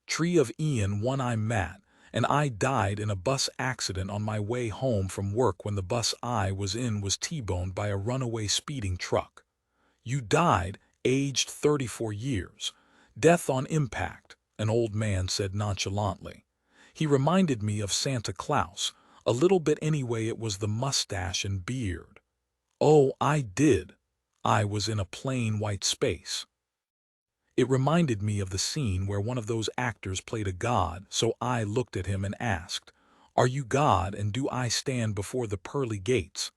Tree of Ian, one I'm Matt, and I died in a bus accident on my way home from work when the bus I was in was T-boned by a runaway speeding truck. You died, aged 34 years. Death on impact, an old man said nonchalantly. He reminded me of Santa Claus, a little bit anyway. It was the mustache and beard. Oh, I did. I was in a plain white space. It reminded me of the scene where one of those actors played a god, so I looked at him and asked, "Are you God and do I stand before the pearly gates?"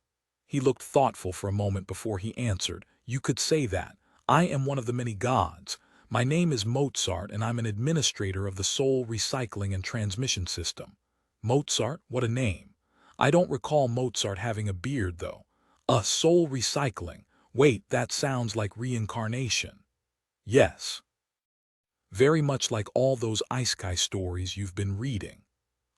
He looked thoughtful for a moment before he answered, "You could say that. I am one of the many gods. My name is Mozart and I'm an administrator of the soul recycling and transmission system." Mozart? What a name. I don't recall Mozart having a beard, though. A soul recycling. Wait, that sounds like reincarnation. Yes. Very much like all those Isekai stories you've been reading.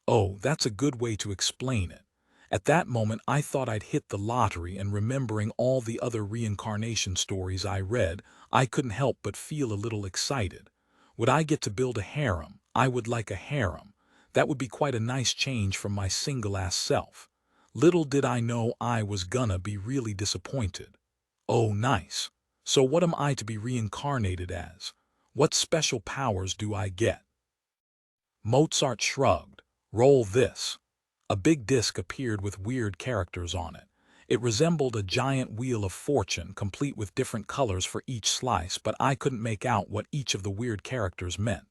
Oh, that's a good way to explain it. At that moment I thought I'd hit the lottery, and remembering all the other reincarnation stories I read, I couldn't help but feel a little excited. Would I get to build a harem? I would like a harem. That would be quite a nice change from my single-ass self. Little did I know I was gonna be really disappointed. Oh, nice. So what am I to be reincarnated as? What special powers do I get? Mozart shrugged. Roll this. A big disc appeared with weird characters on it. It resembled a giant wheel of fortune, complete with different colors for each slice, but I couldn't make out what each of the weird characters meant.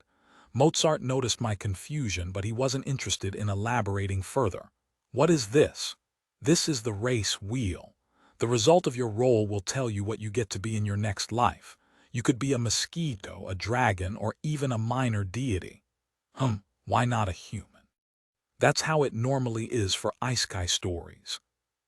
Mozart noticed my confusion, but he wasn't interested in elaborating further. What is this? This is the race wheel. The result of your roll will tell you what you get to be in your next life. You could be a mosquito, a dragon, or even a minor deity. Why not a human? That's how it normally is for Isekai stories.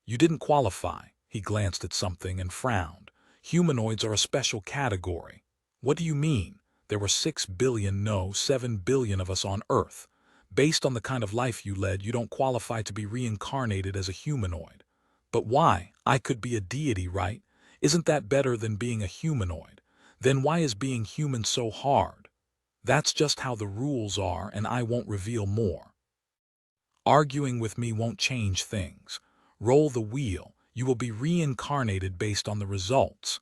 You didn't qualify. He glanced at something and frowned. Humanoids are a special category. What do you mean? There were 6 billion, no, 7 billion of us on Earth. Based on the kind of life you led, you don't qualify to be reincarnated as a humanoid. But why? I could be a deity, right? Isn't that better than being a humanoid? Then why is being human so hard? That's just how the rules are, and I won't reveal more. Arguing with me won't change things. Roll the wheel. You will be reincarnated based on the results.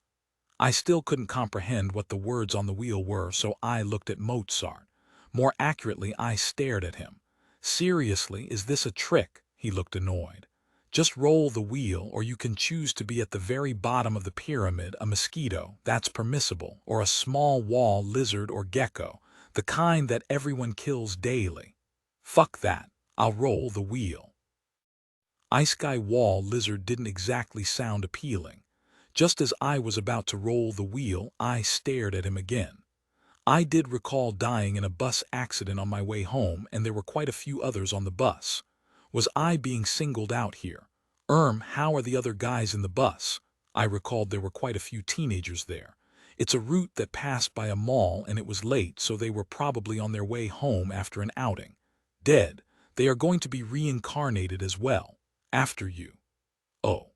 I still couldn't comprehend what the words on the wheel were, so I looked at Mozart. More accurately, I stared at him. Seriously, is this a trick? He looked annoyed. Just roll the wheel, or you can choose to be at the very bottom of the pyramid, a mosquito, that's permissible, or a small wall lizard or gecko, the kind that everyone kills daily. Fuck that. I'll roll the wheel. Isekai wall lizard didn't exactly sound appealing. Just as I was about to roll the wheel, I stared at him again. I did recall dying in a bus accident on my way home, and there were quite a few others on the bus. Was I being singled out here? How are the other guys in the bus? I recalled there were quite a few teenagers there. It's a route that passed by a mall, and it was late, so they were probably on their way home after an outing. Dead. They are going to be reincarnated as well. After you. Oh.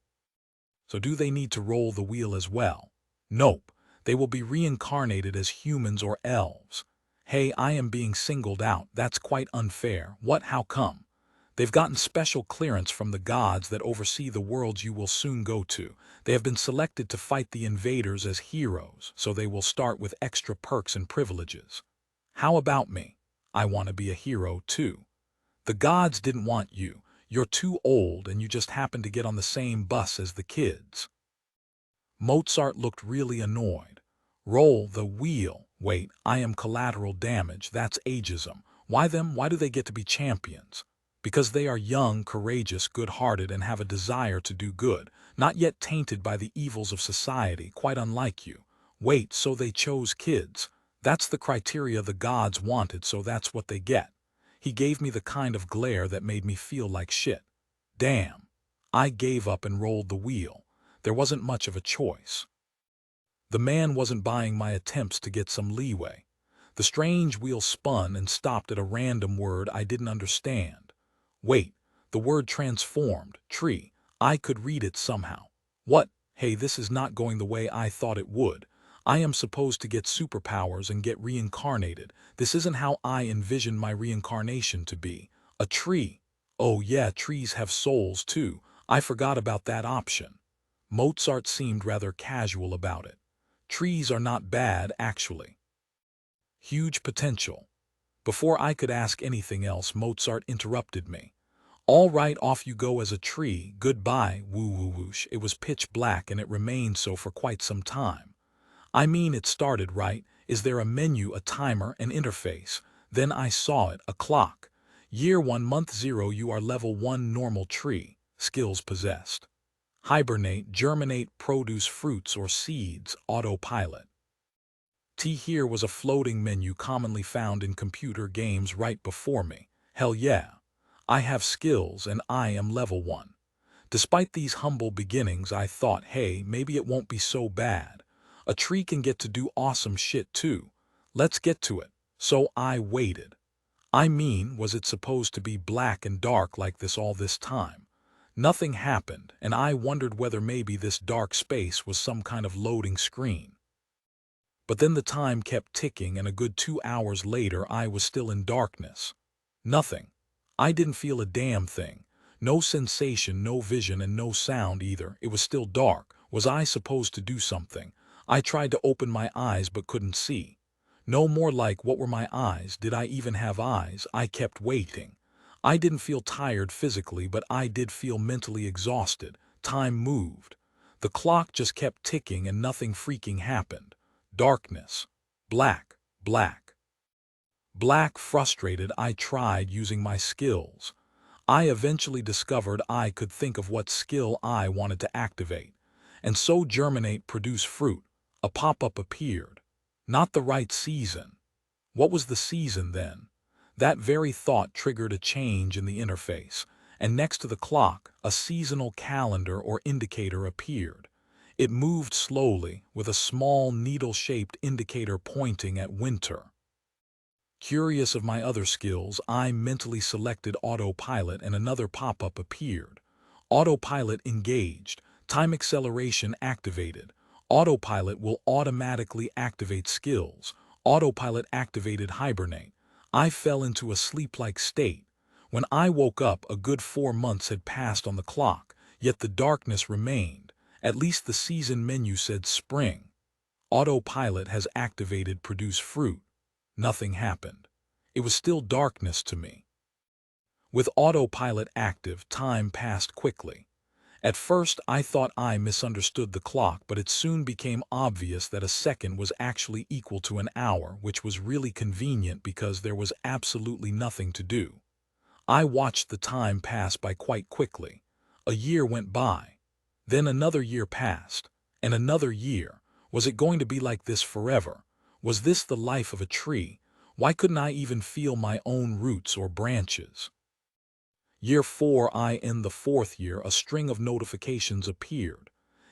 So do they need to roll the wheel as well? Nope. They will be reincarnated as humans or elves. Hey, I am being singled out. That's quite unfair. What? How come? They've gotten special clearance from the gods that oversee the worlds you will soon go to. They have been selected to fight the invaders as heroes, so they will start with extra perks and privileges. How about me? I want to be a hero too. The gods didn't want you. You're too old, and you just happen to get on the same bus as the kids. Mozart looked really annoyed. Roll the wheel. Wait, I am collateral damage. That's ageism. Why them? Why do they get to be champions? Because they are young, courageous, good-hearted, and have a desire to do good, not yet tainted by the evils of society, quite unlike you. Wait, so they chose kids. That's the criteria the gods wanted, so that's what they get. He gave me the kind of glare that made me feel like shit. Damn. I gave up and rolled the wheel. There wasn't much of a choice. The man wasn't buying my attempts to get some leeway. The strange wheel spun and stopped at a random word I didn't understand. Wait, the word transformed, tree. I could read it somehow. What? Hey, this is not going the way I thought it would. I am supposed to get superpowers and get reincarnated. This isn't how I envisioned my reincarnation to be. A tree. Oh yeah, trees have souls too. I forgot about that option. Mozart seemed rather casual about it. Trees are not bad, actually. Huge potential. Before I could ask anything else, Mozart interrupted me. All right, off you go as a tree. Goodbye, woo-woo-woosh. It was pitch black and it remained so for quite some time. I mean, it started right. Is there a menu, a timer, an interface? Then I saw it, a clock. Year 1, month 0, you are level 1 normal tree. Skills possessed. Hibernate, germinate, produce fruits or seeds, autopilot. Here was a floating menu commonly found in computer games right before me. Hell yeah. I have skills and I am level 1. Despite these humble beginnings, I thought, hey, maybe it won't be so bad. A tree can get to do awesome shit too. Let's get to it. So I waited. I mean, was it supposed to be black and dark like this all this time? Nothing happened, and I wondered whether maybe this dark space was some kind of loading screen. But then the time kept ticking, and a good 2 hours later I was still in darkness. Nothing. I didn't feel a damn thing. No sensation, no vision, and no sound either. It was still dark. Was I supposed to do something? I tried to open my eyes but couldn't see. No, more like, what were my eyes? Did I even have eyes? I kept waiting. I didn't feel tired physically, but I did feel mentally exhausted. Time moved. The clock just kept ticking and nothing freaking happened. Darkness. Black. Black. Black. Frustrated, I tried using my skills. I eventually discovered I could think of what skill I wanted to activate. And so germinate, produce fruit. A pop-up appeared. Not the right season. What was the season then? That very thought triggered a change in the interface, and next to the clock, a seasonal calendar or indicator appeared. It moved slowly, with a small needle-shaped indicator pointing at winter. Curious of my other skills, I mentally selected autopilot and another pop-up appeared. Autopilot engaged. Time acceleration activated. Autopilot will automatically activate skills. Autopilot activated hibernate. I fell into a sleep-like state. When I woke up, a good 4 months had passed on the clock, yet the darkness remained. At least the season menu said spring. Autopilot has activated produce fruit. Nothing happened. It was still darkness to me. With autopilot active, time passed quickly. At first, I thought I misunderstood the clock, but it soon became obvious that a second was actually equal to an hour, which was really convenient because there was absolutely nothing to do. I watched the time pass by quite quickly. A year went by. Then another year passed. And another year. Was it going to be like this forever? Was this the life of a tree? Why couldn't I even feel my own roots or branches? Year 4, in the 4th year, a string of notifications appeared.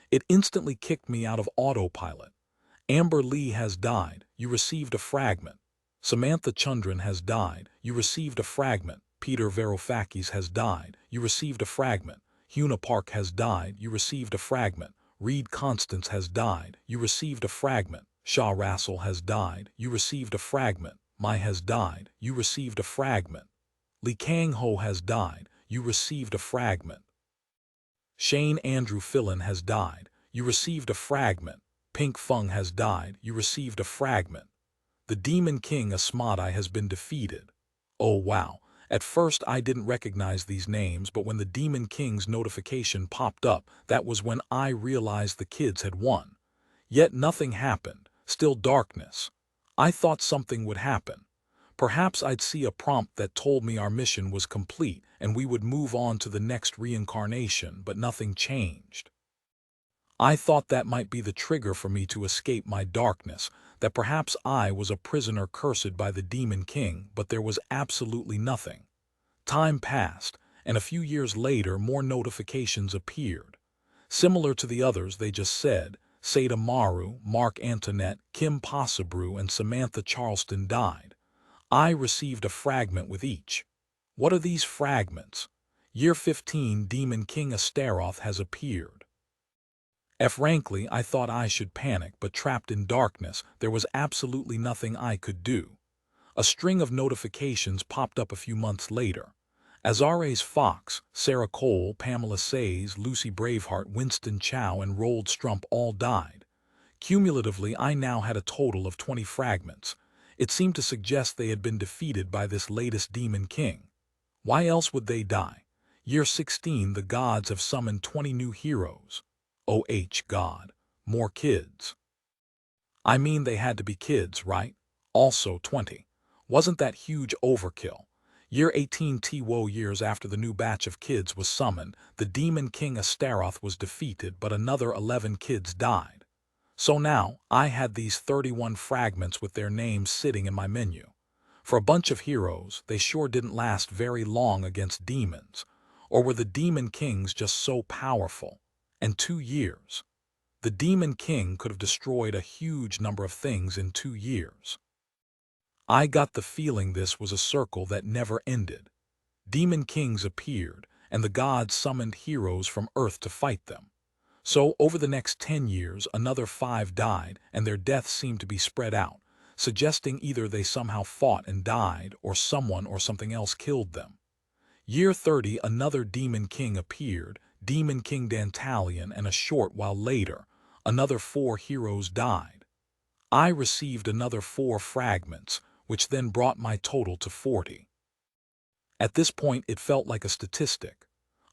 It instantly kicked me out of autopilot. Amber Lee has died. You received a fragment. Samantha Chundran has died. You received a fragment. Peter Varoufakis has died. You received a fragment. Huna Park has died. You received a fragment. Reed Constance has died. You received a fragment. Shah Rassel has died. You received a fragment. Mai has died. You received a fragment. Lee Kang-ho has died. You received a fragment. Shane Andrew Fillon has died. You received a fragment. Pink Fung has died. You received a fragment. The Demon King Asmodai has been defeated. Oh wow. At first I didn't recognize these names, but when the Demon King's notification popped up, that was when I realized the kids had won. Yet nothing happened. Still darkness. I thought something would happen. Perhaps I'd see a prompt that told me our mission was complete and we would move on to the next reincarnation, but nothing changed. I thought that might be the trigger for me to escape my darkness, that perhaps I was a prisoner cursed by the Demon King, but there was absolutely nothing. Time passed, and a few years later more notifications appeared. Similar to the others, they just said, Seda Maru, Mark Antoinette, Kim Possibrew, and Samantha Charleston died. I received a fragment with each. What are these fragments? Year 15, Demon King Astaroth has appeared. Frankly, I thought I should panic, but trapped in darkness, there was absolutely nothing I could do. A string of notifications popped up a few months later. Azares Fox, Sarah Cole, Pamela Sayes, Lucy Braveheart, Winston Chow, and Roald Strump all died. Cumulatively, I now had a total of 20 fragments. It seemed to suggest they had been defeated by this latest Demon King. Why else would they die? Year 16, the gods have summoned 20 new heroes. God. More kids. I mean, they had to be kids, right? Also 20. Wasn't that huge overkill? Year 18 T-Woe years after the new batch of kids was summoned, the Demon King Astaroth was defeated, but another 11 kids died. So now, I had these 31 fragments with their names sitting in my menu. For a bunch of heroes, they sure didn't last very long against demons. Or were the Demon Kings just so powerful? And 2 years. The Demon King could have destroyed a huge number of things in 2 years. I got the feeling this was a circle that never ended. Demon Kings appeared, and the gods summoned heroes from Earth to fight them. So, over the next 10 years, another 5 died, and their deaths seemed to be spread out, suggesting either they somehow fought and died, or someone or something else killed them. Year 30, another Demon King appeared, Demon King Dantalion, and a short while later, another 4 heroes died. I received another 4 fragments, which then brought my total to 40. At this point, it felt like a statistic.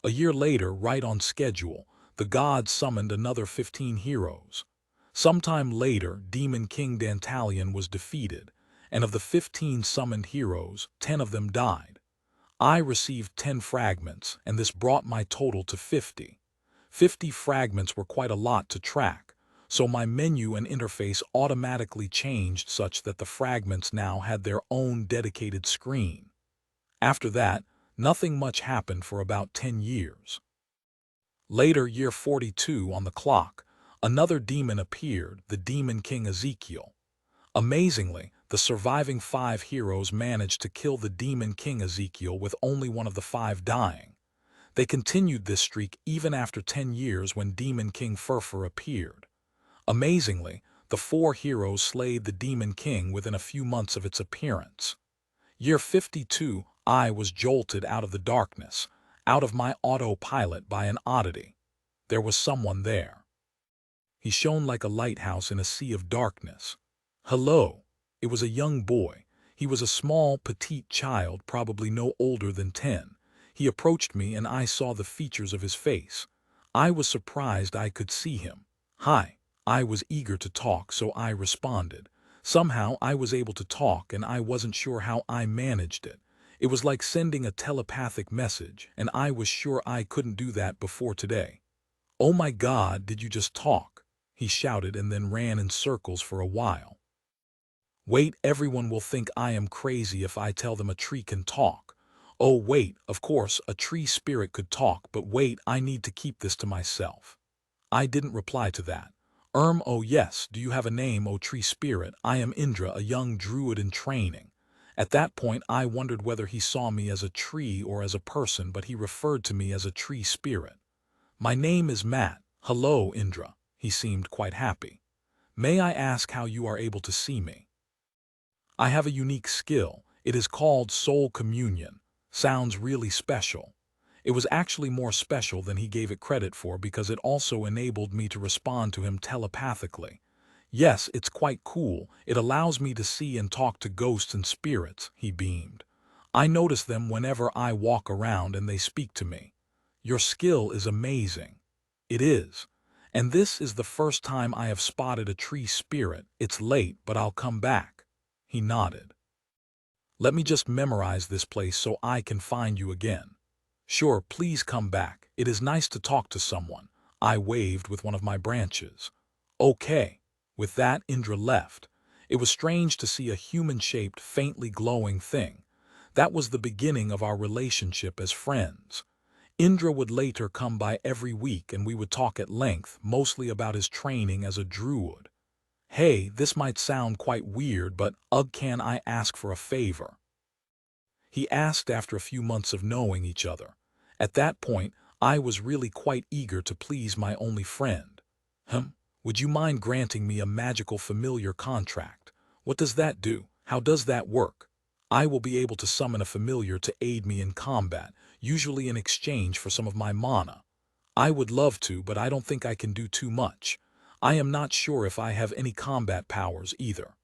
A year later, right on schedule, the gods summoned another 15 heroes. Sometime later, Demon King Dantalion was defeated, and of the 15 summoned heroes, 10 of them died. I received 10 fragments, and this brought my total to 50. 50 fragments were quite a lot to track, so my menu and interface automatically changed such that the fragments now had their own dedicated screen. After that, nothing much happened for about 10 years. Later, year 42 on the clock, another demon appeared, the Demon King Ezekiel. Amazingly, the surviving 5 heroes managed to kill the Demon King Ezekiel with only one of the 5 dying. They continued this streak even after 10 years when Demon King Furfur appeared. Amazingly, the 4 heroes slayed the Demon King within a few months of its appearance. Year 52, I was jolted out of the darkness, out of my autopilot by an oddity. There was someone there. He shone like a lighthouse in a sea of darkness. Hello. It was a young boy. He was a small, petite child, probably no older than 10. He approached me and I saw the features of his face. I was surprised I could see him. Hi. I was eager to talk, so I responded. Somehow I was able to talk and I wasn't sure how I managed it. It was like sending a telepathic message, and I was sure I couldn't do that before today. Oh my God, did you just talk? He shouted and then ran in circles for a while. Wait, everyone will think I am crazy if I tell them a tree can talk. Oh wait, of course, a tree spirit could talk, but wait, I need to keep this to myself. I didn't reply to that. Oh yes, do you have a name, oh tree spirit? I am Indra, a young druid in training. At that point, I wondered whether he saw me as a tree or as a person, but he referred to me as a tree spirit. My name is Matt. Hello, Indra. He seemed quite happy. May I ask how you are able to see me? I have a unique skill. It is called soul communion. Sounds really special. It was actually more special than he gave it credit for because it also enabled me to respond to him telepathically. Yes, it's quite cool. It allows me to see and talk to ghosts and spirits, he beamed. I notice them whenever I walk around and they speak to me. Your skill is amazing. It is. And this is the first time I have spotted a tree spirit. It's late, but I'll come back. He nodded. Let me just memorize this place so I can find you again. Sure, please come back. It is nice to talk to someone. I waved with one of my branches. Okay. With that, Indra left. It was strange to see a human-shaped, faintly glowing thing. That was the beginning of our relationship as friends. Indra would later come by every week and we would talk at length, mostly about his training as a druid. Hey, this might sound quite weird, but can I ask for a favor? He asked after a few months of knowing each other. At that point, I was really quite eager to please my only friend. Would you mind granting me a magical familiar contract? What does that do? How does that work? I will be able to summon a familiar to aid me in combat, usually in exchange for some of my mana. I would love to, but I don't think I can do too much. I am not sure if I have any combat powers either.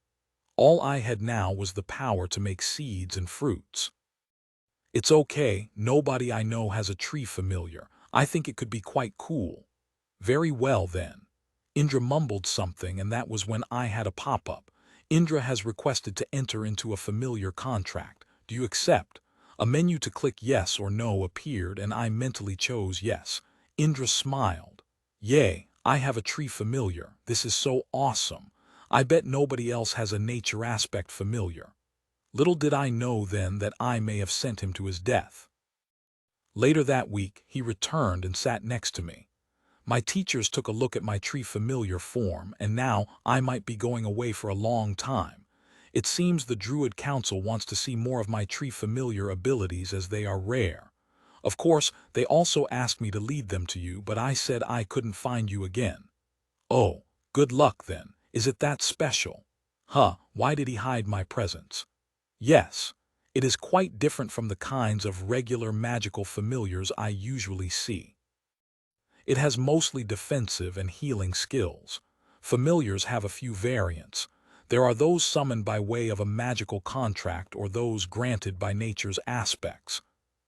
All I had now was the power to make seeds and fruits. It's okay, nobody I know has a tree familiar. I think it could be quite cool. Very well then. Indra mumbled something, and that was when I had a pop-up. Indra has requested to enter into a familiar contract. Do you accept? A menu to click yes or no appeared, and I mentally chose yes. Indra smiled. Yay, I have a tree familiar. This is so awesome. I bet nobody else has a nature aspect familiar. Little did I know then that I may have sent him to his death. Later that week, he returned and sat next to me. My teachers took a look at my tree familiar form, and now I might be going away for a long time. It seems the Druid Council wants to see more of my tree familiar abilities as they are rare. Of course, they also asked me to lead them to you, but I said I couldn't find you again. Oh, good luck then. Is it that special? Why did he hide my presence? Yes, it is quite different from the kinds of regular magical familiars I usually see. It has mostly defensive and healing skills. Familiars have a few variants. There are those summoned by way of a magical contract or those granted by nature's aspects.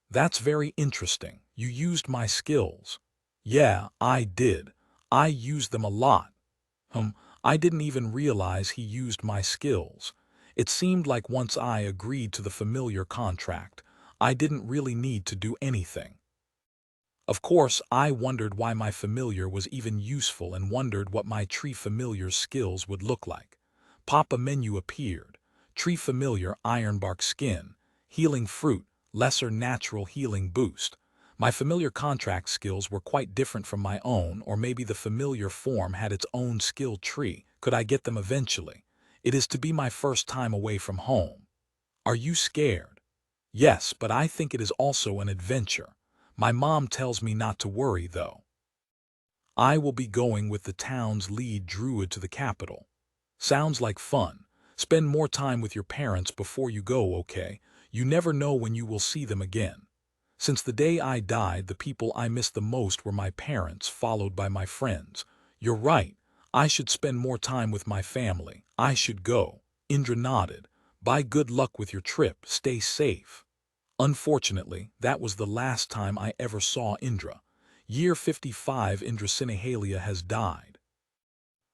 That's very interesting. You used my skills. Yeah, I did. I used them a lot. I didn't even realize he used my skills. It seemed like once I agreed to the familiar contract, I didn't really need to do anything. Of course, I wondered why my familiar was even useful and wondered what my tree familiar's skills would look like. Pop-a menu appeared. Tree familiar ironbark skin, healing fruit, lesser natural healing boost. My familiar contract skills were quite different from my own, or maybe the familiar form had its own skill tree. Could I get them eventually? It is to be my first time away from home. Are you scared? Yes, but I think it is also an adventure. My mom tells me not to worry, though. I will be going with the town's lead druid to the capital. Sounds like fun. Spend more time with your parents before you go, okay? You never know when you will see them again. Since the day I died, the people I missed the most were my parents, followed by my friends. You're right. I should spend more time with my family. I should go. Indra nodded. Bye, good luck with your trip. Stay safe. Unfortunately, that was the last time I ever saw Indra. Year 55 Indra Sinehalia has died.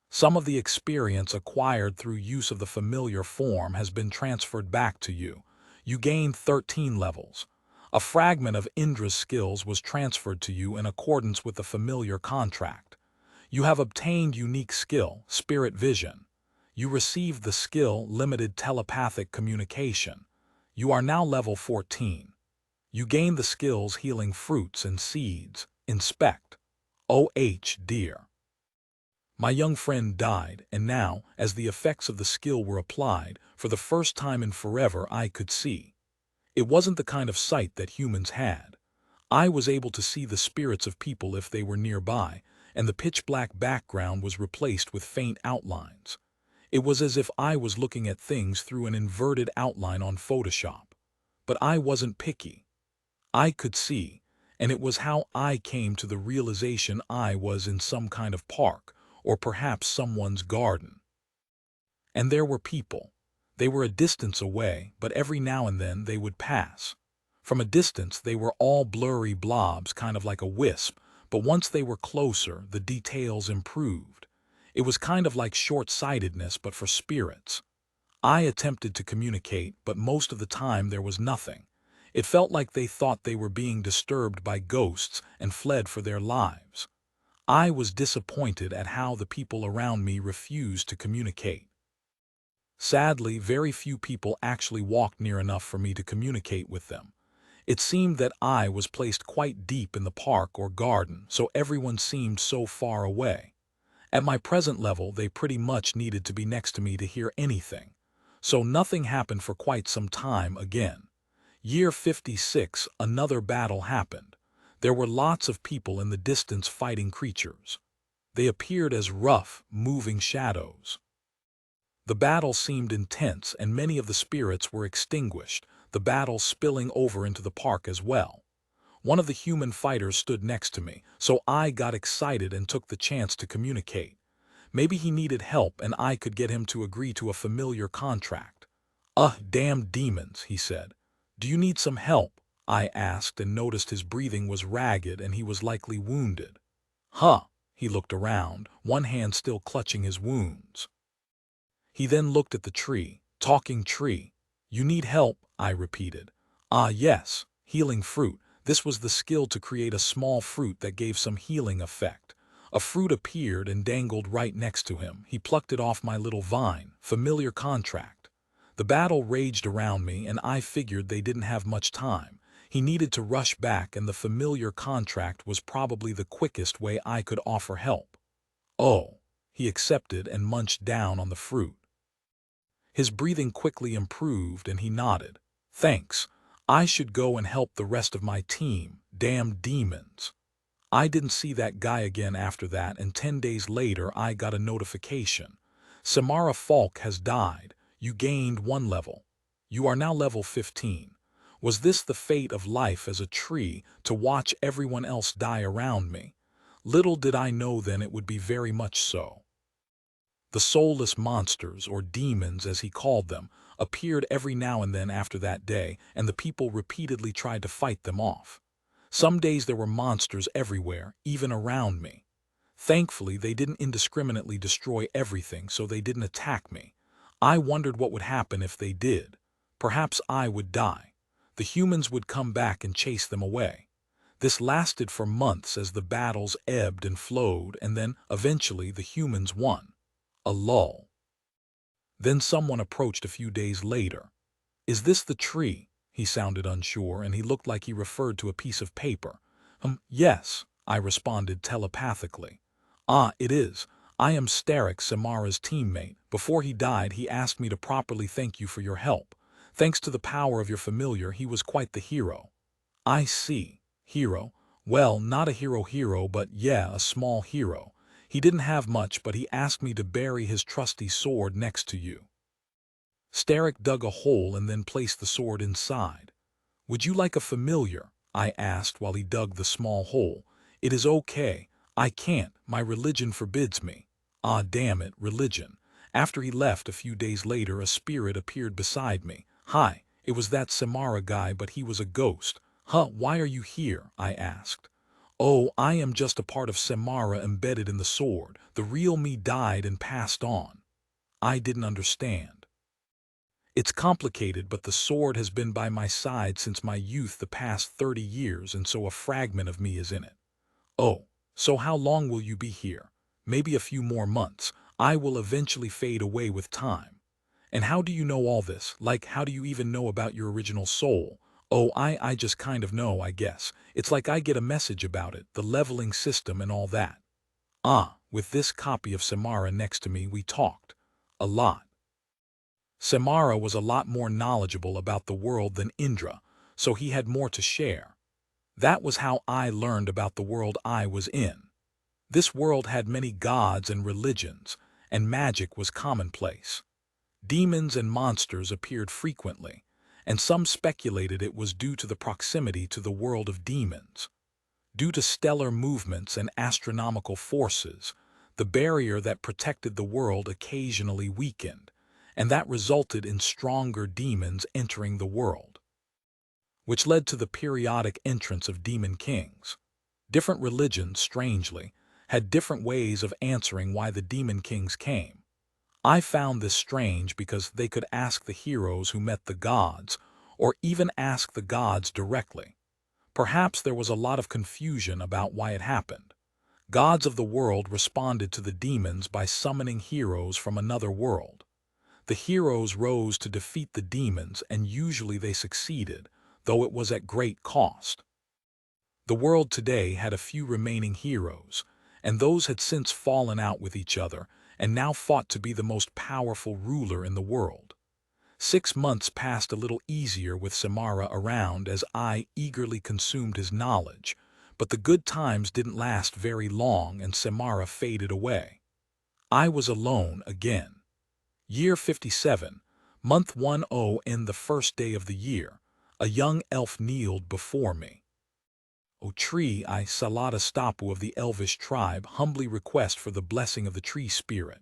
Some of the experience acquired through use of the familiar form has been transferred back to you. You gained 13 levels. A fragment of Indra's skills was transferred to you in accordance with the familiar contract. You have obtained unique skill, spirit vision. You received the skill, limited telepathic communication. You are now level 14. You gain the skills healing fruits and seeds, inspect. Dear. My young friend died, and now, as the effects of the skill were applied, for the first time in forever I could see. It wasn't the kind of sight that humans had. I was able to see the spirits of people if they were nearby, and the pitch-black background was replaced with faint outlines. It was as if I was looking at things through an inverted outline on Photoshop. But I wasn't picky. I could see, and it was how I came to the realization I was in some kind of park, or perhaps someone's garden. And there were people. They were a distance away, but every now and then they would pass. From a distance they were all blurry blobs, kind of like a wisp, but once they were closer, the details improved. It was kind of like short-sightedness, but for spirits. I attempted to communicate, but most of the time there was nothing. It felt like they thought they were being disturbed by ghosts and fled for their lives. I was disappointed at how the people around me refused to communicate. Sadly, very few people actually walked near enough for me to communicate with them. It seemed that I was placed quite deep in the park or garden, so everyone seemed so far away. At my present level, they pretty much needed to be next to me to hear anything. So nothing happened for quite some time again. Year 56, another battle happened. There were lots of people in the distance fighting creatures. They appeared as rough, moving shadows. The battle seemed intense, and many of the spirits were extinguished, the battle spilling over into the park as well. One of the human fighters stood next to me, so I got excited and took the chance to communicate. Maybe he needed help and I could get him to agree to a familiar contract. Damn demons, he said. Do you need some help? I asked and noticed his breathing was ragged and he was likely wounded. He looked around, one hand still clutching his wounds. He then looked at the tree. Talking tree. You need help, I repeated. Yes, healing fruit. This was the skill to create a small fruit that gave some healing effect. A fruit appeared and dangled right next to him. He plucked it off my little vine. Familiar contract. The battle raged around me and I figured they didn't have much time. He needed to rush back and the familiar contract was probably the quickest way I could offer help. He accepted and munched down on the fruit. His breathing quickly improved and he nodded. Thanks. I should go and help the rest of my team. Damn demons. I didn't see that guy again after that, and 10 days later I got a notification. Samara Falk has died. You gained 1 level. You are now level 15. Was this the fate of life as a tree, to watch everyone else die around me? Little did I know then it would be very much so. The soulless monsters, or demons as he called them, appeared every now and then after that day, and the people repeatedly tried to fight them off. Some days there were monsters everywhere, even around me. Thankfully, they didn't indiscriminately destroy everything, so they didn't attack me. I wondered what would happen if they did. Perhaps I would die. The humans would come back and chase them away. This lasted for months as the battles ebbed and flowed, and then, eventually, the humans won. A lull. Then someone approached a few days later. Is this the tree? He sounded unsure, and he looked like he referred to a piece of paper. Yes, I responded telepathically. It is. I am Starek, Samara's teammate. Before he died, he asked me to properly thank you for your help. Thanks to the power of your familiar, he was quite the hero. I see. Hero? Well, not a hero, but yeah, a small hero. He didn't have much, but he asked me to bury his trusty sword next to you. Starek dug a hole and then placed the sword inside. Would you like a familiar? I asked while he dug the small hole. It is okay. I can't. My religion forbids me. Damn it, religion. After he left a few days later, a spirit appeared beside me. Hi, it was that Samara guy, but he was a ghost. Why are you here? I asked. I am just a part of Samara embedded in the sword. The real me died and passed on. I didn't understand. It's complicated, but the sword has been by my side since my youth the past 30 years, and so a fragment of me is in it. So how long will you be here? Maybe a few more months. I will eventually fade away with time. And how do you know all this? Like, how do you even know about your original soul? I just kind of know, I guess. It's like I get a message about it, the leveling system and all that. With this copy of Samara next to me, we talked. A lot. Samara was a lot more knowledgeable about the world than Indra, so he had more to share. That was how I learned about the world I was in. This world had many gods and religions, and magic was commonplace. Demons and monsters appeared frequently, and some speculated it was due to the proximity to the world of demons. Due to stellar movements and astronomical forces, the barrier that protected the world occasionally weakened, and that resulted in stronger demons entering the world, which led to the periodic entrance of demon kings. Different religions, strangely, had different ways of answering why the demon kings came. I found this strange because they could ask the heroes who met the gods, or even ask the gods directly. Perhaps there was a lot of confusion about why it happened. Gods of the world responded to the demons by summoning heroes from another world. The heroes rose to defeat the demons, and usually they succeeded, though it was at great cost. The world today had a few remaining heroes, and those had since fallen out with each other and now fought to be the most powerful ruler in the world. 6 months passed a little easier with Samara around as I eagerly consumed his knowledge, But the good times didn't last very long and Samara faded away. I was alone again. Year 57, month 10 and the first day of the year, a young elf kneeled before me. O tree, I, Salada Stapu of the elvish tribe, humbly request for the blessing of the tree spirit.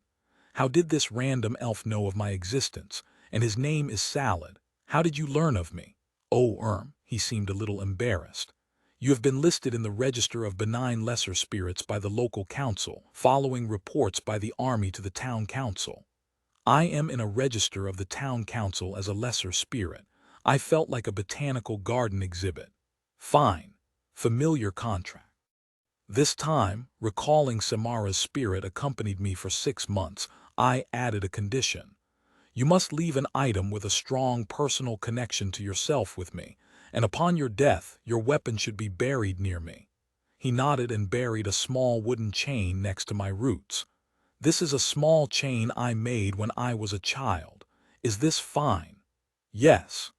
How did this random elf know of my existence? And his name is Salad. How did you learn of me? Oh, he seemed a little embarrassed. You have been listed in the register of benign lesser spirits by the local council, following reports by the army to the town council. I am in a register of the town council as a lesser spirit. I felt like a botanical garden exhibit. Fine. Familiar contract. This time, recalling Samara's spirit accompanied me for 6 months, I added a condition. You must leave an item with a strong personal connection to yourself with me, and upon your death, your weapon should be buried near me. He nodded and buried a small wooden chain next to my roots. This is a small chain I made when I was a child. Is this fine? Yes.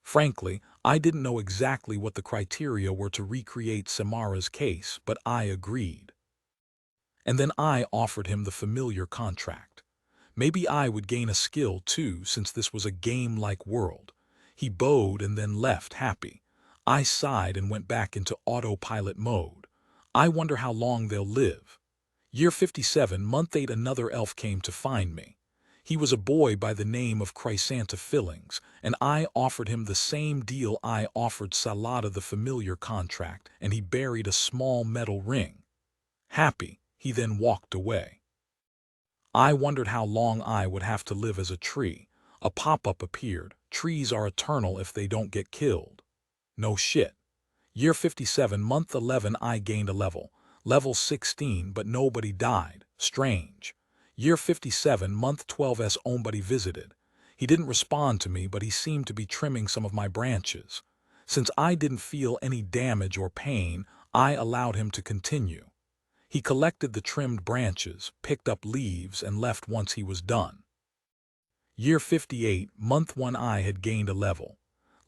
Frankly, I didn't know exactly what the criteria were to recreate Samara's case, but I agreed. And then I offered him the familiar contract. Maybe I would gain a skill too, since this was a game-like world. He bowed and then left happy. I sighed and went back into autopilot mode. I wonder how long they'll live. Year 57, month 8, another elf came to find me. He was a boy by the name of Chrysanta Fillings, and I offered him the same deal I offered Salada, the familiar contract, and he buried a small metal ring. Happy, he then walked away. I wondered how long I would have to live as a tree. A pop-up appeared. Trees are eternal if they don't get killed. No shit. Year 57, month 11, I gained a level. Level 16, but nobody died. Strange. Year 57, month 12, somebody visited. He didn't respond to me, but he seemed to be trimming some of my branches. Since I didn't feel any damage or pain, I allowed him to continue. He collected the trimmed branches, picked up leaves, and left once he was done. Year 58, month 1, I had gained a level.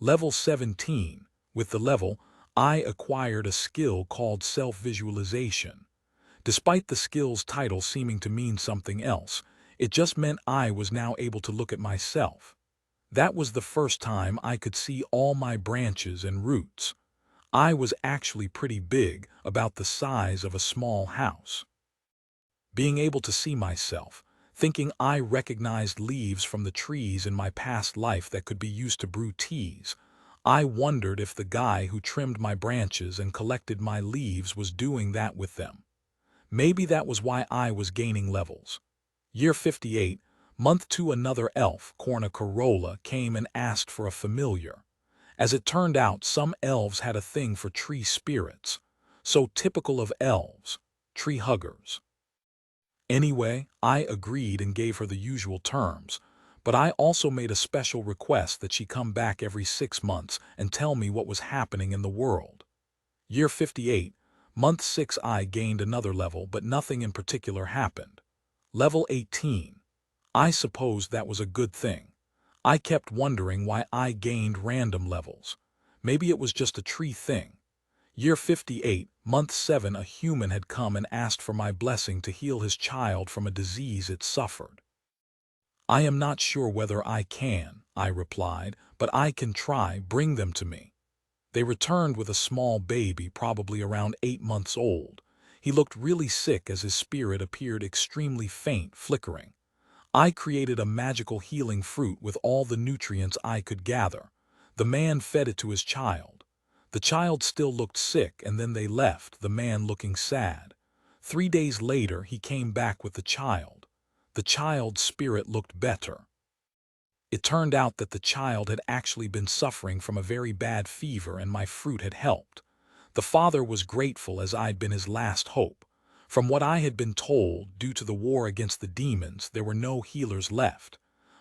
Level 17. With the level, I acquired a skill called self-visualization. Despite the skill's title seeming to mean something else, it just meant I was now able to look at myself. That was the first time I could see all my branches and roots. I was actually pretty big, about the size of a small house. Being able to see myself, thinking I recognized leaves from the trees in my past life that could be used to brew teas, I wondered if the guy who trimmed my branches and collected my leaves was doing that with them. Maybe that was why I was gaining levels. Year 58, month 2, another elf, Corna Corolla, came and asked for a familiar. As it turned out, some elves had a thing for tree spirits. So typical of elves, tree huggers. Anyway, I agreed and gave her the usual terms, but I also made a special request that she come back every 6 months and tell me what was happening in the world. Year 58, month 6, I gained another level, but nothing in particular happened. Level 18. I suppose that was a good thing. I kept wondering why I gained random levels. Maybe it was just a tree thing. Year 58, month 7, a human had come and asked for my blessing to heal his child from a disease it suffered. I am not sure whether I can, I replied, but I can try. Bring them to me. They returned with a small baby, probably around 8 months old. He looked really sick as his spirit appeared extremely faint, flickering. I created a magical healing fruit with all the nutrients I could gather. The man fed it to his child. The child still looked sick, and then they left, the man looking sad. 3 days later, he came back with the child. The child's spirit looked better. It turned out that the child had actually been suffering from a very bad fever, and my fruit had helped. The father was grateful, as I'd been his last hope. From what I had been told, due to the war against the demons, there were no healers left.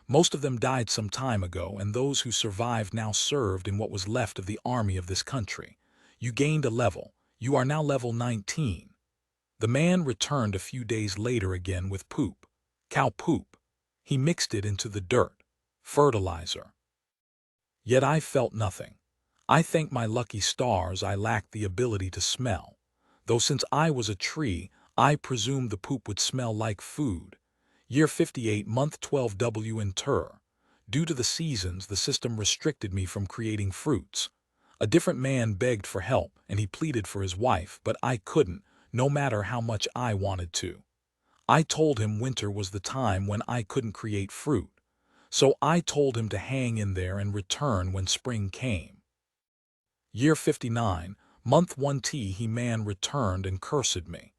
Most of them died some time ago, and those who survived now served in what was left of the army of this country. You gained a level. You are now level 19. The man returned a few days later again with poop. Cow poop. He mixed it into the dirt. Fertilizer. Yet I felt nothing. I thank my lucky stars I lacked the ability to smell. Though since I was a tree, I presumed the poop would smell like food. Year 58, month 12W in Tur. Due to the seasons, the system restricted me from creating fruits. A different man begged for help, and he pleaded for his wife, but I couldn't, no matter how much I wanted to. I told him winter was the time when I couldn't create fruit. So I told him to hang in there and return when spring came. Year 59, month 1T, he man returned and cursed me.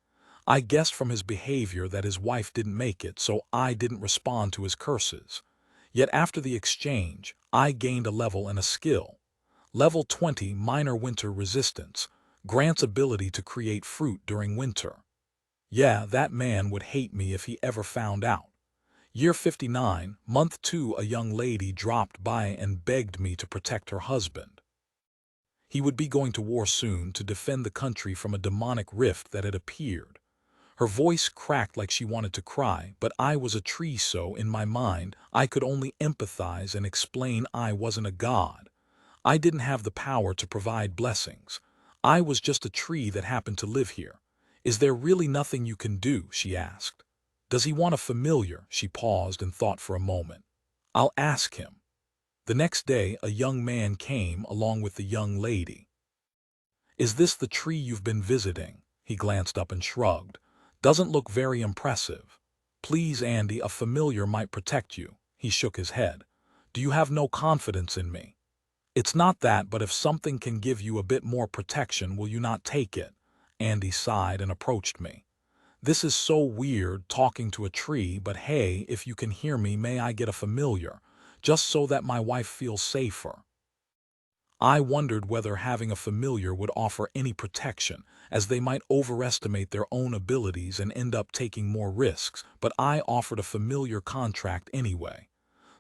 I guessed from his behavior that his wife didn't make it, so I didn't respond to his curses. Yet after the exchange, I gained a level and a skill. Level 20, minor winter resistance, grants ability to create fruit during winter. Yeah, that man would hate me if he ever found out. Year 59, month 2, a young lady dropped by and begged me to protect her husband. He would be going to war soon to defend the country from a demonic rift that had appeared. Her voice cracked like she wanted to cry, but I was a tree, so in my mind I could only empathize and explain I wasn't a god. I didn't have the power to provide blessings. I was just a tree that happened to live here. Is there really nothing you can do? She asked. Does he want a familiar? She paused and thought for a moment. I'll ask him. The next day, a young man came along with the young lady. Is this the tree you've been visiting? He glanced up and shrugged. Doesn't look very impressive. Please, Andy, a familiar might protect you. He shook his head. Do you have no confidence in me? It's not that, but if something can give you a bit more protection, will you not take it? Andy sighed and approached me. This is so weird talking to a tree, but hey, if you can hear me, may I get a familiar, just so that my wife feels safer. I wondered whether having a familiar would offer any protection, as they might overestimate their own abilities and end up taking more risks, but I offered a familiar contract anyway.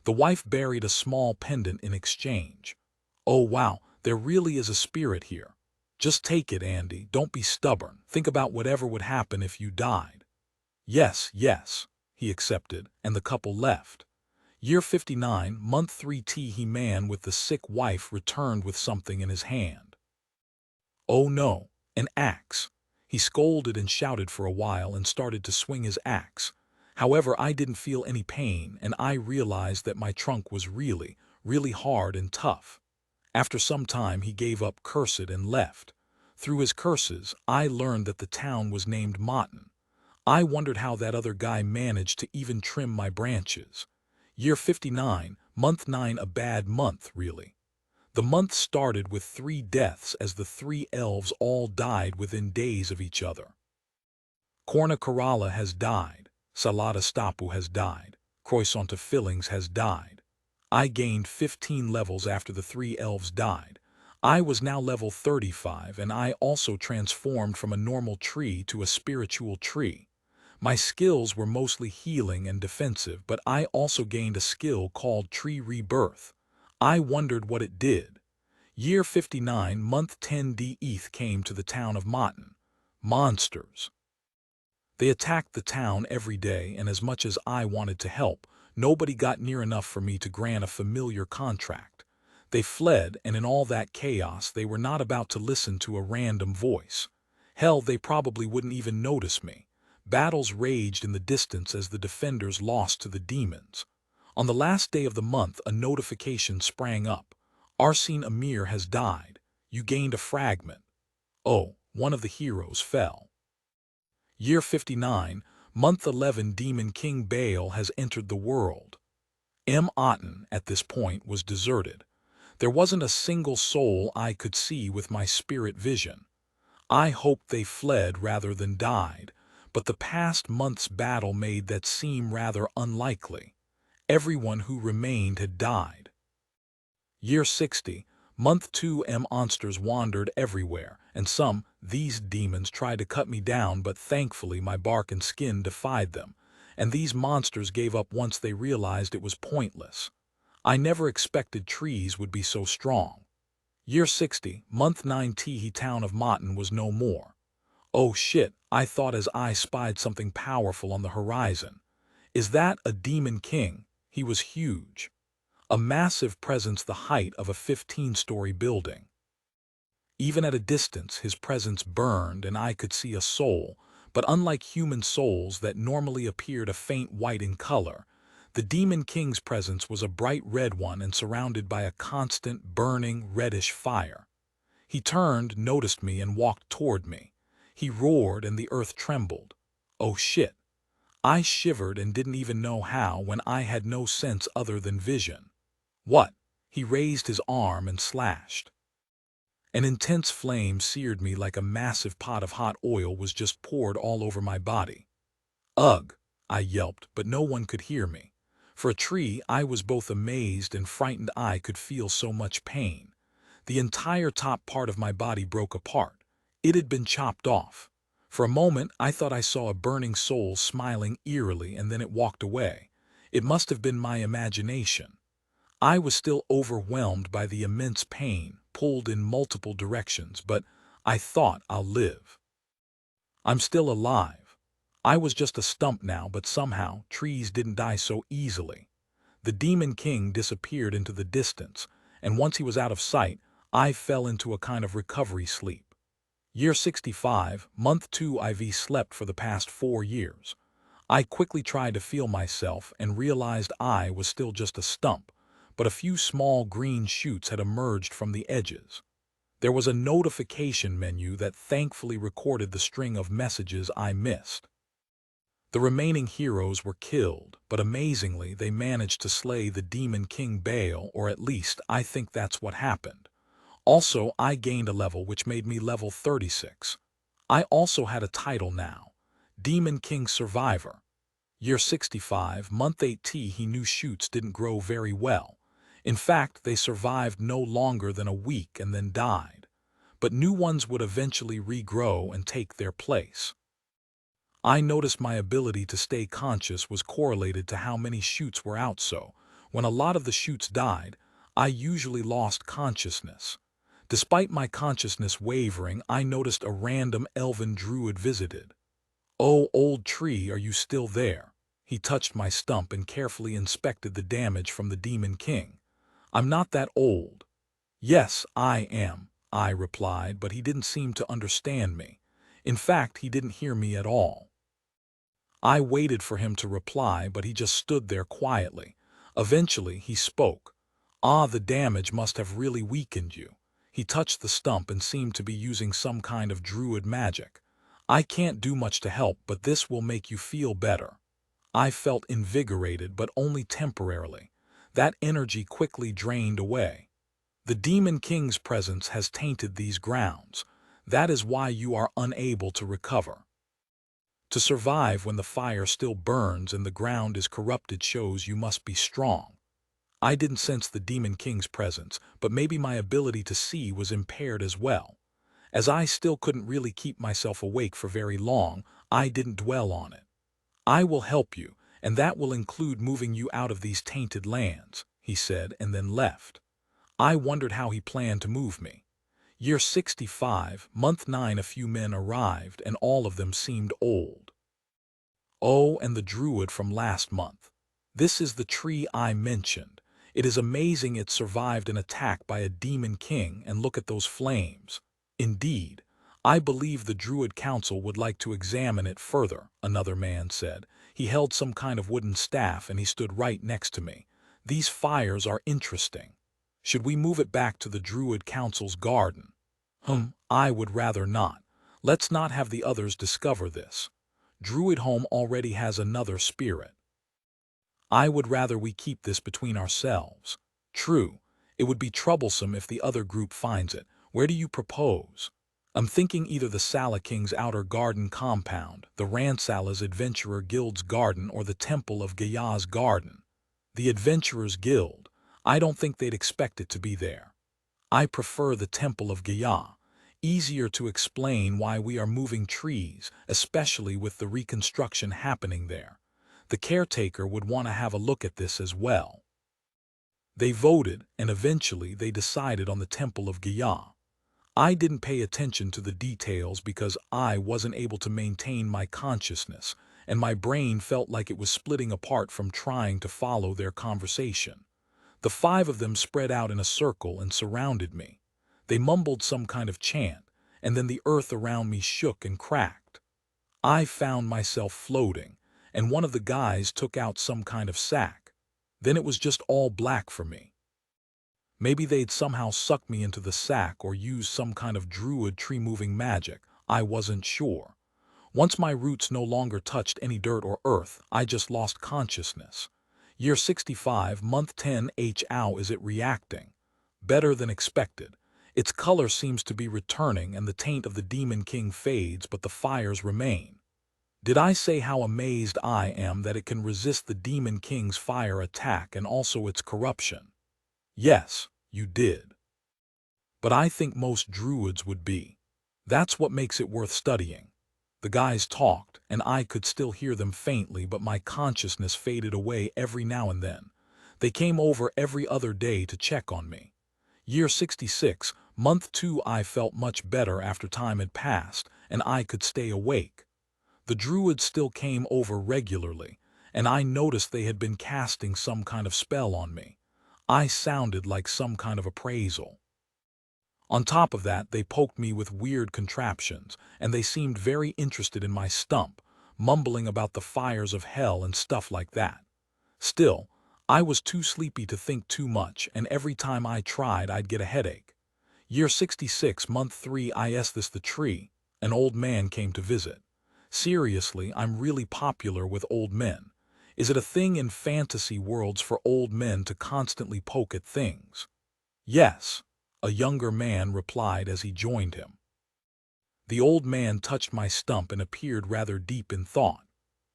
The wife buried a small pendant in exchange. Oh wow, there really is a spirit here. Just take it, Andy. Don't be stubborn. Think about whatever would happen if you died. Yes, yes, he accepted, and the couple left. Year 59, month 3T, he man with the sick wife returned with something in his hand. Oh no, an axe. He scolded and shouted for a while and started to swing his axe. However, I didn't feel any pain, and I realized that my trunk was really, really hard and tough. After some time, he gave up, cursed, and left. Through his curses, I learned that the town was named Motten. I wondered how that other guy managed to even trim my branches. Year 59, month 9, a bad month, really. The month started with 3 deaths as the 3 elves all died within days of each other. Corna Kerala has died. Salada Stapu has died. Croissanta Fillings has died. I gained 15 levels after the 3 elves died. I was now level 35, and I also transformed from a normal tree to a spiritual tree. My skills were mostly healing and defensive, but I also gained a skill called Tree Rebirth. I wondered what it did. Year 59, month 10D, ETH came to the town of Motten. Monsters. They attacked the town every day, and as much as I wanted to help, nobody got near enough for me to grant a familiar contract. They fled, and in all that chaos, they were not about to listen to a random voice. Hell, they probably wouldn't even notice me. Battles raged in the distance as the defenders lost to the demons. On the last day of the month, a notification sprang up. Arsene Amir has died. You gained a fragment. Oh, one of the heroes fell. Year 59, month 11, Demon King Baal has entered the world. Otten at this point was deserted. There wasn't a single soul I could see with my spirit vision. I hoped they fled rather than died, but the past month's battle made that seem rather unlikely. Everyone who remained had died. Year 60, month 2, monsters wandered everywhere, and these demons tried to cut me down, but thankfully my bark and skin defied them, and these monsters gave up once they realized it was pointless. I never expected trees would be so strong. Year 60, month 9, Teehee town of Motten was no more. Oh shit, I thought as I spied something powerful on the horizon. Is that a demon king? He was huge. A massive presence the height of a 15-story building. Even at a distance, his presence burned and I could see a soul, but unlike human souls that normally appeared a faint white in color, the Demon King's presence was a bright red one and surrounded by a constant, burning, reddish fire. He turned, noticed me, and walked toward me. He roared and the earth trembled. Oh shit. I shivered and didn't even know how when I had no sense other than vision. What? He raised his arm and slashed. An intense flame seared me like a massive pot of hot oil was just poured all over my body. Ugh, I yelped, but no one could hear me. For a tree, I was both amazed and frightened. I could feel so much pain. The entire top part of my body broke apart. It had been chopped off. For a moment, I thought I saw a burning soul smiling eerily, and then it walked away. It must have been my imagination. I was still overwhelmed by the immense pain, pulled in multiple directions, but I thought I'll live. I'm still alive. I was just a stump now, but somehow trees didn't die so easily. The Demon King disappeared into the distance, and once he was out of sight, I fell into a kind of recovery sleep. Year 65, month 2. IV slept for the past 4 years. I quickly tried to feel myself and realized I was still just a stump, but a few small green shoots had emerged from the edges. There was a notification menu that thankfully recorded the string of messages I missed. The remaining heroes were killed, but amazingly they managed to slay the Demon King Baal, or at least I think that's what happened. Also, I gained a level which made me level 36. I also had a title now, Demon King Survivor. Year 65, month 8. He knew shoots didn't grow very well. In fact, they survived no longer than a week and then died. But new ones would eventually regrow and take their place. I noticed my ability to stay conscious was correlated to how many shoots were out, so when a lot of the shoots died, I usually lost consciousness. Despite my consciousness wavering, I noticed a random elven druid visited. "Oh, old tree, are you still there?" He touched my stump and carefully inspected the damage from the Demon King. "I'm not that old." "Yes, I am," I replied, but he didn't seem to understand me. In fact, he didn't hear me at all. I waited for him to reply, but he just stood there quietly. Eventually, he spoke. "Ah, the damage must have really weakened you." He touched the stump and seemed to be using some kind of druid magic. "I can't do much to help, but this will make you feel better." I felt invigorated, but only temporarily. That energy quickly drained away. "The Demon King's presence has tainted these grounds. That is why you are unable to recover. To survive when the fire still burns and the ground is corrupted shows you must be strong." I didn't sense the Demon King's presence, but maybe my ability to see was impaired as well. As I still couldn't really keep myself awake for very long, I didn't dwell on it. "I will help you, and that will include moving you out of these tainted lands," he said, and then left. I wondered how he planned to move me. Year 65, month 9. A few men arrived, and all of them seemed old. "Oh, and the druid from last month. This is the tree I mentioned. It is amazing it survived an attack by a Demon King, and look at those flames." "Indeed. I believe the Druid Council would like to examine it further," another man said. He held some kind of wooden staff and he stood right next to me. "These fires are interesting. Should we move it back to the Druid Council's garden?" I would rather not. Let's not have the others discover this. Druid Home already has another spirit. I would rather we keep this between ourselves. True, it would be troublesome if the other group finds it. Where do you propose? I'm thinking either the Sala King's outer garden compound, the Ransala's Adventurer Guild's garden, or the Temple of Gaia's garden. The Adventurers Guild. I don't think they'd expect it to be there. I prefer the Temple of Gaia. Easier to explain why we are moving trees, especially with the reconstruction happening there. The caretaker would want to have a look at this as well. They voted, and eventually they decided on the Temple of Gaia. I didn't pay attention to the details because I wasn't able to maintain my consciousness, and my brain felt like it was splitting apart from trying to follow their conversation. The 5 of them spread out in a circle and surrounded me. They mumbled some kind of chant, and then the earth around me shook and cracked. I found myself floating, and one of the guys took out some kind of sack. Then it was just all black for me. Maybe they'd somehow sucked me into the sack or used some kind of druid tree-moving magic. I wasn't sure. Once my roots no longer touched any dirt or earth, I just lost consciousness. Year 65, month 10. How is it reacting? Better than expected. Its color seems to be returning and the taint of the Demon King fades, but the fires remain. Did I say how amazed I am that it can resist the Demon King's fire attack and also its corruption? Yes, you did. But I think most druids would be. That's what makes it worth studying. The guys talked, and I could still hear them faintly, but my consciousness faded away every now and then. They came over every other day to check on me. Year 66, month 2. I felt much better after time had passed, and I could stay awake. The druids still came over regularly, and I noticed they had been casting some kind of spell on me. I sounded like some kind of appraisal. On top of that, they poked me with weird contraptions, and they seemed very interested in my stump, mumbling about the fires of hell and stuff like that. Still, I was too sleepy to think too much, and every time I tried, I'd get a headache. Year 66, month 3. Is this the tree? An old man came to visit. Seriously, I'm really popular with old men. Is it a thing in fantasy worlds for old men to constantly poke at things? Yes, a younger man replied as he joined him. The old man touched my stump and appeared rather deep in thought.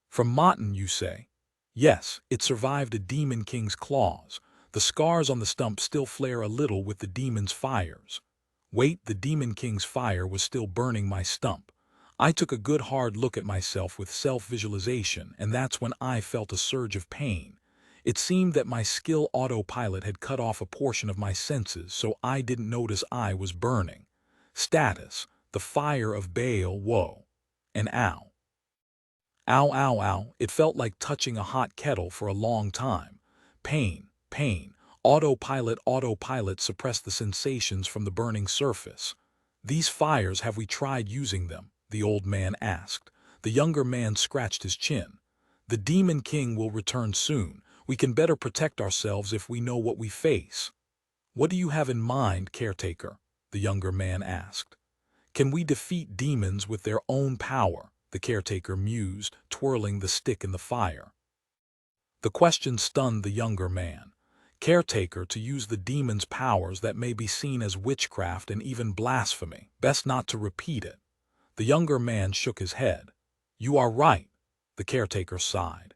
From Motten, you say? Yes, it survived a Demon King's claws. The scars on the stump still flare a little with the demon's fires. Wait, the Demon King's fire was still burning my stump. I took a good hard look at myself with self-visualization, and that's when I felt a surge of pain. It seemed that my skill autopilot had cut off a portion of my senses, so I didn't notice I was burning. Status: the fire of Baal. Whoa. And ow. Ow, ow, ow. It felt like touching a hot kettle for a long time. Pain, pain. Autopilot suppressed the sensations from the burning surface. These fires, have we tried using them? The old man asked. The younger man scratched his chin. The Demon King will return soon. We can better protect ourselves if we know what we face. What do you have in mind, caretaker? The younger man asked. Can we defeat demons with their own power? The caretaker mused, twirling the stick in the fire. The question stunned the younger man. Caretaker, to use the demon's powers, that may be seen as witchcraft and even blasphemy. Best not to repeat it. The younger man shook his head. You are right, the caretaker sighed.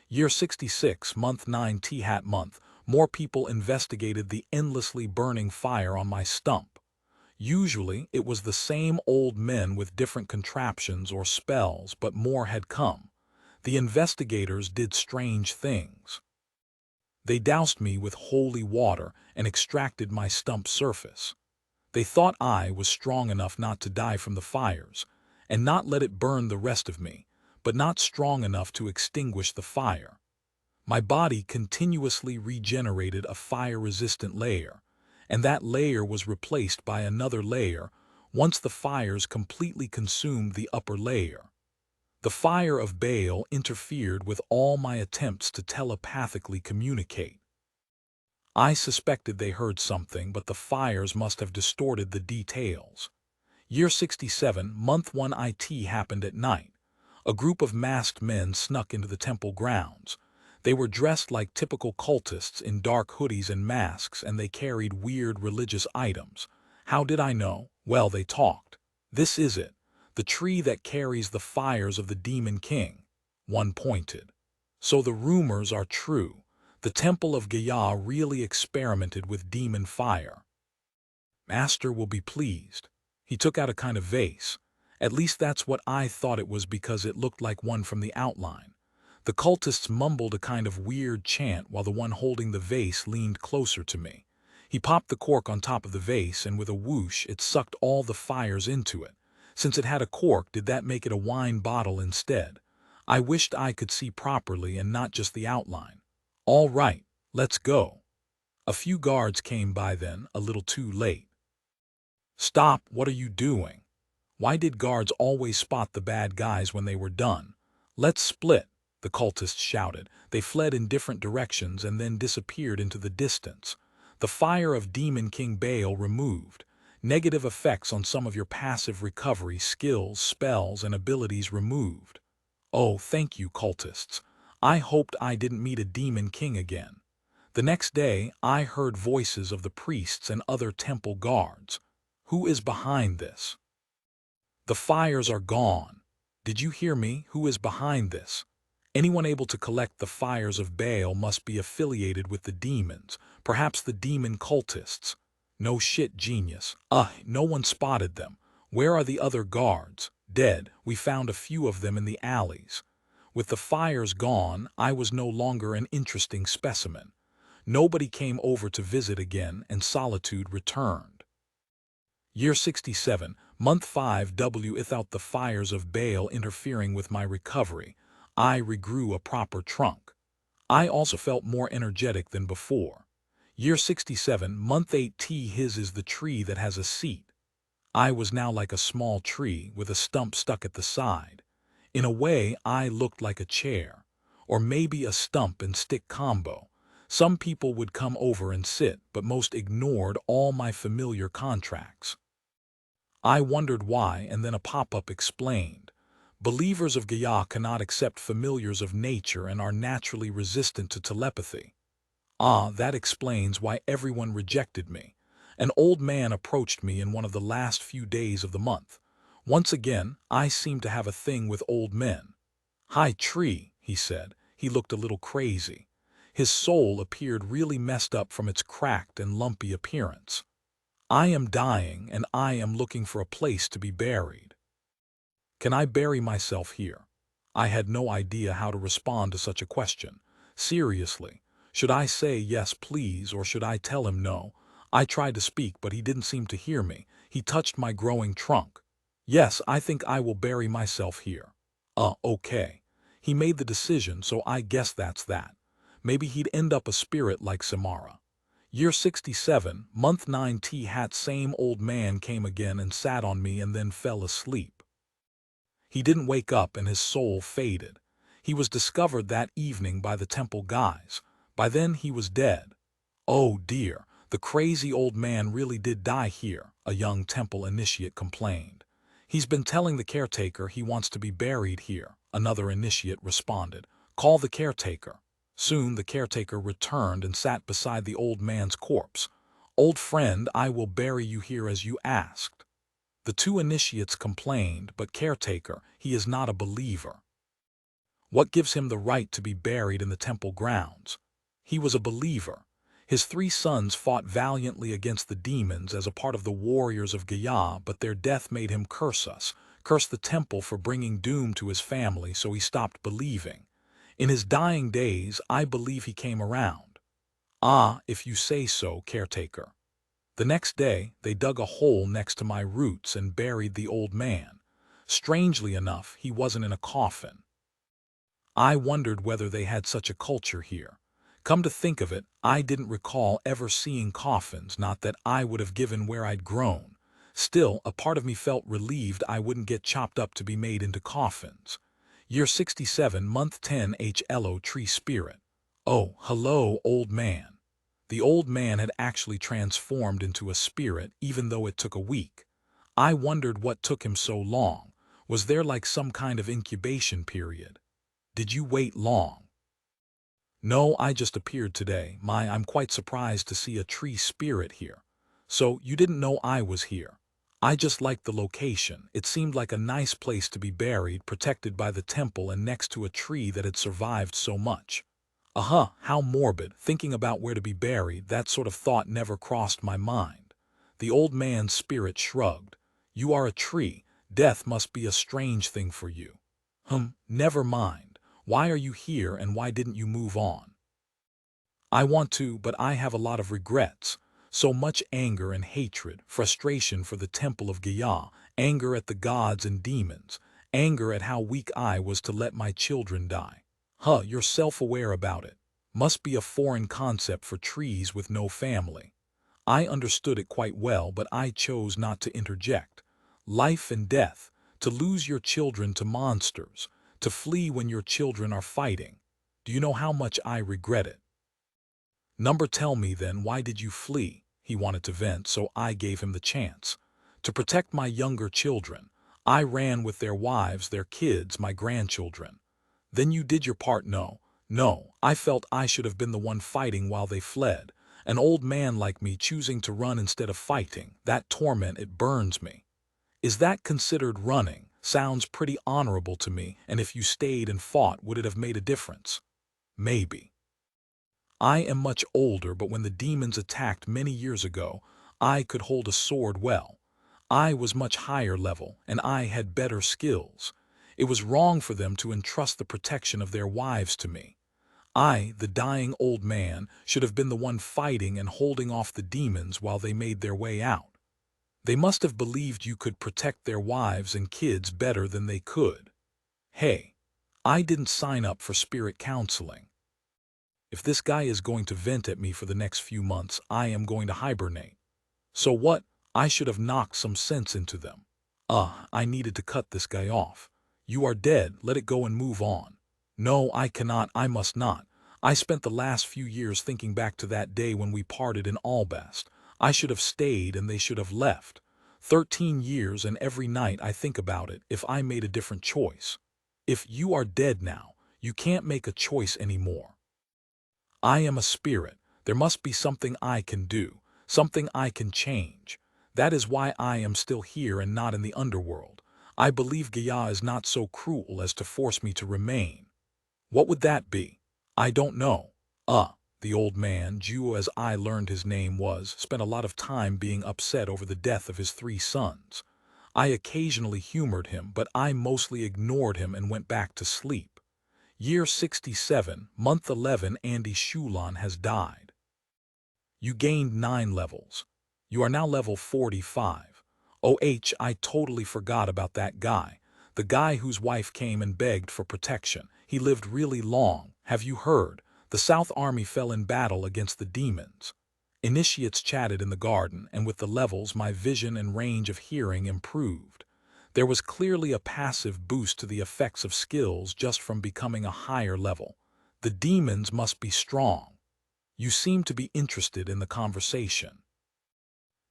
Year 66, month 9. T-hat month. More people investigated the endlessly burning fire on my stump. Usually, it was the same old men with different contraptions or spells, but more had come. The investigators did strange things. They doused me with holy water and extracted my stump surface. They thought I was strong enough not to die from the fires, and not let it burn the rest of me, but not strong enough to extinguish the fire. My body continuously regenerated a fire-resistant layer, and that layer was replaced by another layer once the fires completely consumed the upper layer. The fire of Baal interfered with all my attempts to telepathically communicate. I suspected they heard something, but the fires must have distorted the details. Year 67, month 1. It happened at night. A group of masked men snuck into the temple grounds. They were dressed like typical cultists in dark hoodies and masks, and they carried weird religious items. How did I know? Well, they talked. This is it. The tree that carries the fires of the Demon King. One pointed. So the rumors are true. The Temple of Gaia really experimented with demon fire. Master will be pleased. He took out a kind of vase. At least that's what I thought it was, because it looked like one from the outline. The cultists mumbled a kind of weird chant while the one holding the vase leaned closer to me. He popped the cork on top of the vase, and with a whoosh it sucked all the fires into it. Since it had a cork, did that make it a wine bottle instead? I wished I could see properly and not just the outline. All right, let's go. A few guards came by then, a little too late. Stop, what are you doing? Why did guards always spot the bad guys when they were done? Let's split, the cultists shouted. They fled in different directions and then disappeared into the distance. The fire of Demon King Baal removed. Negative effects on some of your passive recovery skills, spells, and abilities removed. Oh, thank you, cultists. I hoped I didn't meet a Demon King again. The next day, I heard voices of the priests and other temple guards. Who is behind this? The fires are gone. Did you hear me? Who is behind this? Anyone able to collect the fires of Baal must be affiliated with the demons, perhaps the demon cultists. No shit, genius. No one spotted them. Where are the other guards? Dead. We found a few of them in the alleys. With the fires gone, I was no longer an interesting specimen. Nobody came over to visit again, and solitude returned. Year 67, Month 5 without the fires of Baal interfering with my recovery, I regrew a proper trunk. I also felt more energetic than before. Year 67, Month 8 his is the tree that has a seat. I was now like a small tree with a stump stuck at the side. In a way, I looked like a chair, or maybe a stump and stick combo. Some people would come over and sit, but most ignored all my familiar contracts. I wondered why, and then a pop-up explained. Believers of Gaia cannot accept familiars of nature and are naturally resistant to telepathy. That explains why everyone rejected me. An old man approached me in one of the last few days of the month. Once again, I seemed to have a thing with old men. "Hi, tree," he said. He looked a little crazy. His soul appeared really messed up from its cracked and lumpy appearance. "I am dying, and I am looking for a place to be buried. Can I bury myself here?" I had no idea how to respond to such a question. Seriously, should I say yes please or should I tell him no? I tried to speak, but he didn't seem to hear me. He touched my growing trunk. "Yes, I think I will bury myself here." Okay. He made the decision, so I guess that's that. Maybe he'd end up a spirit like Samara. Year 67, Month 9 same old man came again and sat on me and then fell asleep. He didn't wake up and his soul faded. He was discovered that evening by the temple guys. By then he was dead. "Oh dear, the crazy old man really did die here," a young temple initiate complained. "He's been telling the caretaker he wants to be buried here," another initiate responded. "Call the caretaker." Soon the caretaker returned and sat beside the old man's corpse. "Old friend, I will bury you here as you asked." The two initiates complained, but caretaker, he is not a believer. What gives him the right to be buried in the temple grounds? He was a believer. His 3 sons fought valiantly against the demons as a part of the warriors of Gaia, but their death made him curse us, curse the temple for bringing doom to his family, so he stopped believing. In his dying days, I believe he came around. If you say so, caretaker. The next day, they dug a hole next to my roots and buried the old man. Strangely enough, he wasn't in a coffin. I wondered whether they had such a culture here. Come to think of it, I didn't recall ever seeing coffins, not that I would have given where I'd grown. Still, a part of me felt relieved I wouldn't get chopped up to be made into coffins. Year 67, Month 10 HLO Tree Spirit. "Oh, hello, old man." The old man had actually transformed into a spirit, even though it took a week. I wondered what took him so long. Was there like some kind of incubation period? "Did you wait long?" "No, I just appeared today. I'm quite surprised to see a tree spirit here." "So, you didn't know I was here?" "I just liked the location. It seemed like a nice place to be buried, protected by the temple and next to a tree that had survived so much." How morbid. Thinking about where to be buried, that sort of thought never crossed my mind. The old man's spirit shrugged. "You are a tree. Death must be a strange thing for you." Never mind. Why are you here and why didn't you move on?" "I want to, but I have a lot of regrets. So much anger and hatred, frustration for the temple of Gaia, anger at the gods and demons, anger at how weak I was to let my children die." You're self-aware about it. Must be a foreign concept for trees with no family. I understood it quite well, but I chose not to interject. Life and death, to lose your children to monsters, to flee when your children are fighting. Do you know how much I regret it? Number, tell me then, why did you flee? He wanted to vent, so I gave him the chance. To protect my younger children. I ran with their wives, their kids, my grandchildren. Then you did your part. No, no, I felt I should have been the one fighting while they fled. An old man like me choosing to run instead of fighting. That torment, it burns me. Is that considered running? Sounds pretty honorable to me, and if you stayed and fought, would it have made a difference? Maybe. I am much older, but when the demons attacked many years ago, I could hold a sword well. I was much higher level, and I had better skills. It was wrong for them to entrust the protection of their wives to me. I, the dying old man, should have been the one fighting and holding off the demons while they made their way out. They must have believed you could protect their wives and kids better than they could. Hey, I didn't sign up for spirit counseling. If this guy is going to vent at me for the next few months, I am going to hibernate. So what? I should have knocked some sense into them. I needed to cut this guy off. You are dead, let it go and move on. No, I cannot, I must not. I spent the last few years thinking back to that day when we parted in Albast. I should have stayed and they should have left. 13 years, and every night I think about it, if I made a different choice. If you are dead now, you can't make a choice anymore. I am a spirit. There must be something I can do, something I can change. That is why I am still here and not in the underworld. I believe Gaia is not so cruel as to force me to remain. What would that be? I don't know. The old man, Jew as I learned his name was, spent a lot of time being upset over the death of his 3 sons. I occasionally humored him, but I mostly ignored him and went back to sleep. Year 67, month 11, Andy Shulan has died. You gained 9 levels. You are now level 45. I totally forgot about that guy. The guy whose wife came and begged for protection. He lived really long. Have you heard? The South Army fell in battle against the demons. Initiates chatted in the garden, and with the levels my vision and range of hearing improved. There was clearly a passive boost to the effects of skills just from becoming a higher level. The demons must be strong. You seem to be interested in the conversation.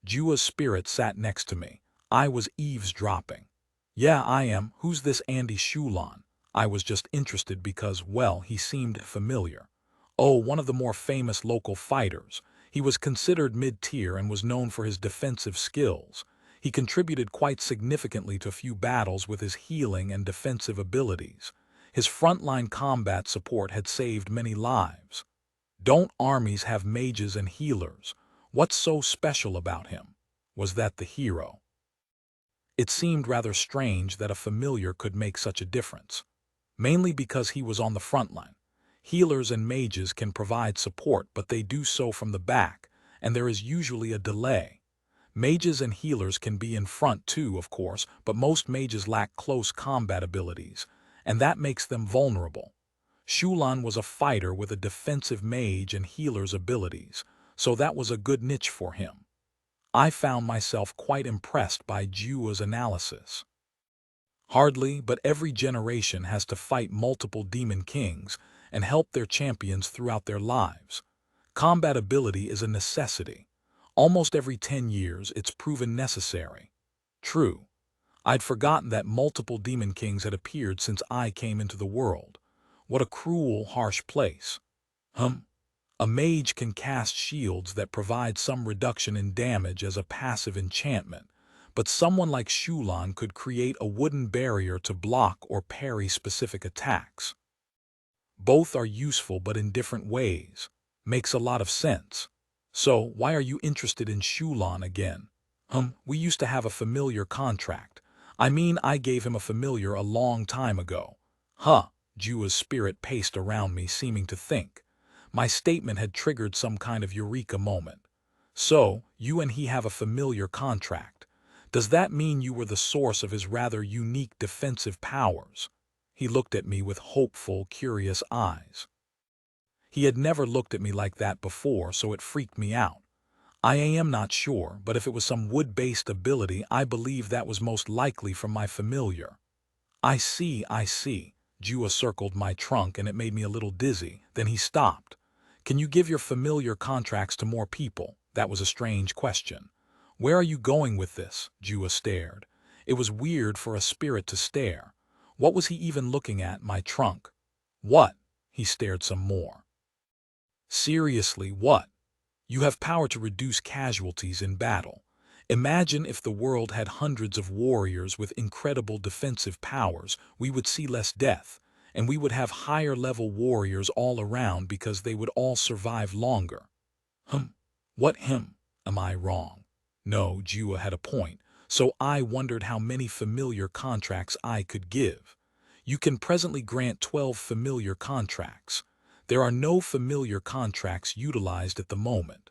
Jua's spirit sat next to me. I was eavesdropping. Yeah, I am. Who's this Andy Shulan? I was just interested because, well, he seemed familiar. Oh, one of the more famous local fighters. He was considered mid-tier and was known for his defensive skills. He contributed quite significantly to a few battles with his healing and defensive abilities. His frontline combat support had saved many lives. Don't armies have mages and healers? What's so special about him? Was that the hero? It seemed rather strange that a familiar could make such a difference. Mainly because he was on the front line. Healers and mages can provide support, but they do so from the back, and there is usually a delay. Mages and healers can be in front too, of course, but most mages lack close combat abilities, and that makes them vulnerable. Shulan was a fighter with a defensive mage and healer's abilities, so that was a good niche for him. I found myself quite impressed by Jua's analysis. Hardly, but every generation has to fight multiple demon kings and help their champions throughout their lives. Combat ability is a necessity. Almost every 10 years, it's proven necessary. True. I'd forgotten that multiple demon kings had appeared since I came into the world. What a cruel, harsh place. A mage can cast shields that provide some reduction in damage as a passive enchantment, but someone like Shulan could create a wooden barrier to block or parry specific attacks. Both are useful but in different ways. Makes a lot of sense. So, why are you interested in Shulan again? We used to have a familiar contract. I mean, I gave him a familiar a long time ago. Jua's spirit paced around me, seeming to think. My statement had triggered some kind of eureka moment. So, you and he have a familiar contract. Does that mean you were the source of his rather unique defensive powers? He looked at me with hopeful, curious eyes. He had never looked at me like that before, so it freaked me out. I am not sure, but if it was some wood-based ability, I believe that was most likely from my familiar. I see, I see. Jua circled my trunk and it made me a little dizzy. Then he stopped. Can you give your familiar contracts to more people? That was a strange question. Where are you going with this? Jua stared. It was weird for a spirit to stare. What was he even looking at, my trunk? What? He stared some more. Seriously, what? You have power to reduce casualties in battle. Imagine if the world had hundreds of warriors with incredible defensive powers, we would see less death, and we would have higher-level warriors all around because they would all survive longer. What him? Am I wrong? No, Jua had a point, so I wondered how many familiar contracts I could give. You can presently grant 12 familiar contracts. There are no familiar contracts utilized at the moment.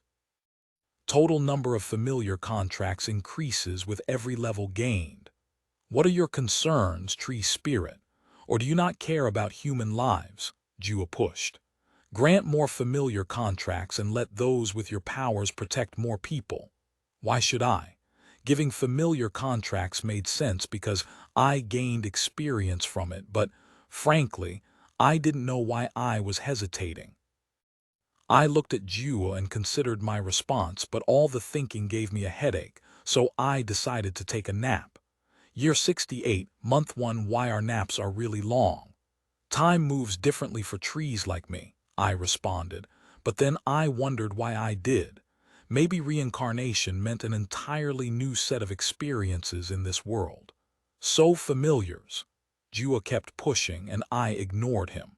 Total number of familiar contracts increases with every level gained. What are your concerns, tree spirit? Or do you not care about human lives? Jua pushed. Grant more familiar contracts and let those with your powers protect more people. Why should I? Giving familiar contracts made sense because I gained experience from it, but, frankly, I didn't know why I was hesitating. I looked at Jua and considered my response, but all the thinking gave me a headache, so I decided to take a nap. Year 68, month 1. Why our naps are really long. Time moves differently for trees like me, I responded, but then I wondered why I did. Maybe reincarnation meant an entirely new set of experiences in this world. So familiars. Jua kept pushing and I ignored him.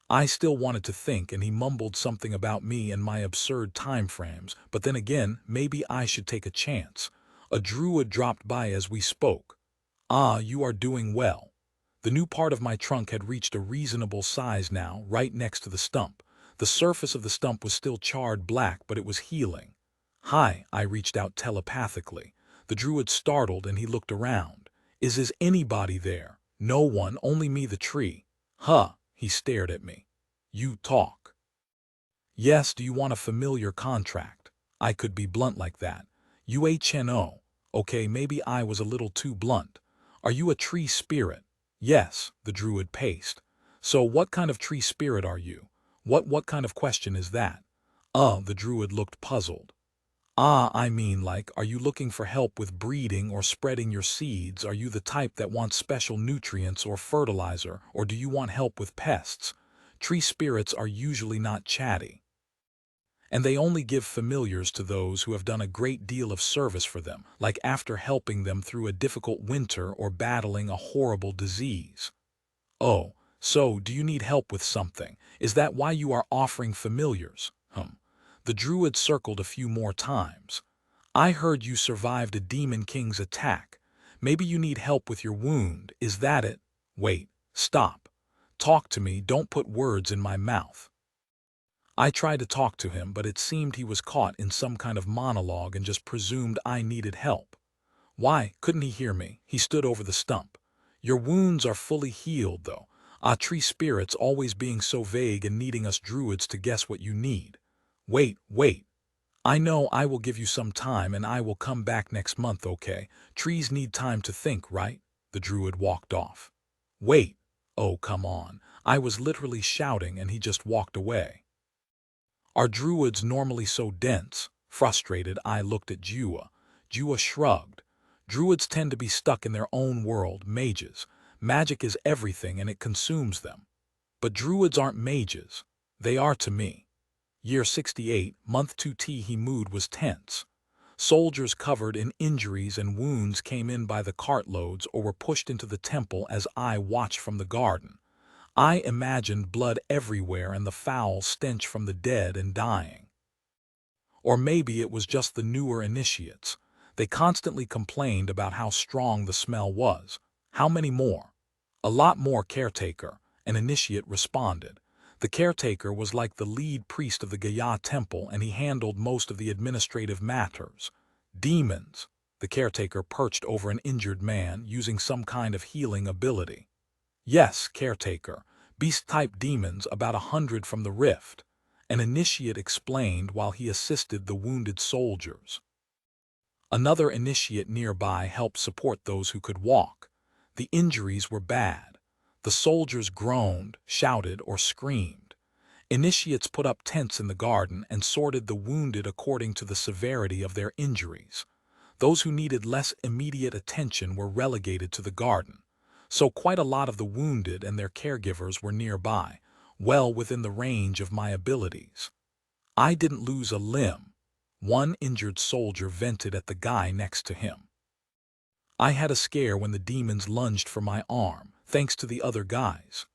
I still wanted to think, and he mumbled something about me and my absurd time frames, but then again, maybe I should take a chance. A druid dropped by as we spoke. Ah, you are doing well. The new part of my trunk had reached a reasonable size now, right next to the stump. The surface of the stump was still charred black, but it was healing. Hi, I reached out telepathically. The druid startled and he looked around. Is anybody there? No one, only me, the tree. Huh, he stared at me. You talk. Yes, do you want a familiar contract? I could be blunt like that. UHNO. Okay, maybe I was a little too blunt. Are you a tree spirit? Yes, the druid paced. So what kind of tree spirit are you? What kind of question is that? The druid looked puzzled. I mean, like, are you looking for help with breeding or spreading your seeds? Are you the type that wants special nutrients or fertilizer, or do you want help with pests? Tree spirits are usually not chatty, and they only give familiars to those who have done a great deal of service for them, like after helping them through a difficult winter or battling a horrible disease. Oh, so do you need help with something? Is that why you are offering familiars? The druid circled a few more times. I heard you survived a demon king's attack. Maybe you need help with your wound, is that it? Wait, stop. Talk to me, don't put words in my mouth. I tried to talk to him, but it seemed he was caught in some kind of monologue and just presumed I needed help. Why couldn't he hear me? He stood over the stump. Your wounds are fully healed, though. Tree spirits always being so vague and needing us druids to guess what you need. Wait. I know I will give you some time and I will come back next month, okay? Trees need time to think, right? The druid walked off. Wait. Oh, come on. I was literally shouting and he just walked away. Are druids normally so dense? Frustrated, I looked at Jua. Jua shrugged. Druids tend to be stuck in their own world, mages. Magic is everything and it consumes them. But druids aren't mages. They are to me. Year 68, month 2T. He mood was tense. Soldiers covered in injuries and wounds came in by the cartloads or were pushed into the temple as I watched from the garden. I imagined blood everywhere and the foul stench from the dead and dying. Or maybe it was just the newer initiates. They constantly complained about how strong the smell was. How many more? A lot more, caretaker, an initiate responded. The caretaker was like the lead priest of the Gaia temple and he handled most of the administrative matters. Demons. The caretaker perched over an injured man using some kind of healing ability. Yes, caretaker. Beast-type demons, about 100 from the rift. An initiate explained while he assisted the wounded soldiers. Another initiate nearby helped support those who could walk. The injuries were bad. The soldiers groaned, shouted, or screamed. Initiates put up tents in the garden and sorted the wounded according to the severity of their injuries. Those who needed less immediate attention were relegated to the garden. So quite a lot of the wounded and their caregivers were nearby, well within the range of my abilities. I didn't lose a limb. One injured soldier vented at the guy next to him. I had a scare when the demons lunged for my arm, thanks to the other guys.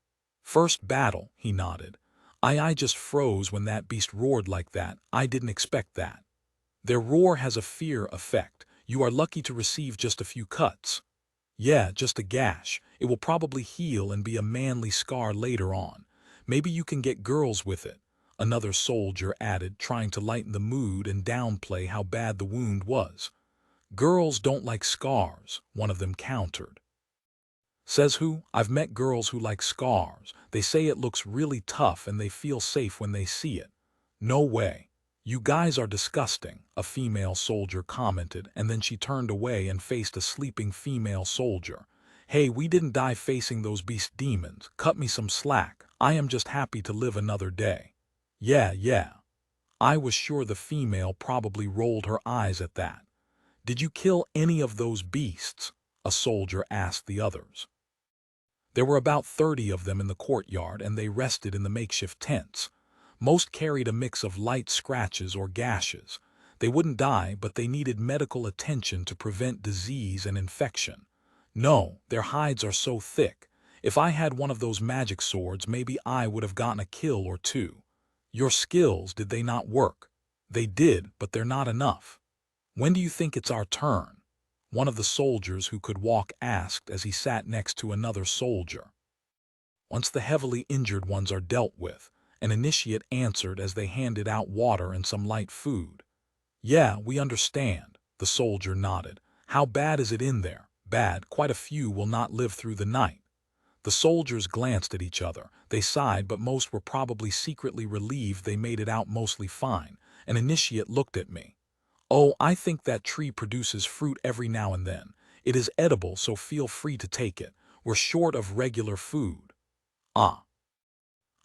First battle, he nodded. I just froze when that beast roared like that. I didn't expect that. Their roar has a fear effect. You are lucky to receive just a few cuts. Yeah, just a gash. It will probably heal and be a manly scar later on. Maybe you can get girls with it, another soldier added, trying to lighten the mood and downplay how bad the wound was. Girls don't like scars, one of them countered. Says who? I've met girls who like scars. They say it looks really tough and they feel safe when they see it. No way. You guys are disgusting, a female soldier commented, and then she turned away and faced a sleeping female soldier. Hey, we didn't die facing those beast demons. Cut me some slack. I am just happy to live another day. Yeah. I was sure the female probably rolled her eyes at that. Did you kill any of those beasts? A soldier asked the others. There were about 30 of them in the courtyard, and they rested in the makeshift tents. Most carried a mix of light scratches or gashes. They wouldn't die, but they needed medical attention to prevent disease and infection. No, their hides are so thick. If I had one of those magic swords, maybe I would have gotten a kill or two. Your skills, did they not work? They did, but they're not enough. When do you think it's our turn? One of the soldiers who could walk asked as he sat next to another soldier. Once the heavily injured ones are dealt with, an initiate answered as they handed out water and some light food. Yeah, we understand, the soldier nodded. How bad is it in there? Bad, quite a few will not live through the night. The soldiers glanced at each other. They sighed, but most were probably secretly relieved they made it out mostly fine. An initiate looked at me. Oh, I think that tree produces fruit every now and then. It is edible, so feel free to take it. We're short of regular food. Ah.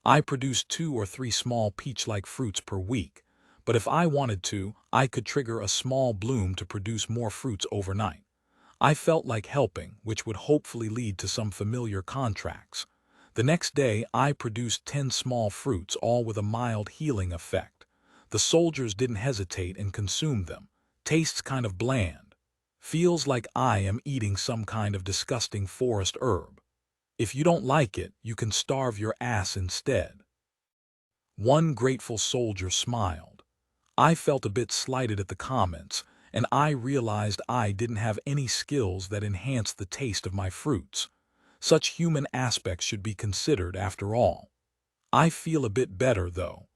I produce 2 or 3 small peach-like fruits per week, but if I wanted to, I could trigger a small bloom to produce more fruits overnight. I felt like helping, which would hopefully lead to some familiar contracts. The next day, I produced 10 small fruits, all with a mild healing effect. The soldiers didn't hesitate and consumed them. Tastes kind of bland. Feels like I am eating some kind of disgusting forest herb. If you don't like it, you can starve your ass instead. One grateful soldier smiled. I felt a bit slighted at the comments, and I realized I didn't have any skills that enhanced the taste of my fruits. Such human aspects should be considered after all. I feel a bit better, though.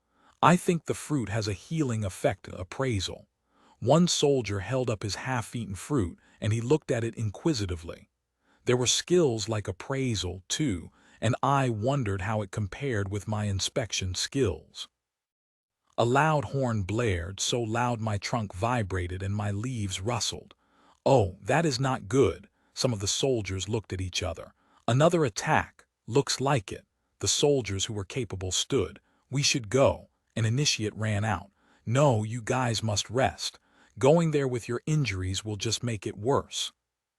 I think the fruit has a healing effect. Appraisal. One soldier held up his half-eaten fruit, and he looked at it inquisitively. There were skills like appraisal, too, and I wondered how it compared with my inspection skills. A loud horn blared, so loud my trunk vibrated and my leaves rustled. Oh, that is not good. Some of the soldiers looked at each other. Another attack. Looks like it. The soldiers who were capable stood. We should go. An initiate ran out. No, you guys must rest. Going there with your injuries will just make it worse.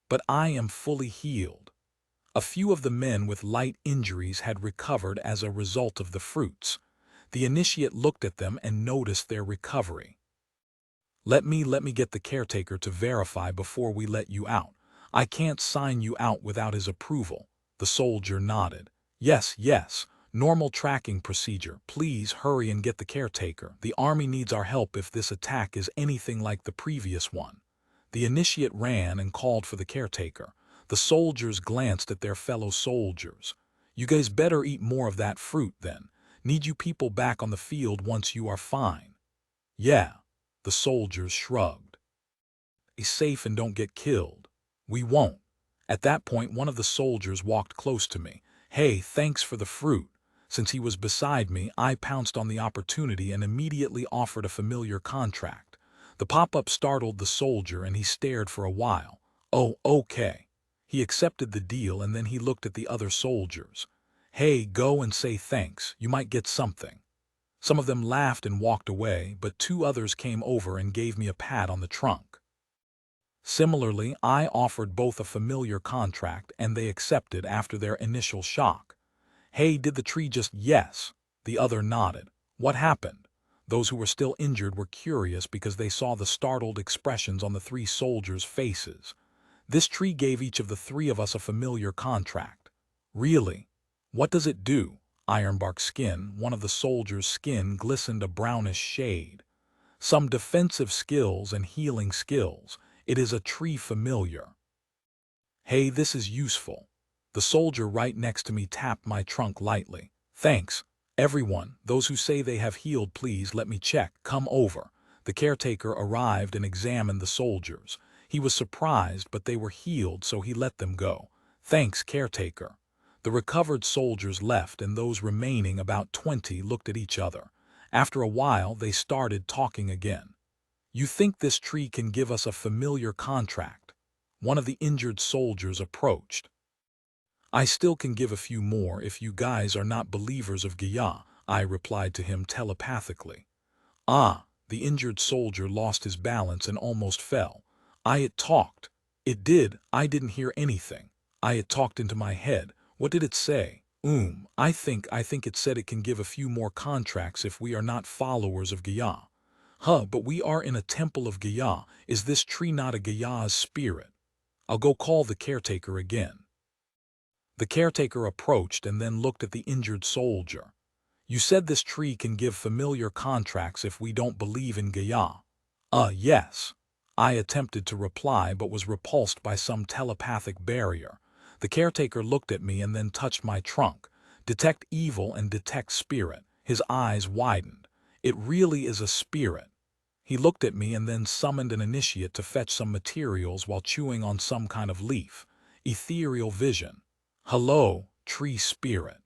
But I am fully healed. A few of the men with light injuries had recovered as a result of the fruits. The initiate looked at them and noticed their recovery. Let me get the caretaker to verify before we let you out. I can't sign you out without his approval. The soldier nodded. Yes, normal tracking procedure. Please hurry and get the caretaker. The army needs our help if this attack is anything like the previous one. The initiate ran and called for the caretaker. The soldiers glanced at their fellow soldiers. You guys better eat more of that fruit then. Need you people back on the field once you are fine. Yeah, the soldiers shrugged. Stay safe and don't get killed. We won't. At that point, one of the soldiers walked close to me. Hey, thanks for the fruit. Since he was beside me, I pounced on the opportunity and immediately offered a familiar contract. The pop-up startled the soldier and he stared for a while. Oh, okay. He accepted the deal and then he looked at the other soldiers. Hey, go and say thanks, you might get something. Some of them laughed and walked away, but 2 others came over and gave me a pat on the trunk. Similarly, I offered both a familiar contract and they accepted after their initial shock. Hey, did the tree just yes? The other nodded. What happened? Those who were still injured were curious because they saw the startled expressions on the 3 soldiers' faces. This tree gave each of the 3 of us a familiar contract. Really? What does it do? Ironbark skin, one of the soldiers' skin glistened a brownish shade. Some defensive skills and healing skills. It is a tree familiar. Hey, this is useful. The soldier right next to me tapped my trunk lightly. Thanks. Everyone, those who say they have healed, please let me check. Come over. The caretaker arrived and examined the soldiers. He was surprised, but they were healed, so he let them go. Thanks, caretaker. The recovered soldiers left, and those remaining, about 20, looked at each other. After a while, they started talking again. You think this tree can give us a familiar contract? One of the injured soldiers approached. I still can give a few more if you guys are not believers of Gaia, I replied to him telepathically. Ah, the injured soldier lost his balance and almost fell. It talked. It did. I didn't hear anything. It talked into my head. What did it say? I think it said it can give a few more contracts if we are not followers of Gaia. But we are in a temple of Gaia. Is this tree not a Gaia's spirit? I'll go call the caretaker again. The caretaker approached and then looked at the injured soldier. You said this tree can give familiar contracts if we don't believe in Gaia. Yes. I attempted to reply but was repulsed by some telepathic barrier. The caretaker looked at me and then touched my trunk. Detect evil and detect spirit. His eyes widened. It really is a spirit. He looked at me and then summoned an initiate to fetch some materials while chewing on some kind of leaf. Ethereal vision. Hello, tree spirit.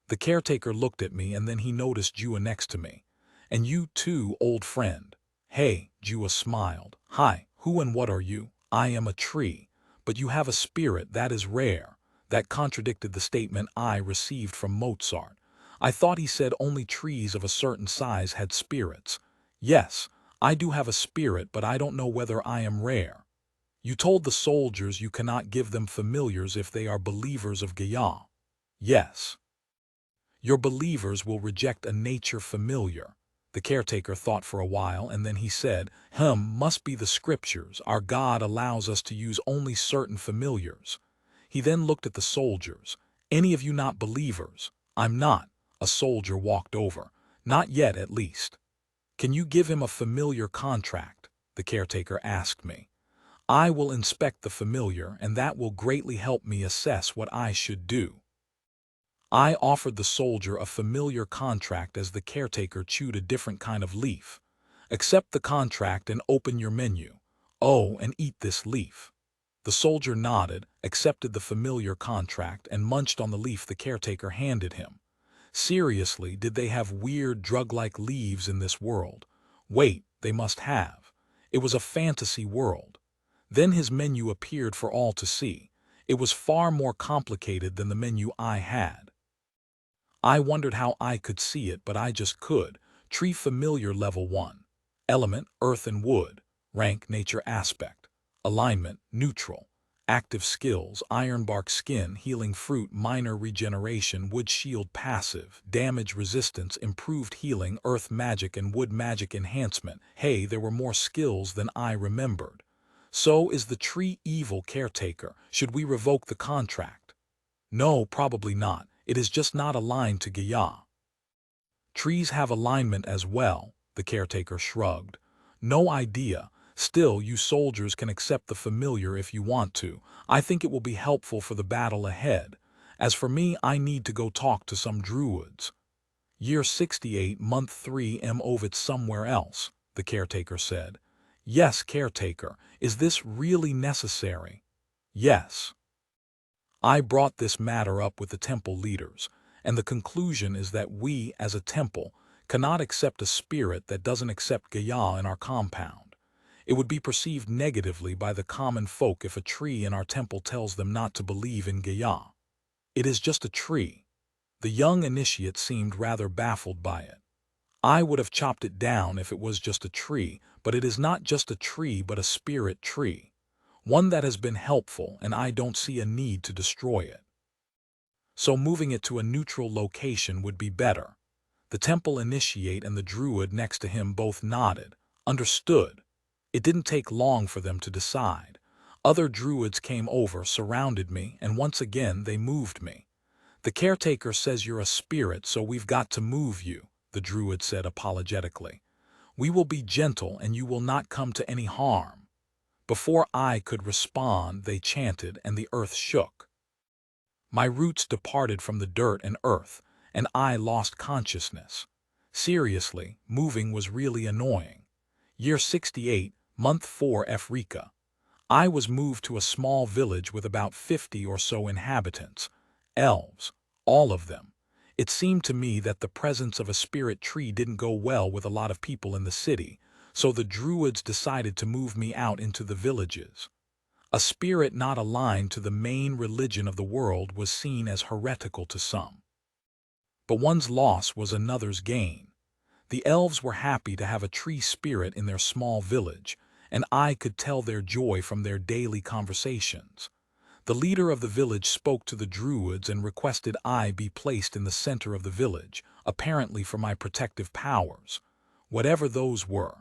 The caretaker looked at me and then he noticed Jua next to me. And you too, old friend. Hey, Jua smiled. Hi, who and what are you? I am a tree. But you have a spirit that is rare. That contradicted the statement I received from Mozart. I thought he said only trees of a certain size had spirits. Yes, I do have a spirit, but I don't know whether I am rare. You told the soldiers you cannot give them familiars if they are believers of Gaia. Yes. Your believers will reject a nature familiar. The caretaker thought for a while and then he said, must be the scriptures. Our God allows us to use only certain familiars. He then looked at the soldiers. Any of you not believers? I'm not. A soldier walked over. Not yet, at least. Can you give him a familiar contract? The caretaker asked me. I will inspect the familiar and that will greatly help me assess what I should do. I offered the soldier a familiar contract as the caretaker chewed a different kind of leaf. Accept the contract and open your menu. Oh, and eat this leaf. The soldier nodded, accepted the familiar contract, and munched on the leaf the caretaker handed him. Seriously, did they have weird drug-like leaves in this world? Wait, they must have. It was a fantasy world. Then his menu appeared for all to see. It was far more complicated than the menu I had. I wondered how I could see it, but I just could. Tree familiar level 1. Element, earth and wood. Rank, nature aspect. Alignment, neutral. Active skills, ironbark skin, healing fruit, minor regeneration, wood shield passive, damage resistance, improved healing, earth magic and wood magic enhancement. Hey, there were more skills than I remembered. So is the tree evil, caretaker? Should we revoke the contract? No, probably not. It is just not aligned to Gaia. Trees have alignment as well, the caretaker shrugged. No idea. Still, you soldiers can accept the familiar if you want to. I think it will be helpful for the battle ahead. As for me, I need to go talk to some druids. Year 68, month 3, Ovitz somewhere else, the caretaker said. Yes, caretaker. Is this really necessary? Yes. I brought this matter up with the temple leaders. and the conclusion is that we, as a temple, cannot accept a spirit that doesn't accept Gaia in our compound. It would be perceived negatively by the common folk if a tree in our temple tells them not to believe in Gaia. It is just a tree. The young initiate seemed rather baffled by it. I would have chopped it down if it was just a tree, but it is not just a tree but a spirit tree. One that has been helpful, and I don't see a need to destroy it. So moving it to a neutral location would be better. The temple initiate and the druid next to him both nodded. Understood. It didn't take long for them to decide. Other druids came over, surrounded me, and once again they moved me. The caretaker says you're a spirit, so we've got to move you, the druid said apologetically. We will be gentle and you will not come to any harm. Before I could respond, they chanted and the earth shook. My roots departed from the dirt and earth, and I lost consciousness. Seriously, moving was really annoying. Year 68, month 4 Africa. I was moved to a small village with about 50 or so inhabitants. Elves, all of them. It seemed to me that the presence of a spirit tree didn't go well with a lot of people in the city, so the druids decided to move me out into the villages. A spirit not aligned to the main religion of the world was seen as heretical to some. But one's loss was another's gain. The elves were happy to have a tree spirit in their small village, and I could tell their joy from their daily conversations. The leader of the village spoke to the druids and requested I be placed in the center of the village, apparently for my protective powers, whatever those were.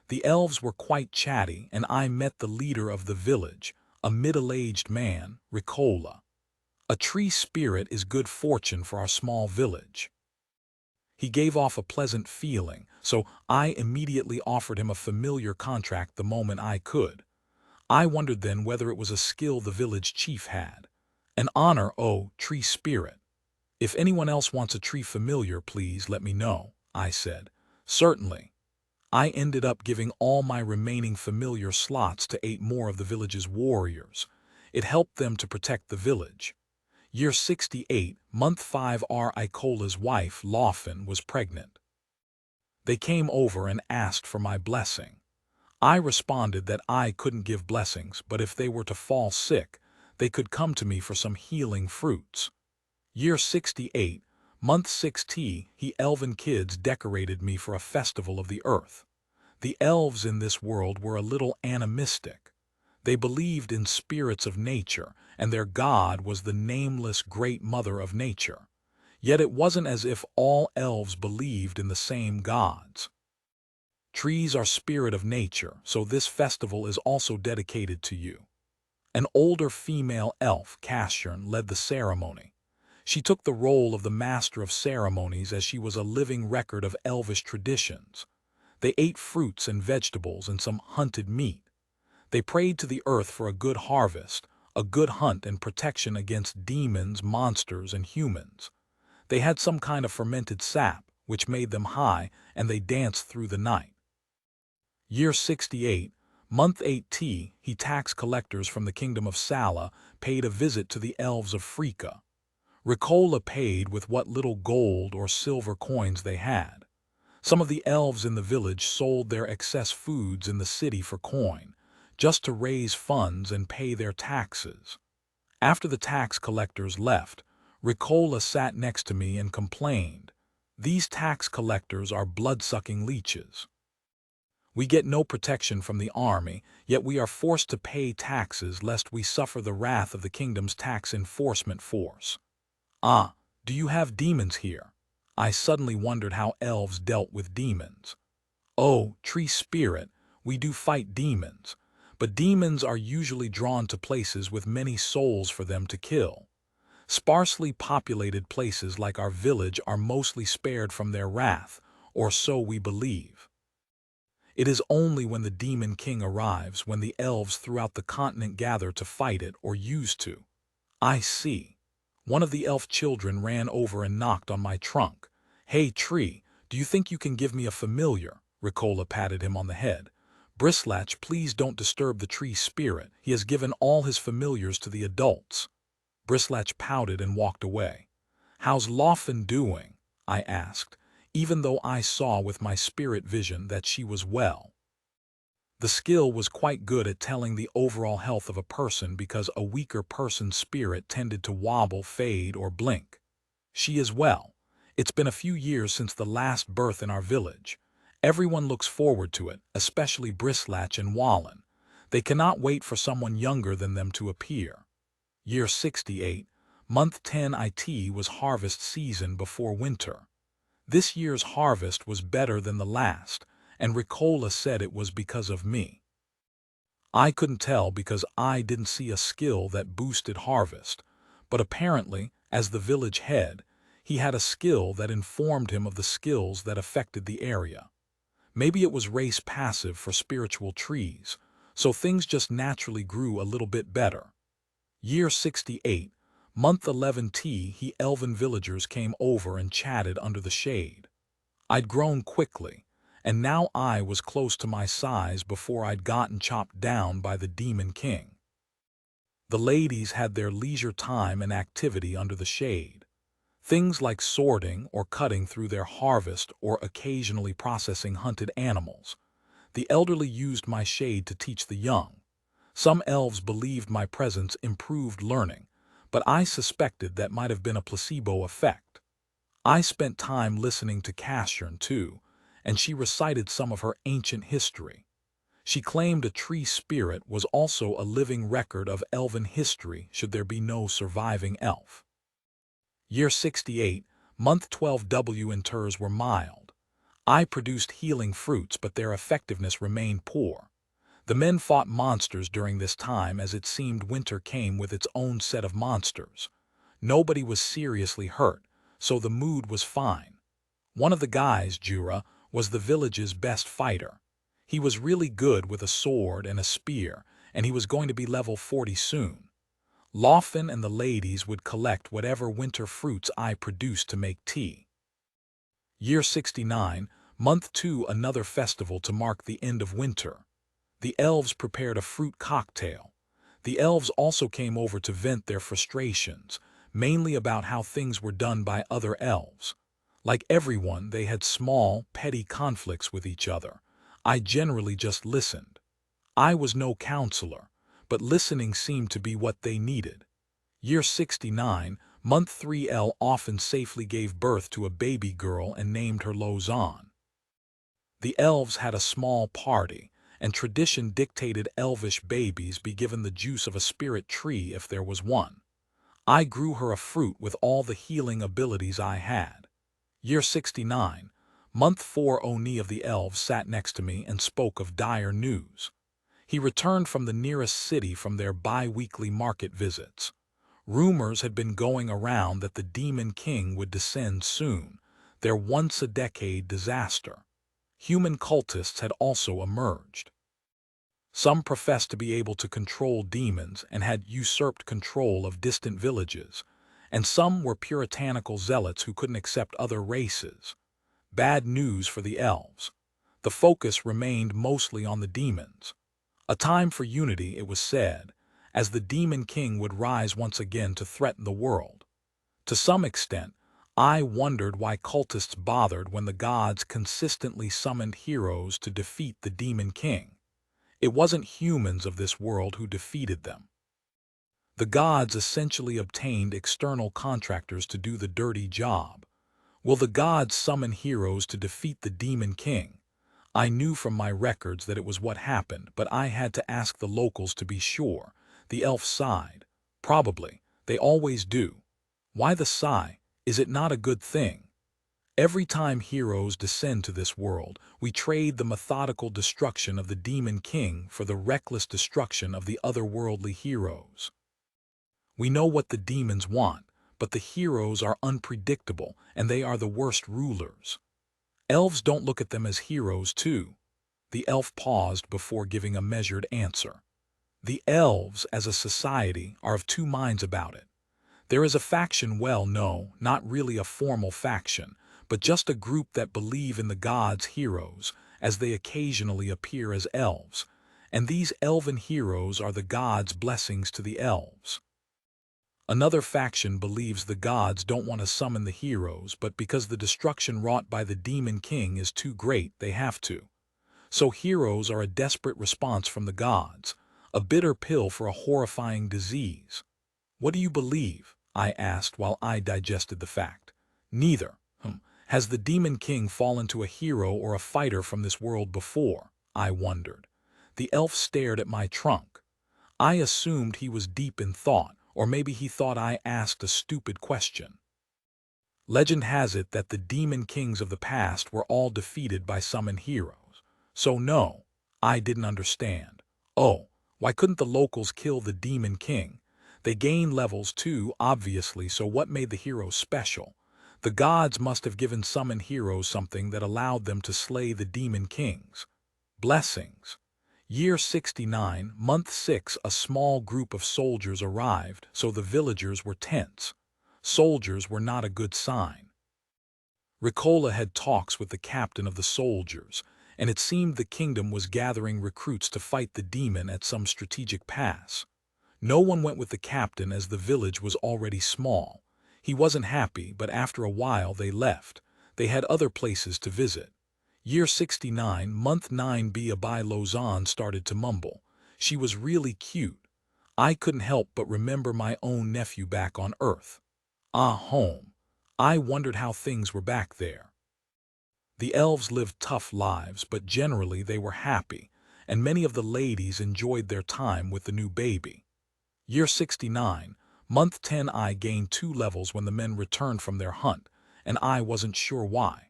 The elves were quite chatty, and I met the leader of the village, a middle-aged man, Ricola. A tree spirit is good fortune for our small village. He gave off a pleasant feeling, so I immediately offered him a familiar contract the moment I could. I wondered then whether it was a skill the village chief had. An honor, oh, tree spirit. If anyone else wants a tree familiar, please let me know, I said. Certainly. I ended up giving all my remaining familiar slots to 8 more of the village's warriors. It helped them to protect the village. Year 68, month 5 R. Icola's wife, Lawfin, was pregnant. They came over and asked for my blessing. I responded that I couldn't give blessings, but if they were to fall sick, they could come to me for some healing fruits. Year 68, month 6 T, he elven kids decorated me for a festival of the earth. The elves in this world were a little animistic. They believed in spirits of nature, and their god was the nameless great mother of nature. Yet it wasn't as if all elves believed in the same gods. Trees are spirit of nature, so this festival is also dedicated to you. An older female elf, Cassian, led the ceremony. She took the role of the master of ceremonies as she was a living record of elvish traditions. They ate fruits and vegetables and some hunted meat. They prayed to the earth for a good harvest, a good hunt and protection against demons, monsters, and humans. They had some kind of fermented sap, which made them high, and they danced through the night. Year 68, month 8 T, he tax collectors from the kingdom of Sala paid a visit to the elves of Frika. Ricola paid with what little gold or silver coins they had. Some of the elves in the village sold their excess foods in the city for coin, just to raise funds and pay their taxes. After the tax collectors left, Ricola sat next to me and complained, "These tax collectors are blood-sucking leeches. We get no protection from the army, yet we are forced to pay taxes lest we suffer the wrath of the kingdom's tax enforcement force. Ah, do you have demons here?" I suddenly wondered how elves dealt with demons. Oh, tree spirit, we do fight demons, but demons are usually drawn to places with many souls for them to kill. Sparsely populated places like our village are mostly spared from their wrath, or so we believe. It is only when the demon king arrives when the elves throughout the continent gather to fight it or used to. I see. One of the elf children ran over and knocked on my trunk. "Hey, tree, do you think you can give me a familiar?" Ricola patted him on the head. "Brislatch, please don't disturb the tree spirit. He has given all his familiars to the adults." Brislatch pouted and walked away. "How's Lawfen doing?" I asked, even though I saw with my spirit vision that she was well. The skill was quite good at telling the overall health of a person because a weaker person's spirit tended to wobble, fade, or blink. "She is well. It's been a few years since the last birth in our village. Everyone looks forward to it, especially Brislach and Wallen. They cannot wait for someone younger than them to appear." Year 68, month 10 IT was harvest season before winter. This year's harvest was better than the last, and Ricola said it was because of me. I couldn't tell because I didn't see a skill that boosted harvest, but apparently, as the village head, he had a skill that informed him of the skills that affected the area. Maybe it was race passive for spiritual trees, so things just naturally grew a little bit better. Year 68, month 11 he elven villagers came over and chatted under the shade. I'd grown quickly, and now I was close to my size before I'd gotten chopped down by the Demon King. The ladies had their leisure time and activity under the shade. Things like sorting or cutting through their harvest or occasionally processing hunted animals. The elderly used my shade to teach the young. Some elves believed my presence improved learning, but I suspected that might have been a placebo effect. I spent time listening to Casshern, too, and she recited some of her ancient history. She claimed a tree spirit was also a living record of elven history should there be no surviving elf. Year 68, month 12 winters were mild. I produced healing fruits, but their effectiveness remained poor. The men fought monsters during this time as it seemed winter came with its own set of monsters. Nobody was seriously hurt, so the mood was fine. One of the guys, Jura, was the village's best fighter. He was really good with a sword and a spear, and he was going to be level 40 soon. Lawfen and the ladies would collect whatever winter fruits I produced to make tea. Year 69, month 2 another festival to mark the end of winter. The elves prepared a fruit cocktail. The elves also came over to vent their frustrations, mainly about how things were done by other elves. Like everyone, they had small, petty conflicts with each other. I generally just listened. I was no counselor, but listening seemed to be what they needed. Year 69, month 3 often safely gave birth to a baby girl and named her Lozan. The elves had a small party, and tradition dictated elvish babies be given the juice of a spirit tree if there was one. I grew her a fruit with all the healing abilities I had. Year 69, month 4 Oni of the elves sat next to me and spoke of dire news. He returned from the nearest city from their bi-weekly market visits. Rumors had been going around that the Demon King would descend soon, their once-a-decade disaster. Human cultists had also emerged. Some professed to be able to control demons and had usurped control of distant villages, and some were puritanical zealots who couldn't accept other races. Bad news for the elves. The focus remained mostly on the demons. A time for unity, it was said, as the Demon King would rise once again to threaten the world. To some extent, I wondered why cultists bothered when the gods consistently summoned heroes to defeat the Demon King. It wasn't humans of this world who defeated them. The gods essentially obtained external contractors to do the dirty job. Will the gods summon heroes to defeat the Demon King? I knew from my records that it was what happened, but I had to ask the locals to be sure. The elf sighed. Probably. They always do. Why the sigh? Is it not a good thing? Every time heroes descend to this world, we trade the methodical destruction of the Demon King for the reckless destruction of the otherworldly heroes. We know what the demons want, but the heroes are unpredictable, and they are the worst rulers. Elves don't look at them as heroes, too. The elf paused before giving a measured answer. The elves, as a society, are of two minds about it. There is a faction, well, no, not really a formal faction, but just a group that believe in the gods' heroes, as they occasionally appear as elves, and these elven heroes are the gods' blessings to the elves. Another faction believes the gods don't want to summon the heroes, but because the destruction wrought by the Demon King is too great, they have to. So heroes are a desperate response from the gods, a bitter pill for a horrifying disease. What do you believe? I asked while I digested the fact. Neither. Has the Demon King fallen to a hero or a fighter from this world before? I wondered. The elf stared at my trunk. I assumed he was deep in thought, or maybe he thought I asked a stupid question. Legend has it that the demon kings of the past were all defeated by summoned heroes. So no, I didn't understand. Oh, why couldn't the locals kill the demon king? They gain levels too, obviously, so what made the heroes special? The gods must have given summoned heroes something that allowed them to slay the demon kings. Blessings. Year 69, month 6, a small group of soldiers arrived, so the villagers were tense. Soldiers were not a good sign. Ricola had talks with the captain of the soldiers, and it seemed the kingdom was gathering recruits to fight the demon at some strategic pass. No one went with the captain as the village was already small. He wasn't happy, but after a while they left. They had other places to visit. Year 69, month 9b, Abai Lozan started to mumble. She was really cute. I couldn't help but remember my own nephew back on Earth. Home. I wondered how things were back there. The elves lived tough lives, but generally they were happy, and many of the ladies enjoyed their time with the new baby. Year 69, month 10, I gained 2 levels when the men returned from their hunt, and I wasn't sure why.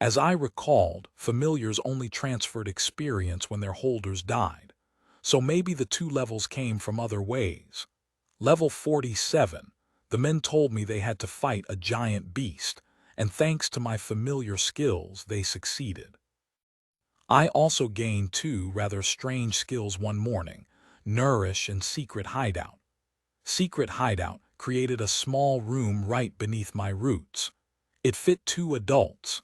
As I recalled, familiars only transferred experience when their holders died, so maybe the 2 levels came from other ways. Level 47, the men told me they had to fight a giant beast, and thanks to my familiar skills, they succeeded. I also gained 2 rather strange skills one morning, Nourish and Secret Hideout. Secret Hideout created a small room right beneath my roots. It fit 2 adults.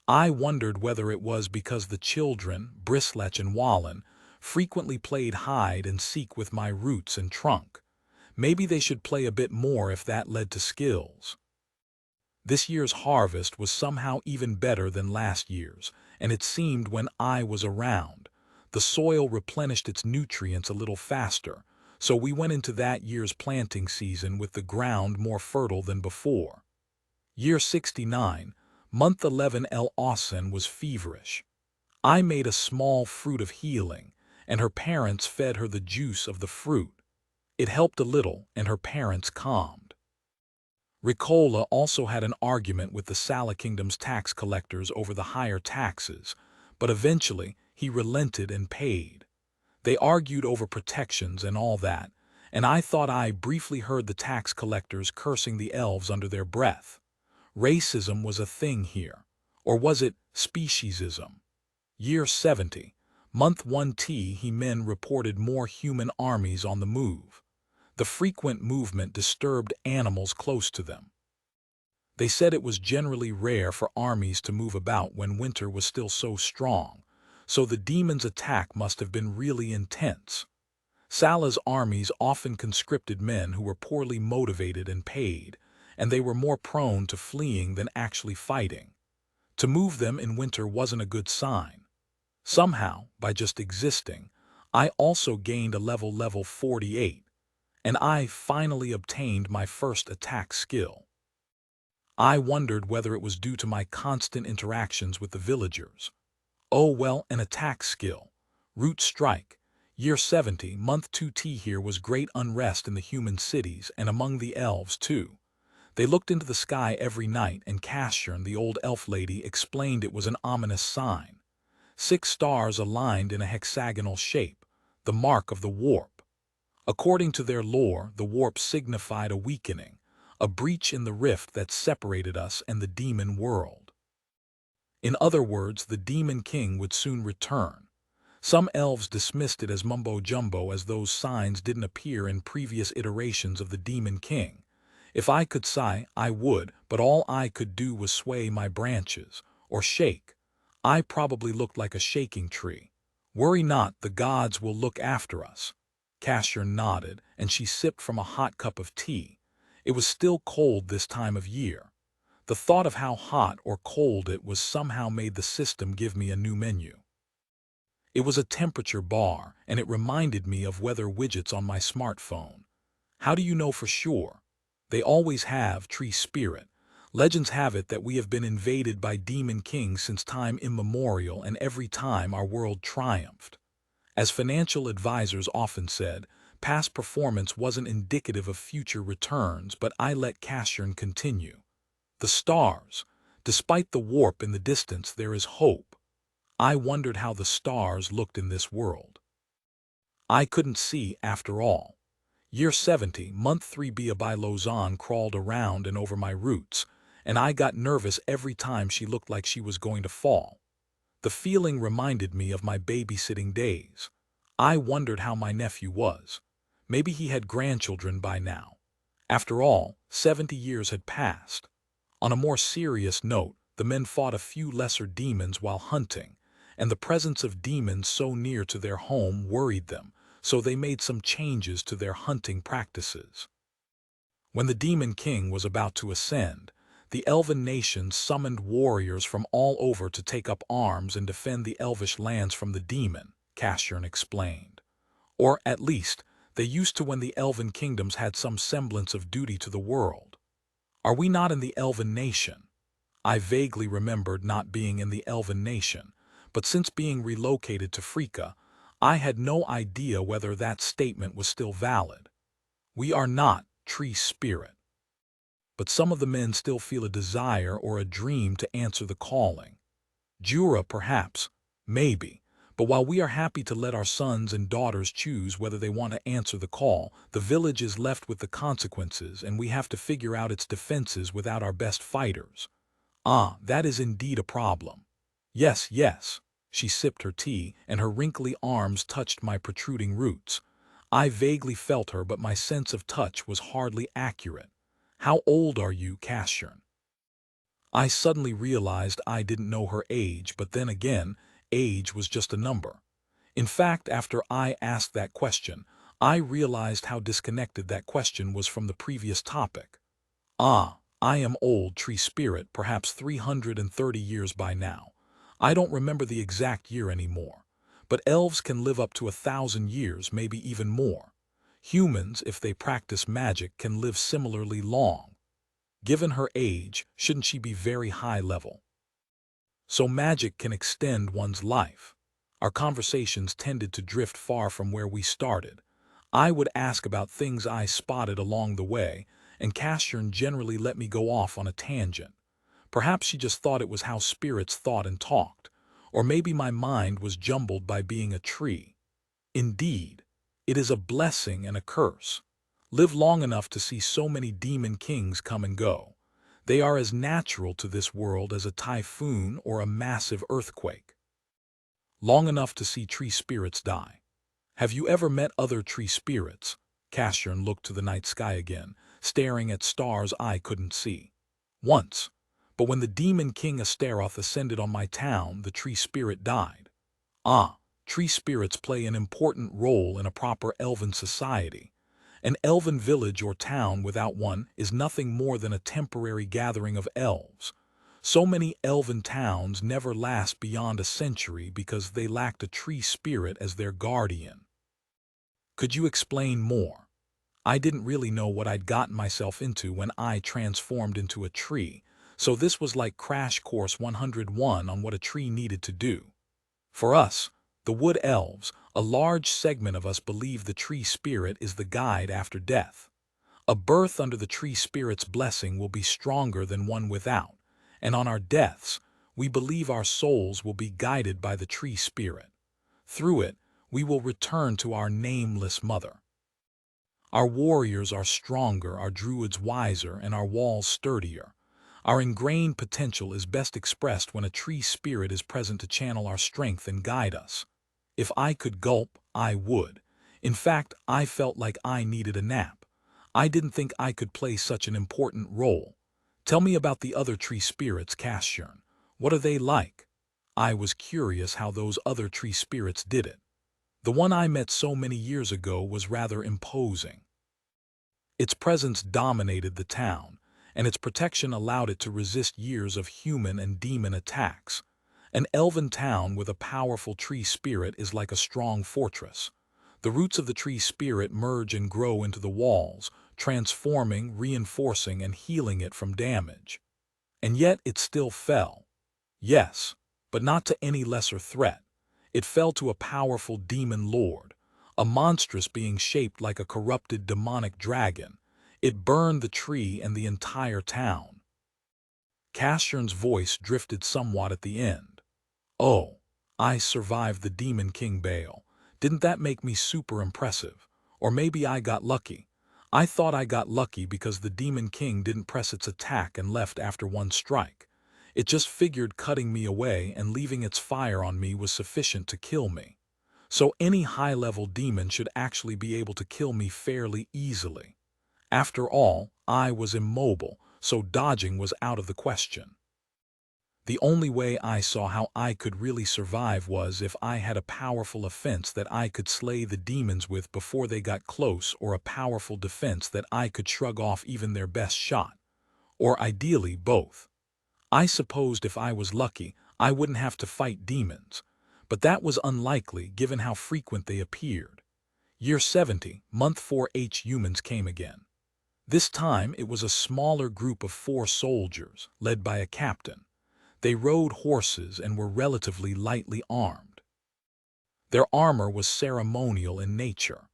I wondered whether it was because the children, Brislech and Wallen, frequently played hide and seek with my roots and trunk. Maybe they should play a bit more if that led to skills. This year's harvest was somehow even better than last year's, and it seemed when I was around. The soil replenished its nutrients a little faster, so we went into that year's planting season with the ground more fertile than before. Year 69, month 11, El Austin was feverish. I made a small fruit of healing, and her parents fed her the juice of the fruit. It helped a little, and her parents calmed. Ricola also had an argument with the Sala Kingdom's tax collectors over the higher taxes, but eventually he relented and paid. They argued over protections and all that, and I thought I briefly heard the tax collectors cursing the elves under their breath. Racism was a thing here. Or was it speciesism? Year 70, month 1t, he men reported more human armies on the move. The frequent movement disturbed animals close to them. They said it was generally rare for armies to move about when winter was still so strong, so the demons' attack must have been really intense. Sala's armies often conscripted men who were poorly motivated and paid, and they were more prone to fleeing than actually fighting. To move them in winter wasn't a good sign. Somehow, by just existing, I also gained a level 48, and I finally obtained my first attack skill. I wondered whether it was due to my constant interactions with the villagers. Oh well, an attack skill. Root Strike. Year 70, month 2t, here was great unrest in the human cities and among the elves too. They looked into the sky every night, and Cassian, the old elf lady, explained it was an ominous sign. 6 stars aligned in a hexagonal shape, the mark of the warp. According to their lore, the warp signified a weakening, a breach in the rift that separated us and the demon world. In other words, the demon king would soon return. Some elves dismissed it as mumbo-jumbo, as those signs didn't appear in previous iterations of the demon king. If I could sigh, I would, but all I could do was sway my branches, or shake. I probably looked like a shaking tree. Worry not, the gods will look after us. Cassian nodded, and she sipped from a hot cup of tea. It was still cold this time of year. The thought of how hot or cold it was somehow made the system give me a new menu. It was a temperature bar, and it reminded me of weather widgets on my smartphone. How do you know for sure? They always have, tree spirit. Legends have it that we have been invaded by demon kings since time immemorial, and every time our world triumphed. As financial advisors often said, past performance wasn't indicative of future returns, but I let Casshern continue. The stars. Despite the warp in the distance, there is hope. I wondered how the stars looked in this world. I couldn't see after all. Year 70, month 3B by Lausanne crawled around and over my roots, and I got nervous every time she looked like she was going to fall. The feeling reminded me of my babysitting days. I wondered how my nephew was. Maybe he had grandchildren by now. After all, 70 years had passed. On a more serious note, the men fought a few lesser demons while hunting, and the presence of demons so near to their home worried them, so they made some changes to their hunting practices. When the Demon King was about to ascend, the elven nations summoned warriors from all over to take up arms and defend the elvish lands from the demon, Casshern explained. Or, at least, they used to when the elven kingdoms had some semblance of duty to the world. Are we not in the elven nation? I vaguely remembered not being in the elven nation, but since being relocated to Frika, I had no idea whether that statement was still valid. We are not, tree spirit. But some of the men still feel a desire or a dream to answer the calling. Jura, perhaps, maybe, but while we are happy to let our sons and daughters choose whether they want to answer the call, the village is left with the consequences, and we have to figure out its defenses without our best fighters. Ah, that is indeed a problem. Yes, yes. She sipped her tea, and her wrinkly arms touched my protruding roots. I vaguely felt her, but my sense of touch was hardly accurate. How old are you, Casshern? I suddenly realized I didn't know her age, but then again, age was just a number. In fact, after I asked that question, I realized how disconnected that question was from the previous topic. Ah, I am old, tree spirit, perhaps 330 years by now. I don't remember the exact year anymore. But elves can live up to 1,000 years, maybe even more. Humans, if they practice magic, can live similarly long. Given her age, shouldn't she be very high level? So magic can extend one's life. Our conversations tended to drift far from where we started. I would ask about things I spotted along the way, and Casshern generally let me go off on a tangent. Perhaps she just thought it was how spirits thought and talked, or maybe my mind was jumbled by being a tree. Indeed, it is a blessing and a curse. Live long enough to see so many demon kings come and go. They are as natural to this world as a typhoon or a massive earthquake. Long enough to see tree spirits die. Have you ever met other tree spirits? Casshern looked to the night sky again, staring at stars I couldn't see. Once. But when the demon king Astaroth ascended on my town, the tree spirit died. Ah, tree spirits play an important role in a proper elven society. An elven village or town without one is nothing more than a temporary gathering of elves. So many elven towns never last beyond a century because they lacked a tree spirit as their guardian. Could you explain more? I didn't really know what I'd gotten myself into when I transformed into a tree, so this was like Crash Course 101 on what a tree needed to do. For us, the wood elves, a large segment of us believe the tree spirit is the guide after death. A birth under the tree spirit's blessing will be stronger than one without, and on our deaths, we believe our souls will be guided by the tree spirit. Through it, we will return to our nameless mother. Our warriors are stronger, our druids wiser, and our walls sturdier. Our ingrained potential is best expressed when a tree spirit is present to channel our strength and guide us. If I could gulp, I would. In fact, I felt like I needed a nap. I didn't think I could play such an important role. Tell me about the other tree spirits, Casshern. What are they like? I was curious how those other tree spirits did it. The one I met so many years ago was rather imposing. Its presence dominated the town, and its protection allowed it to resist years of human and demon attacks. An elven town with a powerful tree spirit is like a strong fortress. The roots of the tree spirit merge and grow into the walls, transforming, reinforcing, and healing it from damage. And yet it still fell. Yes, but not to any lesser threat. It fell to a powerful demon lord, a monstrous being shaped like a corrupted demonic dragon. It burned the tree and the entire town. Castian's voice drifted somewhat at the end. Oh, I survived the Demon King Baal. Didn't that make me super impressive? Or maybe I got lucky. I thought I got lucky because the Demon King didn't press its attack and left after one strike. It just figured cutting me away and leaving its fire on me was sufficient to kill me. So any high-level demon should actually be able to kill me fairly easily. After all, I was immobile, so dodging was out of the question. The only way I saw how I could really survive was if I had a powerful offense that I could slay the demons with before they got close, or a powerful defense that I could shrug off even their best shot. Or ideally both. I supposed if I was lucky, I wouldn't have to fight demons. But that was unlikely given how frequent they appeared. Year 70, month 4H humans came again. This time it was a smaller group of 4 soldiers, led by a captain. They rode horses and were relatively lightly armed. Their armor was ceremonial in nature.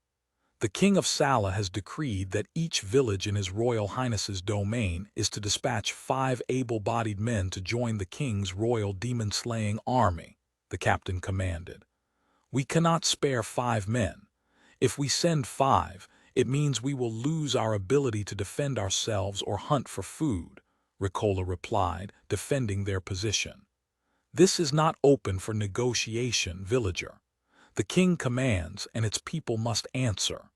The King of Sala has decreed that each village in His Royal Highness's domain is to dispatch 5 able-bodied men to join the King's royal demon-slaying army, the captain commanded. We cannot spare 5 men. If we send 5, it means we will lose our ability to defend ourselves or hunt for food, Ricola replied, defending their position. This is not open for negotiation, villager. The king commands, and its people must answer.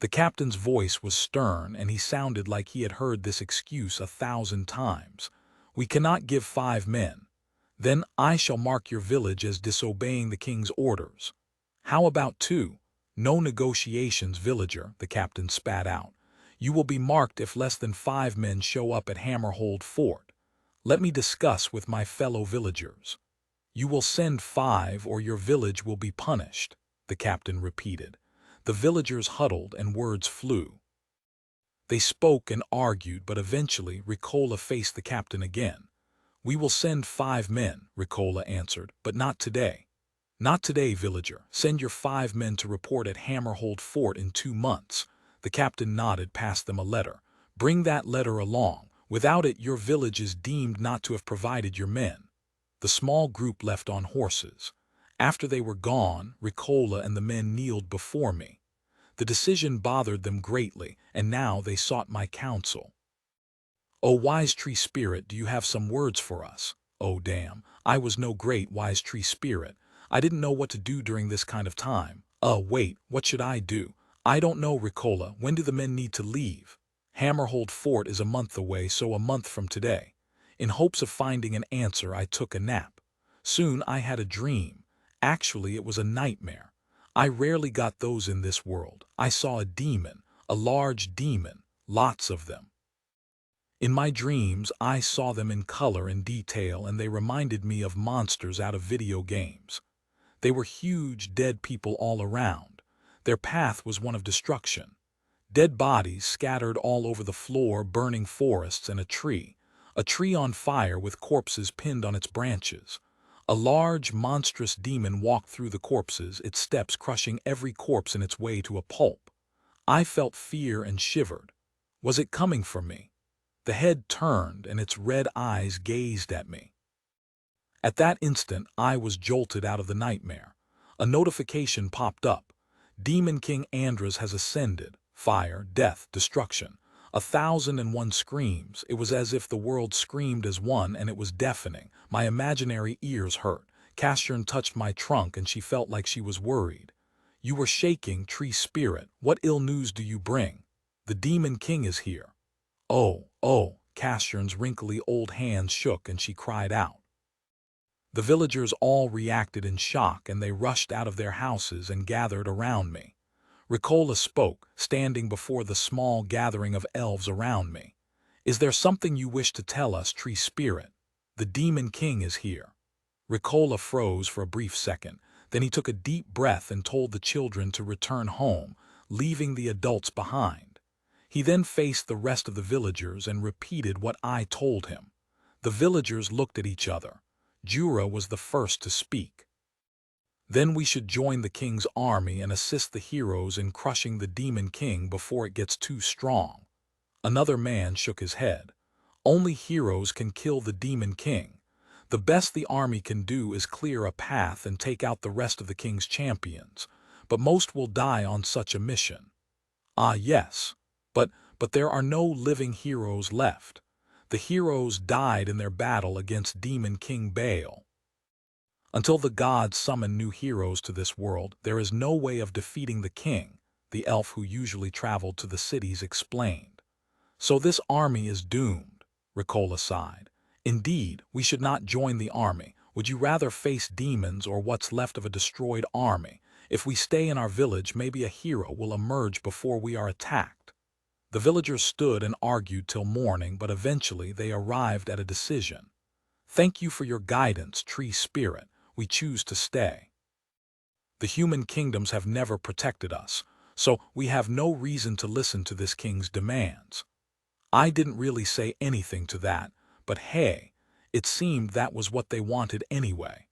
The captain's voice was stern, and he sounded like he had heard this excuse 1,000 times. We cannot give 5 men. Then I shall mark your village as disobeying the king's orders. How about 2? No negotiations, villager, the captain spat out. You will be marked if less than 5 men show up at Hammerhold Fort. Let me discuss with my fellow villagers. You will send 5 or your village will be punished, the captain repeated. The villagers huddled and words flew. They spoke and argued, but eventually Ricola faced the captain again. We will send 5 men, Ricola answered, but not today. Not today, villager. Send your 5 men to report at Hammerhold Fort in 2 months. The captain nodded past them a letter. Bring that letter along. Without it, your village is deemed not to have provided your men. The small group left on horses. After they were gone, Ricola and the men kneeled before me. The decision bothered them greatly, and now they sought my counsel. O wise tree spirit, do you have some words for us? Oh damn, I was no great wise tree spirit. I didn't know what to do during this kind of time. Wait, what should I do? I don't know, Ricola. When do the men need to leave? Hammerhold Fort is a month away, so a month from today. In hopes of finding an answer, I took a nap. Soon I had a dream. Actually, it was a nightmare. I rarely got those in this world. I saw a demon, a large demon, lots of them. In my dreams, I saw them in color and detail, and they reminded me of monsters out of video games. They were huge, dead people all around. Their path was one of destruction. Dead bodies scattered all over the floor, burning forests, and a tree on fire with corpses pinned on its branches. A large, monstrous demon walked through the corpses, its steps crushing every corpse in its way to a pulp. I felt fear and shivered. Was it coming for me? The head turned, and its red eyes gazed at me. At that instant, I was jolted out of the nightmare. A notification popped up. Demon King Andras has ascended. Fire, death, destruction. 1,001 screams. It was as if the world screamed as one, and it was deafening. My imaginary ears hurt. Castian touched my trunk, and she felt like she was worried. You were shaking, tree spirit. What ill news do you bring? The Demon King is here. Oh, Castian's wrinkly old hands shook, and she cried out. The villagers all reacted in shock, and they rushed out of their houses and gathered around me. Ricola spoke, standing before the small gathering of elves around me. Is there something you wish to tell us, Tree Spirit? The Demon King is here. Ricola froze for a brief second. Then he took a deep breath and told the children to return home, leaving the adults behind. He then faced the rest of the villagers and repeated what I told him. The villagers looked at each other. Jura was the first to speak. Then we should join the king's army and assist the heroes in crushing the Demon King before it gets too strong. Another man shook his head. Only heroes can kill the Demon King. The best the army can do is clear a path and take out the rest of the king's champions, but most will die on such a mission. Ah, yes, but there are no living heroes left. The heroes died in their battle against Demon King Baal. Until the gods summon new heroes to this world, there is no way of defeating the king, the elf who usually traveled to the cities explained. So this army is doomed, Ricola sighed. Indeed, we should not join the army. Would you rather face demons or what's left of a destroyed army? If we stay in our village, maybe a hero will emerge before we are attacked. The villagers stood and argued till morning, but eventually they arrived at a decision. Thank you for your guidance, Tree Spirit. We choose to stay. The human kingdoms have never protected us, so we have no reason to listen to this king's demands. I didn't really say anything to that, but hey, it seemed that was what they wanted anyway.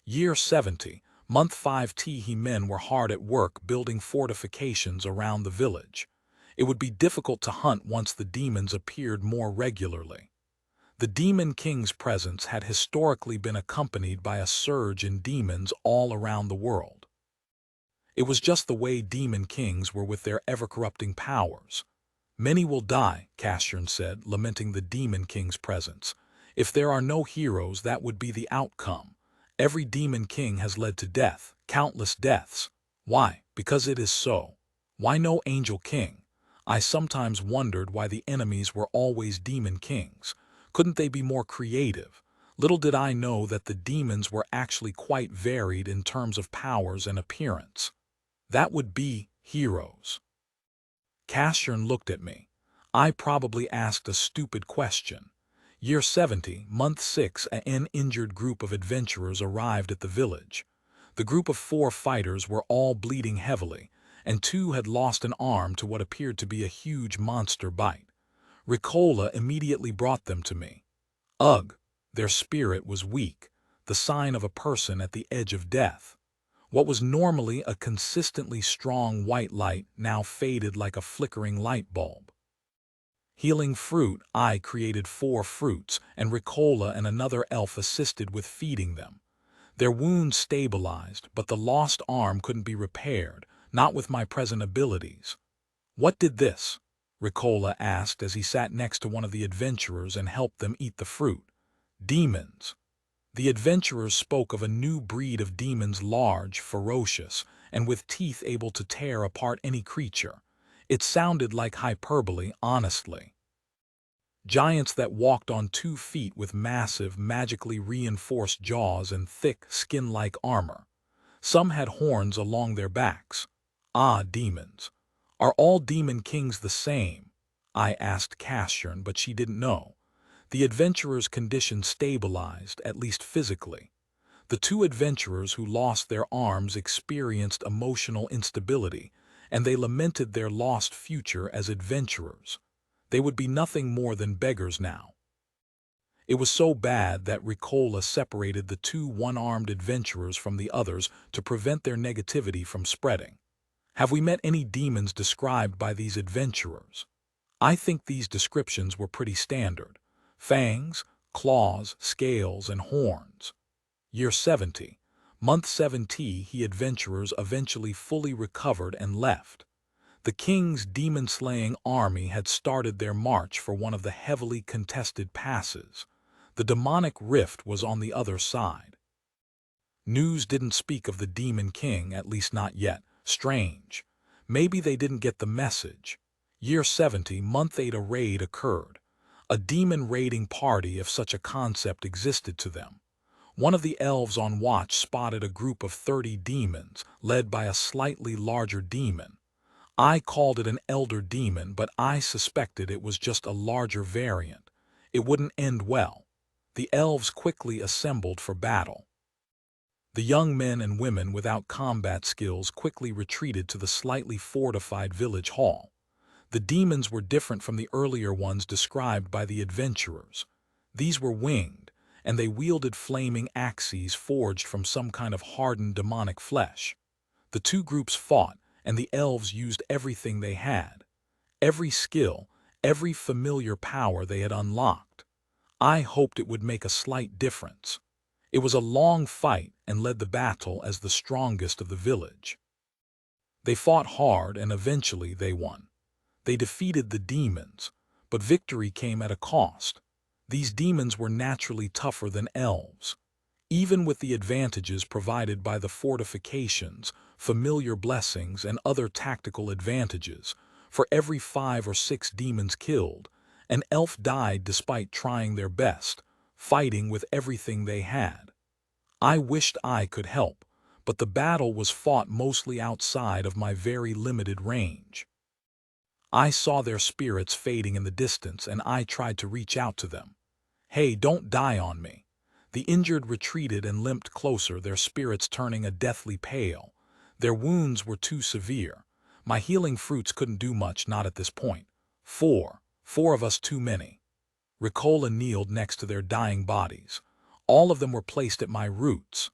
Year 70, month 5 Tehi men were hard at work building fortifications around the village. It would be difficult to hunt once the demons appeared more regularly. The Demon King's presence had historically been accompanied by a surge in demons all around the world. It was just the way Demon Kings were with their ever-corrupting powers. Many will die, Cassian said, lamenting the Demon King's presence. If there are no heroes, that would be the outcome. Every Demon King has led to death, countless deaths. Why? Because it is so. Why no Angel King? I sometimes wondered why the enemies were always Demon Kings. Couldn't they be more creative? Little did I know that the demons were actually quite varied in terms of powers and appearance. That would be heroes. Cassian looked at me. I probably asked a stupid question. Year 70, month 6, an injured group of adventurers arrived at the village. The group of 4 fighters were all bleeding heavily, and 2 had lost an arm to what appeared to be a huge monster bite. Ricola immediately brought them to me. Ugh, their spirit was weak, the sign of a person at the edge of death. What was normally a consistently strong white light now faded like a flickering light bulb. Healing fruit, I created 4 fruits, and Ricola and another elf assisted with feeding them. Their wounds stabilized, but the lost arm couldn't be repaired, not with my present abilities. What did this? Ricola asked as he sat next to one of the adventurers and helped them eat the fruit. Demons. The adventurers spoke of a new breed of demons, large, ferocious, and with teeth able to tear apart any creature. It sounded like hyperbole, honestly. Giants that walked on 2 feet with massive, magically reinforced jaws and thick, skin-like armor. Some had horns along their backs. Ah, demons. Are all Demon Kings the same? I asked Cassian, but she didn't know. The adventurers' condition stabilized, at least physically. The 2 adventurers who lost their arms experienced emotional instability, and they lamented their lost future as adventurers. They would be nothing more than beggars now. It was so bad that Ricola separated the 2 one-armed adventurers from the others to prevent their negativity from spreading. Have we met any demons described by these adventurers? I think these descriptions were pretty standard. Fangs, claws, scales, and horns. Year 70, month 7 Tehi adventurers eventually fully recovered and left. The king's demon-slaying army had started their march for one of the heavily contested passes. The demonic rift was on the other side. News didn't speak of the Demon King, at least not yet. Strange. Maybe they didn't get the message. Year 70, month 8 a raid occurred. A demon raiding party, if such a concept existed to them. One of the elves on watch spotted a group of 30 demons, led by a slightly larger demon. I called it an elder demon, but I suspected it was just a larger variant. It wouldn't end well. The elves quickly assembled for battle. The young men and women without combat skills quickly retreated to the slightly fortified village hall. The demons were different from the earlier ones described by the adventurers. These were winged, and they wielded flaming axes forged from some kind of hardened demonic flesh. The two groups fought, and the elves used everything they had. Every skill, every familiar power they had unlocked. I hoped it would make a slight difference. It was a long fight and led the battle as the strongest of the village. They fought hard and eventually they won. They defeated the demons, but victory came at a cost. These demons were naturally tougher than elves. Even with the advantages provided by the fortifications, familiar blessings, and other tactical advantages, for every 5 or 6 demons killed, an elf died despite trying their best, fighting with everything they had. I wished I could help, but the battle was fought mostly outside of my very limited range. I saw their spirits fading in the distance and I tried to reach out to them. "Hey, don't die on me." The injured retreated and limped closer, their spirits turning a deathly pale. Their wounds were too severe. My healing fruits couldn't do much, not at this point. Four of us too many. Ricola kneeled next to their dying bodies. All of them were placed at my roots.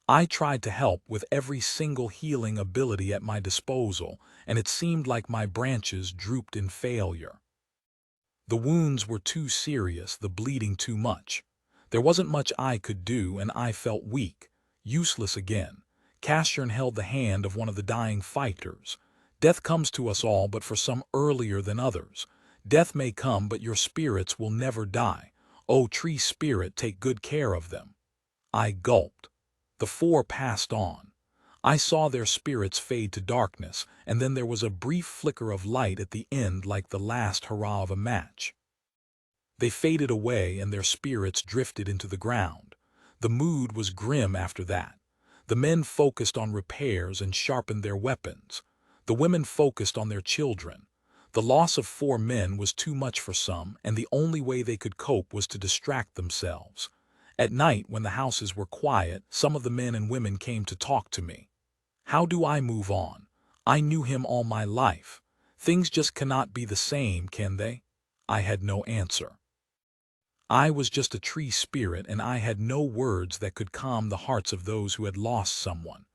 I tried to help with every single healing ability at my disposal, and it seemed like my branches drooped in failure. The wounds were too serious, the bleeding too much. There wasn't much I could do, and I felt weak, useless again. Castian held the hand of one of the dying fighters. "Death comes to us all, but for some earlier than others. Death may come, but your spirits will never die. Oh, tree spirit, take good care of them." I gulped. The 4 passed on. I saw their spirits fade to darkness, and then there was a brief flicker of light at the end like the last hurrah of a match. They faded away and their spirits drifted into the ground. The mood was grim after that. The men focused on repairs and sharpened their weapons. The women focused on their children. The loss of 4 men was too much for some, and the only way they could cope was to distract themselves. At night, when the houses were quiet, some of the men and women came to talk to me. How do I move on? I knew him all my life. Things just cannot be the same, can they? I had no answer. I was just a tree spirit, and I had no words that could calm the hearts of those who had lost someone.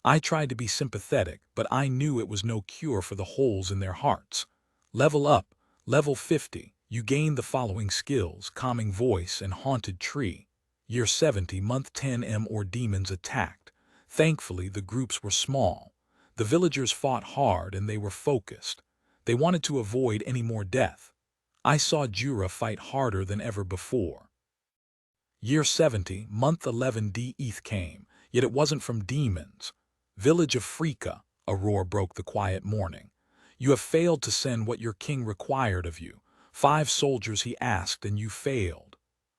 I tried to be sympathetic, but I knew it was no cure for the holes in their hearts. Level up, level 50. You gain the following skills: calming voice and haunted tree. Year 70, month 10 or demons attacked. Thankfully, the groups were small. The villagers fought hard and they were focused. They wanted to avoid any more death. I saw Jura fight harder than ever before. Year 70, month 11 ETH came, yet it wasn't from demons. Village of Frika, a roar broke the quiet morning. You have failed to send what your king required of you. 5 soldiers he asked and you failed.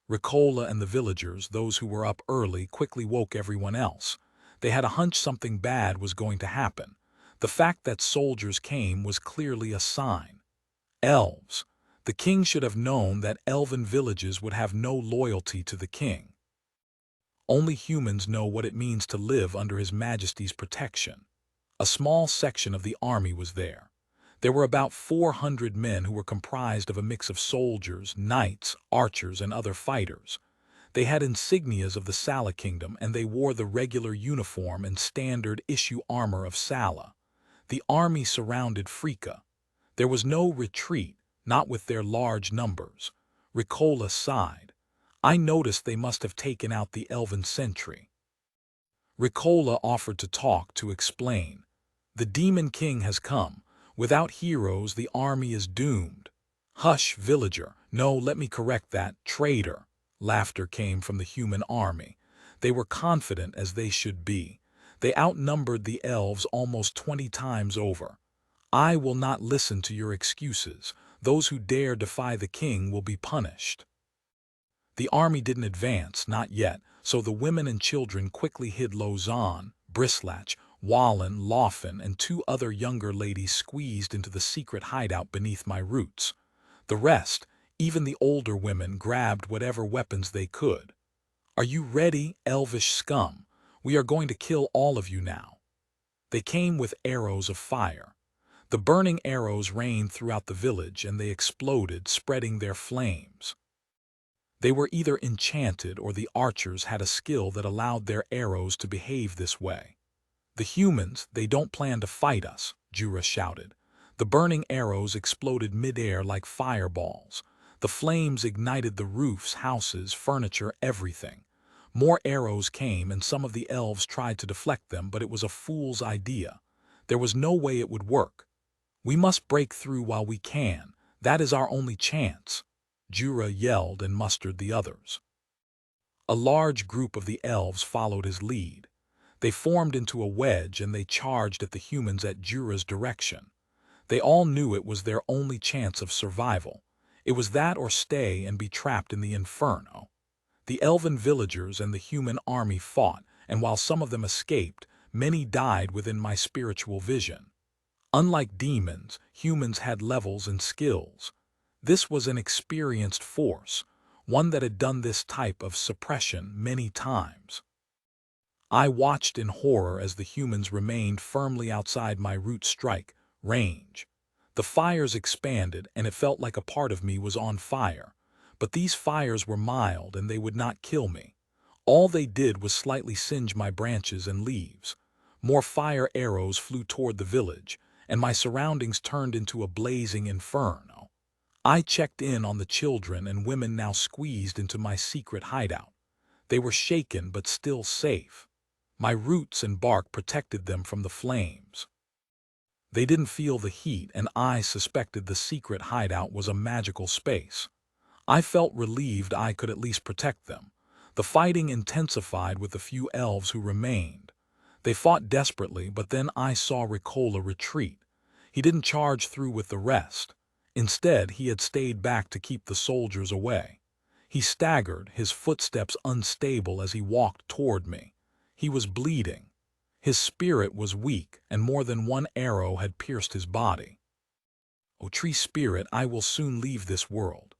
Ricola and the villagers, those who were up early, quickly woke everyone else. They had a hunch something bad was going to happen. The fact that soldiers came was clearly a sign. Elves. The king should have known that elven villages would have no loyalty to the king. Only humans know what it means to live under His Majesty's protection. A small section of the army was there. There were about 400 men who were comprised of a mix of soldiers, knights, archers, and other fighters. They had insignias of the Sala kingdom, and they wore the regular uniform and standard issue armor of Sala. The army surrounded Frika. There was no retreat, not with their large numbers. Ricola sighed. I noticed they must have taken out the elven sentry. Ricola offered to talk, to explain. The Demon King has come. Without heroes, the army is doomed. Hush, villager. No, let me correct that. Traitor. Laughter came from the human army. They were confident, as they should be. They outnumbered the elves almost 20 times over. I will not listen to your excuses. Those who dare defy the king will be punished. The army didn't advance, not yet, so the women and children quickly hid Lausanne, Brislach, Wallen, Laufen, and two other younger ladies squeezed into the secret hideout beneath my roots. The rest, even the older women, grabbed whatever weapons they could. "Are you ready, elvish scum? We are going to kill all of you now." They came with arrows of fire. The burning arrows rained throughout the village, and they exploded, spreading their flames. They were either enchanted or the archers had a skill that allowed their arrows to behave this way. "The humans, they don't plan to fight us," Jura shouted. The burning arrows exploded mid-air like fireballs. The flames ignited the roofs, houses, furniture, everything. More arrows came, and some of the elves tried to deflect them, but it was a fool's idea. There was no way it would work. "We must break through while we can. That is our only chance," Jura yelled and mustered the others. A large group of the elves followed his lead. They formed into a wedge and they charged at the humans at Jura's direction. They all knew it was their only chance of survival. It was that or stay and be trapped in the inferno. The elven villagers and the human army fought, and while some of them escaped, many died within my spiritual vision. Unlike demons, humans had levels and skills. This was an experienced force, one that had done this type of suppression many times. I watched in horror as the humans remained firmly outside my root strike range. The fires expanded, and it felt like a part of me was on fire. But these fires were mild, and they would not kill me. All they did was slightly singe my branches and leaves. More fire arrows flew toward the village, and my surroundings turned into a blazing inferno. I checked in on the children and women now squeezed into my secret hideout. They were shaken but still safe. My roots and bark protected them from the flames. They didn't feel the heat, and I suspected the secret hideout was a magical space. I felt relieved I could at least protect them. The fighting intensified with the few elves who remained. They fought desperately, but then I saw Ricola retreat. He didn't charge through with the rest. Instead, he had stayed back to keep the soldiers away. He staggered, his footsteps unstable as he walked toward me. He was bleeding. His spirit was weak, and more than one arrow had pierced his body. "O tree spirit, I will soon leave this world."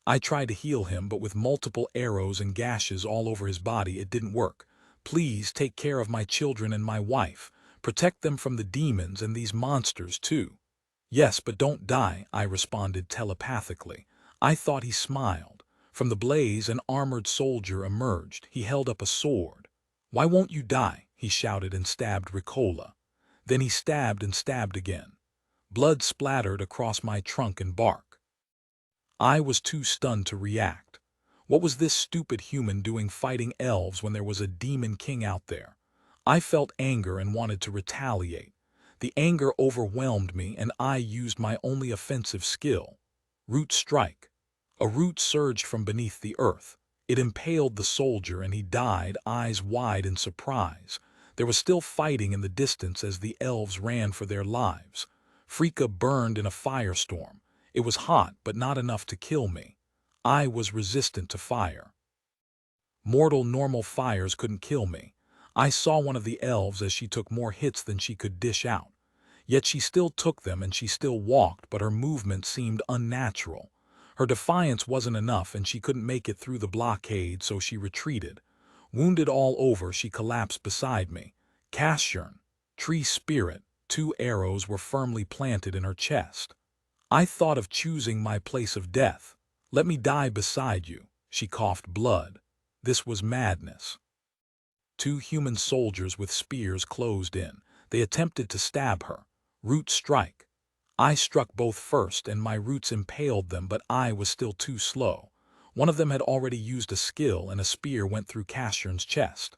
I tried to heal him, but with multiple arrows and gashes all over his body, it didn't work. "Please take care of my children and my wife. Protect them from the demons and these monsters, too." "Yes, but don't die," I responded telepathically. I thought he smiled. From the blaze, an armored soldier emerged. He held up a sword. "Why won't you die?" he shouted and stabbed Ricola. Then he stabbed and stabbed again. Blood splattered across my trunk and bark. I was too stunned to react. What was this stupid human doing fighting elves when there was a demon king out there? I felt anger and wanted to retaliate. The anger overwhelmed me, and I used my only offensive skill, Root Strike. A root surged from beneath the earth. It impaled the soldier, and he died, eyes wide in surprise. There was still fighting in the distance as the elves ran for their lives. Frika burned in a firestorm. It was hot, but not enough to kill me. I was resistant to fire. Mortal normal fires couldn't kill me. I saw one of the elves as she took more hits than she could dish out. Yet she still took them and she still walked, but her movement seemed unnatural. Her defiance wasn't enough and she couldn't make it through the blockade, so she retreated. Wounded all over, she collapsed beside me. Cassian, tree spirit, 2 arrows were firmly planted in her chest. I thought of choosing my place of death. "Let me die beside you." She coughed blood. This was madness. 2 human soldiers with spears closed in. They attempted to stab her. Root Strike. I struck both first, and my roots impaled them, but I was still too slow. One of them had already used a skill, and a spear went through Cassian's chest.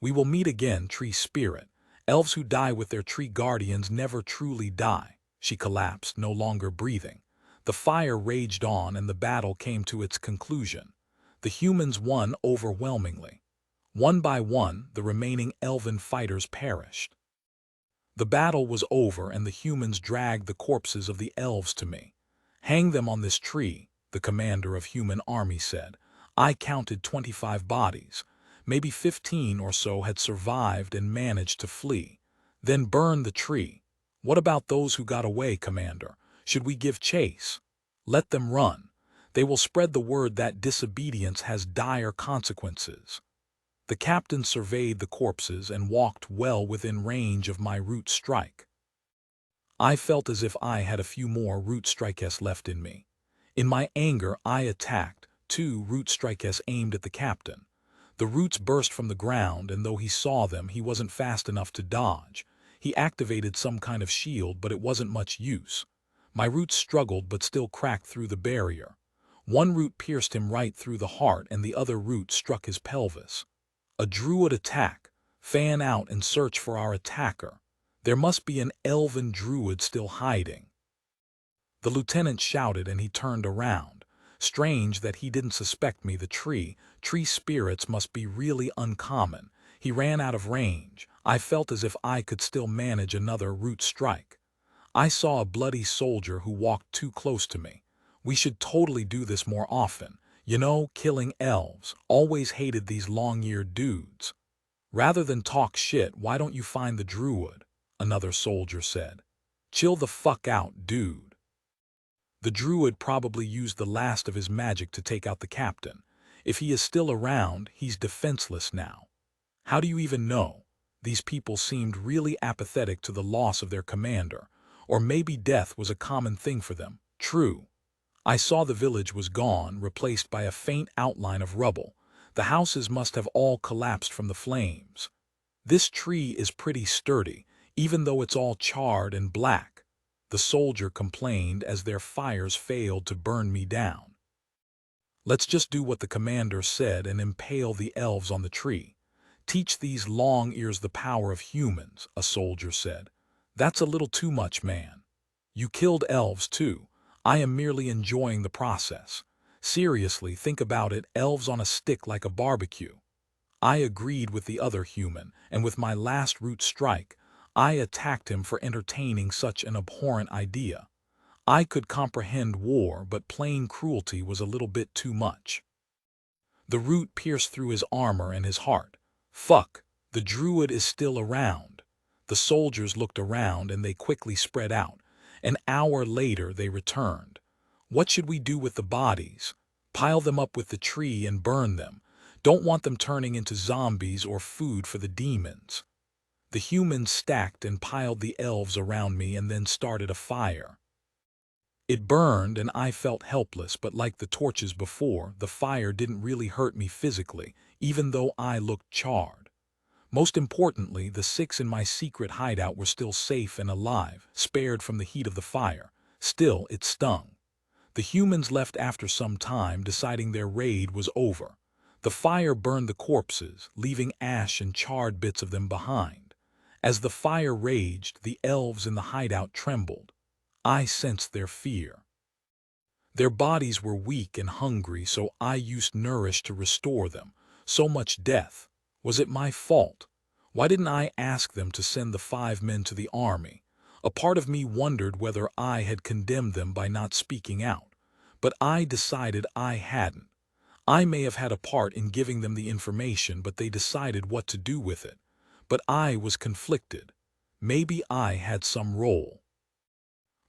"We will meet again, tree spirit. Elves who die with their tree guardians never truly die." She collapsed, no longer breathing. The fire raged on, and the battle came to its conclusion. The humans won overwhelmingly. One by one, the remaining elven fighters perished. The battle was over, and the humans dragged the corpses of the elves to me. "Hang them on this tree," the commander of human army said. I counted 25 bodies. Maybe 15 or so had survived and managed to flee. Then burn the tree. What about those who got away, Commander? Should we give chase? Let them run. They will spread the word that disobedience has dire consequences. The captain surveyed the corpses and walked well within range of my root strike. I felt as if I had a few more root strikes left in me. In my anger, I attacked. 2 root strikes aimed at the captain. The roots burst from the ground, and though he saw them, he wasn't fast enough to dodge. He activated some kind of shield, but it wasn't much use. My roots struggled but still cracked through the barrier. One root pierced him right through the heart, and the other root struck his pelvis. A druid attack. Fan out and search for our attacker. There must be an elven druid still hiding. The lieutenant shouted, and he turned around. Strange that he didn't suspect me. The tree spirits must be really uncommon. He ran out of range. I felt as if I could still manage another root strike. I saw a bloody soldier who walked too close to me. We should totally do this more often. You know, killing elves. Always hated these long-eared dudes. Rather than talk shit, why don't you find the druid? Another soldier said. Chill the fuck out, dude. The druid probably used the last of his magic to take out the captain. If he is still around, he's defenseless now. How do you even know? These people seemed really apathetic to the loss of their commander. Or maybe death was a common thing for them. True. I saw the village was gone, replaced by a faint outline of rubble. The houses must have all collapsed from the flames. This tree is pretty sturdy, even though it's all charred and black. The soldier complained as their fires failed to burn me down. Let's just do what the commander said and impale the elves on the tree. Teach these long ears the power of humans, a soldier said. That's a little too much, man. You killed elves too. I am merely enjoying the process. Seriously, think about it, elves on a stick like a barbecue. I agreed with the other human, and with my last root strike, I attacked him for entertaining such an abhorrent idea. I could comprehend war, but plain cruelty was a little bit too much. The root pierced through his armor and his heart. Fuck, the druid is still around. The soldiers looked around and they quickly spread out. An hour later they returned. What should we do with the bodies? Pile them up with the tree and burn them. Don't want them turning into zombies or food for the demons. The humans stacked and piled the elves around me and then started a fire. It burned and I felt helpless, but like the torches before, the fire didn't really hurt me physically, even though I looked charred. Most importantly, the 6 in my secret hideout were still safe and alive, spared from the heat of the fire. Still, it stung. The humans left after some time, deciding their raid was over. The fire burned the corpses, leaving ash and charred bits of them behind. As the fire raged, the elves in the hideout trembled. I sensed their fear. Their bodies were weak and hungry, so I used nourish to restore them. So much death. Was it my fault? Why didn't I ask them to send the 5 men to the army? A part of me wondered whether I had condemned them by not speaking out. But I decided I hadn't. I may have had a part in giving them the information, but they decided what to do with it. But I was conflicted. Maybe I had some role.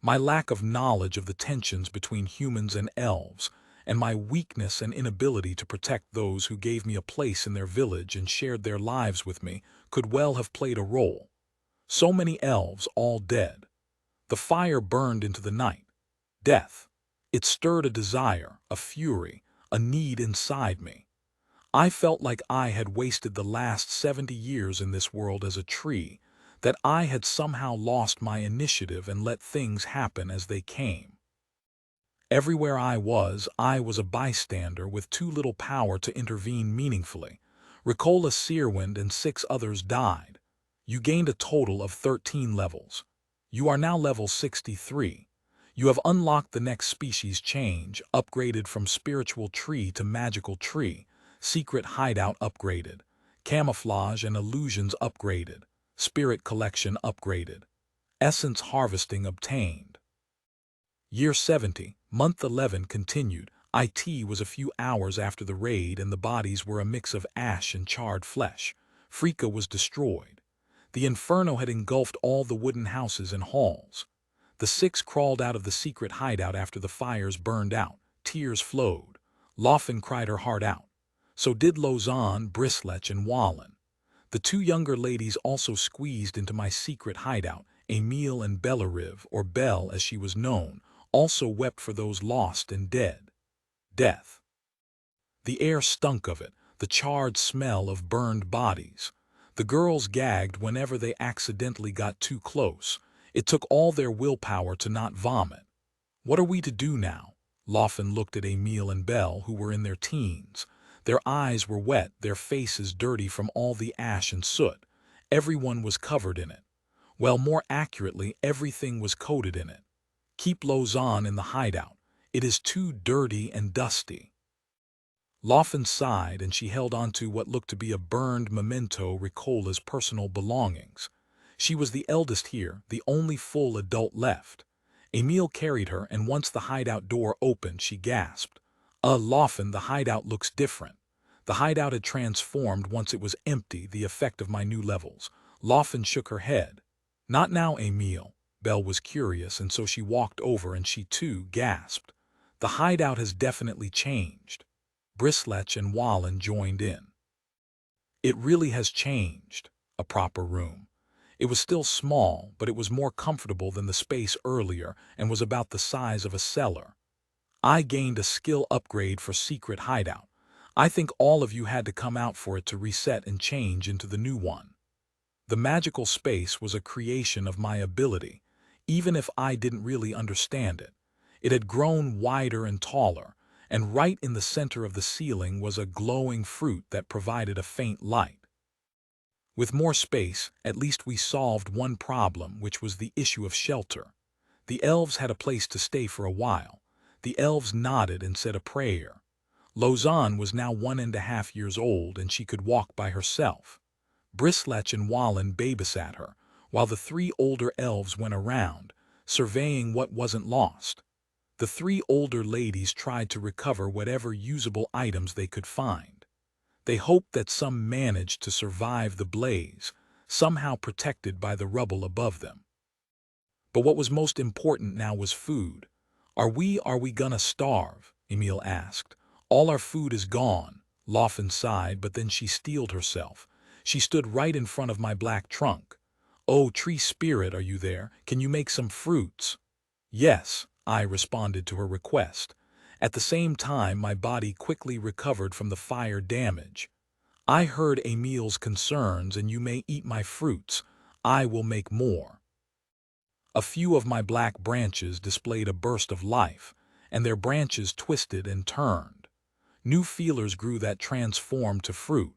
My lack of knowledge of the tensions between humans and elves, and my weakness and inability to protect those who gave me a place in their village and shared their lives with me, could well have played a role. So many elves all dead. The fire burned into the night. Death. It stirred a desire, a fury, a need inside me. I felt like I had wasted the last 70 years in this world as a tree, that I had somehow lost my initiative and let things happen as they came. Everywhere I was a bystander with too little power to intervene meaningfully. Ricola Searwind and 6 others died. You gained a total of 13 levels. You are now level 63. You have unlocked the next species change, upgraded from spiritual tree to magical tree, secret hideout upgraded, camouflage and illusions upgraded, spirit collection upgraded, essence harvesting obtained. Year 70, month 11 continued. It was a few hours after the raid and the bodies were a mix of ash and charred flesh. Frika was destroyed. The inferno had engulfed all the wooden houses and halls. The six crawled out of the secret hideout after the fires burned out. Tears flowed. Laufen cried her heart out. So did Lausanne, Brislech, and Wallen. The two younger ladies also squeezed into my secret hideout. Emile and Bellarive, or Belle as she was known, also wept for those lost and dead. Death. The air stunk of it, the charred smell of burned bodies. The girls gagged whenever they accidentally got too close. It took all their willpower to not vomit. What are we to do now? Laufen looked at Emile and Belle, who were in their teens. Their eyes were wet, their faces dirty from all the ash and soot. Everyone was covered in it. Well, more accurately, everything was coated in it. Keep Lausanne in the hideout. It is too dirty and dusty. Laufen sighed, and she held onto what looked to be a burned memento Ricola's personal belongings. She was the eldest here, the only full adult left. Emile carried her, and once the hideout door opened, she gasped. Laufen, the hideout looks different. The hideout had transformed once it was empty, the effect of my new levels. Laufen shook her head. Not now, Emile. Belle was curious, and so she walked over, and she too gasped. The hideout has definitely changed. Brislech and Wallen joined in. It really has changed. A proper room. It was still small, but it was more comfortable than the space earlier and was about the size of a cellar. I gained a skill upgrade for secret hideout. I think all of you had to come out for it to reset and change into the new one. The magical space was a creation of my ability, even if I didn't really understand it. It had grown wider and taller, and right in the center of the ceiling was a glowing fruit that provided a faint light. With more space, at least we solved one problem, which was the issue of shelter. The elves had a place to stay for a while. The elves nodded and said a prayer. Lausanne was now 1.5 years old, and she could walk by herself. Brislech and Wallen babysat her, while the three older elves went around, surveying what wasn't lost. The three older ladies tried to recover whatever usable items they could find. They hoped that some managed to survive the blaze, somehow protected by the rubble above them. But what was most important now was food. Are we gonna starve? Emile asked. All our food is gone. Laufen sighed, but then she steeled herself. She stood right in front of my black trunk. Oh, tree spirit, are you there? Can you make some fruits? Yes, I responded to her request. At the same time, my body quickly recovered from the fire damage. I heard Emile's concerns, and you may eat my fruits. I will make more. A few of my black branches displayed a burst of life, and their branches twisted and turned. New feelers grew that transformed to fruit.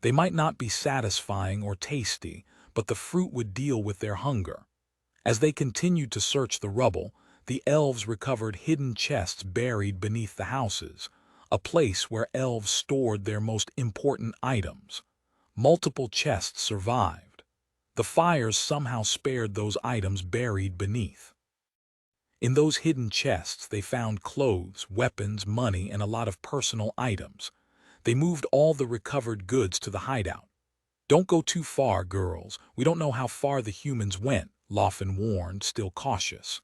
They might not be satisfying or tasty, but the fruit would deal with their hunger. As they continued to search the rubble, the elves recovered hidden chests buried beneath the houses, a place where elves stored their most important items. Multiple chests survived. The fires somehow spared those items buried beneath. In those hidden chests they found clothes, weapons, money, and a lot of personal items. They moved all the recovered goods to the hideout. Don't go too far, girls. We don't know how far the humans went, Laufen warned, still cautious.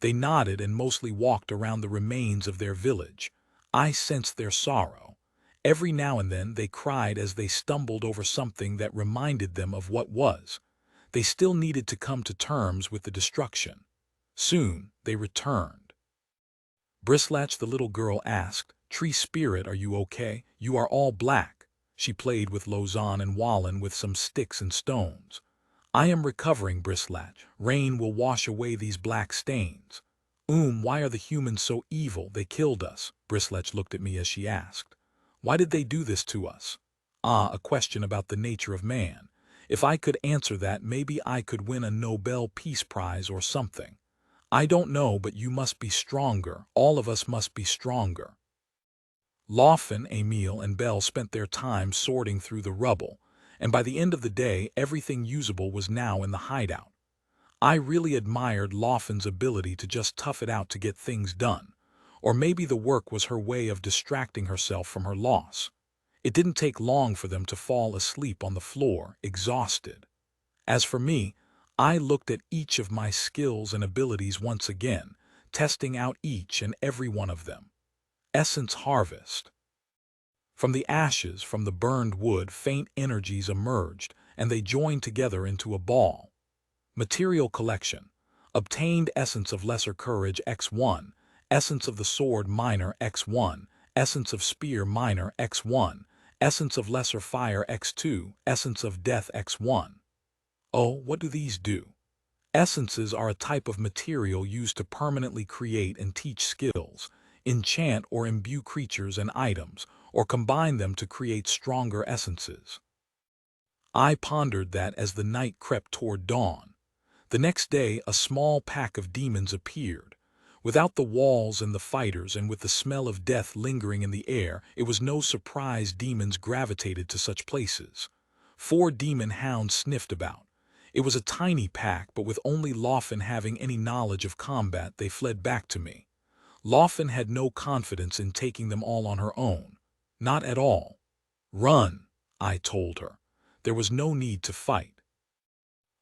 They nodded and mostly walked around the remains of their village. I sensed their sorrow. Every now and then they cried as they stumbled over something that reminded them of what was. They still needed to come to terms with the destruction. Soon they returned. Brislech, the little girl, asked, Tree Spirit, are you okay? You are all black. She played with Lausanne and Wallen with some sticks and stones. I am recovering, Brislech. Rain will wash away these black stains. Why are the humans so evil? They killed us. Brislech looked at me as she asked. Why did they do this to us? A question about the nature of man. If I could answer that, maybe I could win a Nobel Peace Prize or something. I don't know, but you must be stronger. All of us must be stronger. Laufen, Emile, and Belle spent their time sorting through the rubble, and by the end of the day, everything usable was now in the hideout. I really admired Laufen's ability to just tough it out to get things done. Or maybe the work was her way of distracting herself from her loss. It didn't take long for them to fall asleep on the floor, exhausted. As for me, I looked at each of my skills and abilities once again, testing out each and every one of them. Essence harvest. From the ashes from the burned wood, faint energies emerged, and they joined together into a ball. Material collection. Obtained essence of lesser courage x1, essence of the sword minor x1, essence of spear minor x1, essence of lesser fire x2, essence of death x1. Oh, what do these do? Essences are a type of material used to permanently create and teach skills, enchant or imbue creatures and items, or combine them to create stronger essences. I pondered that as the night crept toward dawn. The next day, a small pack of demons appeared. Without the walls and the fighters and with the smell of death lingering in the air, it was no surprise demons gravitated to such places. 4 demon hounds sniffed about. It was a tiny pack, but with only Laufen having any knowledge of combat, they fled back to me. Laufen had no confidence in taking them all on her own. Not at all. Run, I told her. There was no need to fight.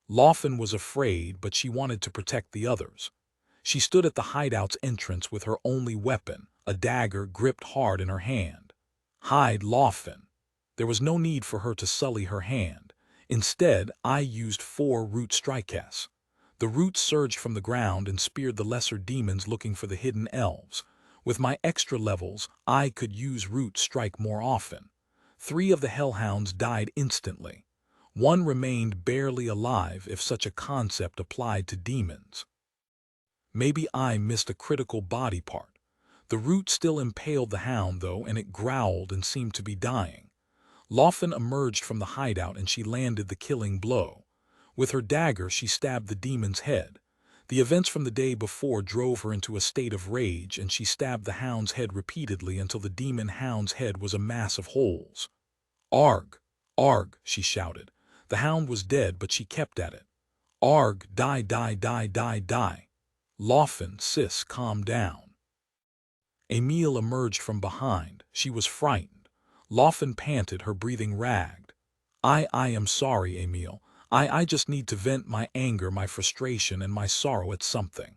Laufen was afraid, but she wanted to protect the others. She stood at the hideout's entrance with her only weapon, a dagger gripped hard in her hand. Hide, Laufen. There was no need for her to sully her hand. Instead, I used 4 root strikes. The roots surged from the ground and speared the lesser demons looking for the hidden elves. With my extra levels, I could use root strike more often. 3 of the hellhounds died instantly. 1 remained barely alive, if such a concept applied to demons. Maybe I missed a critical body part. The root still impaled the hound, though, and it growled and seemed to be dying. Laufen emerged from the hideout and she landed the killing blow. With her dagger, she stabbed the demon's head. The events from the day before drove her into a state of rage, and she stabbed the hound's head repeatedly until the demon hound's head was a mass of holes. Arg! Arg! She shouted. The hound was dead, but she kept at it. Arg! Die, die, die, die, die. Laufen, sis, calm down. Emil emerged from behind. She was frightened. Laufen panted, her breathing ragged. I am sorry, Emil. I just need to vent my anger, my frustration, and my sorrow at something.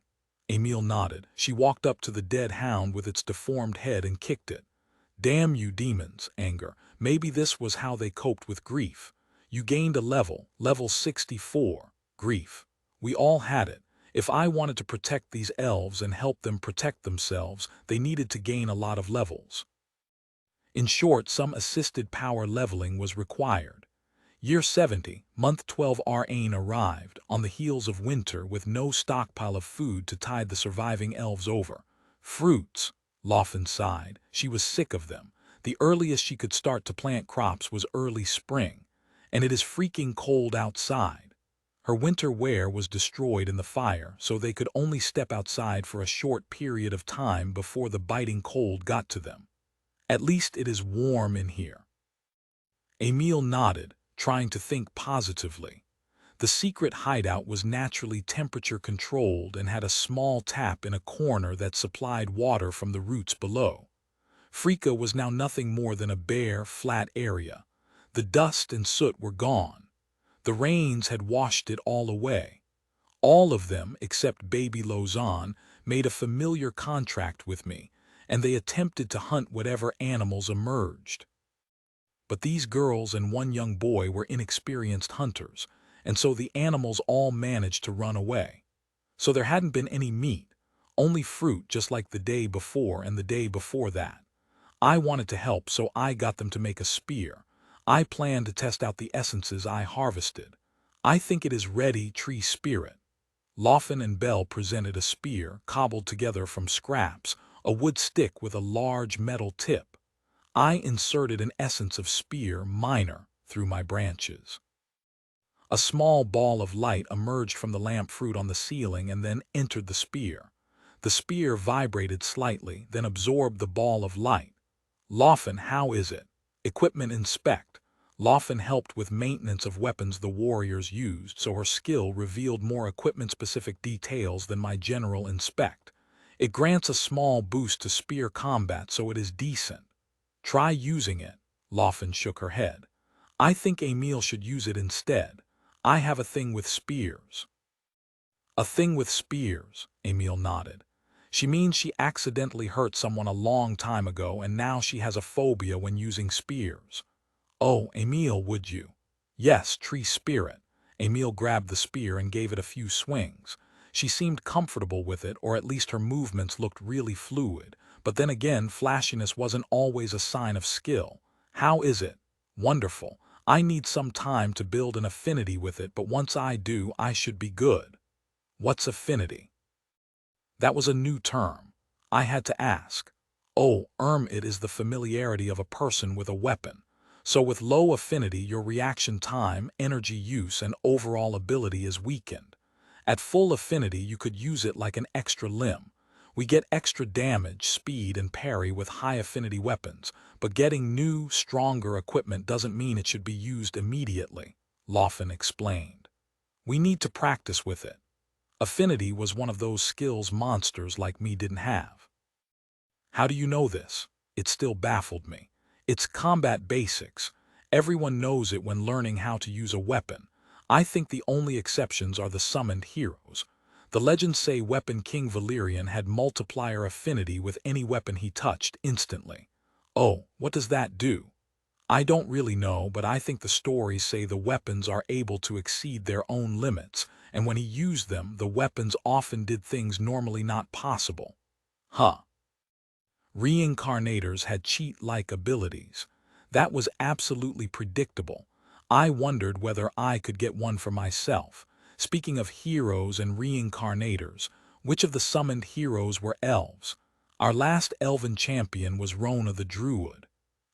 Emil nodded. She walked up to the dead hound with its deformed head and kicked it. Damn you demons, anger. Maybe this was how they coped with grief. You gained a level 64, grief. We all had it. If I wanted to protect these elves and help them protect themselves, they needed to gain a lot of levels. In short, some assisted power leveling was required. Year 70, month 12 Rain arrived, on the heels of winter with no stockpile of food to tide the surviving elves over. Fruits, Laufen sighed. She was sick of them. The earliest she could start to plant crops was early spring, and it is freaking cold outside. Her winter wear was destroyed in the fire, so they could only step outside for a short period of time before the biting cold got to them. At least it is warm in here. Emil nodded, trying to think positively. The secret hideout was naturally temperature controlled and had a small tap in a corner that supplied water from the roots below. Frika was now nothing more than a bare, flat area. The dust and soot were gone. The rains had washed it all away. All of them, except baby Lozan, made a familiar contract with me, and they attempted to hunt whatever animals emerged. But these girls and 1 young boy were inexperienced hunters, and so the animals all managed to run away. So there hadn't been any meat, only fruit, just like the day before and the day before that. I wanted to help, so I got them to make a spear. I planned to test out the essences I harvested. I think it is ready, tree spirit. Laufen and Bell presented a spear, cobbled together from scraps, a wood stick with a large metal tip. I inserted an essence of spear minor through my branches. A small ball of light emerged from the lamp fruit on the ceiling and then entered the spear. The spear vibrated slightly, then absorbed the ball of light. Laufen, how is it? Equipment inspect. Laufen helped with maintenance of weapons the warriors used, so her skill revealed more equipment-specific details than my general inspect. It grants a small boost to spear combat, so it is decent. Try using it. Laufen shook her head. I think Emil should use it instead. I have a thing with spears. A thing with spears, Emil nodded. She means she accidentally hurt someone a long time ago and now she has a phobia when using spears. Oh, Emil, would you? Yes, tree spirit. Emil grabbed the spear and gave it a few swings. She seemed comfortable with it, or at least her movements looked really fluid. But then again, flashiness wasn't always a sign of skill. How is it? Wonderful. I need some time to build an affinity with it, but once I do, I should be good. What's affinity? That was a new term. I had to ask. Oh, it is the familiarity of a person with a weapon. So with low affinity, your reaction time, energy use, and overall ability is weakened. At full affinity, you could use it like an extra limb. We get extra damage, speed, and parry with high-affinity weapons, but getting new, stronger equipment doesn't mean it should be used immediately, Lawfen explained. We need to practice with it. Affinity was one of those skills monsters like me didn't have. How do you know this? It still baffled me. It's combat basics. Everyone knows it when learning how to use a weapon. I think the only exceptions are the summoned heroes. The legends say Weapon King Valerian had multiplier affinity with any weapon he touched instantly. Oh, what does that do? I don't really know, but I think the stories say the weapons are able to exceed their own limits, and when he used them, the weapons often did things normally not possible. Huh. Reincarnators had cheat-like abilities. That was absolutely predictable. I wondered whether I could get one for myself. Speaking of heroes and reincarnators, which of the summoned heroes were elves? Our last elven champion was Rona the Druid.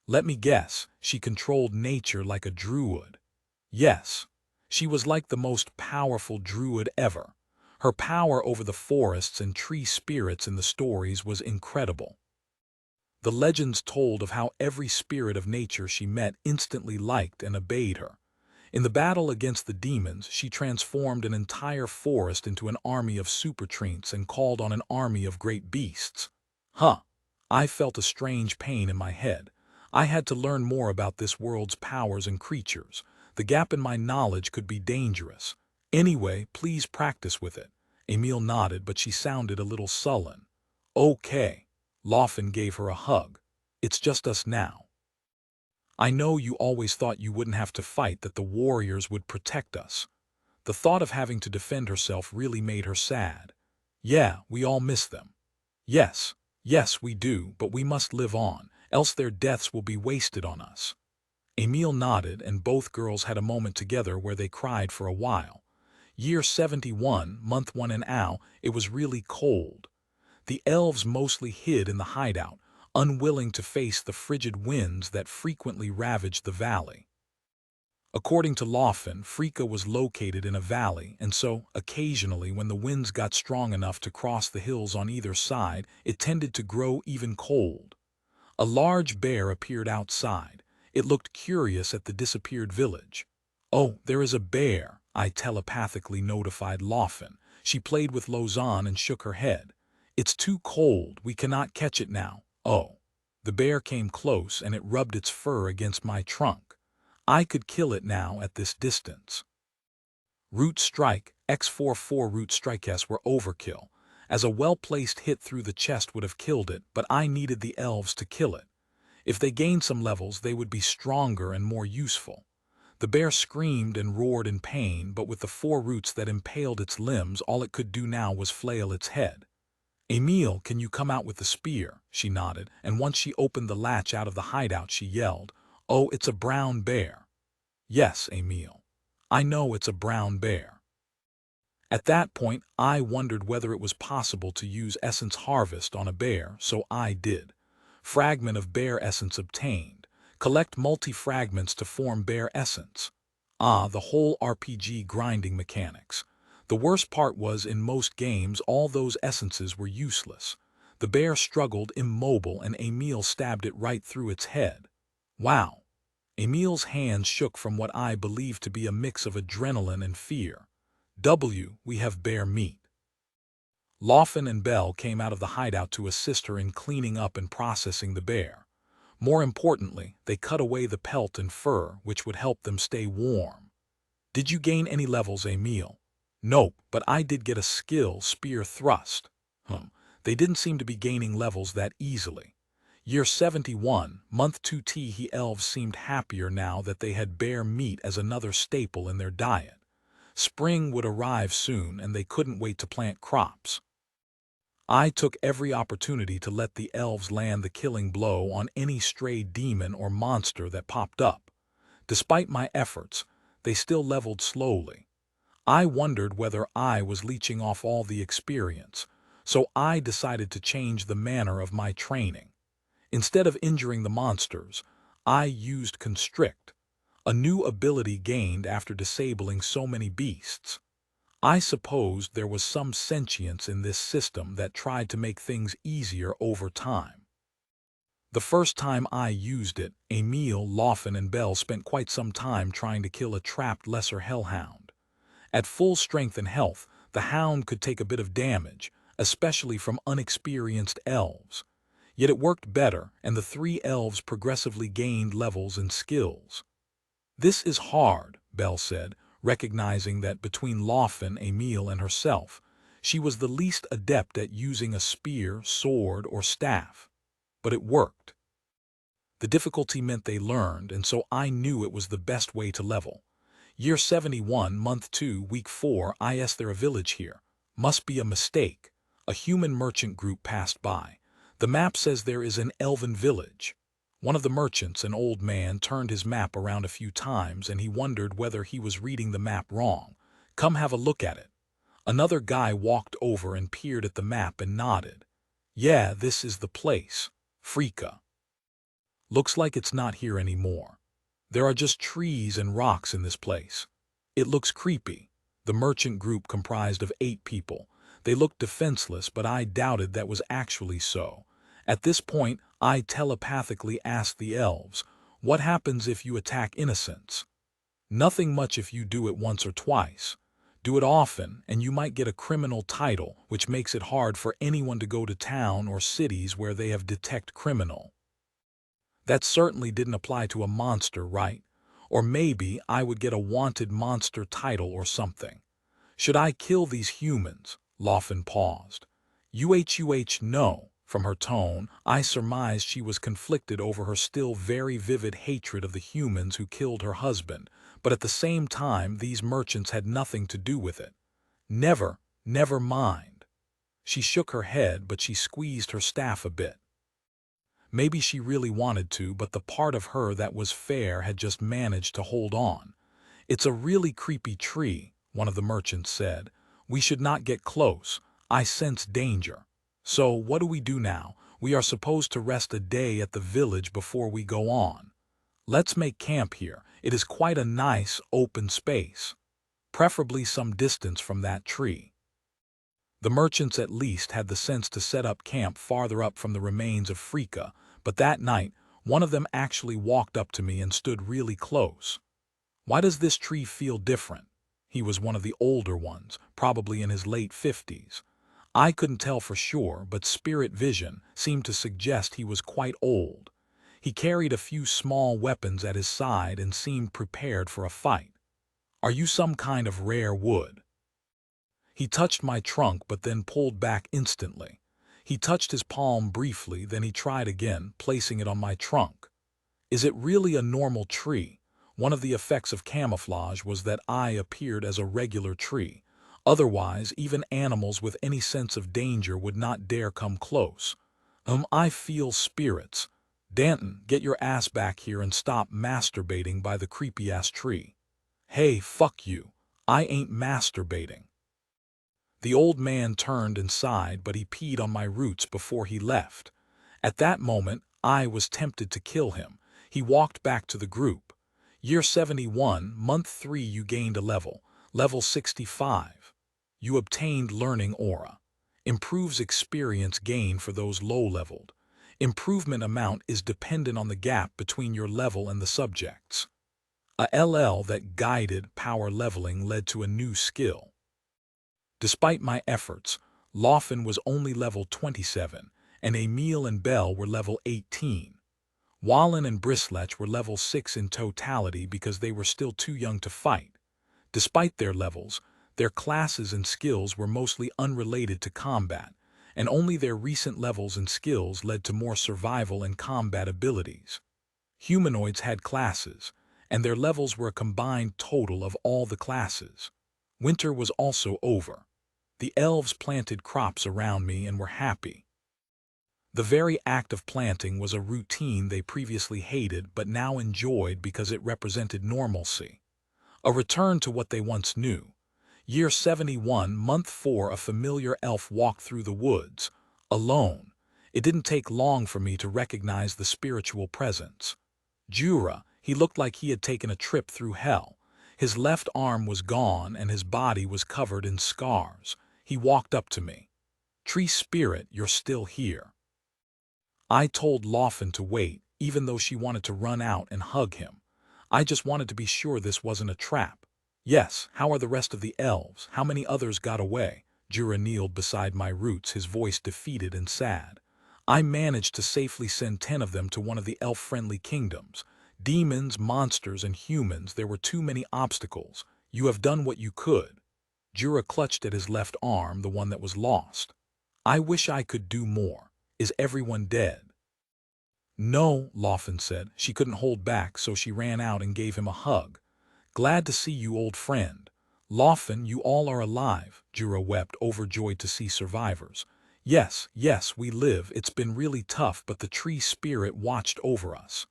Let me guess, she controlled nature like a druid. Yes, she was like the most powerful druid ever. Her power over the forests and tree spirits in the stories was incredible. The legends told of how every spirit of nature she met instantly liked and obeyed her. In the battle against the demons, she transformed an entire forest into an army of supertreants and called on an army of great beasts. Huh. I felt a strange pain in my head. I had to learn more about this world's powers and creatures. The gap in my knowledge could be dangerous. Anyway, please practice with it. Emil nodded, but she sounded a little sullen. Okay. Lawfen gave her a hug. It's just us now. I know you always thought you wouldn't have to fight, that the warriors would protect us. The thought of having to defend herself really made her sad. Yeah, we all miss them. Yes, yes, we do, but we must live on, else their deaths will be wasted on us. Emil nodded, and both girls had a moment together where they cried for a while. Year 71, month 1 in Ao, it was really cold. The elves mostly hid in the hideout, unwilling to face the frigid winds that frequently ravaged the valley. According to Lawfen, Frika was located in a valley, and so, occasionally, when the winds got strong enough to cross the hills on either side, it tended to grow even cold. A large bear appeared outside. It looked curious at the disappeared village. Oh, there is a bear, I telepathically notified Lawfen. She played with Lausanne and shook her head. It's too cold, we cannot catch it now. Oh. The bear came close and it rubbed its fur against my trunk. I could kill it now at this distance. Root Strike, X44 Root Strikes were overkill, as a well-placed hit through the chest would have killed it, but I needed the elves to kill it. If they gained some levels, they would be stronger and more useful. The bear screamed and roared in pain, but with the 4 roots that impaled its limbs, all it could do now was flail its head. Emil, can you come out with the spear? She nodded, and once she opened the latch out of the hideout, she yelled, Oh, it's a brown bear. Yes, Emil. I know it's a brown bear. At that point, I wondered whether it was possible to use essence harvest on a bear, so I did. Fragment of bear essence obtained. Collect multi-fragments to form bear essence. Ah, the whole RPG grinding mechanics. The worst part was, in most games, all those essences were useless. The bear struggled immobile and Emil stabbed it right through its head. Wow. Emil's hands shook from what I believed to be a mix of adrenaline and fear. We have bear meat. Lawfen and Belle came out of the hideout to assist her in cleaning up and processing the bear. More importantly, they cut away the pelt and fur, which would help them stay warm. Did you gain any levels, Emil? Nope, but I did get a skill, spear thrust. They didn't seem to be gaining levels that easily. Year 71, month 2T, he elves seemed happier now that they had bear meat as another staple in their diet. Spring would arrive soon and they couldn't wait to plant crops. I took every opportunity to let the elves land the killing blow on any stray demon or monster that popped up. Despite my efforts, they still leveled slowly. I wondered whether I was leeching off all the experience, so I decided to change the manner of my training. Instead of injuring the monsters, I used Constrict, a new ability gained after disabling so many beasts. I supposed there was some sentience in this system that tried to make things easier over time. The first time I used it, Emil, Laufen, and Bell spent quite some time trying to kill a trapped lesser hellhound. At full strength and health, the hound could take a bit of damage, especially from unexperienced elves. Yet it worked better, and the 3 elves progressively gained levels and skills. "This is hard," Bell said, recognizing that between Laufen, Emil, and herself, she was the least adept at using a spear, sword, or staff. But it worked. The difficulty meant they learned, and so I knew it was the best way to level. Year 71, month 2, week 4, is there a village here? Must be a mistake. A human merchant group passed by. The map says there is an elven village. One of the merchants, an old man, turned his map around a few times and he wondered whether he was reading the map wrong. "Come have a look at it." Another guy walked over and peered at the map and nodded. "Yeah, this is the place. Frika. Looks like it's not here anymore. There are just trees and rocks in this place. It looks creepy." The merchant group comprised of 8 people. They looked defenseless, but I doubted that was actually so. At this point, I telepathically asked the elves, "What happens if you attack innocents?" "Nothing much if you do it once or twice. Do it often, and you might get a criminal title, which makes it hard for anyone to go to town or cities where they have detect criminal." That certainly didn't apply to a monster, right? Or maybe I would get a wanted monster title or something. "Should I kill these humans?" Laufen paused. No. From her tone, I surmised she was conflicted over her still very vivid hatred of the humans who killed her husband, but at the same time these merchants had nothing to do with it. Never mind." She shook her head, but she squeezed her staff a bit. Maybe she really wanted to, but the part of her that was fair had just managed to hold on. "It's a really creepy tree," one of the merchants said. "We should not get close. I sense danger. So what do we do now? We are supposed to rest a day at the village before we go on. Let's make camp here. It is quite a nice, open space. Preferably some distance from that tree." The merchants at least had the sense to set up camp farther up from the remains of Frika, but that night, one of them actually walked up to me and stood really close. "Why does this tree feel different?" He was one of the older ones, probably in his late 50s. I couldn't tell for sure, but spirit vision seemed to suggest he was quite old. He carried a few small weapons at his side and seemed prepared for a fight. "Are you some kind of rare wood?" He touched my trunk but then pulled back instantly. He touched his palm briefly, then he tried again, placing it on my trunk. "Is it really a normal tree?" One of the effects of camouflage was that I appeared as a regular tree. Otherwise, even animals with any sense of danger would not dare come close. I feel spirits. Danton, get your ass back here and stop masturbating by the creepy-ass tree." "Hey, fuck you. I ain't masturbating." The old man turned and sighed, but he peed on my roots before he left. At that moment, I was tempted to kill him. He walked back to the group. "Year 71, month 3, you gained a level. Level 65. You obtained Learning Aura. Improves experience gain for those low-leveled. Improvement amount is dependent on the gap between your level and the subject's." A LL that guided power leveling led to a new skill. Despite my efforts, Laufen was only level 27, and Emil and Bell were level 18. Wallen and Brislech were level 6 in totality because they were still too young to fight. Despite their levels, their classes and skills were mostly unrelated to combat, and only their recent levels and skills led to more survival and combat abilities. Humanoids had classes, and their levels were a combined total of all the classes. Winter was also over. The elves planted crops around me and were happy. The very act of planting was a routine they previously hated but now enjoyed because it represented normalcy. A return to what they once knew. Year 71, month 4, a familiar elf walked through the woods, alone. It didn't take long for me to recognize the spiritual presence. Jura, he looked like he had taken a trip through hell. His left arm was gone and his body was covered in scars. He walked up to me. "Tree spirit, you're still here." I told Lawfen to wait, even though she wanted to run out and hug him. I just wanted to be sure this wasn't a trap. "Yes, how are the rest of the elves? How many others got away?" Jura kneeled beside my roots, his voice defeated and sad. "I managed to safely send 10 of them to one of the elf-friendly kingdoms. Demons, monsters, and humans, there were too many obstacles. You have done what you could." Jura clutched at his left arm, the one that was lost. "I wish I could do more. Is everyone dead?" "No," Lawfen said. She couldn't hold back, so she ran out and gave him a hug. "Glad to see you, old friend." "Lawfen, you all are alive," Jura wept, overjoyed to see survivors. Yes, we live. It's been really tough, but the tree spirit watched over us."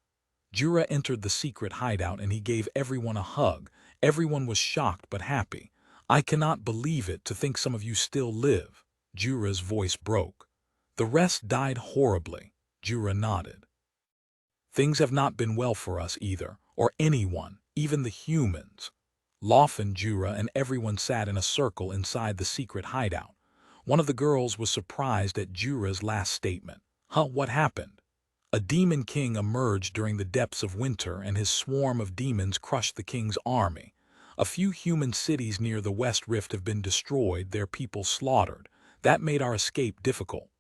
Jura entered the secret hideout and he gave everyone a hug. Everyone was shocked but happy. "I cannot believe it, to think some of you still live." Jura's voice broke. "The rest died horribly." Jura nodded. "Things have not been well for us either, or anyone, even the humans." Lawfen, Jura, and everyone sat in a circle inside the secret hideout. One of the girls was surprised at Jura's last statement. What happened?" "A demon king emerged during the depths of winter and his swarm of demons crushed the king's army. A few human cities near the West Rift have been destroyed, their people slaughtered. That made our escape difficult."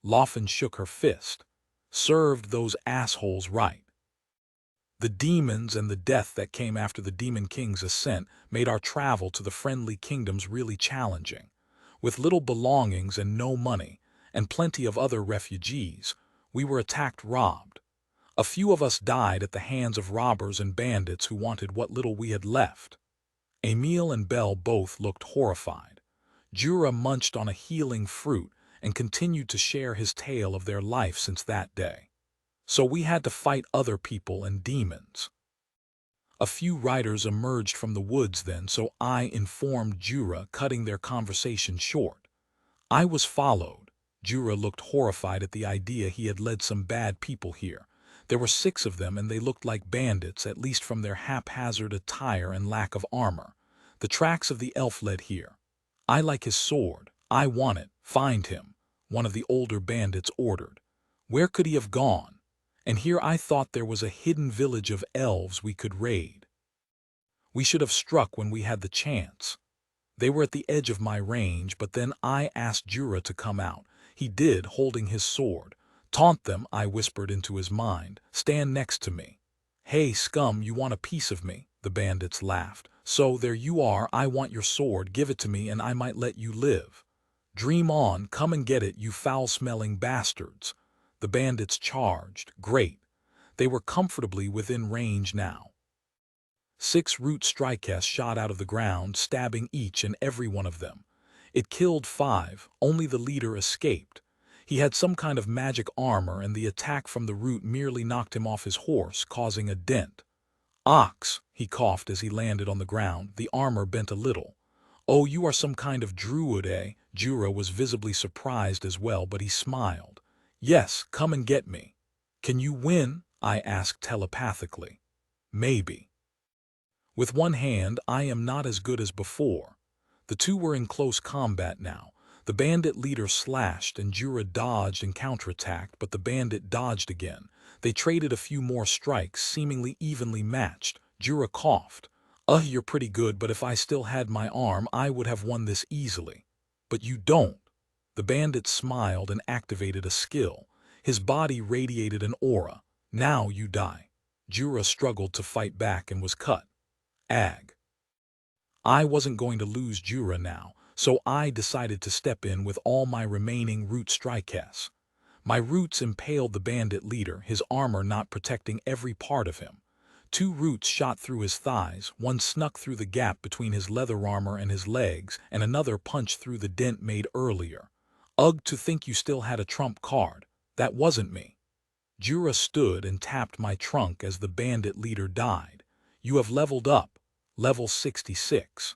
Lawfen shook her fist. "Served those assholes right. The demons and the death that came after the Demon King's ascent made our travel to the friendly kingdoms really challenging. With little belongings and no money, and plenty of other refugees, we were robbed. A few of us died at the hands of robbers and bandits who wanted what little we had left." Emil and Belle both looked horrified. Jura munched on a healing fruit and continued to share his tale of their life since that day. "So we had to fight other people and demons." A few riders emerged from the woods then, so I informed Jura, cutting their conversation short. "I was followed." Jura looked horrified at the idea he had led some bad people here. There were 6 of them and they looked like bandits, at least from their haphazard attire and lack of armor. "The tracks of the elf led here. I like his sword. I want it. Find him," one of the older bandits ordered. "Where could he have gone? And here I thought there was a hidden village of elves we could raid. We should have struck when we had the chance." They were at the edge of my range, but then I asked Jura to come out. He did, holding his sword. "Taunt them," I whispered into his mind. "Stand next to me." "Hey, scum, you want a piece of me?" The bandits laughed. "So there you are. I want your sword. Give it to me and I might let you live." "Dream on. Come and get it, you foul-smelling bastards." The bandits charged. Great. They were comfortably within range now. 6 root strikes shot out of the ground, stabbing each and every one of them. It killed 5, only the leader escaped. He had some kind of magic armor and the attack from the root merely knocked him off his horse, causing a dent. "Ox," he coughed as he landed on the ground, the armor bent a little. "Oh, you are some kind of druid, eh?" Jura was visibly surprised as well, but he smiled. "Yes, come and get me." "Can you win?" I asked telepathically. "Maybe. With one hand, I am not as good as before." The 2 were in close combat now. The bandit leader slashed and Jura dodged and counterattacked, but the bandit dodged again. They traded a few more strikes, seemingly evenly matched. Jura coughed. You're pretty good, but if I still had my arm, I would have won this easily." "But you don't." The bandit smiled and activated a skill. His body radiated an aura. "Now you die." Jura struggled to fight back and was cut. "Ag." I wasn't going to lose Jura now, so I decided to step in with all my remaining root strikes. My roots impaled the bandit leader, his armor not protecting every part of him. 2 roots shot through his thighs, one snuck through the gap between his leather armor and his legs, and another punched through the dent made earlier. Ugh, to think you still had a trump card. That wasn't me. Jura stood and tapped my trunk as the bandit leader died. You have leveled up. Level 66.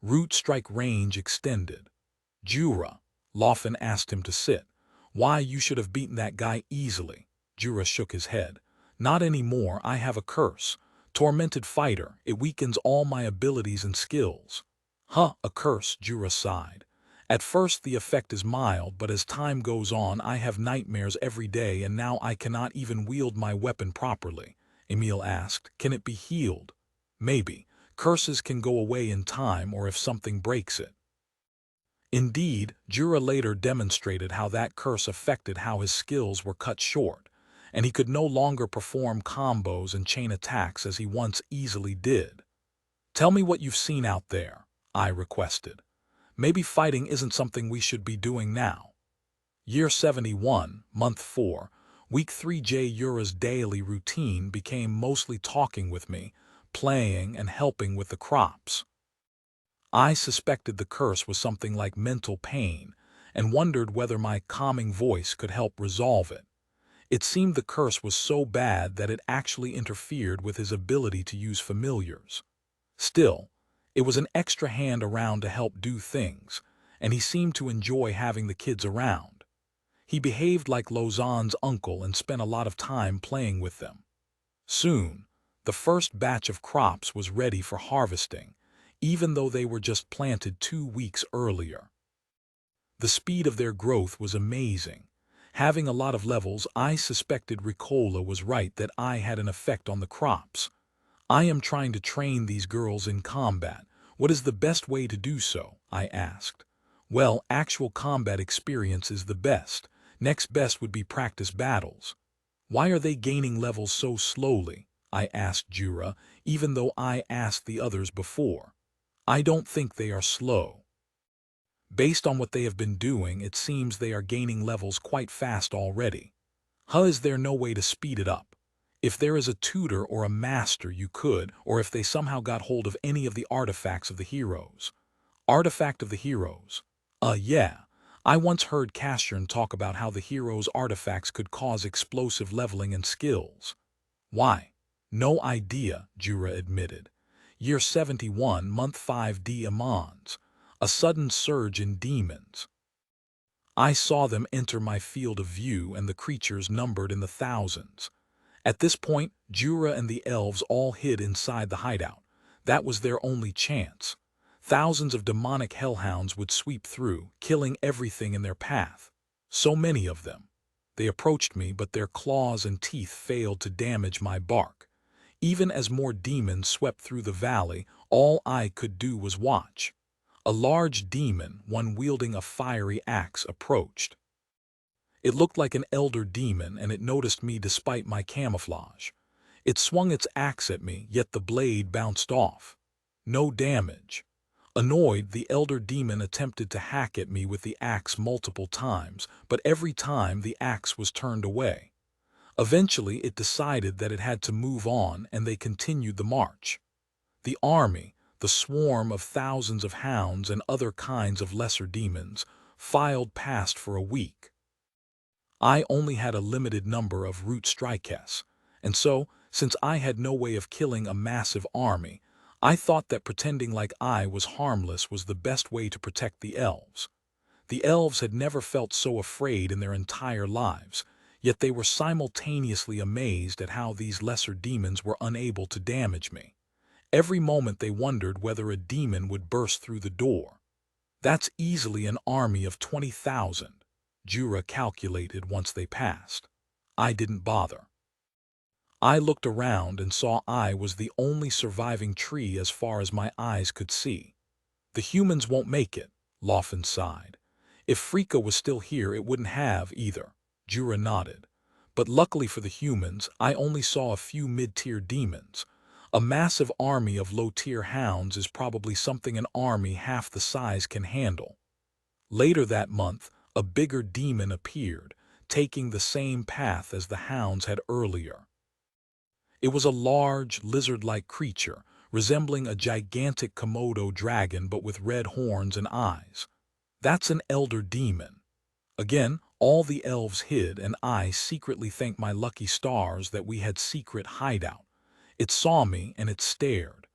Root strike range extended. Jura. Lawfen asked him to sit. Why, you should have beaten that guy easily. Jura shook his head. Not anymore, I have a curse. Tormented fighter, it weakens all my abilities and skills. Huh, a curse, Jura sighed. At first the effect is mild, but as time goes on I have nightmares every day and now I cannot even wield my weapon properly. Emil asked, can it be healed? Maybe. Curses can go away in time or if something breaks it. Indeed, Jura later demonstrated how that curse affected how his skills were cut short, and he could no longer perform combos and chain attacks as he once easily did. Tell me what you've seen out there, I requested. Maybe fighting isn't something we should be doing now. Year 71, Month 4, Week 3. Jura's daily routine became mostly talking with me, playing and helping with the crops. I suspected the curse was something like mental pain and wondered whether my calming voice could help resolve it. It seemed the curse was so bad that it actually interfered with his ability to use familiars. Still, it was an extra hand around to help do things, and he seemed to enjoy having the kids around. He behaved like Lausanne's uncle and spent a lot of time playing with them. Soon, the first batch of crops was ready for harvesting, even though they were just planted 2 weeks earlier. The speed of their growth was amazing. Having a lot of levels, I suspected Ricola was right that I had an effect on the crops. I am trying to train these girls in combat. What is the best way to do so? I asked. Well, actual combat experience is the best. Next best would be practice battles. Why are they gaining levels so slowly? I asked Jura, even though I asked the others before. I don't think they are slow. Based on what they have been doing, it seems they are gaining levels quite fast already. Is there no way to speed it up? If there is a tutor or a master you could, or if they somehow got hold of any of the artifacts of the heroes. Artifact of the heroes. Yeah. I once heard Cassian talk about how the heroes' artifacts could cause explosive leveling and skills. Why? No idea, Jura admitted. Year 71, Month 5. Demons. A sudden surge in demons. I saw them enter my field of view and the creatures numbered in the thousands. At this point, Jura and the elves all hid inside the hideout. That was their only chance. Thousands of demonic hellhounds would sweep through, killing everything in their path. So many of them. They approached me, but their claws and teeth failed to damage my bark. Even as more demons swept through the valley, all I could do was watch. A large demon, one wielding a fiery axe, approached. It looked like an elder demon, and it noticed me despite my camouflage. It swung its axe at me, yet the blade bounced off. No damage. Annoyed, the elder demon attempted to hack at me with the axe multiple times, but every time the axe was turned away. Eventually, it decided that it had to move on, and they continued the march. The army, the swarm of thousands of hounds and other kinds of lesser demons, filed past for a week. I only had a limited number of root strikes, and so, since I had no way of killing a massive army, I thought that pretending like I was harmless was the best way to protect the elves. The elves had never felt so afraid in their entire lives, yet they were simultaneously amazed at how these lesser demons were unable to damage me. Every moment they wondered whether a demon would burst through the door. That's easily an army of 20,000, Jura calculated once they passed. I didn't bother. I looked around and saw I was the only surviving tree as far as my eyes could see. The humans won't make it, Lawfen sighed. If Frika was still here, it wouldn't have either. Jura nodded. But luckily for the humans, I only saw a few mid-tier demons. A massive army of low-tier hounds is probably something an army half the size can handle. Later that month, a bigger demon appeared, taking the same path as the hounds had earlier. It was a large, lizard-like creature, resembling a gigantic Komodo dragon but with red horns and eyes. That's an elder demon. Again, all the elves hid, and I secretly thanked my lucky stars that we had secret hideout. It saw me and it stared.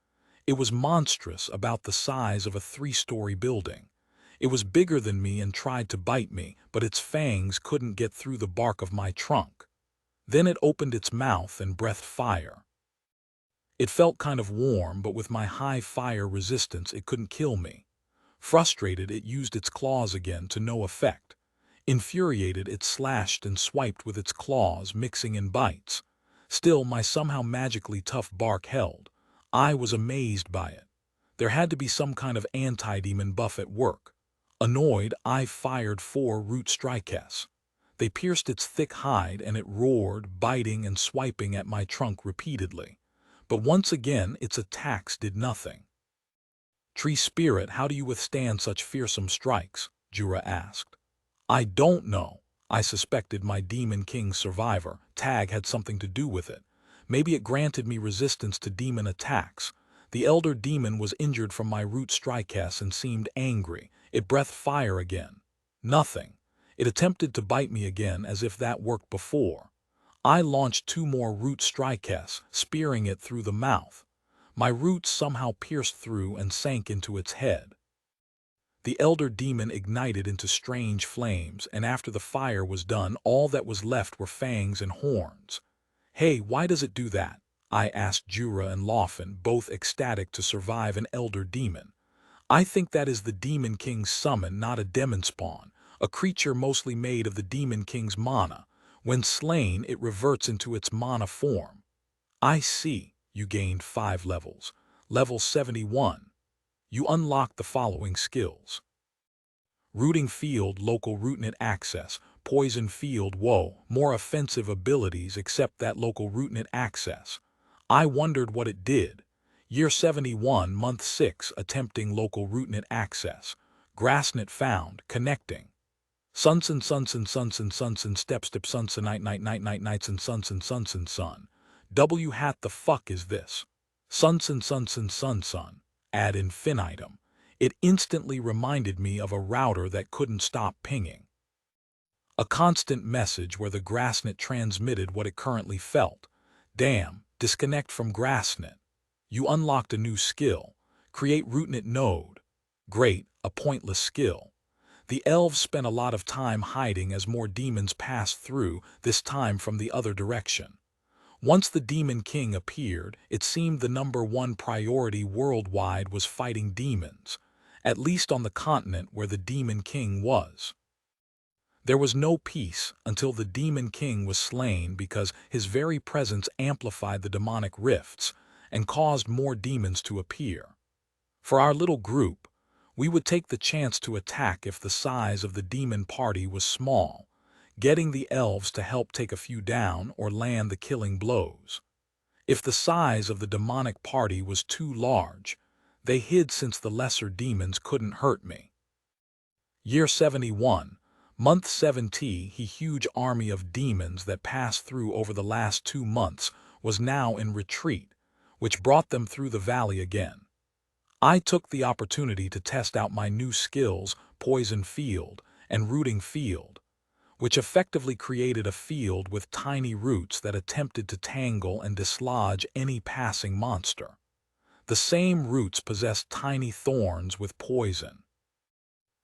It was monstrous, about the size of a 3-story building. It was bigger than me and tried to bite me, but its fangs couldn't get through the bark of my trunk. Then it opened its mouth and breathed fire. It felt kind of warm, but with my high fire resistance it couldn't kill me. Frustrated, it used its claws again to no effect. Infuriated, it slashed and swiped with its claws, mixing in bites. Still, my somehow magically tough bark held. I was amazed by it. There had to be some kind of anti-demon buff at work. Annoyed, I fired 4 root strikes. They pierced its thick hide and it roared, biting and swiping at my trunk repeatedly. But once again, its attacks did nothing. "Tree Spirit, how do you withstand such fearsome strikes?" Jura asked. "I don't know. I suspected my Demon King's survivor, Tag, had something to do with it. Maybe it granted me resistance to demon attacks. The elder demon was injured from my root strikes and seemed angry. It breathed fire again. Nothing. It attempted to bite me again, as if that worked before. I launched 2 more root strikes, spearing it through the mouth. My roots somehow pierced through and sank into its head. The elder demon ignited into strange flames, and after the fire was done, all that was left were fangs and horns. "Hey, why does it do that?" I asked Jura and Lawfen, both ecstatic to survive an elder demon. "I think that is the Demon King's summon, not a demon spawn, a creature mostly made of the Demon King's mana. When slain, it reverts into its mana form." "I see. You gained 5 levels. Level 71. You unlock the following skills: Rooting Field, local rootnet access. Poison Field, whoa, more offensive abilities except that local rootnet access. I wondered what it did. Year 71, Month 6, attempting local rootnet access. Grassnet found, connecting. Sunson step sunson nights and sunson sun. W hat the fuck is this? Sunson Add infinitum. It instantly reminded me of a router that couldn't stop pinging. A constant message where the Grassnet transmitted what it currently felt. Damn, disconnect from Grassnet. You unlocked a new skill. Create rootnet node. Great, a pointless skill. The elves spent a lot of time hiding as more demons passed through, this time from the other direction. Once the Demon King appeared, it seemed the #1 priority worldwide was fighting demons, at least on the continent where the Demon King was. There was no peace until the Demon King was slain, because his very presence amplified the demonic rifts and caused more demons to appear. For our little group, we would take the chance to attack if the size of the demon party was small, getting the elves to help take a few down or land the killing blows. If the size of the demonic party was too large, they hid since the lesser demons couldn't hurt me. Year 71, Month 70, he huge army of demons that passed through over the last 2 months was now in retreat, which brought them through the valley again. I took the opportunity to test out my new skills, Poison Field and Rooting Field, which effectively created a field with tiny roots that attempted to tangle and dislodge any passing monster. The same roots possessed tiny thorns with poison.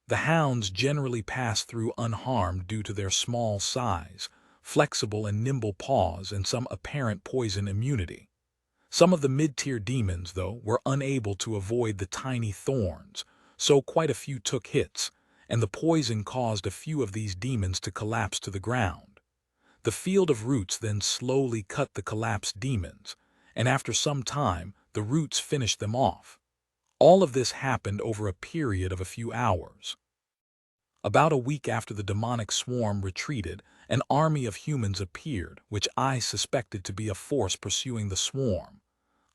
The hounds generally pass through unharmed due to their small size, flexible and nimble paws, and some apparent poison immunity. Some of the mid-tier demons, though, were unable to avoid the tiny thorns, so quite a few took hits, and the poison caused a few of these demons to collapse to the ground. The field of roots then slowly cut the collapsed demons, and after some time, the roots finished them off. All of this happened over a period of a few hours. About a week after the demonic swarm retreated, an army of humans appeared, which I suspected to be a force pursuing the swarm.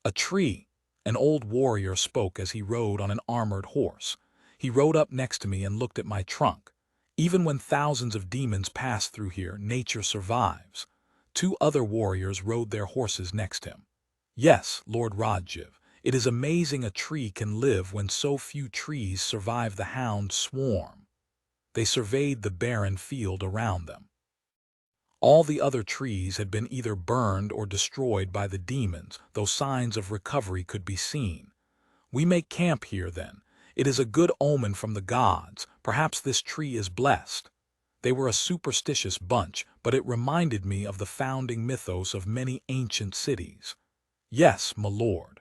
A tree. An old warrior spoke as he rode on an armored horse. He rode up next to me and looked at my trunk. Even when thousands of demons pass through here, nature survives. Two other warriors rode their horses next him. Yes, Lord Rajiv, it is amazing a tree can live when so few trees survive the hound swarm. They surveyed the barren field around them. All the other trees had been either burned or destroyed by the demons, though signs of recovery could be seen. We make camp here, then. It is a good omen from the gods. Perhaps this tree is blessed. They were a superstitious bunch, but it reminded me of the founding mythos of many ancient cities. Yes, my lord.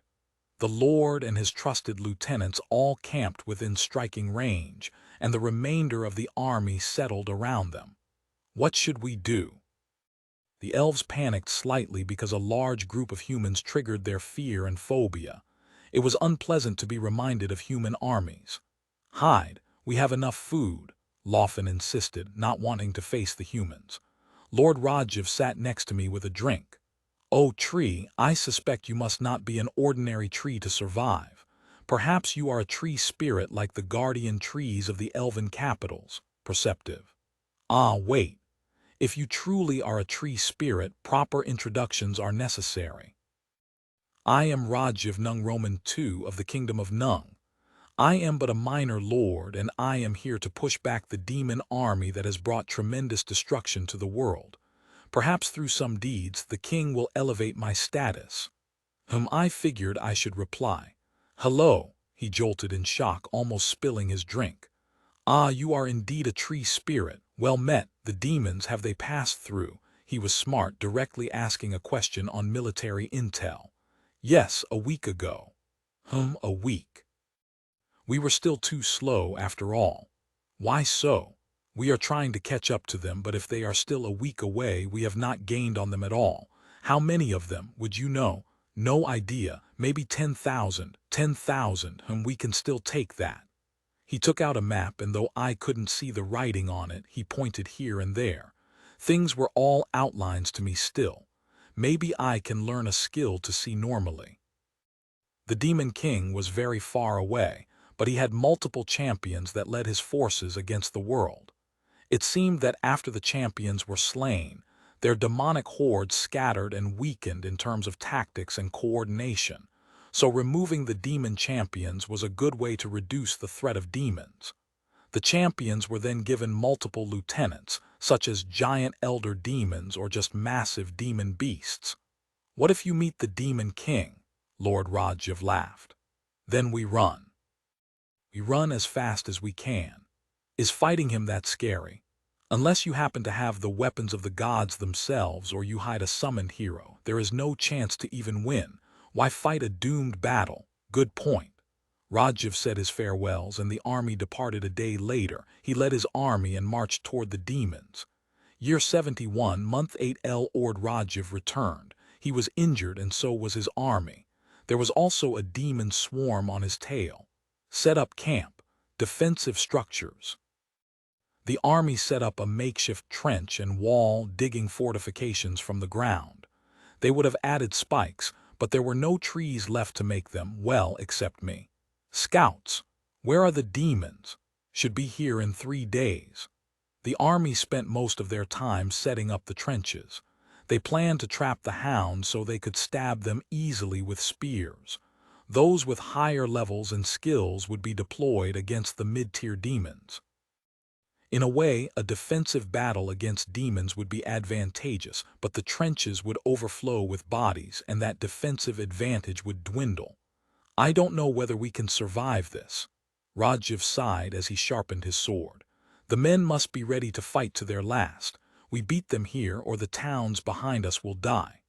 The lord and his trusted lieutenants all camped within striking range, and the remainder of the army settled around them. What should we do? The elves panicked slightly because a large group of humans triggered their fear and phobia. It was unpleasant to be reminded of human armies. Hide, we have enough food, Lawfen insisted, not wanting to face the humans. Lord Rajiv sat next to me with a drink. Oh, tree, I suspect you must not be an ordinary tree to survive. Perhaps you are a tree spirit like the guardian trees of the elven capitals, perceptive. Ah, wait. If you truly are a tree spirit, proper introductions are necessary. I am Rajiv Nung Roman II of the Kingdom of Nung. I am but a minor lord, and I am here to push back the demon army that has brought tremendous destruction to the world. Perhaps through some deeds the king will elevate my status. I figured I should reply. Hello, he jolted in shock, almost spilling his drink. Ah, you are indeed a tree spirit. Well met. The demons, have they passed through? He was smart, directly asking a question on military intel. Yes, a week ago. A week. We were still too slow after all. Why so? We are trying to catch up to them, but if they are still a week away, we have not gained on them at all. How many of them, would you know? No idea. Maybe 10,000. 10,000. We can still take that. He took out a map, and though I couldn't see the writing on it, he pointed here and there. Things were all outlines to me still. Maybe I can learn a skill to see normally. The Demon King was very far away, but he had multiple champions that led his forces against the world. It seemed that after the champions were slain, their demonic hordes scattered and weakened in terms of tactics and coordination. So removing the demon champions was a good way to reduce the threat of demons. The champions were then given multiple lieutenants, such as giant elder demons or just massive demon beasts. What if you meet the Demon King? Lord Rajiv laughed. Then we run. We run as fast as we can. Is fighting him that scary? Unless you happen to have the weapons of the gods themselves or you hide a summoned hero, there is no chance to even win. Why fight a doomed battle? Good point. Rajiv said his farewells, and the army departed a day later. He led his army and marched toward the demons. Year 71, month 8 Lord Rajiv returned. He was injured, and so was his army. There was also a demon swarm on his tail. Set up camp. Defensive structures. The army set up a makeshift trench and wall, digging fortifications from the ground. They would have added spikes, but there were no trees left to make them, well, except me. Scouts, where are the demons? Should be here in 3 days. The army spent most of their time setting up the trenches. They planned to trap the hounds so they could stab them easily with spears. Those with higher levels and skills would be deployed against the mid-tier demons. In a way, a defensive battle against demons would be advantageous, but the trenches would overflow with bodies, and that defensive advantage would dwindle. I don't know whether we can survive this. Rajiv sighed as he sharpened his sword. The men must be ready to fight to their last. We beat them here, or the towns behind us will die.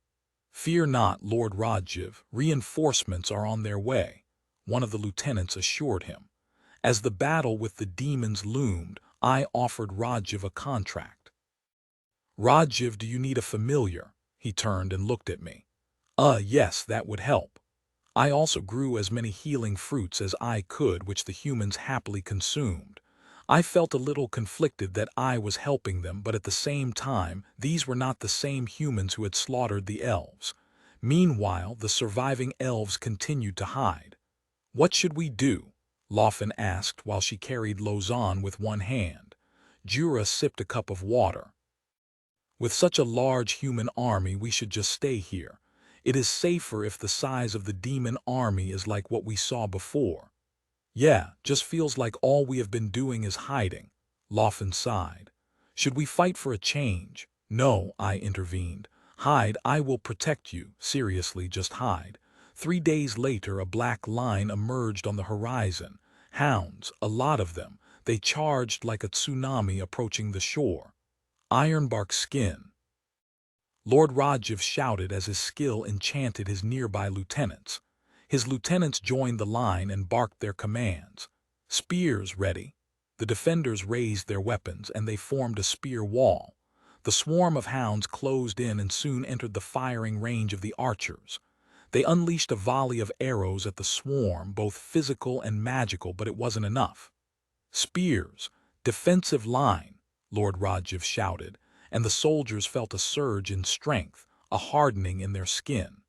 Fear not, Lord Rajiv. Reinforcements are on their way, one of the lieutenants assured him. As the battle with the demons loomed, I offered Rajiv a contract. Rajiv, do you need a familiar? He turned and looked at me. Yes, that would help. I also grew as many healing fruits as I could, which the humans happily consumed. I felt a little conflicted that I was helping them, but at the same time, these were not the same humans who had slaughtered the elves. Meanwhile, the surviving elves continued to hide. "What should we do?" Lofin asked while she carried Lozan with one hand. Jura sipped a cup of water. "With such a large human army, we should just stay here. It is safer if the size of the demon army is like what we saw before." "Yeah, just feels like all we have been doing is hiding," Lofin sighed. "Should we fight for a change?" "No," I intervened. "Hide, I will protect you. Seriously, just hide." 3 days later, a black line emerged on the horizon. Hounds, a lot of them. They charged like a tsunami approaching the shore. Ironbark skin. Lord Rajiv shouted as his skill enchanted his nearby lieutenants. His lieutenants joined the line and barked their commands. "Spears ready." The defenders raised their weapons and they formed a spear wall. The swarm of hounds closed in and soon entered the firing range of the archers. They unleashed a volley of arrows at the swarm, both physical and magical, but it wasn't enough. "Spears! Defensive line!" Lord Rajiv shouted, and the soldiers felt a surge in strength, a hardening in their skin.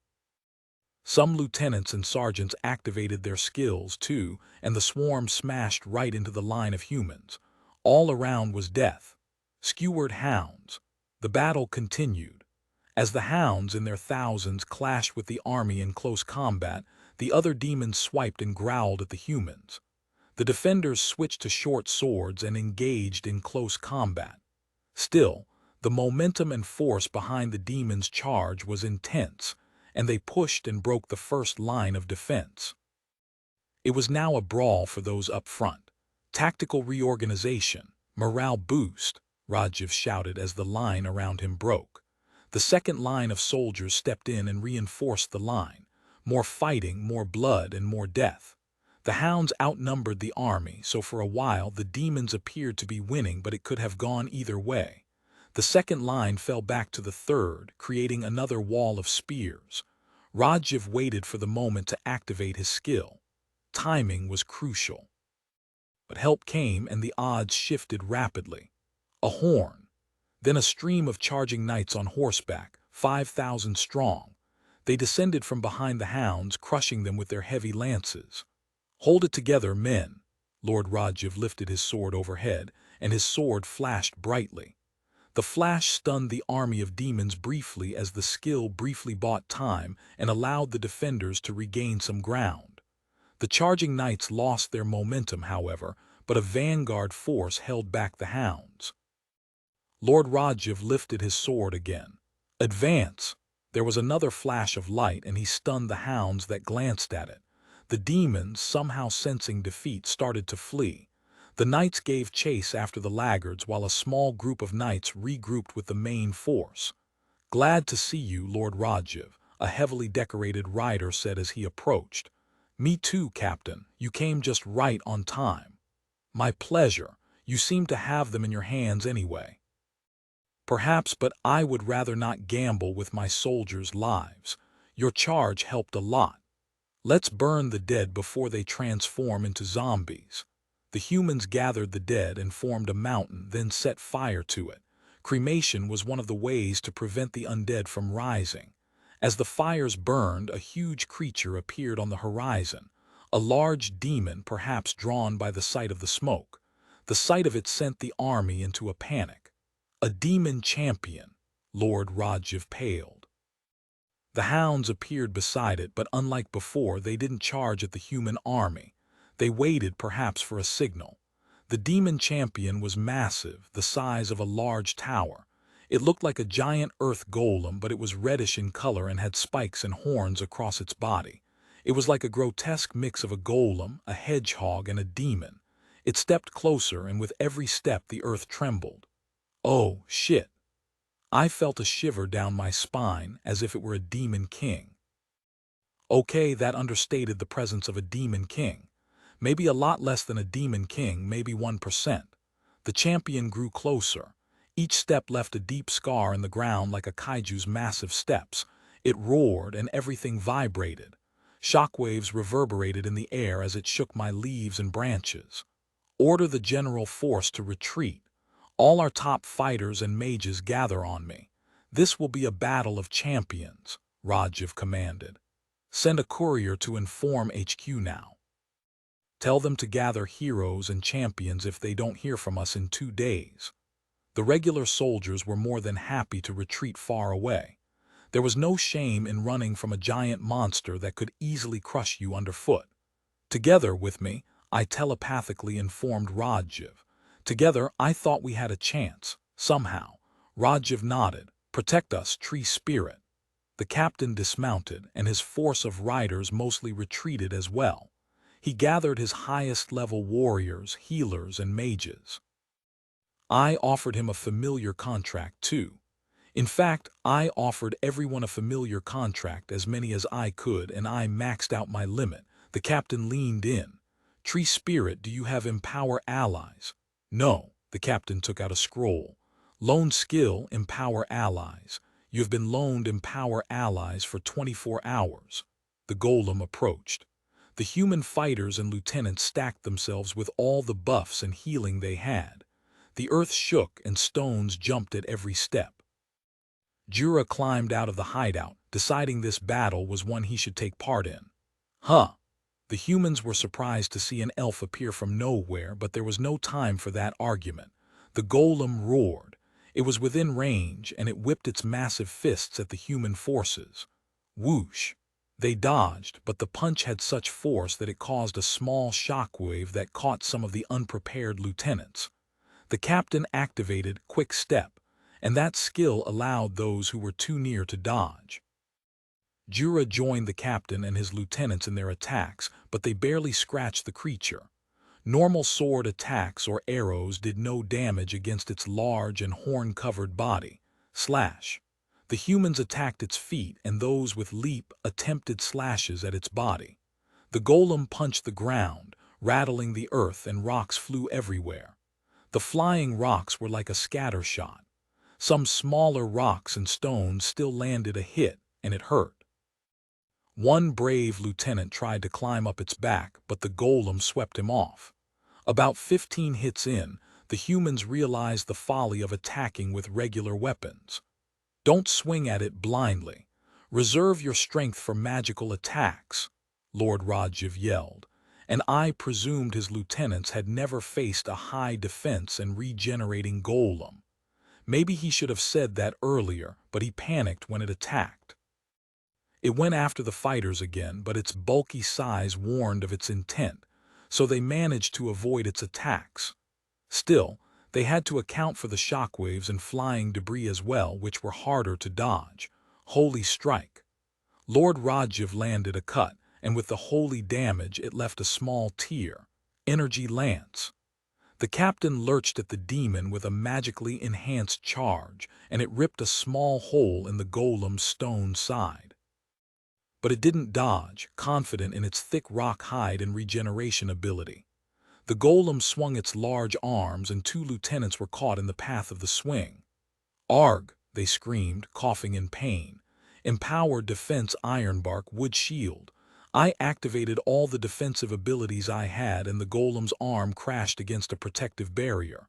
Some lieutenants and sergeants activated their skills too, and the swarm smashed right into the line of humans. All around was death. Skewered hounds. The battle continued. As the hounds in their thousands clashed with the army in close combat, the other demons swiped and growled at the humans. The defenders switched to short swords and engaged in close combat. Still, the momentum and force behind the demons' charge was intense, and they pushed and broke the first line of defense. It was now a brawl for those up front. Tactical reorganization, morale boost, Rajiv shouted as the line around him broke. The second line of soldiers stepped in and reinforced the line. More fighting, more blood, and more death. The hounds outnumbered the army, so for a while the demons appeared to be winning, but it could have gone either way. The second line fell back to the third, creating another wall of spears. Rajiv waited for the moment to activate his skill. Timing was crucial. But help came and the odds shifted rapidly. A horn. Then a stream of charging knights on horseback, 5,000 strong. They descended from behind the hounds, crushing them with their heavy lances. "Hold it together, men." Lord Rajiv lifted his sword overhead, and his sword flashed brightly. The flash stunned the army of demons briefly as the skill briefly bought time and allowed the defenders to regain some ground. The charging knights lost their momentum, however, but a vanguard force held back the hounds. Lord Rajiv lifted his sword again. "Advance!" There was another flash of light and he stunned the hounds that glanced at it. The demons, somehow sensing defeat, started to flee. The knights gave chase after the laggards while a small group of knights regrouped with the main force. "Glad to see you, Lord Rajiv," a heavily decorated rider said as he approached. "Me too, Captain. You came just right on time." "My pleasure. You seem to have them in your hands anyway." "Perhaps, but I would rather not gamble with my soldiers' lives. Your charge helped a lot. Let's burn the dead before they transform into zombies." The humans gathered the dead and formed a mountain, then set fire to it. Cremation was one of the ways to prevent the undead from rising. As the fires burned, a huge creature appeared on the horizon. A large demon, perhaps drawn by the sight of the smoke. The sight of it sent the army into a panic. A demon champion. Lord Rajiv paled. The hounds appeared beside it, but unlike before, they didn't charge at the human army. They waited, perhaps for a signal. The demon champion was massive, the size of a large tower. It looked like a giant earth golem, but it was reddish in color and had spikes and horns across its body. It was like a grotesque mix of a golem, a hedgehog, and a demon. It stepped closer, and with every step the earth trembled. "Oh, shit." I felt a shiver down my spine, as if it were a demon king. Okay, that understated the presence of a demon king. Maybe a lot less than a demon king, maybe 1%. The champion grew closer. Each step left a deep scar in the ground like a kaiju's massive steps. It roared and everything vibrated. Shockwaves reverberated in the air as it shook my leaves and branches. "Order the general force to retreat. All our top fighters and mages gather on me. This will be a battle of champions." Rajiv commanded. Send a courier to inform HQ now. Tell them to gather heroes and champions if they don't hear from us in 2 days. The regular soldiers were more than happy to retreat far away. There was no shame in running from a giant monster that could easily crush you underfoot. Together with me, I telepathically informed Rajiv. Together, I thought we had a chance, somehow. Rajiv nodded. Protect us, tree spirit. The captain dismounted, and his force of riders mostly retreated as well. He gathered his highest-level warriors, healers, and mages. I offered him a familiar contract, too. In fact, I offered everyone a familiar contract, as many as I could, and I maxed out my limit. The captain leaned in. Tree spirit, do you have empower allies? No. The captain took out a scroll. Loan skill, empower allies. You have been loaned empower allies for 24 hours. The golem approached. The human fighters and lieutenants stacked themselves with all the buffs and healing they had. The earth shook and stones jumped at every step. Jura climbed out of the hideout, deciding this battle was one he should take part in. Huh. The humans were surprised to see an elf appear from nowhere, but there was no time for that argument. The golem roared. It was within range, and it whipped its massive fists at the human forces. Whoosh! They dodged, but the punch had such force that it caused a small shockwave that caught some of the unprepared lieutenants. The captain activated Quick Step, and that skill allowed those who were too near to dodge. Jura joined the captain and his lieutenants in their attacks, but they barely scratched the creature. Normal sword attacks or arrows did no damage against its large and horn-covered body. Slash. The humans attacked its feet, and those with leap attempted slashes at its body. The golem punched the ground, rattling the earth, and rocks flew everywhere. The flying rocks were like a scatter shot. Some smaller rocks and stones still landed a hit, and it hurt. One brave lieutenant tried to climb up its back, but the golem swept him off. About 15 hits in, the humans realized the folly of attacking with regular weapons. Don't swing at it blindly. Reserve your strength for magical attacks, Lord Rajiv yelled, and I presumed his lieutenants had never faced a high defense and regenerating golem. Maybe he should have said that earlier, but he panicked when it attacked. It went after the fighters again, but its bulky size warned of its intent, so they managed to avoid its attacks. Still, they had to account for the shockwaves and flying debris as well, which were harder to dodge. Holy strike! Lord Rajiv landed a cut, and with the holy damage it left a small tear. Energy lance. The captain lurched at the demon with a magically enhanced charge, and it ripped a small hole in the golem's stone side. But it didn't dodge, confident in its thick rock hide and regeneration ability. The golem swung its large arms, and 2 lieutenants were caught in the path of the swing. Arg! They screamed, coughing in pain. Empowered defense ironbark wood shield. I activated all the defensive abilities I had, and the golem's arm crashed against a protective barrier.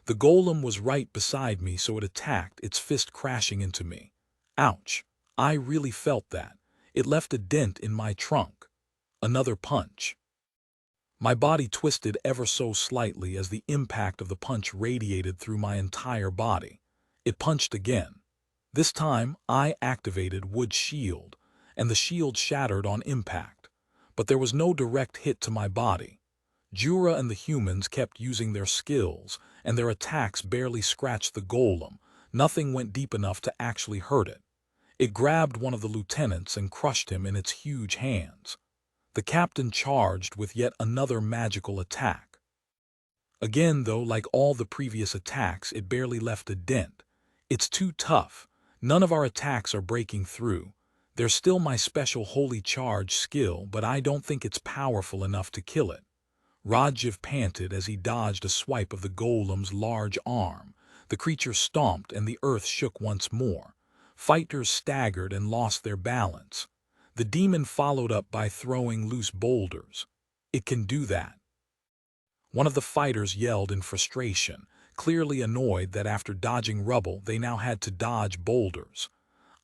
The golem was right beside me, so it attacked, its fist crashing into me. Ouch! I really felt that. It left a dent in my trunk. Another punch. My body twisted ever so slightly as the impact of the punch radiated through my entire body. It punched again. This time, I activated Wood Shield, and the shield shattered on impact. But there was no direct hit to my body. Jura and the humans kept using their skills, and their attacks barely scratched the golem. Nothing went deep enough to actually hurt it. It grabbed one of the lieutenants and crushed him in its huge hands. The captain charged with yet another magical attack. Again, though, like all the previous attacks, it barely left a dent. It's too tough. None of our attacks are breaking through. There's still my special holy charge skill, but I don't think it's powerful enough to kill it. Rajiv panted as he dodged a swipe of the golem's large arm. The creature stomped and the earth shook once more. Fighters staggered and lost their balance. The demon followed up by throwing loose boulders. It can do that. One of the fighters yelled in frustration, clearly annoyed that after dodging rubble they now had to dodge boulders.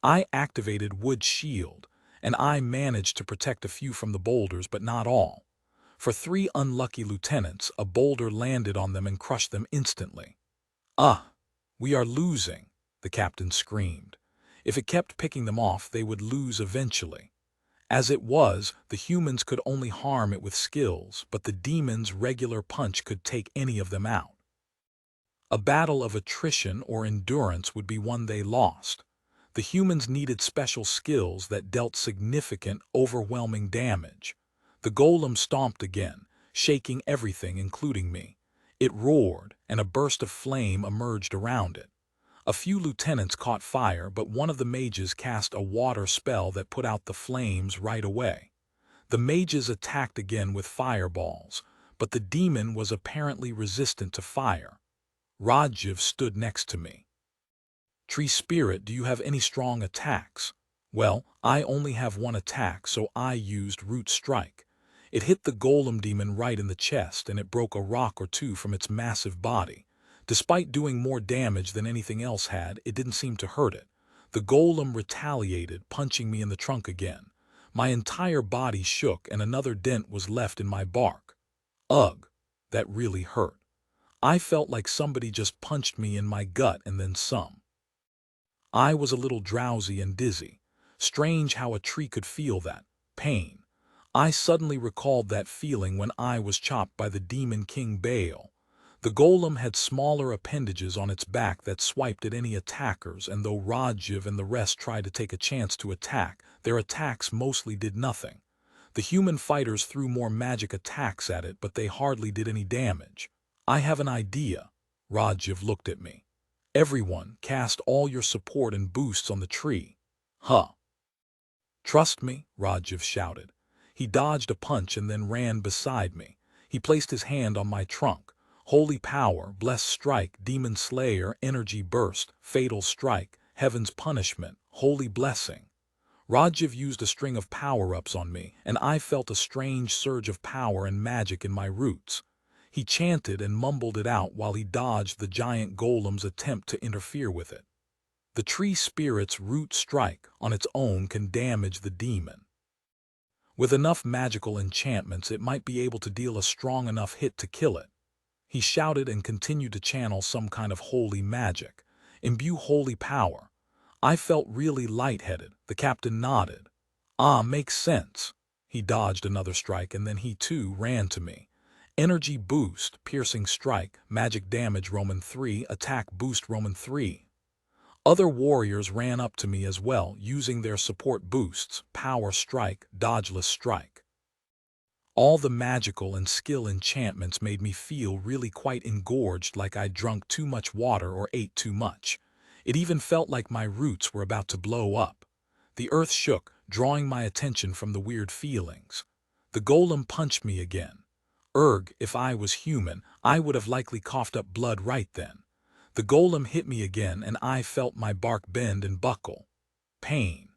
I activated Wood Shield, and I managed to protect a few from the boulders, but not all. For 3 unlucky lieutenants, a boulder landed on them and crushed them instantly. "Ah, we are losing," the captain screamed. If it kept picking them off, they would lose eventually. As it was, the humans could only harm it with skills, but the demon's regular punch could take any of them out. A battle of attrition or endurance would be one they lost. The humans needed special skills that dealt significant, overwhelming damage. The golem stomped again, shaking everything, including me. It roared, and a burst of flame emerged around it. A few lieutenants caught fire, but one of the mages cast a water spell that put out the flames right away. The mages attacked again with fireballs, but the demon was apparently resistant to fire. Rajiv stood next to me. "Tree Spirit, do you have any strong attacks?" "Well, I only have one attack, so I used Root Strike. It hit the golem demon right in the chest, and it broke a rock or two from its massive body. Despite doing more damage than anything else had, it didn't seem to hurt it. The golem retaliated, punching me in the trunk again. My entire body shook, and another dent was left in my bark. Ugh, that really hurt. I felt like somebody just punched me in my gut and then some. I was a little drowsy and dizzy. Strange how a tree could feel that pain. I suddenly recalled that feeling when I was chopped by the demon king Baal. The golem had smaller appendages on its back that swiped at any attackers, and though Rajiv and the rest tried to take a chance to attack, their attacks mostly did nothing. The human fighters threw more magic attacks at it, but they hardly did any damage. "I have an idea." Rajiv looked at me. "Everyone, cast all your support and boosts on the tree." "Huh." "Trust me," Rajiv shouted. He dodged a punch and then ran beside me. He placed his hand on my trunk. "Holy Power, Bless Strike, Demon Slayer, Energy Burst, Fatal Strike, Heaven's Punishment, Holy Blessing." Rajiv used a string of power-ups on me, and I felt a strange surge of power and magic in my roots. He chanted and mumbled it out while he dodged the giant golem's attempt to interfere with it. The tree spirit's root strike on its own can damage the demon. With enough magical enchantments, it might be able to deal a strong enough hit to kill it. He shouted and continued to channel some kind of holy magic. "Imbue holy power." I felt really lightheaded. The captain nodded. "Ah, makes sense." He dodged another strike, and then he too ran to me. "Energy boost, piercing strike, magic damage Roman 3, attack boost Roman 3. Other warriors ran up to me as well, using their support boosts, power strike, dodgeless strike. All the magical and skill enchantments made me feel really quite engorged, like I'd drunk too much water or ate too much. It even felt like my roots were about to blow up. The earth shook, drawing my attention from the weird feelings. The golem punched me again. If I was human, I would have likely coughed up blood right then. The golem hit me again, and I felt my bark bend and buckle. Pain.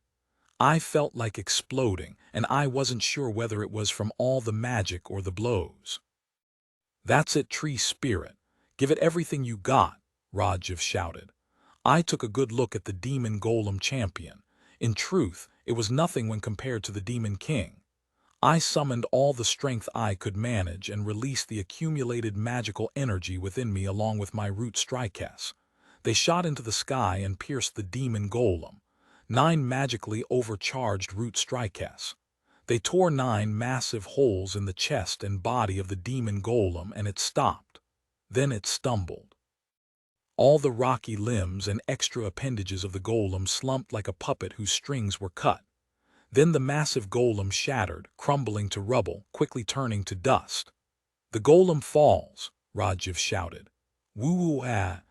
I felt like exploding, and I wasn't sure whether it was from all the magic or the blows. "That's it, tree spirit. Give it everything you got," Rajiv shouted. I took a good look at the demon golem champion. In truth, it was nothing when compared to the demon king. I summoned all the strength I could manage and released the accumulated magical energy within me along with my root strikes. They shot into the sky and pierced the demon golem. 9 magically overcharged root strikes. They tore 9 massive holes in the chest and body of the demon golem, and it stopped. Then it stumbled. All the rocky limbs and extra appendages of the golem slumped like a puppet whose strings were cut. Then the massive golem shattered, crumbling to rubble, quickly turning to dust. "The golem falls," Rajiv shouted. "Woo-ah!"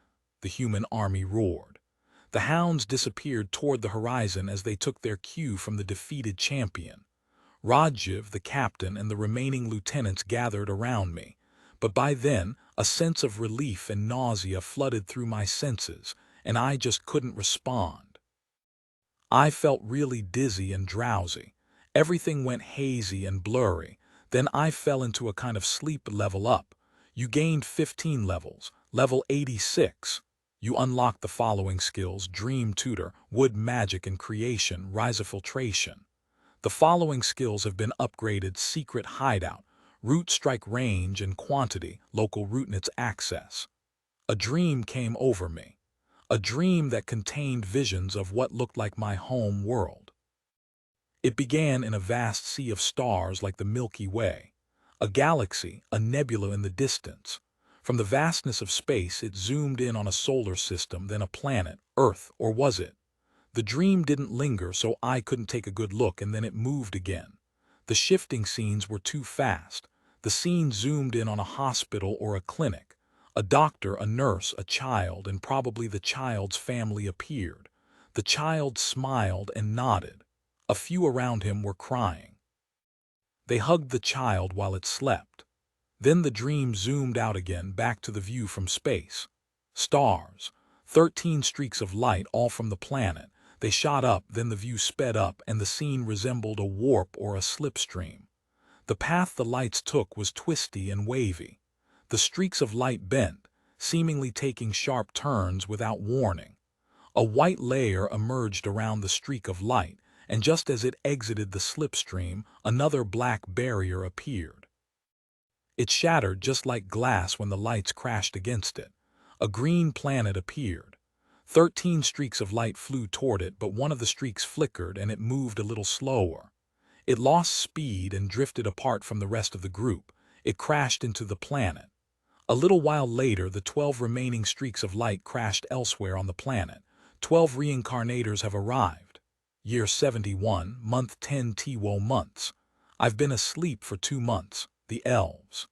the human army roared. The hounds disappeared toward the horizon as they took their cue from the defeated champion. Rajiv, the captain, and the remaining lieutenants gathered around me. But by then, a sense of relief and nausea flooded through my senses, and I just couldn't respond. I felt really dizzy and drowsy. Everything went hazy and blurry. Then I fell into a kind of sleep. Level up. You gained 15 levels. Level 86. You unlock the following skills: Dream Tutor, Wood Magic and Creation, Rise of Filtration. The following skills have been upgraded: Secret Hideout, Root Strike Range and Quantity, Local Rootnets Access. A dream came over me. A dream that contained visions of what looked like my home world. It began in a vast sea of stars like the Milky Way, a galaxy, a nebula in the distance. From the vastness of space, it zoomed in on a solar system, then a planet, Earth, or was it? The dream didn't linger, so I couldn't take a good look, and then it moved again. The shifting scenes were too fast. The scene zoomed in on a hospital or a clinic. A doctor, a nurse, a child, and probably the child's family appeared. The child smiled and nodded. A few around him were crying. They hugged the child while it slept. Then the dream zoomed out again, back to the view from space. Stars, 13 streaks of light, all from the planet. They shot up, then the view sped up, and the scene resembled a warp or a slipstream. The path the lights took was twisty and wavy. The streaks of light bent, seemingly taking sharp turns without warning. A white layer emerged around the streak of light, and just as it exited the slipstream, another black barrier appeared. It shattered just like glass when the lights crashed against it. A green planet appeared. 13 streaks of light flew toward it, but one of the streaks flickered and it moved a little slower. It lost speed and drifted apart from the rest of the group. It crashed into the planet. A little while later, the 12 remaining streaks of light crashed elsewhere on the planet. 12 reincarnators have arrived. Year 71, month 10 Tiwo months. I've been asleep for 2 months. The elves.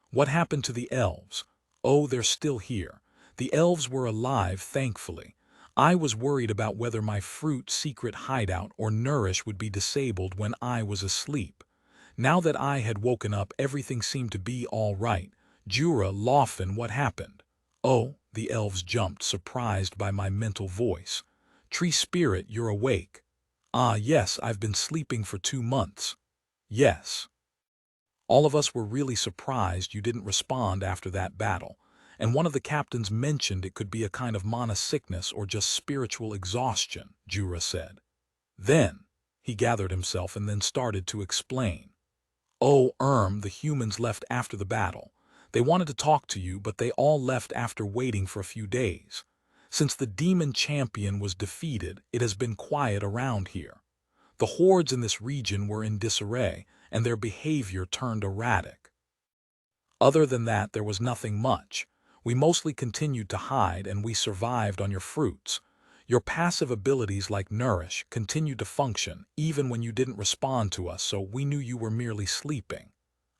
What happened to the elves? Oh, they're still here. The elves were alive, thankfully. I was worried about whether my fruit, secret hideout, or nourish would be disabled when I was asleep. Now that I had woken up, everything seemed to be all right. Jura, Lawfen, what happened? Oh, the elves jumped, surprised by my mental voice. Tree Spirit, you're awake. Ah, yes, I've been sleeping for 2 months. Yes. All of us were really surprised you didn't respond after that battle, and one of the captains mentioned it could be a kind of mana sickness or just spiritual exhaustion, Jura said. Then, he gathered himself and then started to explain. Oh, the humans left after the battle. They wanted to talk to you, but they all left after waiting for a few days. Since the demon champion was defeated, it has been quiet around here. The hordes in this region were in disarray, and their behavior turned erratic. Other than that, there was nothing much. We mostly continued to hide, and we survived on your fruits. Your passive abilities like Nourish continued to function, even when you didn't respond to us, so we knew you were merely sleeping.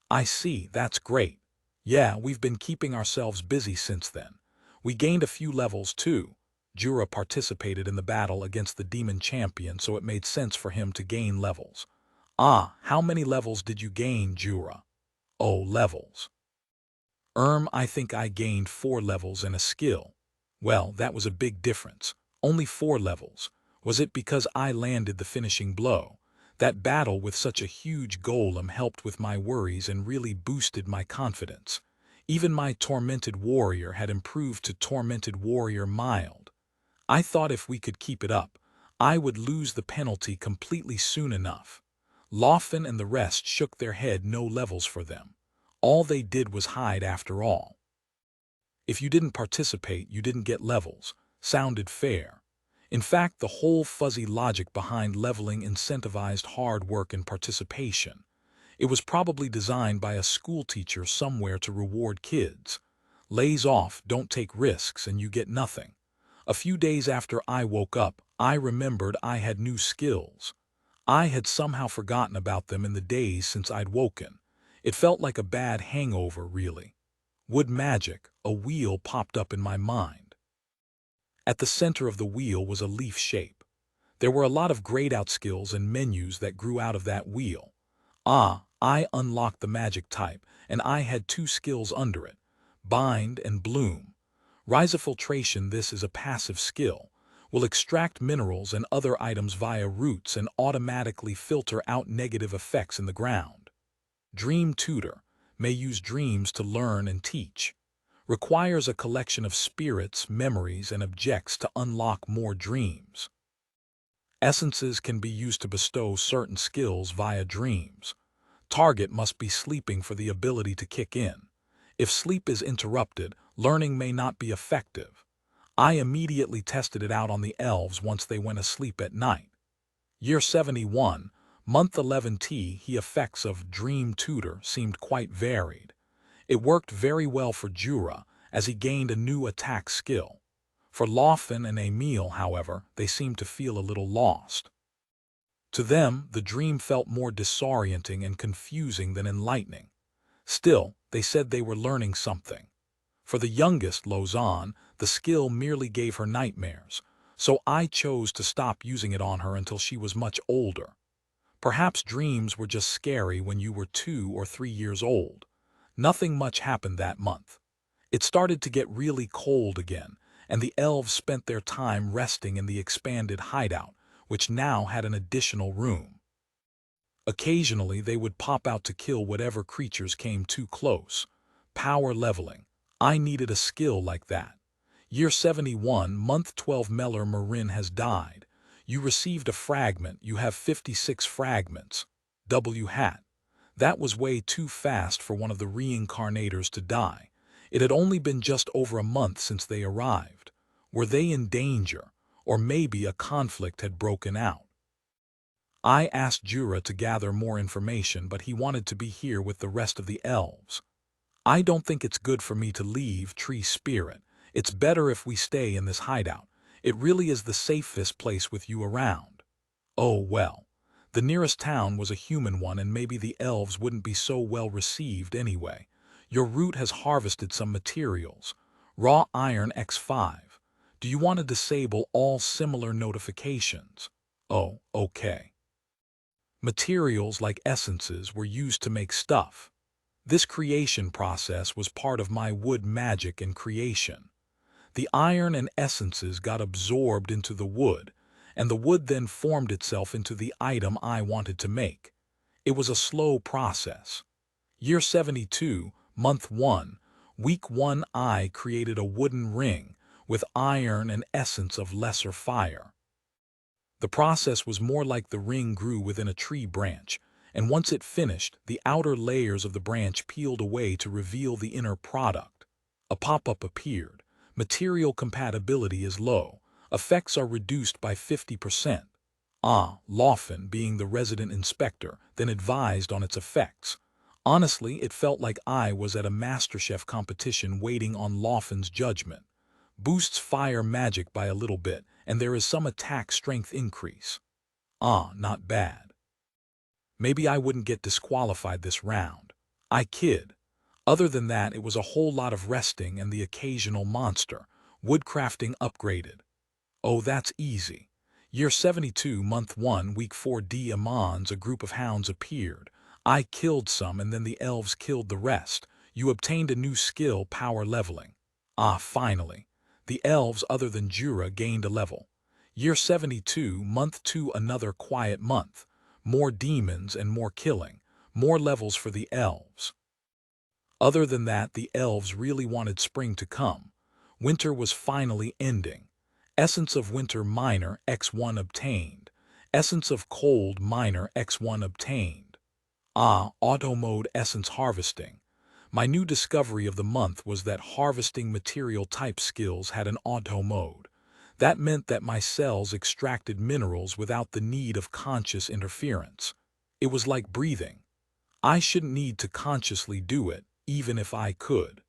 I see, that's great. Yeah, we've been keeping ourselves busy since then. We gained a few levels too. Jura participated in the battle against the demon champion, so it made sense for him to gain levels. Ah, how many levels did you gain, Jura? Oh, levels. I think I gained 4 levels and a skill. Well, that was a big difference. Only 4 levels. Was it because I landed the finishing blow? That battle with such a huge golem helped with my worries and really boosted my confidence. Even my Tormented Warrior had improved to Tormented Warrior Mild. I thought if we could keep it up, I would lose the penalty completely soon enough. Lawfen and the rest shook their head. No levels for them. All they did was hide after all. If you didn't participate, you didn't get levels. Sounded fair. In fact, the whole fuzzy logic behind leveling incentivized hard work and participation. It was probably designed by a schoolteacher somewhere to reward kids. Lays off, don't take risks, and you get nothing. A few days after I woke up, I remembered I had new skills. I had somehow forgotten about them in the days since I'd woken. It felt like a bad hangover, really. Wood magic, a wheel popped up in my mind. At the center of the wheel was a leaf shape. There were a lot of grayed-out skills and menus that grew out of that wheel. I unlocked the magic type, and I had 2 skills under it, Bind and Bloom. Rise of Filtration, this is a passive skill, will extract minerals and other items via roots and automatically filter out negative effects in the ground. Dream Tutor, may use dreams to learn and teach. Requires a collection of spirits, memories, and objects to unlock more dreams. Essences can be used to bestow certain skills via dreams. Target must be sleeping for the ability to kick in. If sleep is interrupted, learning may not be effective. I immediately tested it out on the elves once they went asleep at night. Year 71, month 11T, the effects of Dream Tutor seemed quite varied. It worked very well for Jura, as he gained a new attack skill. For Lawfen and Emil, however, they seemed to feel a little lost. To them, the dream felt more disorienting and confusing than enlightening. Still, they said they were learning something. For the youngest, Lausanne, the skill merely gave her nightmares, so I chose to stop using it on her until she was much older. Perhaps dreams were just scary when you were 2 or 3 years old. Nothing much happened that month. It started to get really cold again, and the elves spent their time resting in the expanded hideout, which now had an additional room. Occasionally, they would pop out to kill whatever creatures came too close. Power leveling. I needed a skill like that. Year 71, month 12, Meller Marin has died. You received a fragment. You have 56 fragments. W hat. That was way too fast for one of the reincarnators to die. It had only been just over a month since they arrived. Were they in danger? Or maybe a conflict had broken out. I asked Jura to gather more information, but he wanted to be here with the rest of the elves. I don't think it's good for me to leave Tree Spirit. It's better if we stay in this hideout. It really is the safest place with you around. Oh well. The nearest town was a human one, and maybe the elves wouldn't be so well received anyway. Your root has harvested some materials. Raw iron X5. Do you want to disable all similar notifications? Oh, okay. Materials like essences were used to make stuff. This creation process was part of my wood magic and creation. The iron and essences got absorbed into the wood, and the wood then formed itself into the item I wanted to make. It was a slow process. Year 72, month 1, week 1, I created a wooden ring with iron and essence of lesser fire. The process was more like the ring grew within a tree branch, and once it finished, the outer layers of the branch peeled away to reveal the inner product. A pop-up appeared. Material compatibility is low. Effects are reduced by 50%. Lawfen, being the resident inspector, then advised on its effects. Honestly, it felt like I was at a MasterChef competition waiting on Lawfen's judgment. Boosts fire magic by a little bit, and there is some attack strength increase. Not bad. Maybe I wouldn't get disqualified this round. I kid. Other than that, it was a whole lot of resting and the occasional monster. Woodcrafting upgraded. Oh, that's easy. Year 72, month 1, week 4, D. Amons, a group of hounds appeared. I killed some, and then the elves killed the rest. You obtained a new skill, power leveling. Finally. The elves, other than Jura, gained a level. Year 72, month 2, another quiet month. More demons and more killing. More levels for the elves. Other than that, the elves really wanted spring to come. Winter was finally ending. Essence of Winter Minor X1 obtained. Essence of Cold Minor X1 obtained. Auto Mode Essence Harvesting. My new discovery of the month was that harvesting material type skills had an auto mode. That meant that my cells extracted minerals without the need of conscious interference. It was like breathing. I shouldn't need to consciously do it, even if I could.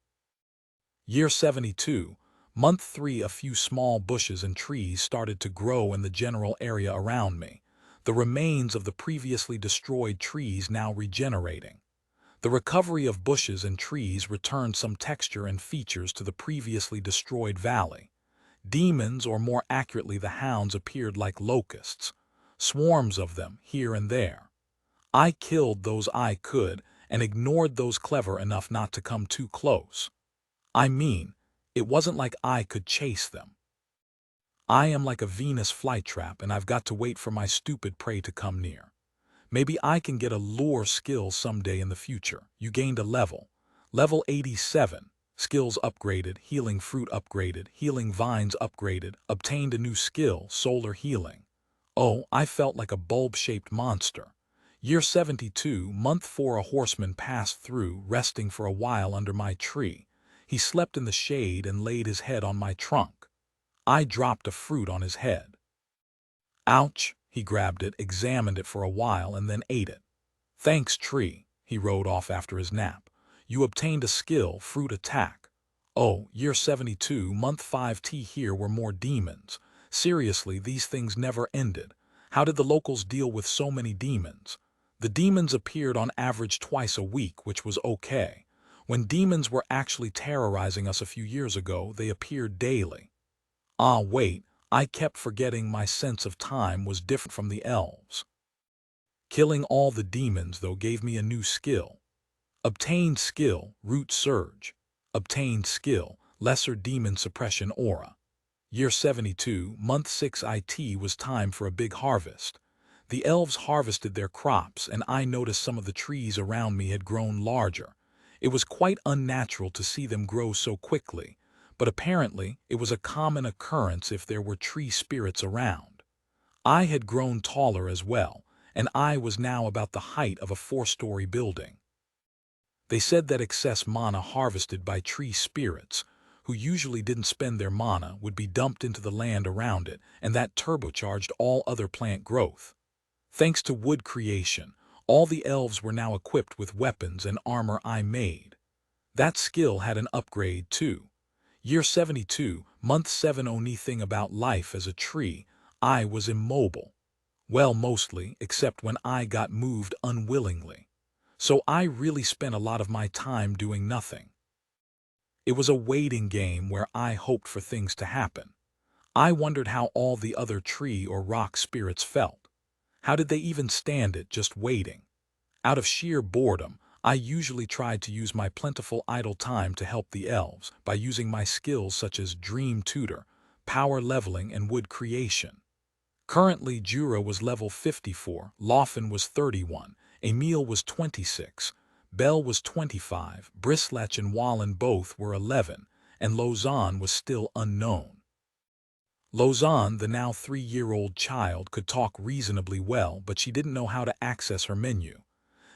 Year 72, month 3, a few small bushes and trees started to grow in the general area around me, the remains of the previously destroyed trees now regenerating. The recovery of bushes and trees returned some texture and features to the previously destroyed valley. Demons, or more accurately the hounds, appeared like locusts, swarms of them here and there. I killed those I could and ignored those clever enough not to come too close. I mean, it wasn't like I could chase them. I am like a Venus flytrap, and I've got to wait for my stupid prey to come near. Maybe I can get a lure skill someday in the future. You gained a level. Level 87. Skills upgraded, healing fruit upgraded, healing vines upgraded, obtained a new skill, solar healing. Oh, I felt like a bulb-shaped monster. Year 72, month 4. A horseman passed through, resting for a while under my tree. He slept in the shade and laid his head on my trunk. I dropped a fruit on his head. Ouch! He grabbed it, examined it for a while, and then ate it. Thanks, tree. He rode off after his nap. You obtained a skill, fruit attack. Oh, year 72, month 5. Here were more demons. Seriously, these things never ended. How did the locals deal with so many demons? The demons appeared on average twice a week, which was okay. When demons were actually terrorizing us a few years ago, they appeared daily. Ah, wait, I kept forgetting my sense of time was different from the elves. Killing all the demons, though, gave me a new skill. Obtained skill, Root Surge. Obtained skill, Lesser Demon Suppression Aura. Year 72, month 6. It was time for a big harvest. The elves harvested their crops, and I noticed some of the trees around me had grown larger. It was quite unnatural to see them grow so quickly, but apparently it was a common occurrence if there were tree spirits around. I had grown taller as well, and I was now about the height of a 4-story building. They said that excess mana harvested by tree spirits, who usually didn't spend their mana, would be dumped into the land around it, and that turbocharged all other plant growth. Thanks to wood creation, all the elves were now equipped with weapons and armor I made. That skill had an upgrade too. Year 72, month 7. Only thing about life as a tree, I was immobile. Well, mostly, except when I got moved unwillingly. So I really spent a lot of my time doing nothing. It was a waiting game where I hoped for things to happen. I wondered how all the other tree or rock spirits felt. How did they even stand it, just waiting? Out of sheer boredom, I usually tried to use my plentiful idle time to help the elves by using my skills such as Dream Tutor, Power Leveling, and Wood Creation. Currently, Jura was level 54, Laufen was 31, Emil was 26, Bell was 25, Brislech and Wallen both were 11, and Lausanne was still unknown. Lausanne, the now 3-year-old child, could talk reasonably well, but she didn't know how to access her menu.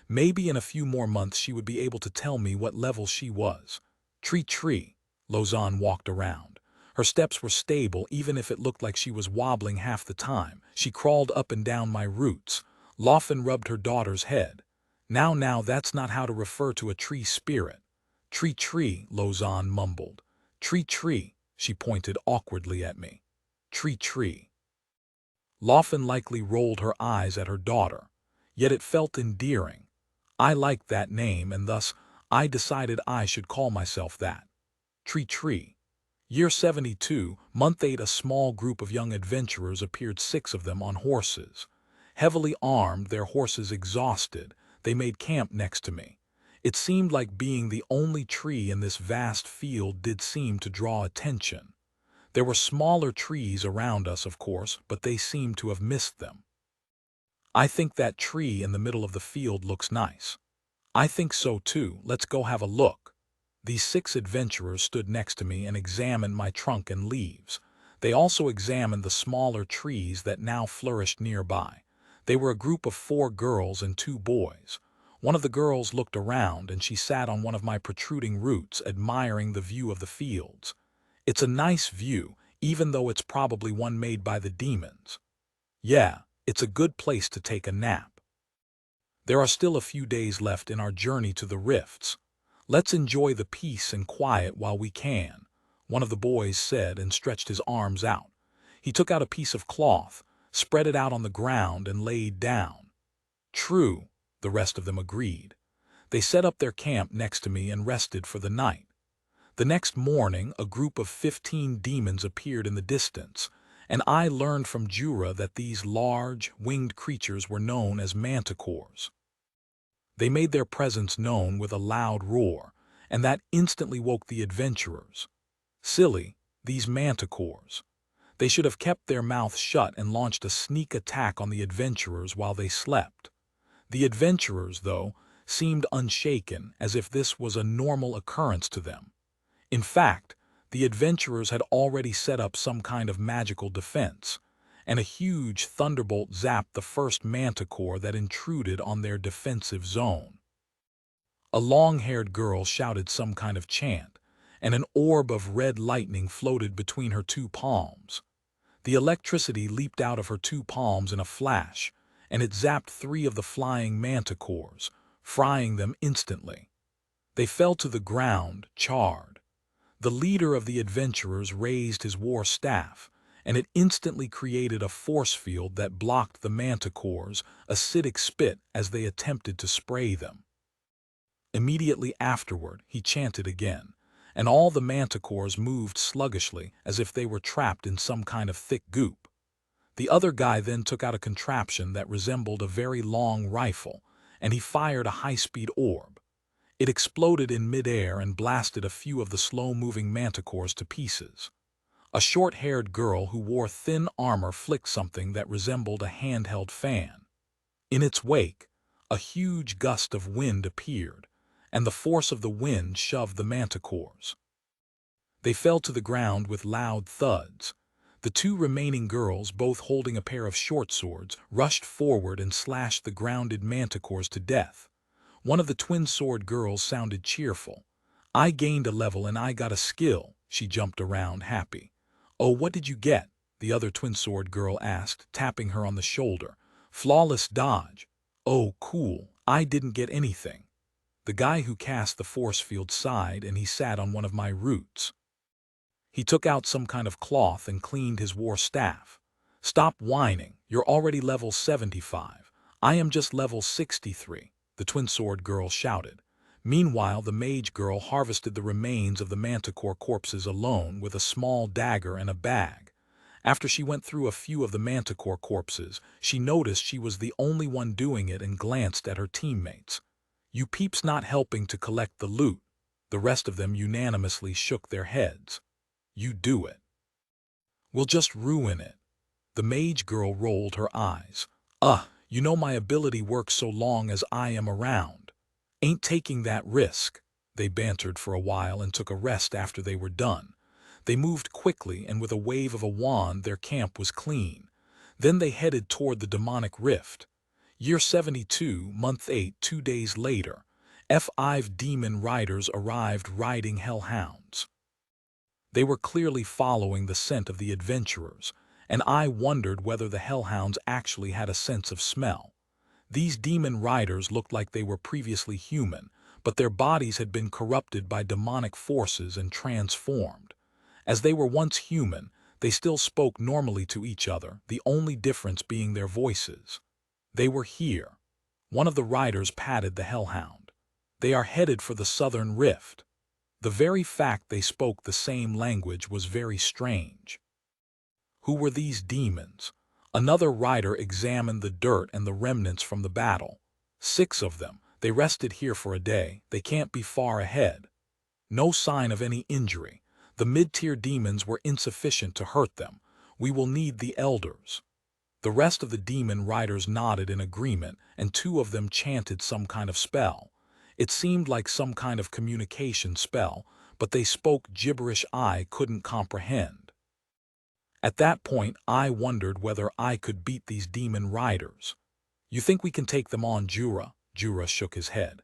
Maybe in a few more months she would be able to tell me what level she was. Tree. Lausanne walked around. Her steps were stable even if it looked like she was wobbling half the time. She crawled up and down my roots. Laufen rubbed her daughter's head. Now, that's not how to refer to a tree spirit. Tree, Lausanne mumbled. Tree, she pointed awkwardly at me. Tree. Laufen likely rolled her eyes at her daughter, yet it felt endearing. I liked that name, and thus I decided I should call myself that. Tree. Year 72, month 8. A small group of young adventurers appeared, 6 of them on horses. Heavily armed, their horses exhausted, they made camp next to me. It seemed like being the only tree in this vast field did seem to draw attention. There were smaller trees around us, of course, but they seemed to have missed them. I think that tree in the middle of the field looks nice. I think so too. Let's go have a look. These 6 adventurers stood next to me and examined my trunk and leaves. They also examined the smaller trees that now flourished nearby. They were a group of 4 girls and 2 boys. One of the girls looked around, and she sat on one of my protruding roots, admiring the view of the fields. It's a nice view, even though it's probably one made by the demons. Yeah, it's a good place to take a nap. There are still a few days left in our journey to the rifts. Let's enjoy the peace and quiet while we can, one of the boys said and stretched his arms out. He took out a piece of cloth, spread it out on the ground, and laid down. True, the rest of them agreed. They set up their camp next to me and rested for the night. The next morning, a group of 15 demons appeared in the distance, and I learned from Jura that these large, winged creatures were known as manticores. They made their presence known with a loud roar, and that instantly woke the adventurers. Silly, these manticores. They should have kept their mouths shut and launched a sneak attack on the adventurers while they slept. The adventurers, though, seemed unshaken, as if this was a normal occurrence to them. In fact, the adventurers had already set up some kind of magical defense, and a huge thunderbolt zapped the first manticore that intruded on their defensive zone. A long-haired girl shouted some kind of chant, and an orb of red lightning floated between her two palms. The electricity leaped out of her two palms in a flash, and it zapped 3 of the flying manticores, frying them instantly. They fell to the ground, charred. The leader of the adventurers raised his war staff, and it instantly created a force field that blocked the manticore's acidic spit as they attempted to spray them. Immediately afterward, he chanted again, and all the manticores moved sluggishly as if they were trapped in some kind of thick goop. The other guy then took out a contraption that resembled a very long rifle, and he fired a high-speed orb. It exploded in midair and blasted a few of the slow-moving manticores to pieces. A short-haired girl who wore thin armor flicked something that resembled a handheld fan. In its wake, a huge gust of wind appeared, and the force of the wind shoved the manticores. They fell to the ground with loud thuds. The 2 remaining girls, both holding a pair of short swords, rushed forward and slashed the grounded manticores to death. One of the twin-sword girls sounded cheerful. "I gained a level and I got a skill," she jumped around, happy. "Oh, what did you get?" the other twin-sword girl asked, tapping her on the shoulder. "Flawless dodge." "Oh, cool. I didn't get anything." The guy who cast the force field sighed, and he sat on one of my roots. He took out some kind of cloth and cleaned his war staff. "Stop whining. You're already level 75. I am just level 63, the twin-sword girl shouted. Meanwhile, the mage girl harvested the remains of the manticore corpses alone with a small dagger and a bag. After she went through a few of the manticore corpses, she noticed she was the only one doing it and glanced at her teammates. "You peeps not helping to collect the loot." The rest of them unanimously shook their heads. "You do it. We'll just ruin it." The mage girl rolled her eyes. You know my ability works so long as I am around. Ain't taking that risk." They bantered for a while and took a rest after they were done. They moved quickly, and with a wave of a wand their camp was clean. Then they headed toward the demonic rift. Year 72, month 8, 2 days later, F5 demon riders arrived riding hellhounds. They were clearly following the scent of the adventurers, and I wondered whether the hellhounds actually had a sense of smell. These demon riders looked like they were previously human, but their bodies had been corrupted by demonic forces and transformed. As they were once human, they still spoke normally to each other, the only difference being their voices. "They were here." One of the riders patted the hellhound. "They are headed for the southern rift." The very fact they spoke the same language was very strange. Who were these demons? Another rider examined the dirt and the remnants from the battle. 6 of them. They rested here for a day. They can't be far ahead. No sign of any injury. The mid-tier demons were insufficient to hurt them. We will need the elders. The rest of the demon riders nodded in agreement, and 2 of them chanted some kind of spell. It seemed like some kind of communication spell, but they spoke gibberish I couldn't comprehend. At that point, I wondered whether I could beat these demon riders. "You think we can take them on, Jura?" Jura shook his head.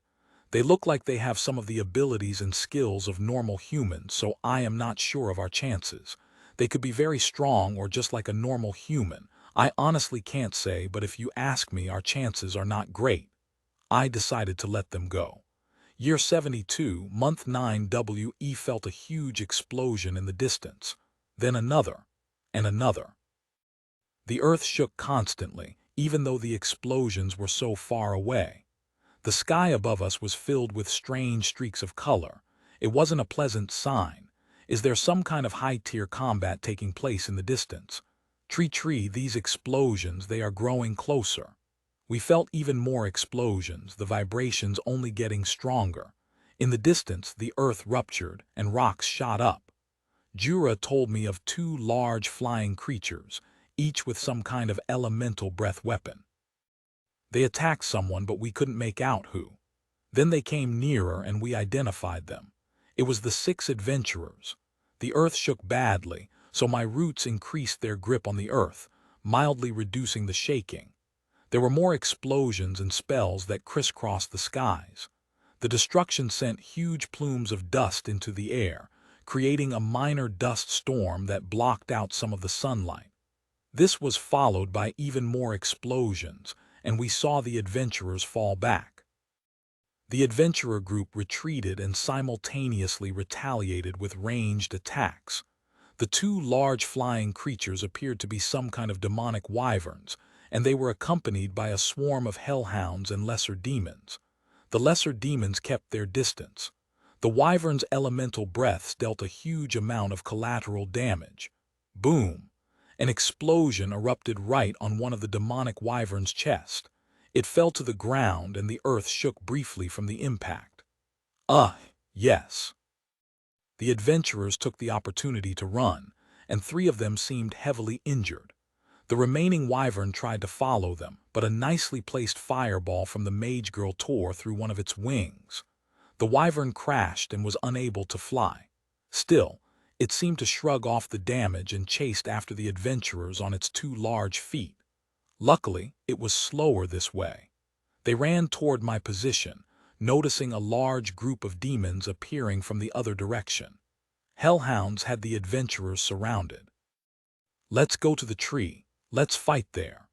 "They look like they have some of the abilities and skills of normal humans, so I am not sure of our chances. They could be very strong or just like a normal human. I honestly can't say, but if you ask me, our chances are not great." I decided to let them go. Year 72, month 9 WE felt a huge explosion in the distance. Then another, and another. The earth shook constantly, even though the explosions were so far away. The sky above us was filled with strange streaks of color. It wasn't a pleasant sign. Is there some kind of high-tier combat taking place in the distance? Tree, these explosions, they are growing closer. We felt even more explosions, the vibrations only getting stronger. In the distance, the earth ruptured and rocks shot up. Jura told me of 2 large flying creatures, each with some kind of elemental breath weapon. They attacked someone, but we couldn't make out who. Then they came nearer and we identified them. It was the 6 adventurers. The earth shook badly, so my roots increased their grip on the earth, mildly reducing the shaking. There were more explosions and spells that crisscrossed the skies. The destruction sent huge plumes of dust into the air, creating a minor dust storm that blocked out some of the sunlight. This was followed by even more explosions, and we saw the adventurers fall back. The adventurer group retreated and simultaneously retaliated with ranged attacks. The 2 large flying creatures appeared to be some kind of demonic wyverns, and they were accompanied by a swarm of hellhounds and lesser demons. The lesser demons kept their distance. The wyvern's elemental breaths dealt a huge amount of collateral damage. Boom! An explosion erupted right on one of the demonic wyvern's chest. It fell to the ground and the earth shook briefly from the impact. Yes. The adventurers took the opportunity to run, and 3 of them seemed heavily injured. The remaining wyvern tried to follow them, but a nicely placed fireball from the mage girl tore through one of its wings. The wyvern crashed and was unable to fly. Still, it seemed to shrug off the damage and chased after the adventurers on its 2 large feet. Luckily, it was slower this way. They ran toward my position, noticing a large group of demons appearing from the other direction. Hellhounds had the adventurers surrounded. "Let's go to the tree. Let's fight there."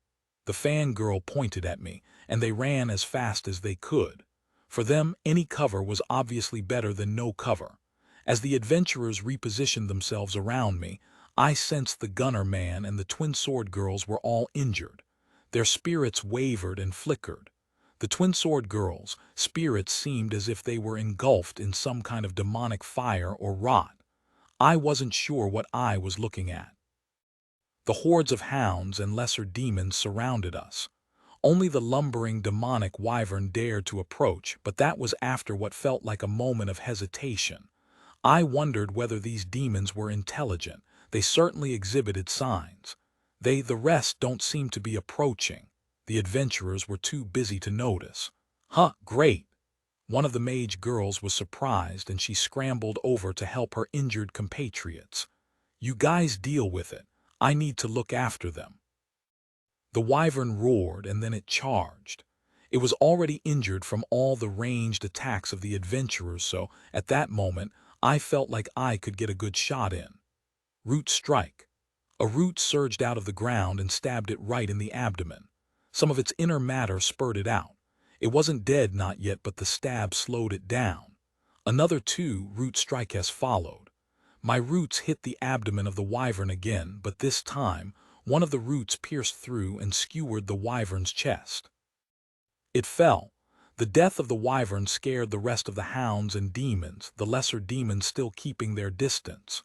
The fangirl pointed at me, and they ran as fast as they could. For them, any cover was obviously better than no cover. As the adventurers repositioned themselves around me, I sensed the gunner man and the twin sword girls were all injured. Their spirits wavered and flickered. The twin sword girls' spirits seemed as if they were engulfed in some kind of demonic fire or rot. I wasn't sure what I was looking at. The hordes of hounds and lesser demons surrounded us. Only the lumbering demonic wyvern dared to approach, but that was after what felt like a moment of hesitation. I wondered whether these demons were intelligent. They certainly exhibited signs. The rest don't seem to be approaching. The adventurers were too busy to notice. Great! One of the mage girls was surprised and she scrambled over to help her injured compatriots. "You guys deal with it. I need to look after them." The wyvern roared and then it charged. It was already injured from all the ranged attacks of the adventurers, so at that moment I felt like I could get a good shot in. Root strike. A root surged out of the ground and stabbed it right in the abdomen. Some of its inner matter spurted out. It wasn't dead not yet, but the stab slowed it down. Another 2 root strikes followed. My roots hit the abdomen of the wyvern again, but this time one of the roots pierced through and skewered the wyvern's chest. It fell. The death of the wyvern scared the rest of the hounds and demons, the lesser demons still keeping their distance.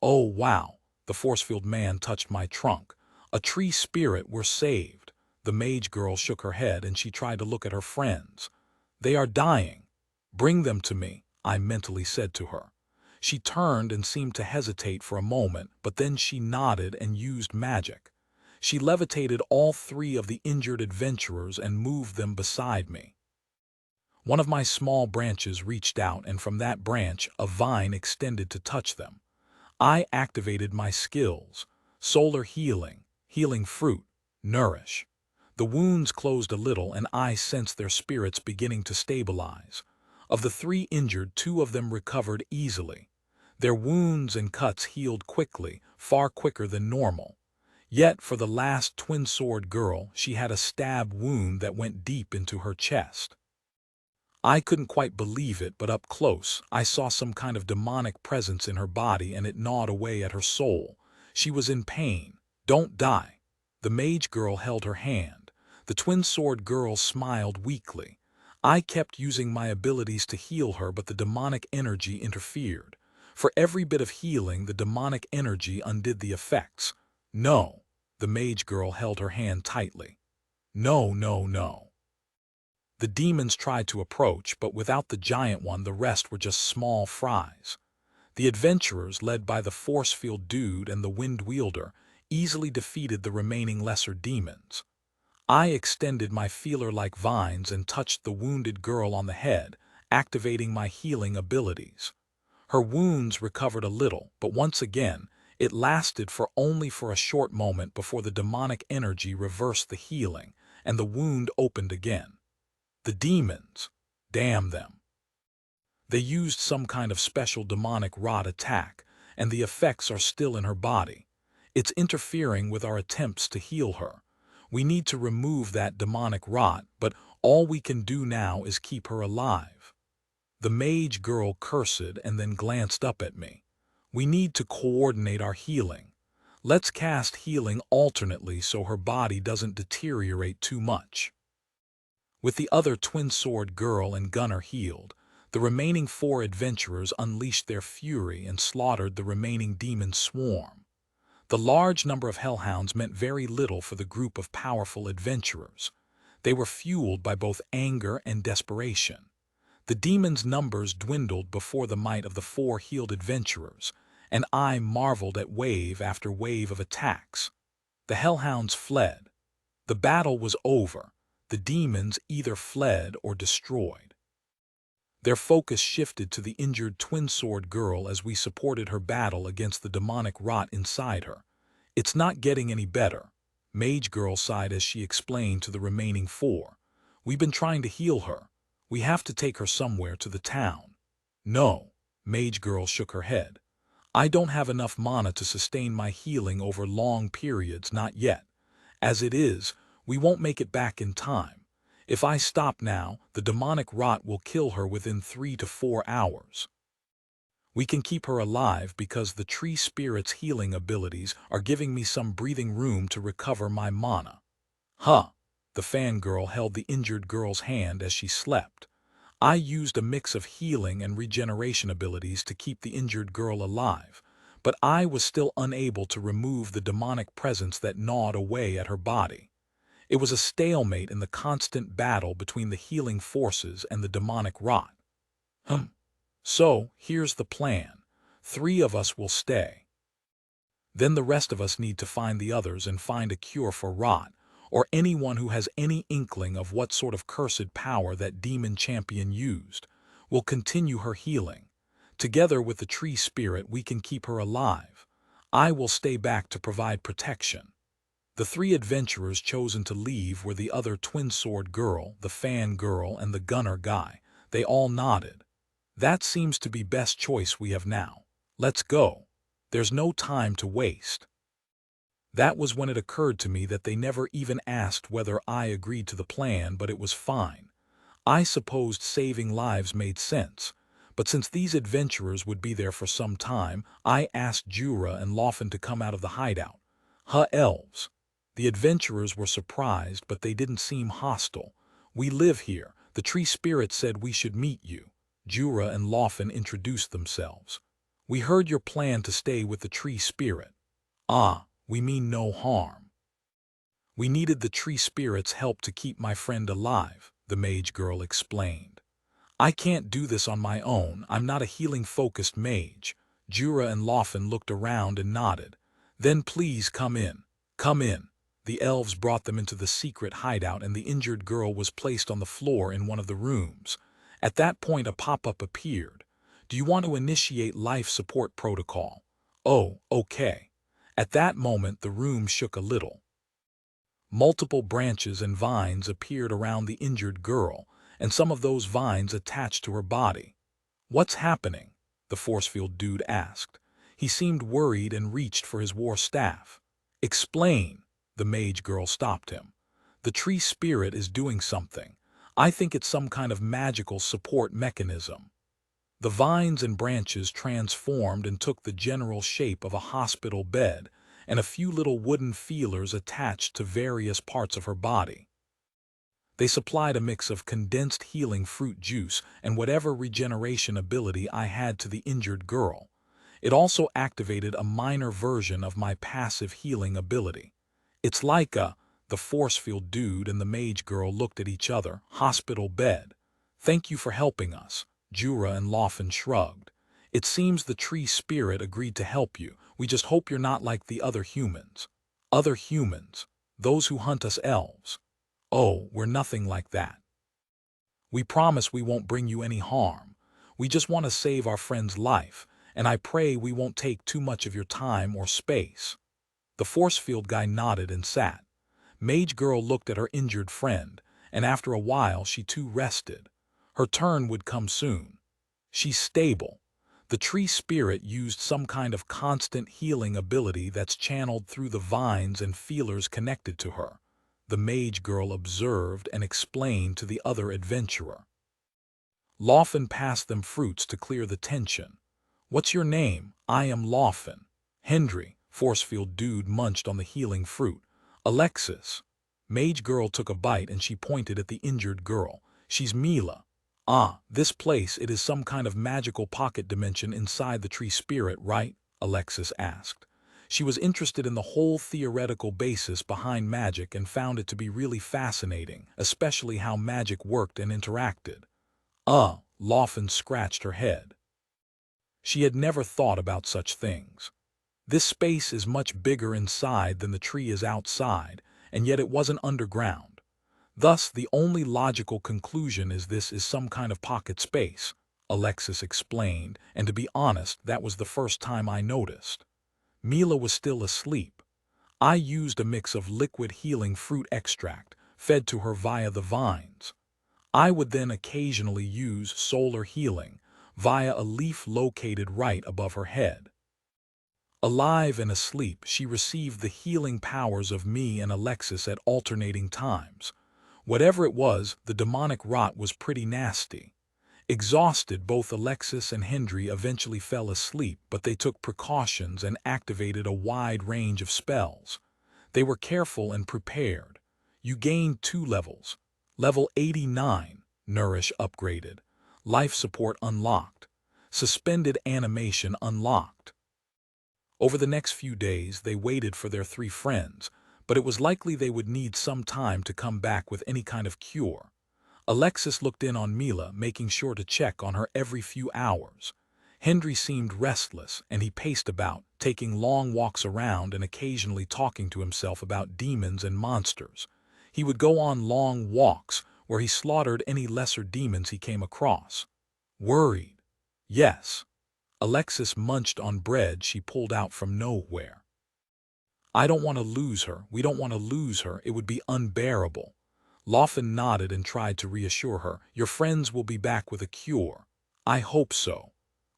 "Oh wow," the force-field man touched my trunk. "A tree spirit, we're saved." The mage girl shook her head and she tried to look at her friends. "They are dying." "Bring them to me," I mentally said to her. She turned and seemed to hesitate for a moment, but then she nodded and used magic. She levitated all 3 of the injured adventurers and moved them beside me. One of my small branches reached out, and from that branch a vine extended to touch them. I activated my skills: solar healing, healing fruit, nourish. The wounds closed a little and I sensed their spirits beginning to stabilize. Of the 3 injured, 2 of them recovered easily. Their wounds and cuts healed quickly, far quicker than normal. Yet for the last twin sword girl, she had a stab wound that went deep into her chest. I couldn't quite believe it, but up close, I saw some kind of demonic presence in her body and it gnawed away at her soul. She was in pain. "Don't die." The mage girl held her hand. The twin sword girl smiled weakly. I kept using my abilities to heal her, but the demonic energy interfered. For every bit of healing, the demonic energy undid the effects. "No." The mage girl held her hand tightly. "No, no, no." The demons tried to approach, but without the giant one, the rest were just small fries. The adventurers, led by the force field dude and the wind wielder, easily defeated the remaining lesser demons. I extended my feeler-like vines and touched the wounded girl on the head, activating my healing abilities. Her wounds recovered a little, but once again, it lasted only for a short moment before the demonic energy reversed the healing, and the wound opened again. The demons, damn them. They used some kind of special demonic rot attack, and the effects are still in her body. It's interfering with our attempts to heal her. We need to remove that demonic rot, but all we can do now is keep her alive. The mage girl cursed and then glanced up at me. We need to coordinate our healing. Let's cast healing alternately so her body doesn't deteriorate too much. With the other twin sword girl and gunner healed, the remaining 4 adventurers unleashed their fury and slaughtered the remaining demon swarm. The large number of hellhounds meant very little for the group of powerful adventurers. They were fueled by both anger and desperation. The demons' numbers dwindled before the might of the 4 healed adventurers, and I marveled at wave after wave of attacks. The hellhounds fled. The battle was over. The demons either fled or destroyed. Their focus shifted to the injured twin sword girl as we supported her battle against the demonic rot inside her. It's not getting any better, Mage Girl sighed as she explained to the remaining 4. We've been trying to heal her. We have to take her somewhere to the town. No, Mage Girl shook her head. I don't have enough mana to sustain my healing over long periods, not yet. As it is, we won't make it back in time. If I stop now, the demonic rot will kill her within 3 to 4 hours. We can keep her alive because the tree spirit's healing abilities are giving me some breathing room to recover my mana. Huh. The fangirl held the injured girl's hand as she slept. I used a mix of healing and regeneration abilities to keep the injured girl alive, but I was still unable to remove the demonic presence that gnawed away at her body. It was a stalemate in the constant battle between the healing forces and the demonic rot. So, here's the plan. 3 of us will stay. Then the rest of us need to find the others and find a cure for rot, or anyone who has any inkling of what sort of cursed power that demon champion used. We'll continue her healing. Together with the tree spirit, we can keep her alive. I will stay back to provide protection. The 3 adventurers chosen to leave were the other twin sword girl, the fan girl, and the gunner guy. They all nodded. That seems to be best choice we have now. Let's go. There's no time to waste. That was when it occurred to me that they never even asked whether I agreed to the plan, but it was fine. I supposed saving lives made sense, but since these adventurers would be there for some time, I asked Jura and Lawfen to come out of the hideout. Elves. The adventurers were surprised, but they didn't seem hostile. We live here. The tree spirit said we should meet you. Jura and Lawfen introduced themselves. We heard your plan to stay with the tree spirit. We mean no harm. We needed the tree spirit's help to keep my friend alive, the mage girl explained. I can't do this on my own. I'm not a healing-focused mage. Jura and Lawfen looked around and nodded. Then please come in. Come in. The elves brought them into the secret hideout, and the injured girl was placed on the floor in one of the rooms. At that point, a pop-up appeared. Do you want to initiate life support protocol? Oh, okay. At that moment, the room shook a little. Multiple branches and vines appeared around the injured girl, and some of those vines attached to her body. What's happening? The force field dude asked. He seemed worried and reached for his war staff. Explain. The mage girl stopped him. The tree spirit is doing something. I think it's some kind of magical support mechanism. The vines and branches transformed and took the general shape of a hospital bed, and a few little wooden feelers attached to various parts of her body. They supplied a mix of condensed healing fruit juice and whatever regeneration ability I had to the injured girl. It also activated a minor version of my passive healing ability. It's like the force field dude and the mage girl looked at each other. Hospital bed. Thank you for helping us. Jura and Lawfen shrugged. It seems the tree spirit agreed to help you. We just hope you're not like the other humans. Other humans? Those who hunt us elves? Oh, we're nothing like that. We promise we won't bring you any harm. We just want to save our friend's life, and I pray we won't take too much of your time or space." The force field guy nodded and sat. Mage Girl looked at her injured friend, and after a while she too rested. Her turn would come soon. She's stable. The tree spirit used some kind of constant healing ability that's channeled through the vines and feelers connected to her. The Mage Girl observed and explained to the other adventurer. Lawfen passed them fruits to clear the tension. "What's your name?" "I am Lawfen." "Hendry." Forcefield Dude munched on the healing fruit. "Alexis." Mage Girl took a bite and she pointed at the injured girl. "She's Mila." "Ah, this place, it is some kind of magical pocket dimension inside the tree spirit, right?" Alexis asked. She was interested in the whole theoretical basis behind magic and found it to be really fascinating, especially how magic worked and interacted. Lawfen scratched her head. She had never thought about such things. This space is much bigger inside than the tree is outside, and yet it wasn't underground. Thus, the only logical conclusion is this is some kind of pocket space, Alexis explained, and to be honest, that was the first time I noticed. Mila was still asleep. I used a mix of liquid healing fruit extract, fed to her via the vines. I would then occasionally use solar healing, via a leaf located right above her head. Alive and asleep, she received the healing powers of me and Alexis at alternating times. Whatever it was, the demonic rot was pretty nasty. Exhausted, both Alexis and Hendry eventually fell asleep, but they took precautions and activated a wide range of spells. They were careful and prepared. You gained 2 levels. Level 89, Nourish upgraded. Life support unlocked. Suspended animation unlocked. Over the next few days, they waited for their 3 friends, but it was likely they would need some time to come back with any kind of cure. Alexis looked in on Mila, making sure to check on her every few hours. Hendry seemed restless, and he paced about, taking long walks around and occasionally talking to himself about demons and monsters. He would go on long walks, where he slaughtered any lesser demons he came across. Worried? Yes. Alexis munched on bread she pulled out from nowhere. "I don't want to lose her. We don't want to lose her. It would be unbearable." Lawfen nodded and tried to reassure her. "Your friends will be back with a cure." "I hope so."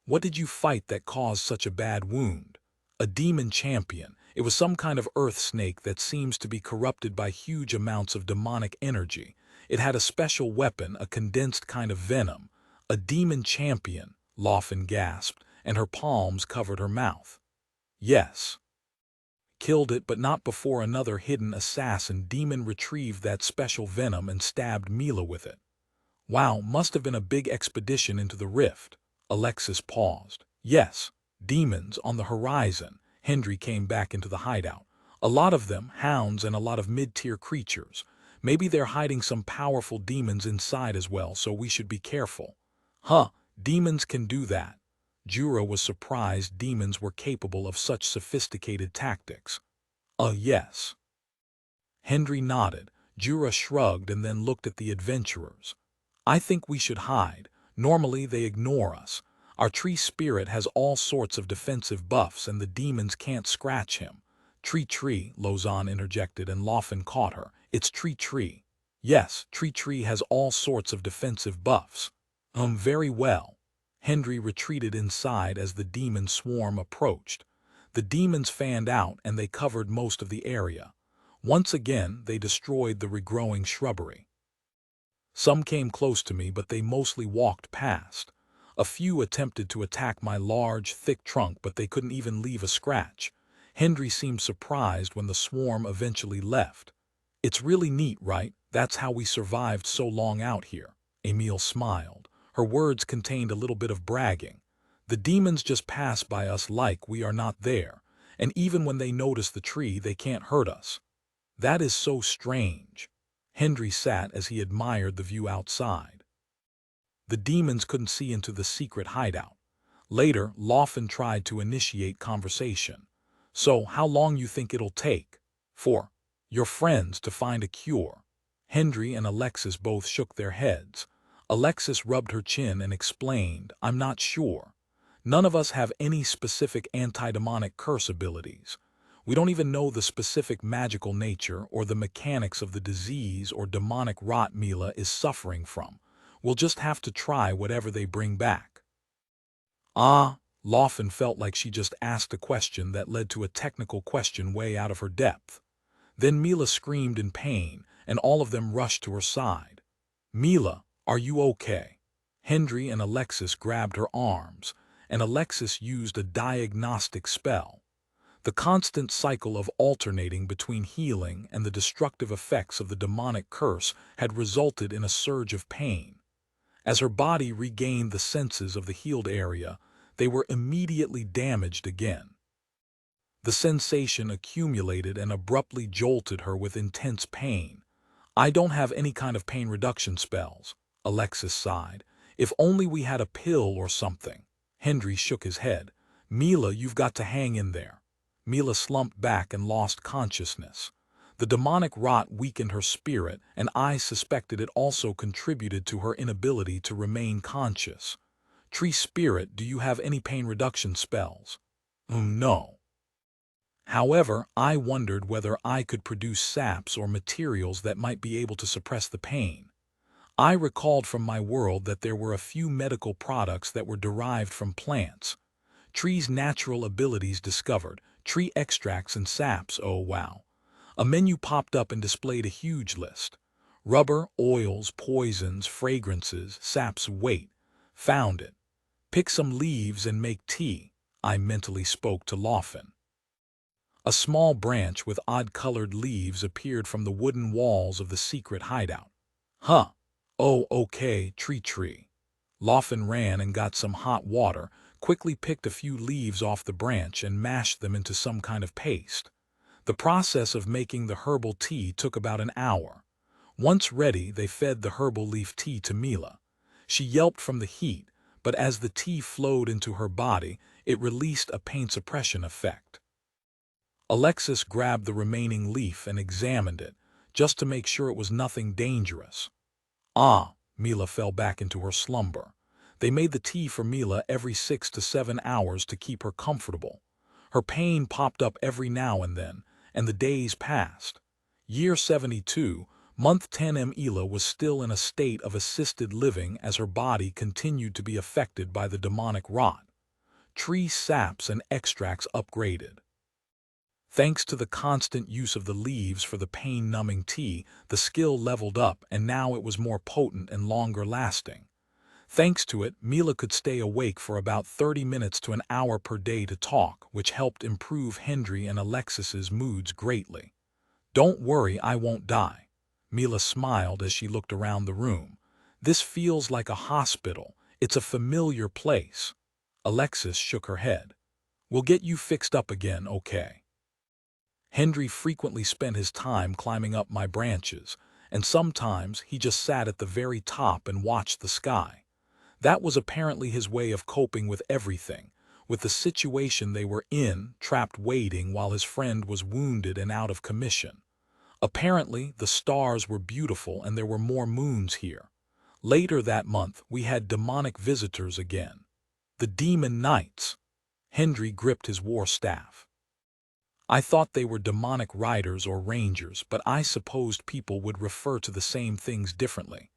"What did you fight that caused such a bad wound?" "A demon champion. It was some kind of earth snake that seems to be corrupted by huge amounts of demonic energy. It had a special weapon, a condensed kind of venom." "A demon champion," Lawfen gasped, and her palms covered her mouth. "Yes." "Killed it, but not before another hidden assassin demon retrieved that special venom and stabbed Mila with it." "Wow, must have been a big expedition into the rift." Alexis paused. "Yes, demons on the horizon." Hendry came back into the hideout. "A lot of them, hounds and a lot of mid-tier creatures. Maybe they're hiding some powerful demons inside as well, so we should be careful." "Huh, demons can do that." Jura was surprised demons were capable of such sophisticated tactics. Yes." Hendry nodded. Jura shrugged and then looked at the adventurers. "I think we should hide. Normally they ignore us. Our tree spirit has all sorts of defensive buffs and the demons can't scratch him." Tree, Lozan interjected and Lawfen caught her. "It's Tree." "Yes, Tree has all sorts of defensive buffs." Very well." Hendry retreated inside as the demon swarm approached. The demons fanned out and they covered most of the area. Once again, they destroyed the regrowing shrubbery. Some came close to me, but they mostly walked past. A few attempted to attack my large, thick trunk, but they couldn't even leave a scratch. Hendry seemed surprised when the swarm eventually left. "It's really neat, right? That's how we survived so long out here." Emile smiled. Her words contained a little bit of bragging. "The demons just pass by us like we are not there, and even when they notice the tree, they can't hurt us." "That is so strange." Hendry sat as he admired the view outside. The demons couldn't see into the secret hideout. Later, Lawfen tried to initiate conversation. "So, how long you think it'll take for your friends to find a cure?" Hendry and Alexis both shook their heads. Alexis rubbed her chin and explained, I'm not sure. None of us have any specific anti-demonic curse abilities. We don't even know the specific magical nature or the mechanics of the disease or demonic rot Mila is suffering from. We'll just have to try whatever they bring back. Ah, Laufen felt like she just asked a question that led to a technical question way out of her depth. Then Mila screamed in pain, and all of them rushed to her side. Mila, are you okay? Hendry and Alexis grabbed her arms, and Alexis used a diagnostic spell. The constant cycle of alternating between healing and the destructive effects of the demonic curse had resulted in a surge of pain. As her body regained the senses of the healed area, they were immediately damaged again. The sensation accumulated and abruptly jolted her with intense pain. I don't have any kind of pain reduction spells, Alexis sighed. If only we had a pill or something. Hendry shook his head. Mila, you've got to hang in there. Mila slumped back and lost consciousness. The demonic rot weakened her spirit, and I suspected it also contributed to her inability to remain conscious. Tree Spirit, do you have any pain reduction spells? No. However, I wondered whether I could produce saps or materials that might be able to suppress the pain. I recalled from my world that there were a few medical products that were derived from plants. Trees' natural abilities discovered, tree extracts and saps, oh wow. A menu popped up and displayed a huge list. Rubber, oils, poisons, fragrances, saps, wait. Found it. Pick some leaves and make tea, I mentally spoke to Laufen. A small branch with odd-colored leaves appeared from the wooden walls of the secret hideout. Huh. Oh, okay, tree. Laufen ran and got some hot water, quickly picked a few leaves off the branch and mashed them into some kind of paste. The process of making the herbal tea took about an hour. Once ready, they fed the herbal leaf tea to Mila. She yelped from the heat, but as the tea flowed into her body, it released a pain suppression effect. Alexis grabbed the remaining leaf and examined it, just to make sure it was nothing dangerous. Ah, Mila fell back into her slumber. They made the tea for Mila every 6 to 7 hours to keep her comfortable. Her pain popped up every now and then, and the days passed. Year 72, month 10 Mila was still in a state of assisted living as her body continued to be affected by the demonic rot. Tree saps and extracts upgraded. Thanks to the constant use of the leaves for the pain-numbing tea, the skill leveled up and now it was more potent and longer-lasting. Thanks to it, Mila could stay awake for about 30 minutes to an hour per day to talk, which helped improve Hendry and Alexis's moods greatly. Don't worry, I won't die. Mila smiled as she looked around the room. This feels like a hospital. It's a familiar place. Alexis shook her head. We'll get you fixed up again, okay? Hendry frequently spent his time climbing up my branches, and sometimes he just sat at the very top and watched the sky. That was apparently his way of coping with everything, with the situation they were in, trapped waiting while his friend was wounded and out of commission. Apparently, the stars were beautiful and there were more moons here. Later that month, we had demonic visitors again. The Demon Knights. Hendry gripped his war staff. I thought they were demonic riders or rangers, but I supposed people would refer to the same things differently.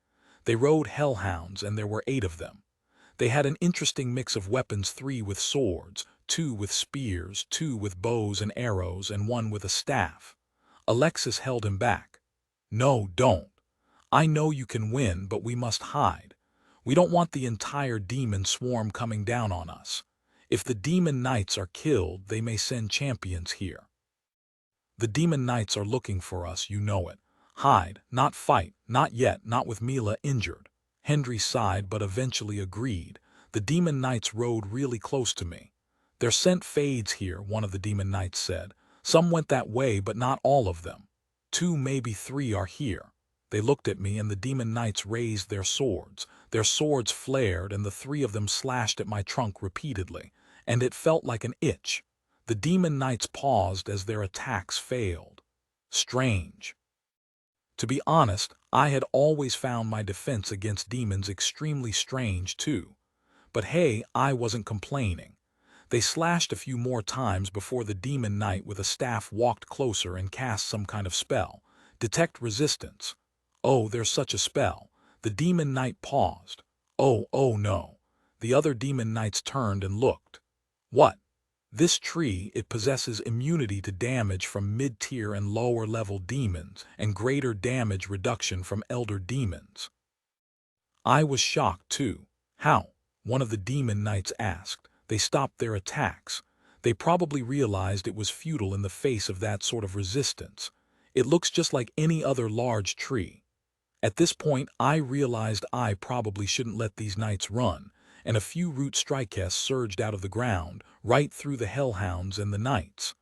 They rode hellhounds, and there were 8 of them. They had an interesting mix of weapons, 3 with swords, 2 with spears, 2 with bows and arrows, and 1 with a staff. Alexis held him back. No, don't. I know you can win, but we must hide. We don't want the entire demon swarm coming down on us. If the demon knights are killed, they may send champions here. The demon knights are looking for us, you know it. Hide, not fight, not yet, not with Mila injured. Hendry sighed but eventually agreed. The demon knights rode really close to me. Their scent fades here, one of the demon knights said. Some went that way, but not all of them. 2, maybe 3 are here. They looked at me and the demon knights raised their swords. Their swords flared and the 3 of them slashed at my trunk repeatedly, and it felt like an itch. The demon knights paused as their attacks failed. Strange. To be honest, I had always found my defense against demons extremely strange too. But hey, I wasn't complaining. They slashed a few more times before the demon knight with a staff walked closer and cast some kind of spell. Detect resistance. Oh, there's such a spell. The demon knight paused. Oh no. The other demon knights turned and looked. What? This tree, it possesses immunity to damage from mid-tier and lower-level demons and greater damage reduction from elder demons. I was shocked too. How? One of the demon knights asked. They stopped their attacks. They probably realized it was futile in the face of that sort of resistance. It looks just like any other large tree. At this point, I realized I probably shouldn't let these knights run, and a few root strikes surged out of the ground, right through the hellhounds and the knights.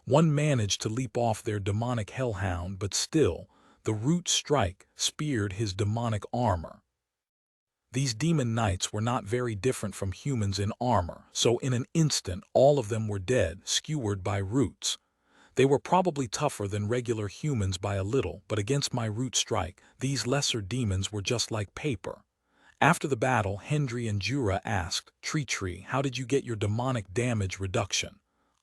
One managed to leap off their demonic hellhound, but still, the root strike speared his demonic armor. These demon knights were not very different from humans in armor, so in an instant all of them were dead, skewered by roots. They were probably tougher than regular humans by a little, but against my root strike, these lesser demons were just like paper. After the battle, Hendry and Jura asked, Tree, how did you get your demonic damage reduction?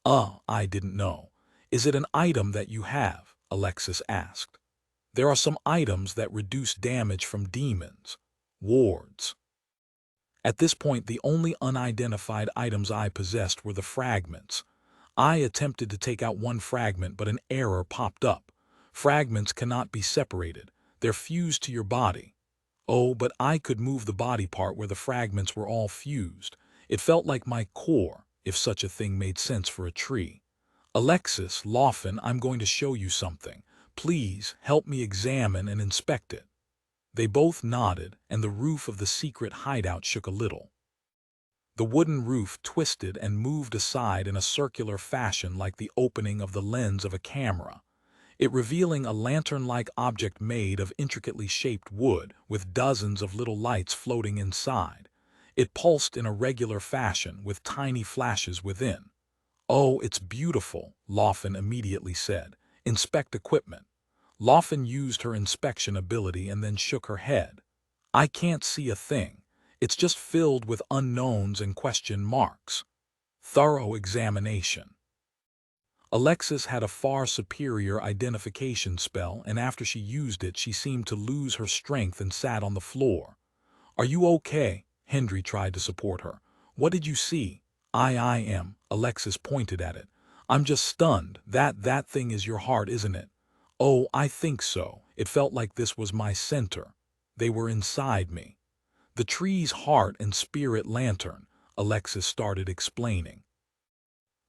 I didn't know. Is it an item that you have? Alexis asked. There are some items that reduce damage from demons. Wards. At this point, the only unidentified items I possessed were the fragments. I attempted to take out one fragment, but an error popped up. Fragments cannot be separated. They're fused to your body. Oh, but I could move the body part where the fragments were all fused. It felt like my core, if such a thing made sense for a tree. Alexis, Laufen, I'm going to show you something. Please help me examine and inspect it. They both nodded, and the roof of the secret hideout shook a little. The wooden roof twisted and moved aside in a circular fashion like the opening of the lens of a camera, it revealing a lantern-like object made of intricately shaped wood with dozens of little lights floating inside. It pulsed in a regular fashion with tiny flashes within. Oh, it's beautiful, Laufen immediately said. Inspect equipment. Laufen used her inspection ability and then shook her head. I can't see a thing. It's just filled with unknowns and question marks. Thorough examination. Alexis had a far superior identification spell, and after she used it, she seemed to lose her strength and sat on the floor. Are you okay? Hendry tried to support her. What did you see? I am. Alexis pointed at it. I'm just stunned. That thing is your heart, isn't it? Oh, I think so. It felt like this was my center. They were inside me. The tree's heart and spirit lantern, Alexis started explaining.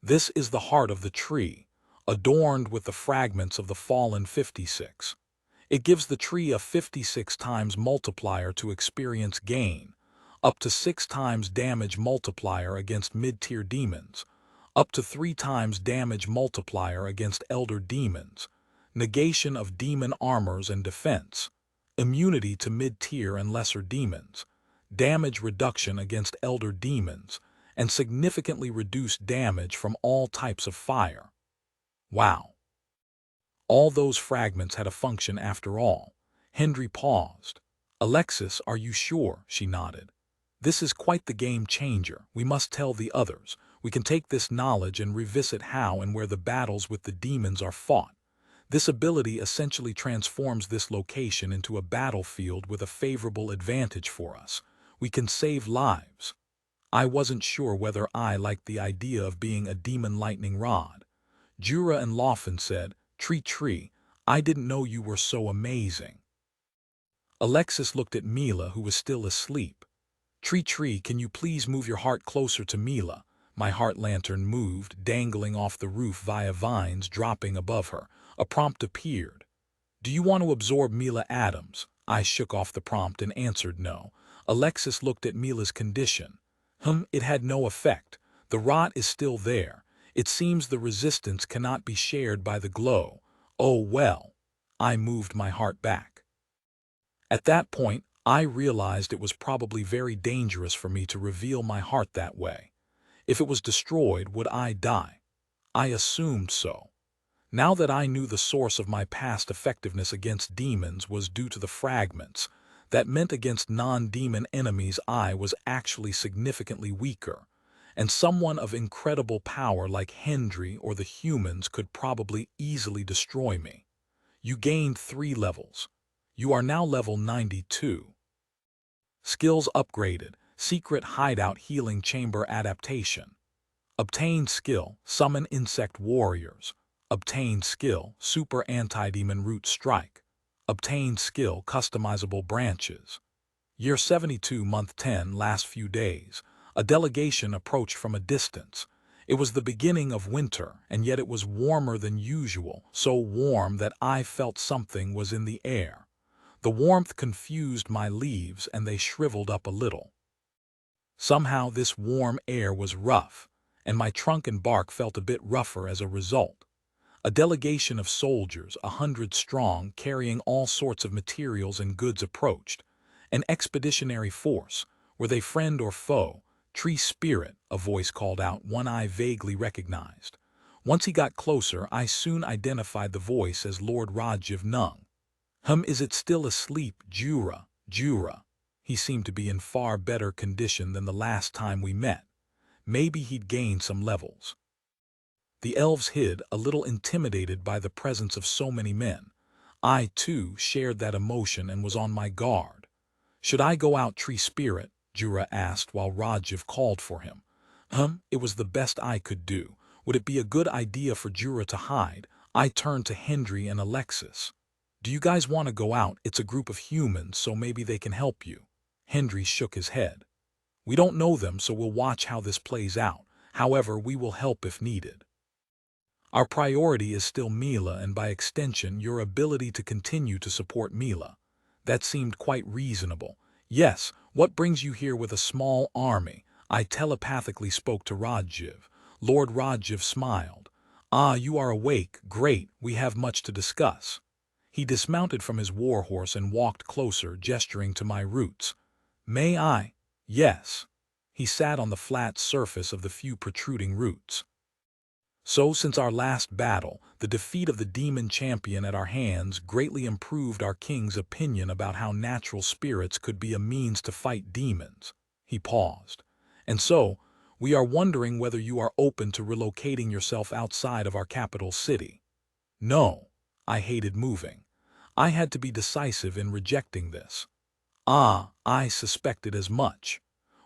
This is the heart of the tree, adorned with the fragments of the fallen 56. It gives the tree a 56 times multiplier to experience gain, up to 6 times damage multiplier against mid-tier demons, up to 3 times damage multiplier against elder demons, negation of demon armors and defense, immunity to mid-tier and lesser demons, damage reduction against elder demons, and significantly reduced damage from all types of fire. Wow. All those fragments had a function after all. Hendry paused. Alexis, are you sure? She nodded. This is quite the game changer. We must tell the others. We can take this knowledge and revisit how and where the battles with the demons are fought. This ability essentially transforms this location into a battlefield with a favorable advantage for us. We can save lives. I wasn't sure whether I liked the idea of being a demon lightning rod. Jura and Laufen said, Tree, I didn't know you were so amazing. Alexis looked at Mila, who was still asleep. Tree, can you please move your heart closer to Mila? My heart lantern moved, dangling off the roof via vines dropping above her. A prompt appeared. Do you want to absorb Mila Adams? I shook off the prompt and answered no. Alexis looked at Mila's condition. It had no effect. The rot is still there. It seems the resistance cannot be shared by the glow. Oh well. I moved my heart back. At that point, I realized it was probably very dangerous for me to reveal my heart that way. If it was destroyed, would I die? I assumed so. Now that I knew the source of my past effectiveness against demons was due to the fragments, that meant against non-demon enemies I was actually significantly weaker, and someone of incredible power like Hendry or the humans could probably easily destroy me. You gained 3 levels. You are now level 92. Skills upgraded, Secret Hideout Healing Chamber Adaptation. Obtained skill, Summon Insect Warriors. Obtained skill, Super Anti-Demon Root Strike. Obtained skill, Customizable Branches. Year 72, Month 10, last few days. A delegation approached from a distance. It was the beginning of winter, and yet it was warmer than usual, so warm that I felt something was in the air. The warmth confused my leaves and they shriveled up a little. Somehow this warm air was rough, and my trunk and bark felt a bit rougher as a result. A delegation of soldiers, 100 strong, carrying all sorts of materials and goods approached. An expeditionary force. Were they friend or foe? Tree spirit, a voice called out, one I vaguely recognized. Once he got closer, I soon identified the voice as Lord Rajiv Nung. Is it still asleep, Jura? He seemed to be in far better condition than the last time we met. Maybe he'd gained some levels. The elves hid, a little intimidated by the presence of so many men. I, too, shared that emotion and was on my guard. Should I go out, Tree Spirit? Jura asked while Rajiv called for him. It was the best I could do. Would it be a good idea for Jura to hide? I turned to Hendry and Alexis. Do you guys want to go out? It's a group of humans, so maybe they can help you. Hendry shook his head. We don't know them, so we'll watch how this plays out. However, we will help if needed. Our priority is still Mila and by extension your ability to continue to support Mila. That seemed quite reasonable. Yes, what brings you here with a small army? I telepathically spoke to Rajiv. Lord Rajiv smiled. Ah, you are awake. Great, we have much to discuss. He dismounted from his warhorse and walked closer, gesturing to my roots. May I? Yes. He sat on the flat surface of the few protruding roots. So, since our last battle, the defeat of the demon champion at our hands greatly improved our king's opinion about how natural spirits could be a means to fight demons. He paused. And so, we are wondering whether you are open to relocating yourself outside of our capital city. No. I hated moving. I had to be decisive in rejecting this. Ah, I suspected as much.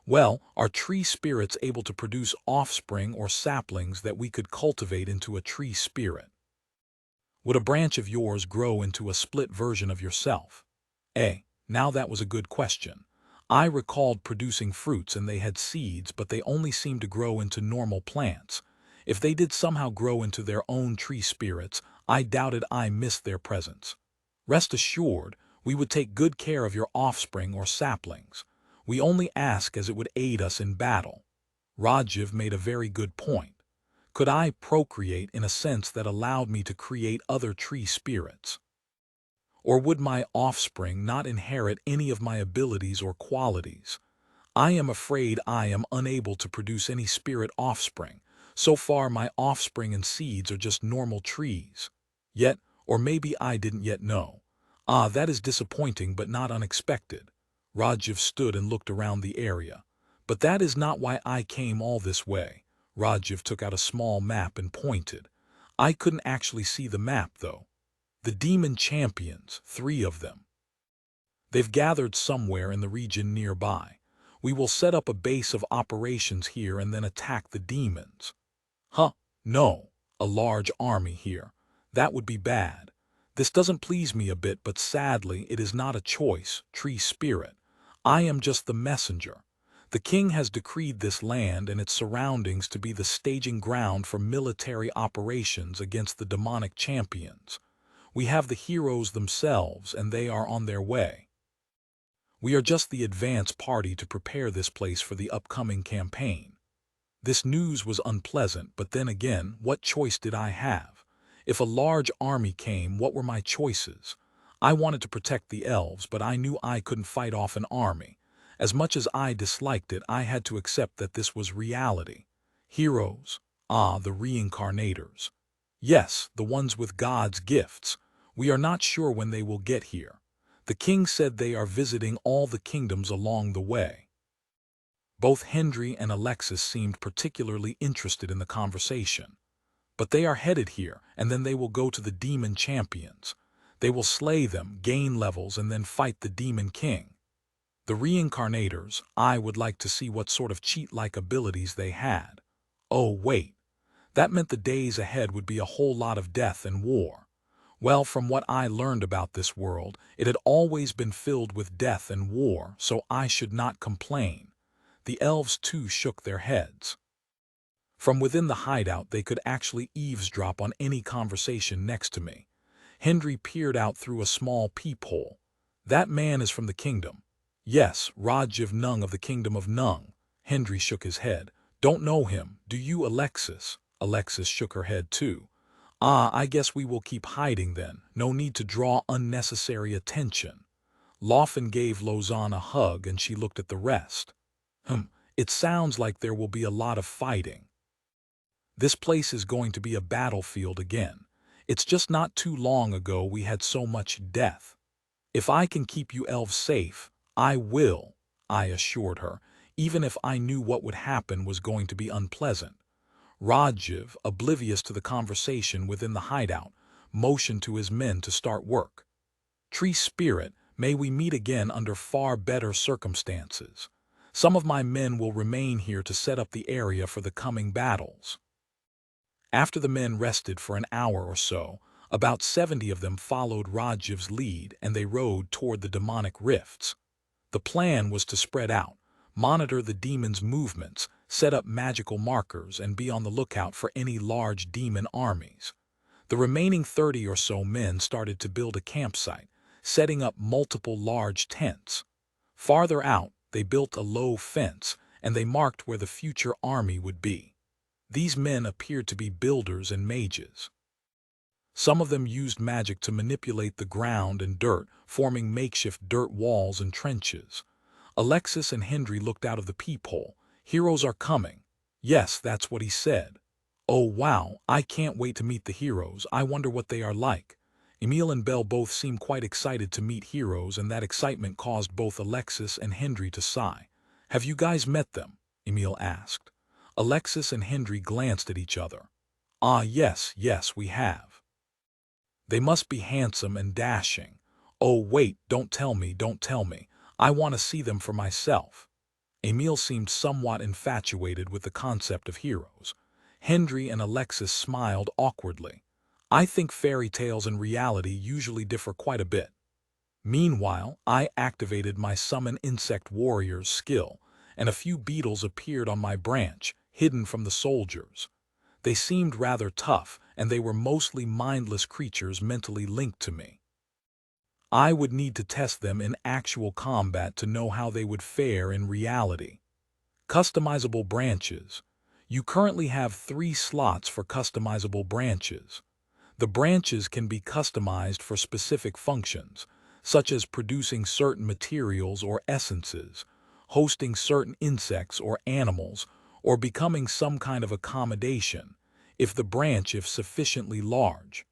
Well, are tree spirits able to produce offspring or saplings that we could cultivate into a tree spirit? Would a branch of yours grow into a split version of yourself? Now that was a good question. I recalled producing fruits and they had seeds, but they only seemed to grow into normal plants. If they did somehow grow into their own tree spirits, I doubted I missed their presence. Rest assured, we would take good care of your offspring or saplings. We only ask as it would aid us in battle. Rajiv made a very good point. Could I procreate in a sense that allowed me to create other tree spirits? Or would my offspring not inherit any of my abilities or qualities? I am afraid I am unable to produce any spirit offspring. So far my offspring and seeds are just normal trees. Yet, or maybe I didn't yet know. Ah, that is disappointing but not unexpected. Rajiv stood and looked around the area. But that is not why I came all this way. Rajiv took out a small map and pointed. I couldn't actually see the map, though. The demon champions, 3 of them. They've gathered somewhere in the region nearby. We will set up a base of operations here and then attack the demons. No, a large army here. That would be bad. This doesn't please me a bit, but sadly it is not a choice, tree spirit. I am just the messenger. The king has decreed this land and its surroundings to be the staging ground for military operations against the demonic champions. We have the heroes themselves and they are on their way. We are just the advance party to prepare this place for the upcoming campaign. This news was unpleasant, but then again, what choice did I have? If a large army came, what were my choices? I wanted to protect the elves, but I knew I couldn't fight off an army. As much as I disliked it, I had to accept that this was reality. Heroes, the reincarnators. Yes, the ones with God's gifts. We are not sure when they will get here. The king said they are visiting all the kingdoms along the way. Both Hendry and Alexis seemed particularly interested in the conversation. But they are headed here, and then they will go to the demon champions. They will slay them, gain levels, and then fight the demon king. The reincarnators, I would like to see what sort of cheat-like abilities they had. Oh, wait. That meant the days ahead would be a whole lot of death and war. Well, from what I learned about this world, it had always been filled with death and war, so I should not complain. The elves too shook their heads. From within the hideout they could actually eavesdrop on any conversation next to me. Hendry peered out through a small peephole. That man is from the kingdom. Yes, Rajiv Nung of the kingdom of Nung. Hendry shook his head. Don't know him, do you, Alexis? Alexis shook her head too. Ah, I guess we will keep hiding then. No need to draw unnecessary attention. Laufen gave Lausanne a hug and she looked at the rest. It sounds like there will be a lot of fighting. This place is going to be a battlefield again. It's just not too long ago we had so much death. If I can keep you elves safe, I will, I assured her, even if I knew what would happen was going to be unpleasant. Rajiv, oblivious to the conversation within the hideout, motioned to his men to start work. Tree Spirit, may we meet again under far better circumstances. Some of my men will remain here to set up the area for the coming battles. After the men rested for an hour or so, about 70 of them followed Rajiv's lead and they rode toward the demonic rifts. The plan was to spread out, monitor the demons' movements, set up magical markers, and be on the lookout for any large demon armies. The remaining 30 or so men started to build a campsite, setting up multiple large tents. Farther out, they built a low fence, and they marked where the future army would be. These men appeared to be builders and mages. Some of them used magic to manipulate the ground and dirt, forming makeshift dirt walls and trenches. Alexis and Hendry looked out of the peephole. Heroes are coming. Yes, that's what he said. Oh wow, I can't wait to meet the heroes. I wonder what they are like. Emile and Belle both seemed quite excited to meet heroes, and that excitement caused both Alexis and Hendry to sigh. Have you guys met them? Emile asked. Alexis and Hendry glanced at each other. Ah, yes, we have. They must be handsome and dashing. Oh wait, don't tell me. I want to see them for myself. Emile seemed somewhat infatuated with the concept of heroes. Hendry and Alexis smiled awkwardly. I think fairy tales and reality usually differ quite a bit. Meanwhile, I activated my Summon Insect Warrior's skill, and a few beetles appeared on my branch, hidden from the soldiers. They seemed rather tough, and they were mostly mindless creatures mentally linked to me. I would need to test them in actual combat to know how they would fare in reality. Customizable branches. You currently have 3 slots for customizable branches. The branches can be customized for specific functions, such as producing certain materials or essences, hosting certain insects or animals, or becoming some kind of accommodation, if the branch is sufficiently large.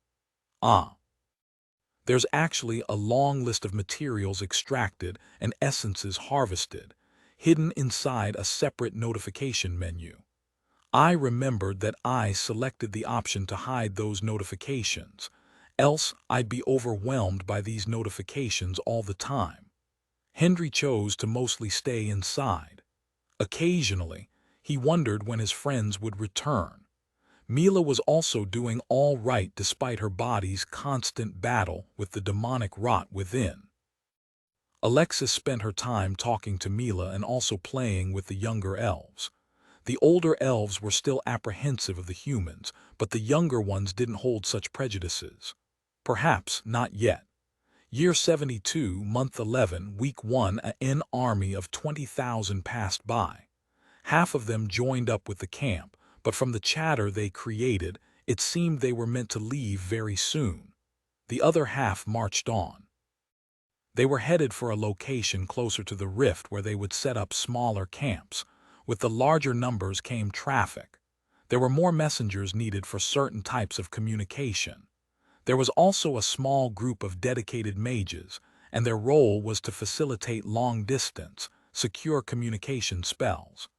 There's actually a long list of materials extracted and essences harvested, hidden inside a separate notification menu. I remembered that I selected the option to hide those notifications, else I'd be overwhelmed by these notifications all the time. Hendry chose to mostly stay inside. Occasionally, he wondered when his friends would return. Mila was also doing all right despite her body's constant battle with the demonic rot within. Alexis spent her time talking to Mila and also playing with the younger elves. The older elves were still apprehensive of the humans, but the younger ones didn't hold such prejudices. Perhaps not yet. Year 72, month 11, week 1, an army of 20,000 passed by. Half of them joined up with the camp, but from the chatter they created, it seemed they were meant to leave very soon. The other half marched on. They were headed for a location closer to the rift where they would set up smaller camps. With the larger numbers came traffic. There were more messengers needed for certain types of communication. There was also a small group of dedicated mages, and their role was to facilitate long-distance, secure communication spells.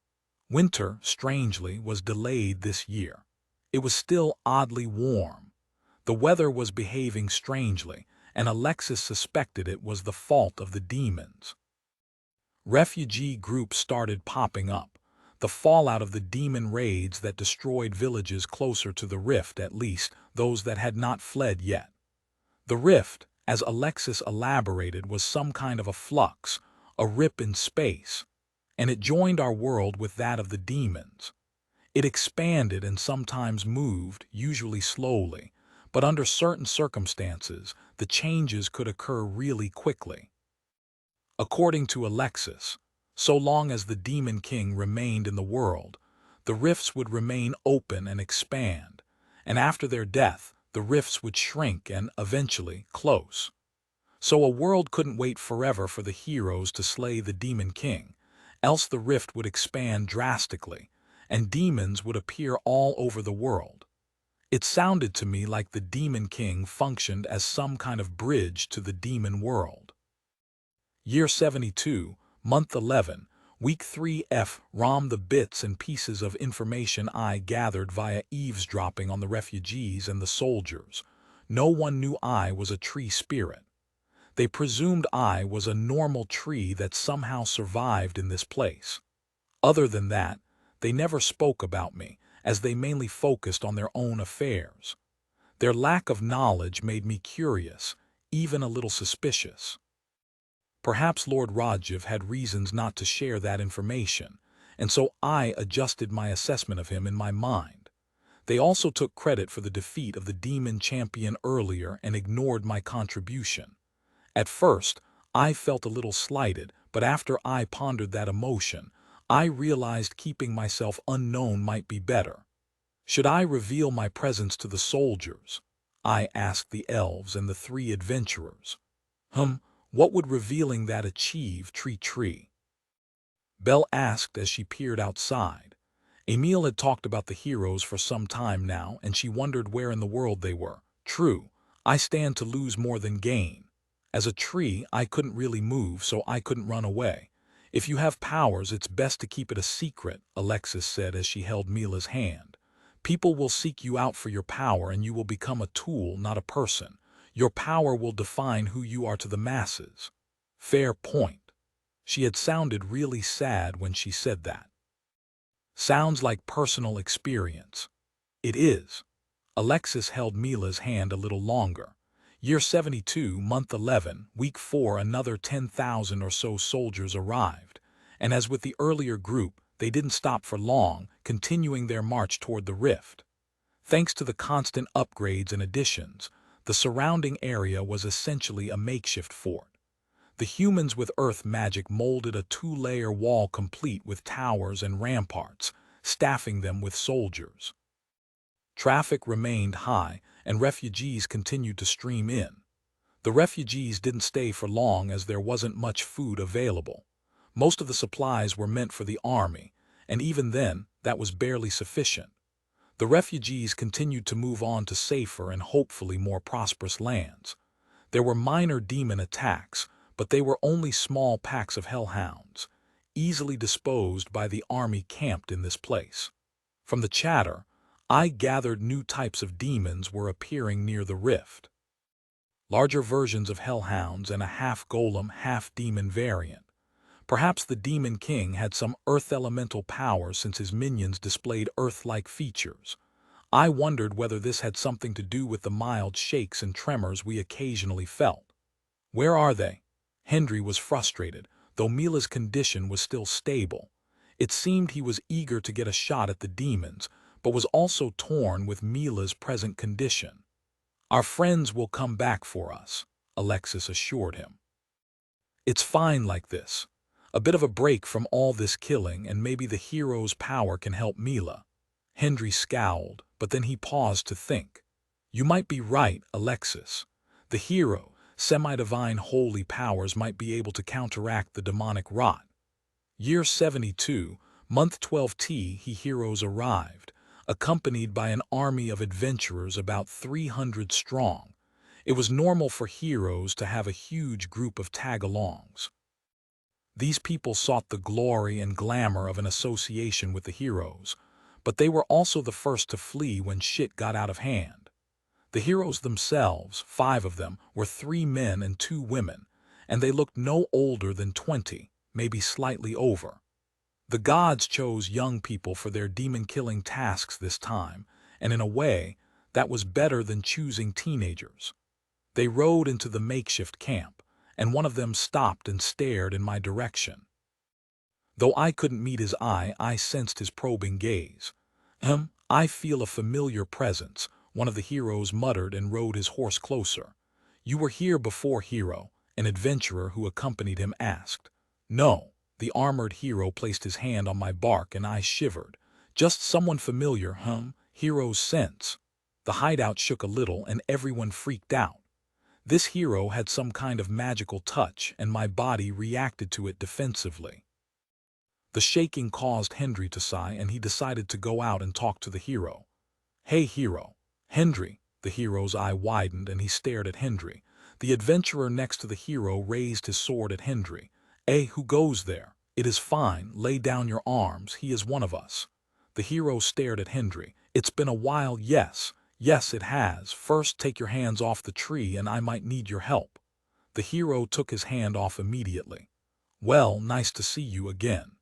Winter, strangely, was delayed this year. It was still oddly warm. The weather was behaving strangely, and Alexis suspected it was the fault of the demons. Refugee groups started popping up, the fallout of the demon raids that destroyed villages closer to the rift, at least those that had not fled yet. The rift, as Alexis elaborated, was some kind of a flux, a rip in space, and it joined our world with that of the demons. It expanded and sometimes moved, usually slowly, but under certain circumstances, the changes could occur really quickly. According to Alexis, so long as the Demon King remained in the world, the rifts would remain open and expand, and after their death, the rifts would shrink and, eventually, close. So a world couldn't wait forever for the heroes to slay the Demon King, else the rift would expand drastically, and demons would appear all over the world. It sounded to me like the Demon King functioned as some kind of bridge to the demon world. Year 72, Month 11, Week 3 F. ROM. The bits and pieces of information I gathered via eavesdropping on the refugees and the soldiers. No one knew I was a tree spirit. They presumed I was a normal tree that somehow survived in this place. Other than that, they never spoke about me, as they mainly focused on their own affairs. Their lack of knowledge made me curious, even a little suspicious. Perhaps Lord Rajiv had reasons not to share that information, and so I adjusted my assessment of him in my mind. They also took credit for the defeat of the demon champion earlier and ignored my contribution. At first, I felt a little slighted, but after I pondered that emotion, I realized keeping myself unknown might be better. Should I reveal my presence to the soldiers? I asked the elves and the three adventurers. What would revealing that achieve, Tree? Belle asked as she peered outside. Emile had talked about the heroes for some time now, and she wondered where in the world they were. True, I stand to lose more than gain. As a tree, I couldn't really move, so I couldn't run away. If you have powers, it's best to keep it a secret, Alexis said as she held Mila's hand. People will seek you out for your power, and you will become a tool, not a person. Your power will define who you are to the masses. Fair point. She had sounded really sad when she said that. Sounds like personal experience. It is. Alexis held Mila's hand a little longer. Year 72, Month 11, Week 4, another 10,000 or so soldiers arrived, and as with the earlier group, they didn't stop for long, continuing their march toward the rift. Thanks to the constant upgrades and additions, the surrounding area was essentially a makeshift fort. The humans with earth magic molded a two-layer wall complete with towers and ramparts, staffing them with soldiers. Traffic remained high, and refugees continued to stream in. The refugees didn't stay for long as there wasn't much food available. Most of the supplies were meant for the army, and even then, that was barely sufficient. The refugees continued to move on to safer and hopefully more prosperous lands. There were minor demon attacks, but they were only small packs of hellhounds, easily disposed by the army camped in this place. From the chatter, I gathered new types of demons were appearing near the rift. Larger versions of hellhounds and a half-golem, half-demon variant. Perhaps the Demon King had some earth elemental power since his minions displayed earth-like features. I wondered whether this had something to do with the mild shakes and tremors we occasionally felt. Where are they? Hendry was frustrated, though Mila's condition was still stable. It seemed he was eager to get a shot at the demons, but was also torn with Mila's present condition. Our friends will come back for us, Alexis assured him. It's fine like this. A bit of a break from all this killing, and maybe the hero's power can help Mila. Hendry scowled, but then he paused to think. You might be right, Alexis. The hero, semi-divine holy powers might be able to counteract the demonic rot. Year 72, Month 12 T, heroes arrived. accompanied by an army of adventurers about 300 strong. It was normal for heroes to have a huge group of tag-alongs. These people sought the glory and glamour of an association with the heroes, but they were also the first to flee when shit got out of hand. The heroes themselves, 5 of them, were 3 men and 2 women, and they looked no older than 20, maybe slightly over. The gods chose young people for their demon-killing tasks this time, and in a way, that was better than choosing teenagers. They rode into the makeshift camp, and one of them stopped and stared in my direction. Though I couldn't meet his eye, I sensed his probing gaze. I feel a familiar presence," one of the heroes muttered and rode his horse closer. "You were here before, hero," an adventurer who accompanied him asked. "No." The armored hero placed his hand on my bark and I shivered. "Just someone familiar, Hero's sense." The hideout shook a little and everyone freaked out. This hero had some kind of magical touch and my body reacted to it defensively. The shaking caused Hendry to sigh and he decided to go out and talk to the hero. "Hey, hero." "Hendry." The hero's eye widened and he stared at Hendry. The adventurer next to the hero raised his sword at Hendry. Who goes there? It is fine, lay down your arms, he is one of us." The hero stared at Hendry. "It's been a while, yes. Yes, it has. First take your hands off the tree and I might need your help." The hero took his hand off immediately. "Well, nice to see you again."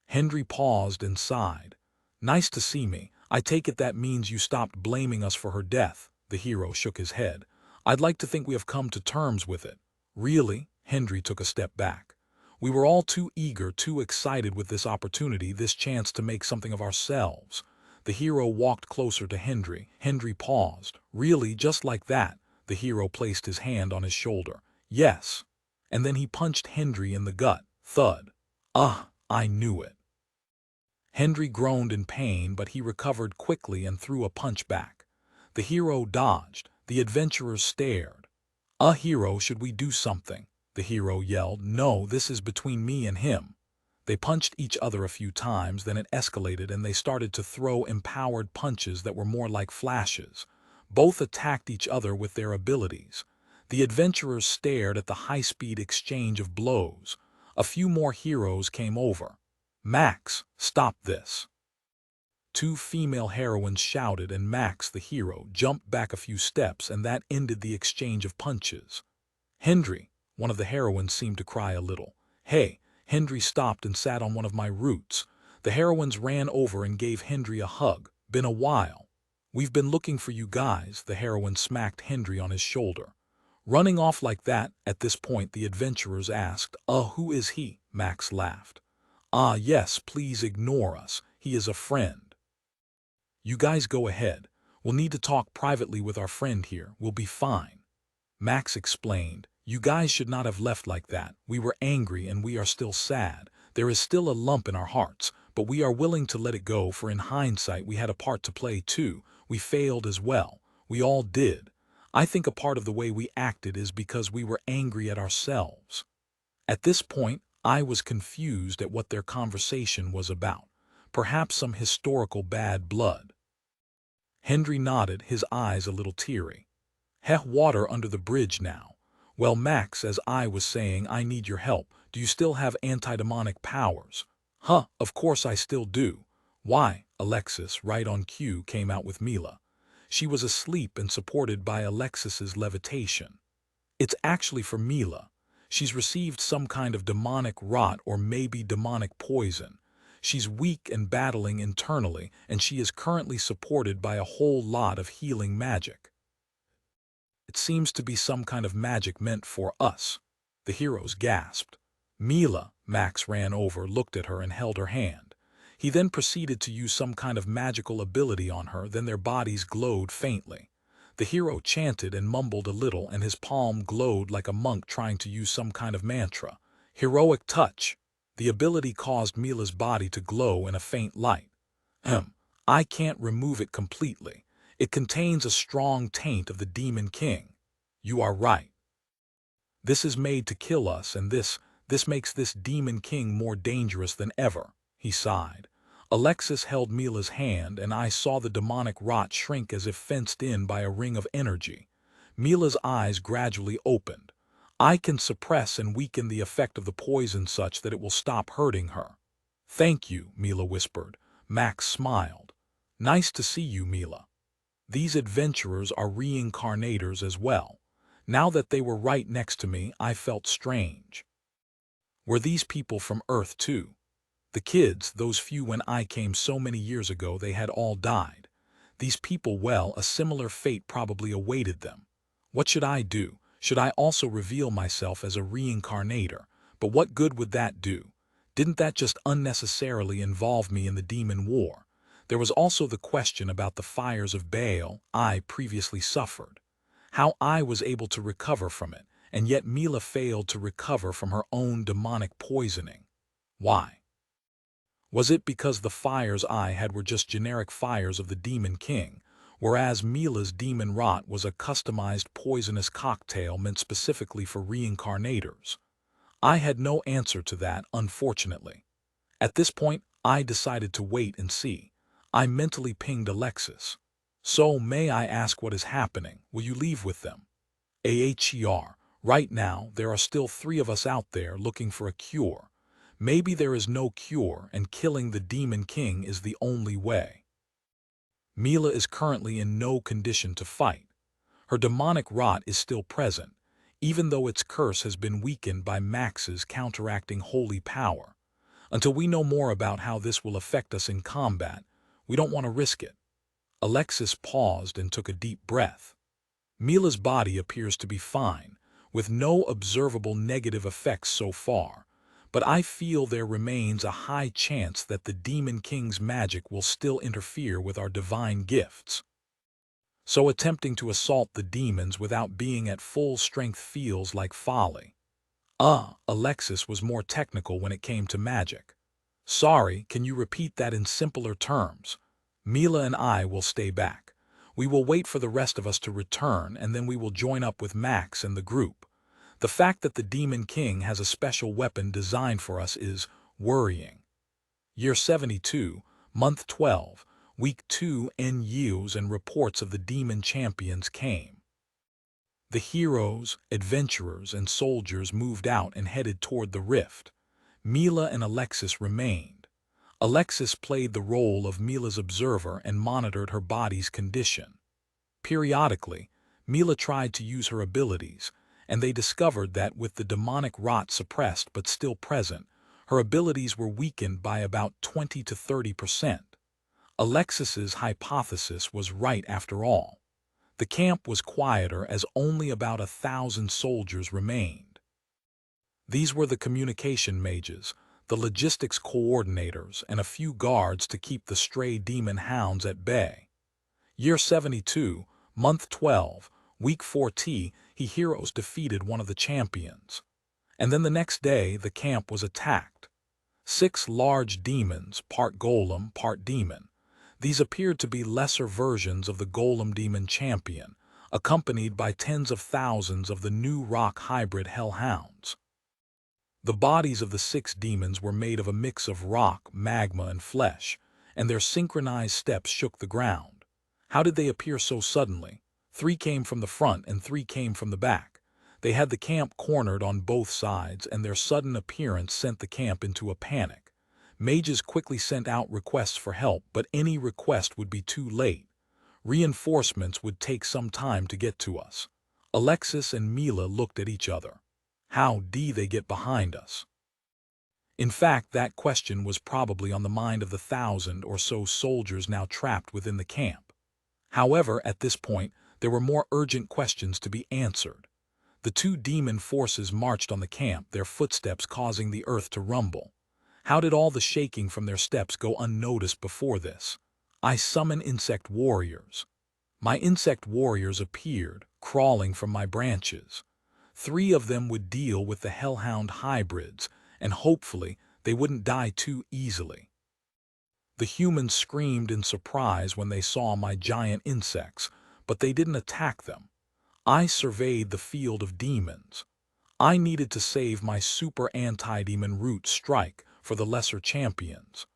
Hendry paused and sighed. "Nice to see me. I take it that means you stopped blaming us for her death." The hero shook his head. "I'd like to think we have come to terms with it." "Really?" Hendry took a step back. "We were all too eager, too excited with this opportunity, this chance to make something of ourselves." The hero walked closer to Hendry. Hendry paused. "Really, just like that?" The hero placed his hand on his shoulder. "Yes." And then he punched Hendry in the gut. Thud. I knew it." Hendry groaned in pain, but he recovered quickly and threw a punch back. The hero dodged. The adventurers stared. Hero, should we do something?" The hero yelled. "No, this is between me and him." They punched each other a few times, then it escalated and they started to throw empowered punches that were more like flashes. Both attacked each other with their abilities. The adventurers stared at the high-speed exchange of blows. A few more heroes came over. "Max, stop this." 2 female heroines shouted and Max, the hero, jumped back a few steps and that ended the exchange of punches. "Hendry," one of the heroines seemed to cry a little. "Hey." Hendry stopped and sat on one of my roots. The heroines ran over and gave Hendry a hug. "Been a while." "We've been looking for you guys." The heroine smacked Hendry on his shoulder. "Running off like that?" At this point the adventurers asked. Who is he?" Max laughed. Yes, please ignore us. He is a friend." "You guys go ahead. We'll need to talk privately with our friend here. We'll be fine." Max explained. "You guys should not have left like that. We were angry and we are still sad. There is still a lump in our hearts, but we are willing to let it go, for in hindsight we had a part to play too. We failed as well. We all did. I think a part of the way we acted is because we were angry at ourselves." At this point, I was confused at what their conversation was about. Perhaps some historical bad blood. Hendry nodded, his eyes a little teary. Water under the bridge now. "Well, Max, as I was saying, I need your help. Do you still have anti-demonic powers?" Of course I still do." "Why?" Alexis, right on cue, came out with Mila. She was asleep and supported by Alexis's levitation. "It's actually for Mila. She's received some kind of demonic rot or maybe demonic poison. She's weak and battling internally, and she is currently supported by a whole lot of healing magic. It seems to be some kind of magic meant for us." The heroes gasped. "Mila." Max ran over, looked at her, and held her hand. He then proceeded to use some kind of magical ability on her, then their bodies glowed faintly. The hero chanted and mumbled a little, and his palm glowed like a monk trying to use some kind of mantra. "Heroic touch." The ability caused Mila's body to glow in a faint light. "I can't remove it completely. It contains a strong taint of the Demon King." "You are right. This is made to kill us, and this makes this Demon King more dangerous than ever." He sighed. Alexis held Mila's hand, and I saw the demonic rot shrink as if fenced in by a ring of energy. Mila's eyes gradually opened. I can suppress and weaken the effect of the poison such that it will stop hurting her. Thank you, Mila whispered. Max smiled. Nice to see you, Mila. These adventurers are reincarnators as well. Now that they were right next to me, I felt strange. Were these people from Earth too? The kids, those few when I came so many years ago, they had all died. These people, well, a similar fate probably awaited them. What should I do? Should I also reveal myself as a reincarnator? But what good would that do? Didn't that just unnecessarily involve me in the demon war? There was also the question about the fires of Baal I previously suffered. How I was able to recover from it, and yet Mila failed to recover from her own demonic poisoning. Why? Was it because the fires I had were just generic fires of the Demon King, whereas Mila's demon rot was a customized poisonous cocktail meant specifically for reincarnators? I had no answer to that, unfortunately. At this point, I decided to wait and see. I mentally pinged Alexis. So, may I ask what is happening? Will you leave with them? AHER, right now, there are still 3 of us out there looking for a cure. Maybe there is no cure and killing the Demon King is the only way. Mila is currently in no condition to fight. Her demonic rot is still present, even though its curse has been weakened by Max's counteracting holy power. Until we know more about how this will affect us in combat, we don't want to risk it. Alexis paused and took a deep breath. Mila's body appears to be fine, with no observable negative effects so far, but I feel there remains a high chance that the Demon King's magic will still interfere with our divine gifts. So attempting to assault the demons without being at full strength feels like folly. Alexis was more technical when it came to magic. Sorry, can you repeat that in simpler terms? Mila and I will stay back. We will wait for the rest of us to return, and then we will join up with Max and the group. The fact that the Demon King has a special weapon designed for us is worrying. Year 72, Month 12, Week 2. News and reports of the Demon Champions came. The heroes, adventurers, and soldiers moved out and headed toward the rift. Mila and Alexis remained. Alexis played the role of Mila's observer and monitored her body's condition. Periodically, Mila tried to use her abilities, and they discovered that with the demonic rot suppressed but still present, her abilities were weakened by about 20 to 30%. Alexis's hypothesis was right after all. The camp was quieter as only about 1,000 soldiers remained. These were the communication mages, the logistics coordinators, and a few guards to keep the stray demon hounds at bay. Year 72, Month 12, Week 4. Heroes defeated one of the champions. And then the next day, the camp was attacked. 6 large demons, part golem, part demon. These appeared to be lesser versions of the golem demon champion, accompanied by tens of thousands of the new rock hybrid hellhounds. The bodies of the 6 demons were made of a mix of rock, magma, and flesh, and their synchronized steps shook the ground. How did they appear so suddenly? 3 came from the front and 3 came from the back. They had the camp cornered on both sides, and their sudden appearance sent the camp into a panic. Mages quickly sent out requests for help, but any request would be too late. Reinforcements would take some time to get to us. Alexis and Mila looked at each other. How did they get behind us? In fact, that question was probably on the mind of the 1,000 or so soldiers now trapped within the camp. However, at this point, there were more urgent questions to be answered. The 2 demon forces marched on the camp, their footsteps causing the earth to rumble. How did all the shaking from their steps go unnoticed before this? I summon insect warriors. My insect warriors appeared, crawling from my branches. 3 of them would deal with the hellhound hybrids, and hopefully they wouldn't die too easily. The humans screamed in surprise when they saw my giant insects, but they didn't attack them. I surveyed the field of demons. I needed to save my super anti-demon root strike for the lesser champions.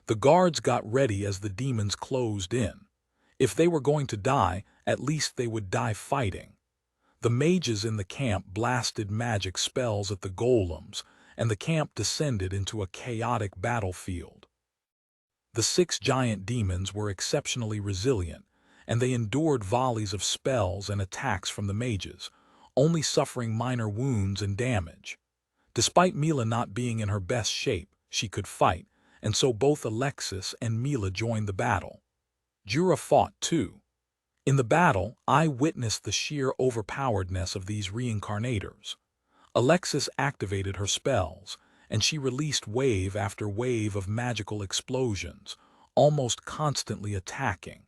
The guards got ready as the demons closed in. If they were going to die, at least they would die fighting. The mages in the camp blasted magic spells at the golems, and the camp descended into a chaotic battlefield. The 6 giant demons were exceptionally resilient, and they endured volleys of spells and attacks from the mages, only suffering minor wounds and damage. Despite Mila not being in her best shape, she could fight, and so both Alexis and Mila joined the battle. Jura fought too. In the battle, I witnessed the sheer overpoweredness of these reincarnators. Alexis activated her spells, and she released wave after wave of magical explosions, almost constantly attacking.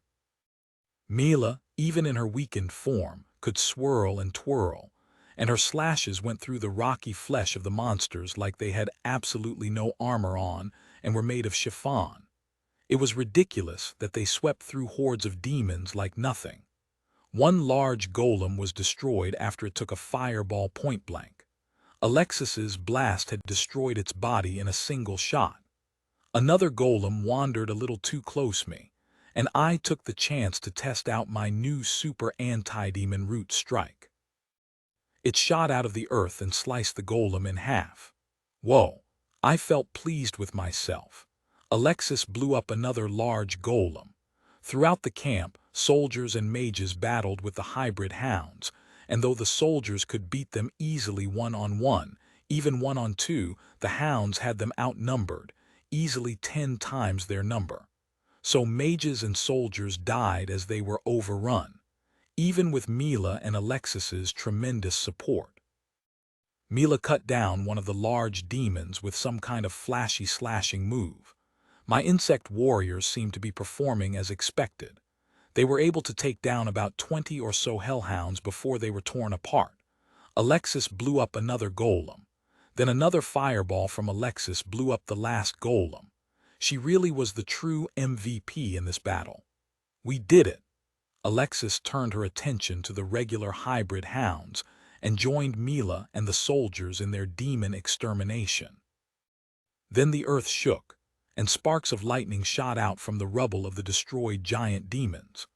Mila, even in her weakened form, could swirl and twirl, and her slashes went through the rocky flesh of the monsters like they had absolutely no armor on and were made of chiffon. It was ridiculous that they swept through hordes of demons like nothing. One large golem was destroyed after it took a fireball point blank. Alexis's blast had destroyed its body in a single shot. Another golem wandered a little too close me, and I took the chance to test out my new super anti-demon root strike. It shot out of the earth and sliced the golem in half. Whoa, I felt pleased with myself. Alexis blew up another large golem. Throughout the camp, soldiers and mages battled with the hybrid hounds, and though the soldiers could beat them easily one-on-one, even one-on-two, the hounds had them outnumbered, easily 10 times their number. So mages and soldiers died as they were overrun, even with Mila and Alexis's tremendous support. Mila cut down one of the large demons with some kind of flashy slashing move. My insect warriors seemed to be performing as expected. They were able to take down about 20 or so hellhounds before they were torn apart. Alexis blew up another golem. Then another fireball from Alexis blew up the last golem. She really was the true MVP in this battle. We did it. Alexis turned her attention to the regular hybrid hounds and joined Mila and the soldiers in their demon extermination. Then the earth shook, and sparks of lightning shot out from the rubble of the destroyed giant demons.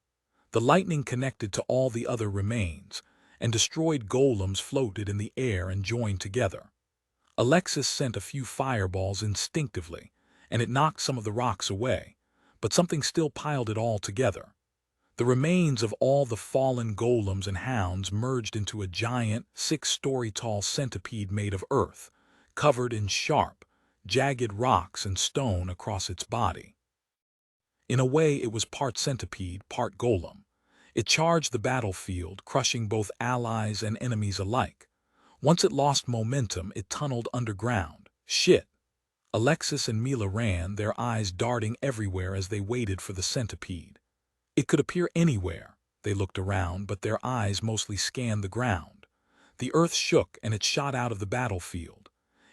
The lightning connected to all the other remains, and destroyed golems floated in the air and joined together. Alexis sent a few fireballs instinctively, and it knocked some of the rocks away, but something still piled it all together. The remains of all the fallen golems and hounds merged into a giant, 6-story-tall centipede made of earth, covered in sharp, jagged rocks and stone across its body. In a way, it was part centipede, part golem. It charged the battlefield, crushing both allies and enemies alike. Once it lost momentum, it tunneled underground. Shit! Alexis and Mila ran, their eyes darting everywhere as they waited for the centipede. It could appear anywhere. They looked around, but their eyes mostly scanned the ground. The earth shook and it shot out of the battlefield.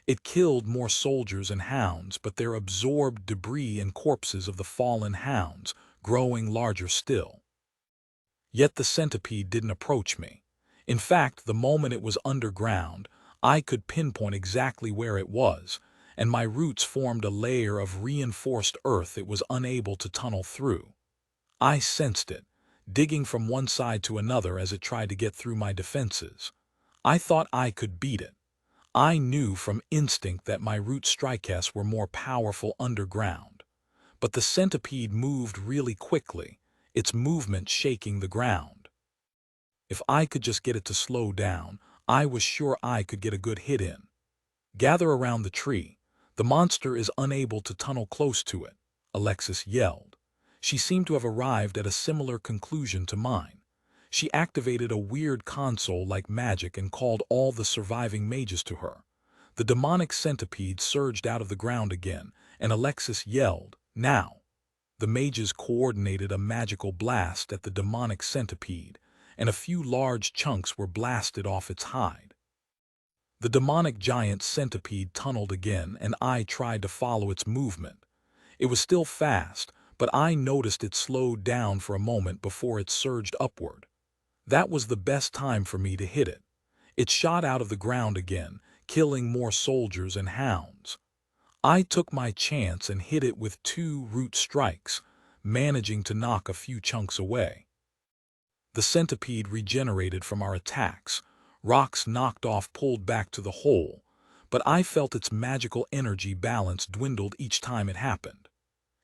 It killed more soldiers and hounds, but there absorbed debris and corpses of the fallen hounds, growing larger still. Yet the centipede didn't approach me. In fact, the moment it was underground, I could pinpoint exactly where it was, and my roots formed a layer of reinforced earth it was unable to tunnel through. I sensed it, digging from one side to another as it tried to get through my defenses. I thought I could beat it. I knew from instinct that my root strikes were more powerful underground. But the centipede moved really quickly, its movement shaking the ground. If I could just get it to slow down, I was sure I could get a good hit in. Gather around the tree. The monster is unable to tunnel close to it, Alexis yelled. She seemed to have arrived at a similar conclusion to mine. She activated a weird console-like magic and called all the surviving mages to her. The demonic centipede surged out of the ground again, and Alexis yelled, "Now!" The mages coordinated a magical blast at the demonic centipede, and a few large chunks were blasted off its hide. The demonic giant centipede tunneled again, and I tried to follow its movement. It was still fast, but I noticed it slowed down for a moment before it surged upward. That was the best time for me to hit it. It shot out of the ground again, killing more soldiers and hounds. I took my chance and hit it with 2 root strikes, managing to knock a few chunks away. The centipede regenerated from our attacks, rocks knocked off pulled back to the hole, but I felt its magical energy balance dwindled each time it happened.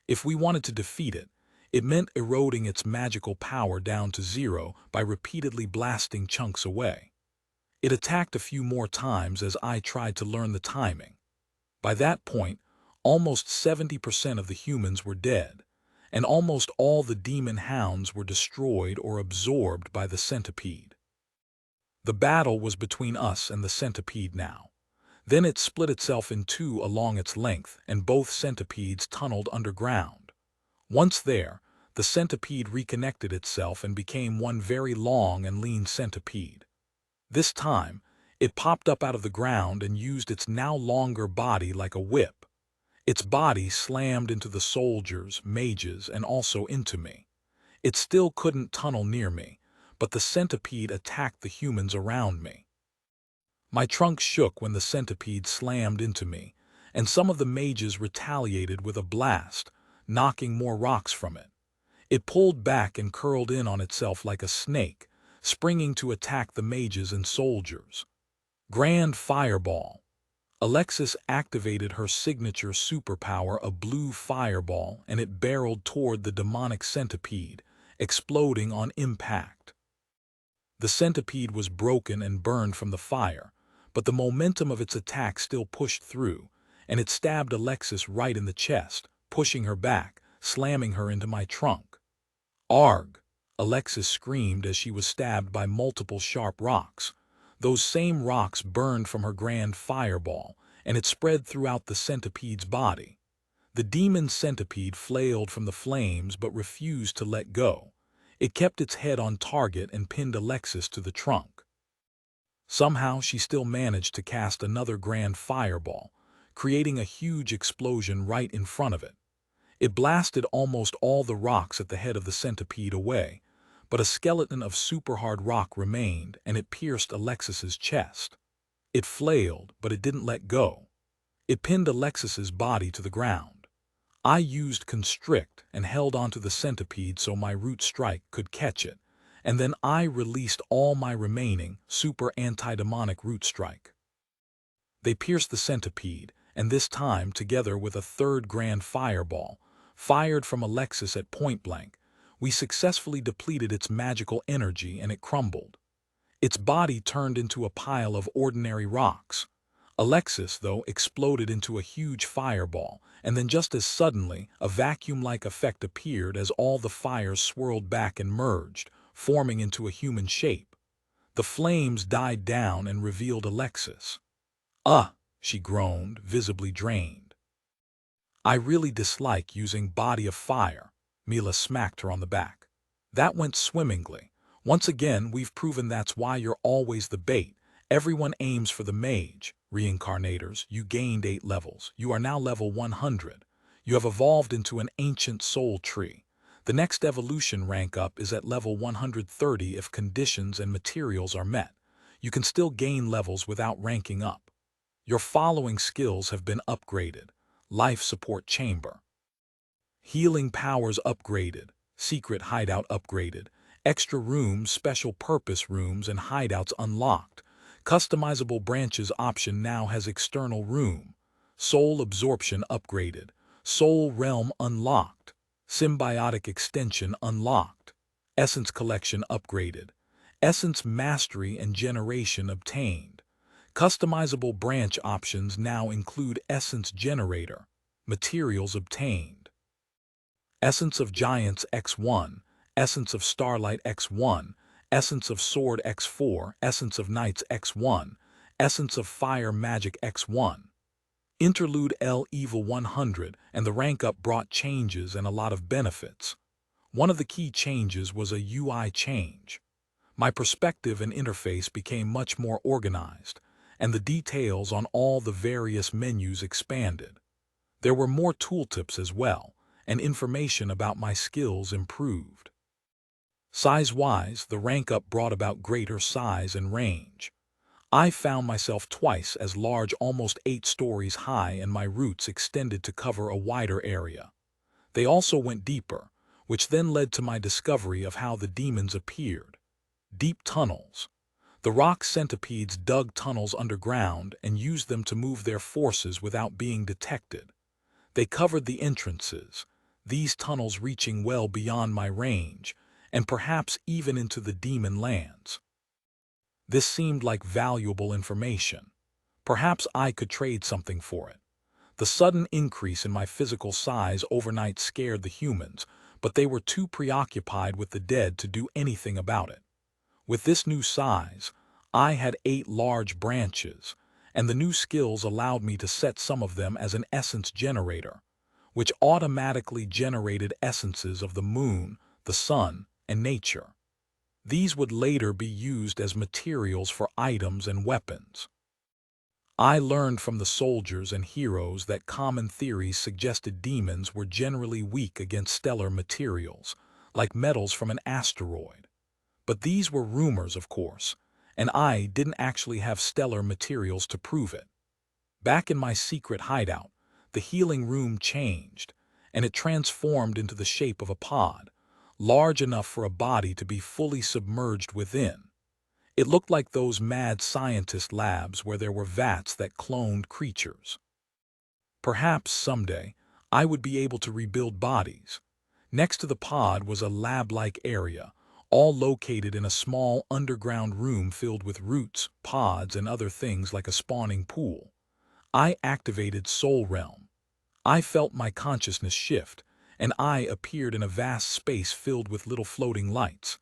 If we wanted to defeat it, it meant eroding its magical power down to 0 by repeatedly blasting chunks away. It attacked a few more times as I tried to learn the timing. By that point, almost 70% of the humans were dead, and almost all the demon hounds were destroyed or absorbed by the centipede. The battle was between us and the centipede now. Then it split itself in 2 along its length, and both centipedes tunneled underground. Once there, the centipede reconnected itself and became one very long and lean centipede. This time, it popped up out of the ground and used its now longer body like a whip. Its body slammed into the soldiers, mages, and also into me. It still couldn't tunnel near me, but the centipede attacked the humans around me. My trunk shook when the centipede slammed into me, and some of the mages retaliated with a blast, knocking more rocks from it. It pulled back and curled in on itself like a snake, springing to attack the mages and soldiers. Grand Fireball. Alexis activated her signature superpower, a blue fireball, and it barreled toward the demonic centipede, exploding on impact. The centipede was broken and burned from the fire, but the momentum of its attack still pushed through, and it stabbed Alexis right in the chest, pushing her back, slamming her into my trunk. "Arg!" Alexis screamed as she was stabbed by multiple sharp rocks. Those same rocks burned from her grand fireball, and it spread throughout the centipede's body. The demon centipede flailed from the flames but refused to let go. It kept its head on target and pinned Alexis to the trunk. Somehow she still managed to cast another grand fireball, creating a huge explosion right in front of it. It blasted almost all the rocks at the head of the centipede away, but a skeleton of super hard rock remained, and it pierced Alexis's chest. It flailed, but it didn't let go. It pinned Alexis's body to the ground. I used Constrict and held onto the centipede so my root strike could catch it, and then I released all my remaining super anti-demonic root strike. They pierced the centipede, and this time, together with a third grand fireball, fired from Alexis at point blank, we successfully depleted its magical energy and it crumbled. Its body turned into a pile of ordinary rocks. Alexis, though, exploded into a huge fireball, and then just as suddenly, a vacuum-like effect appeared as all the fires swirled back and merged, forming into a human shape. The flames died down and revealed Alexis. She groaned, visibly drained. "I really dislike using Body of Fire," Mila smacked her on the back. "That went swimmingly. Once again, we've proven that's why you're always the bait. Everyone aims for the mage. Reincarnators, you gained 8 levels. You are now level 100. You have evolved into an ancient soul tree. The next evolution rank up is at level 130 if conditions and materials are met. You can still gain levels without ranking up. Your following skills have been upgraded. Life Support Chamber. Healing Powers upgraded. Secret Hideout upgraded. Extra rooms, special purpose rooms, and hideouts unlocked. Customizable branches option now has external room. Soul Absorption upgraded. Soul Realm unlocked. Symbiotic Extension unlocked. Essence Collection upgraded. Essence Mastery and Generation obtained. Customizable branch options now include Essence Generator. Materials obtained. Essence of Giants X1, Essence of Starlight X1, Essence of Sword X4, Essence of Knights X1, Essence of Fire Magic X1. Interlude L Evil 100, and the rank up brought changes and a lot of benefits. One of the key changes was a UI change. My perspective and interface became much more organized, and the details on all the various menus expanded. There were more tooltips as well, and information about my skills improved. Size-wise, the rank up brought about greater size and range. I found myself twice as large, almost 8 stories high, and my roots extended to cover a wider area. They also went deeper, which then led to my discovery of how the demons appeared. Deep tunnels. The rock centipedes dug tunnels underground and used them to move their forces without being detected. They covered the entrances, these tunnels reaching well beyond my range, and perhaps even into the demon lands. This seemed like valuable information. Perhaps I could trade something for it. The sudden increase in my physical size overnight scared the humans, but they were too preoccupied with the dead to do anything about it. With this new size, I had 8 large branches, and the new skills allowed me to set some of them as an essence generator, which automatically generated essences of the moon, the sun, and nature. These would later be used as materials for items and weapons. I learned from the soldiers and heroes that common theories suggested demons were generally weak against stellar materials, like metals from an asteroid. But these were rumors, of course, and I didn't actually have stellar materials to prove it. Back in my secret hideout, the healing room changed, and it transformed into the shape of a pod, large enough for a body to be fully submerged within. It looked like those mad scientist labs where there were vats that cloned creatures. Perhaps someday I would be able to rebuild bodies. Next to the pod was a lab-like area, all located in a small underground room filled with roots, pods, and other things like a spawning pool. I activated Soul Realm. I felt my consciousness shift, and I appeared in a vast space filled with little floating lights.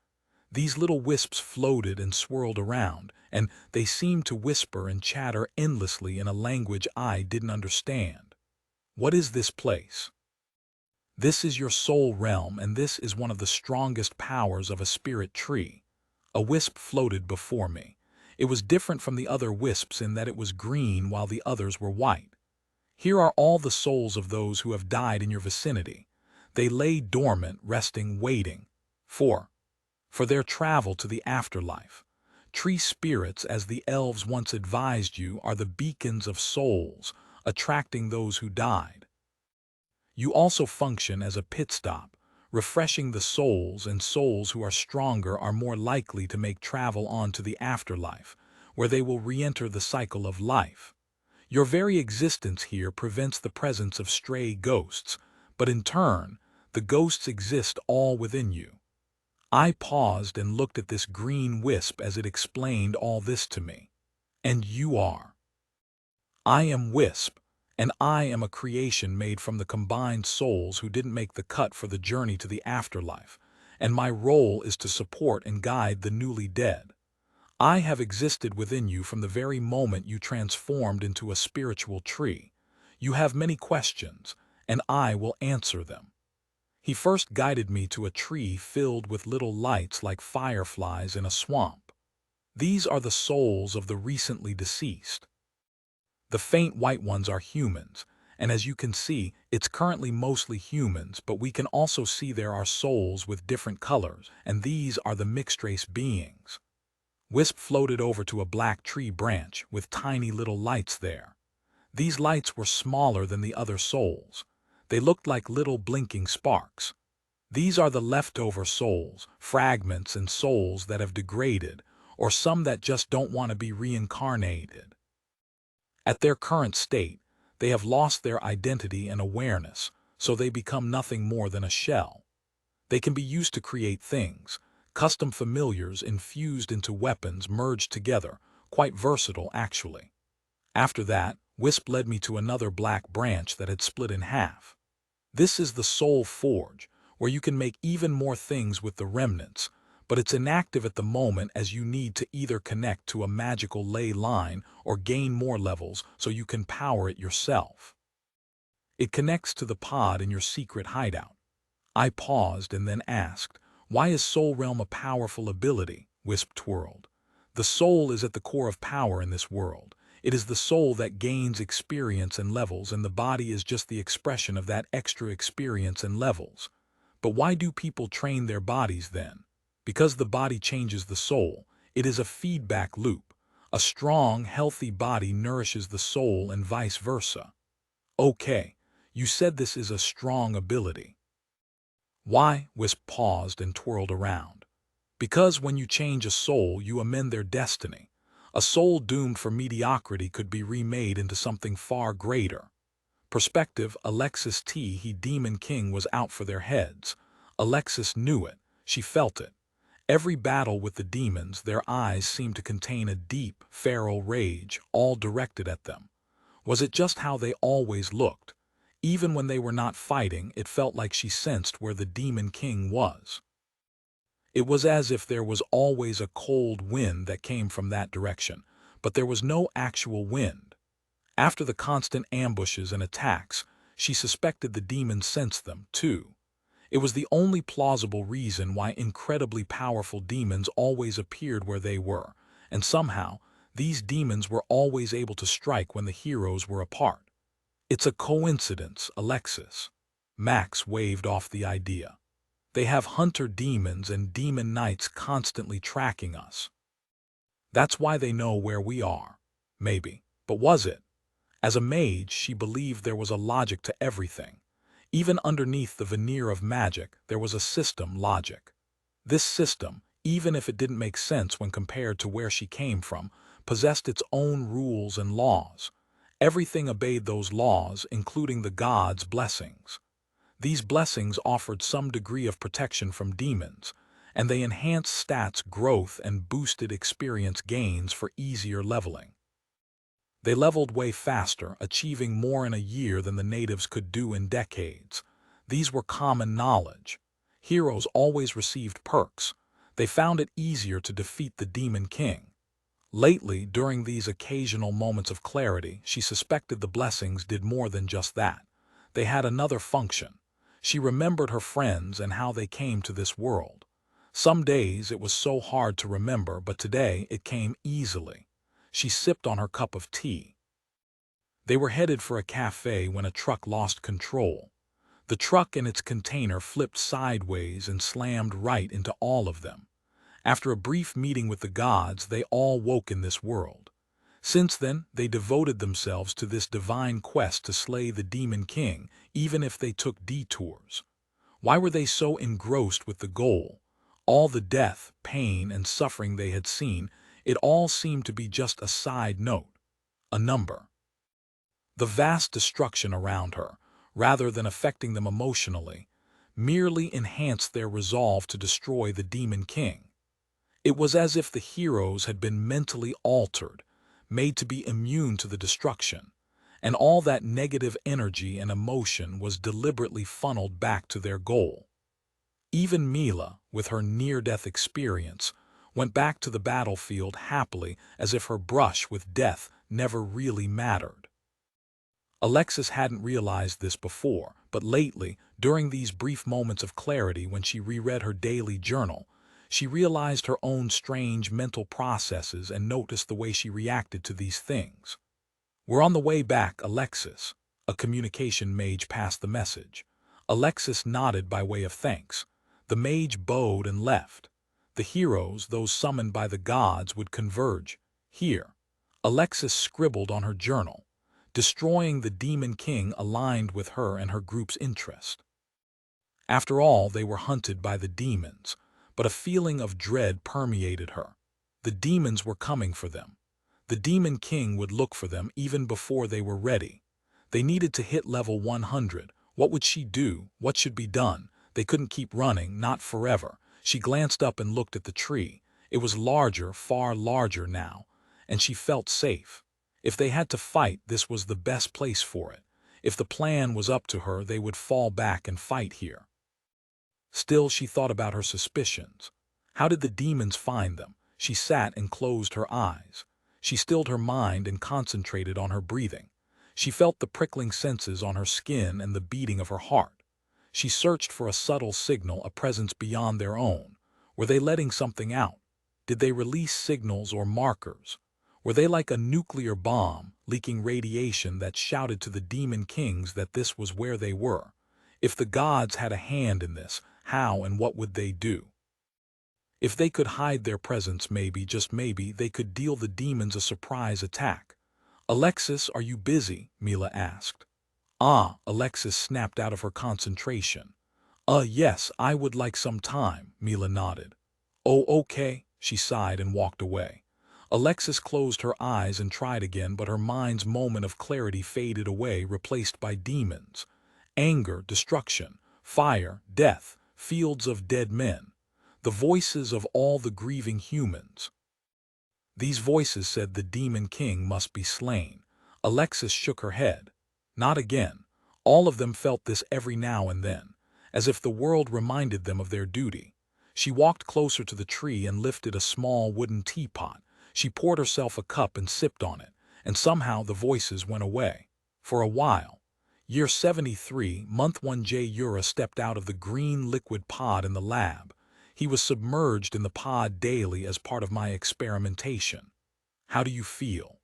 These little wisps floated and swirled around, and they seemed to whisper and chatter endlessly in a language I didn't understand. What is this place? This is your soul realm, and this is one of the strongest powers of a spirit tree. A wisp floated before me. It was different from the other wisps in that it was green while the others were white. Here are all the souls of those who have died in your vicinity. They lay dormant, resting, waiting for their travel to the afterlife. Tree spirits, as the elves once advised you, are the beacons of souls, attracting those who died. You also function as a pit stop, refreshing the souls, and souls who are stronger are more likely to make travel on to the afterlife, where they will re-enter the cycle of life. Your very existence here prevents the presence of stray ghosts, but in turn, the ghosts exist all within you. I paused and looked at this green wisp as it explained all this to me. And you are. I am Wisp, and I am a creation made from the combined souls who didn't make the cut for the journey to the afterlife, and my role is to support and guide the newly dead. I have existed within you from the very moment you transformed into a spiritual tree. You have many questions, and I will answer them. He first guided me to a tree filled with little lights like fireflies in a swamp. These are the souls of the recently deceased. The faint white ones are humans, and as you can see, it's currently mostly humans, but we can also see there are souls with different colors, and these are the mixed-race beings. Wisp floated over to a black tree branch with tiny little lights there. These lights were smaller than the other souls. They looked like little blinking sparks. These are the leftover souls, fragments and souls that have degraded, or some that just don't want to be reincarnated. At their current state, they have lost their identity and awareness, so they become nothing more than a shell. They can be used to create things, custom familiars infused into weapons merged together, quite versatile actually. After that, Wisp led me to another black branch that had split in half. This is the Soul Forge, where you can make even more things with the remnants, but it's inactive at the moment as you need to either connect to a magical ley line or gain more levels so you can power it yourself. It connects to the pod in your secret hideout. I paused and then asked, "Why is Soul Realm a powerful ability?" Wisp twirled. The soul is at the core of power in this world. It is the soul that gains experience and levels, and the body is just the expression of that extra experience and levels. But why do people train their bodies then? Because the body changes the soul. It is a feedback loop. A strong, healthy body nourishes the soul and vice versa. Okay, you said this is a strong ability. Why? Wisp paused and twirled around. Because when you change a soul, you amend their destiny. A soul doomed for mediocrity could be remade into something far greater. Perspective, Alexis T. He Demon King was out for their heads. Alexis knew it. She felt it. Every battle with the demons, their eyes seemed to contain a deep, feral rage, all directed at them. Was it just how they always looked? Even when they were not fighting, it felt like she sensed where the Demon King was. It was as if there was always a cold wind that came from that direction, but there was no actual wind. After the constant ambushes and attacks, she suspected the demons sensed them, too. It was the only plausible reason why incredibly powerful demons always appeared where they were, and somehow, these demons were always able to strike when the heroes were apart. It's a coincidence, Alexis. Max waved off the idea. They have hunter demons and demon knights constantly tracking us. That's why they know where we are. Maybe. But was it? As a mage, she believed there was a logic to everything. Even underneath the veneer of magic, there was a system logic. This system, even if it didn't make sense when compared to where she came from, possessed its own rules and laws. Everything obeyed those laws, including the gods' blessings. These blessings offered some degree of protection from demons, and they enhanced stats growth and boosted experience gains for easier leveling. They leveled way faster, achieving more in a year than the natives could do in decades. These were common knowledge. Heroes always received perks. They found it easier to defeat the Demon King. Lately, during these occasional moments of clarity, she suspected the blessings did more than just that. They had another function. She remembered her friends and how they came to this world. Some days it was so hard to remember, but today it came easily. She sipped on her cup of tea. They were headed for a cafe when a truck lost control. The truck and its container flipped sideways and slammed right into all of them. After a brief meeting with the gods, they all woke in this world. Since then, they devoted themselves to this divine quest to slay the Demon King, even if they took detours. Why were they so engrossed with the goal? All the death, pain, and suffering they had seen, it all seemed to be just a side note, a number. The vast destruction around her, rather than affecting them emotionally, merely enhanced their resolve to destroy the Demon King. It was as if the heroes had been mentally altered, made to be immune to the destruction, and all that negative energy and emotion was deliberately funneled back to their goal. Even Mila, with her near-death experience, went back to the battlefield happily as if her brush with death never really mattered. Alexis hadn't realized this before, but lately, during these brief moments of clarity when she reread her daily journal, she realized her own strange mental processes and noticed the way she reacted to these things. "We're on the way back, Alexis." A communication mage passed the message. Alexis nodded by way of thanks. The mage bowed and left. The heroes, those summoned by the gods, would converge here. Alexis scribbled on her journal. Destroying the Demon King aligned with her and her group's interest. After all, they were hunted by the demons, but a feeling of dread permeated her. The demons were coming for them. The Demon King would look for them even before they were ready. They needed to hit level 100. What would she do? What should be done? They couldn't keep running, not forever. She glanced up and looked at the tree. It was larger, far larger now, and she felt safe. If they had to fight, this was the best place for it. If the plan was up to her, they would fall back and fight here. Still, she thought about her suspicions. How did the demons find them? She sat and closed her eyes. She stilled her mind and concentrated on her breathing. She felt the prickling senses on her skin and the beating of her heart. She searched for a subtle signal, a presence beyond their own. Were they letting something out? Did they release signals or markers? Were they like a nuclear bomb, leaking radiation that shouted to the Demon Kings that this was where they were? If the gods had a hand in this, how and what would they do? If they could hide their presence, maybe, just maybe, they could deal the demons a surprise attack. "Alexis, are you busy?" Mila asked. Alexis snapped out of her concentration. Yes, I would like some time," Mila nodded. "Oh, okay," she sighed and walked away. Alexis closed her eyes and tried again, but her mind's moment of clarity faded away, replaced by demons. Anger, destruction, fire, death, fields of dead men. The voices of all the grieving humans. These voices said the demon king must be slain. Alexis shook her head. Not again. All of them felt this every now and then, as if the world reminded them of their duty. She walked closer to the tree and lifted a small wooden teapot. She poured herself a cup and sipped on it, and somehow the voices went away. For a while. Year 73, Month 1J Yura stepped out of the green liquid pod in the lab. He was submerged in the pod daily as part of my experimentation. "How do you feel?"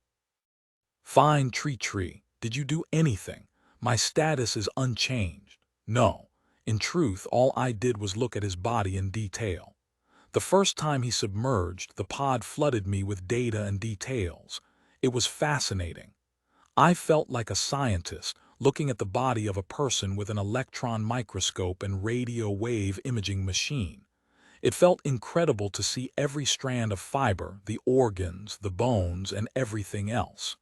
"Fine, Tree. Did you do anything?" "My status is unchanged." "No. In truth, all I did was look at his body in detail. The first time he submerged, the pod flooded me with data and details. It was fascinating. I felt like a scientist, looking at the body of a person with an electron microscope and radio wave imaging machine. It felt incredible to see every strand of fiber, the organs, the bones, and everything else.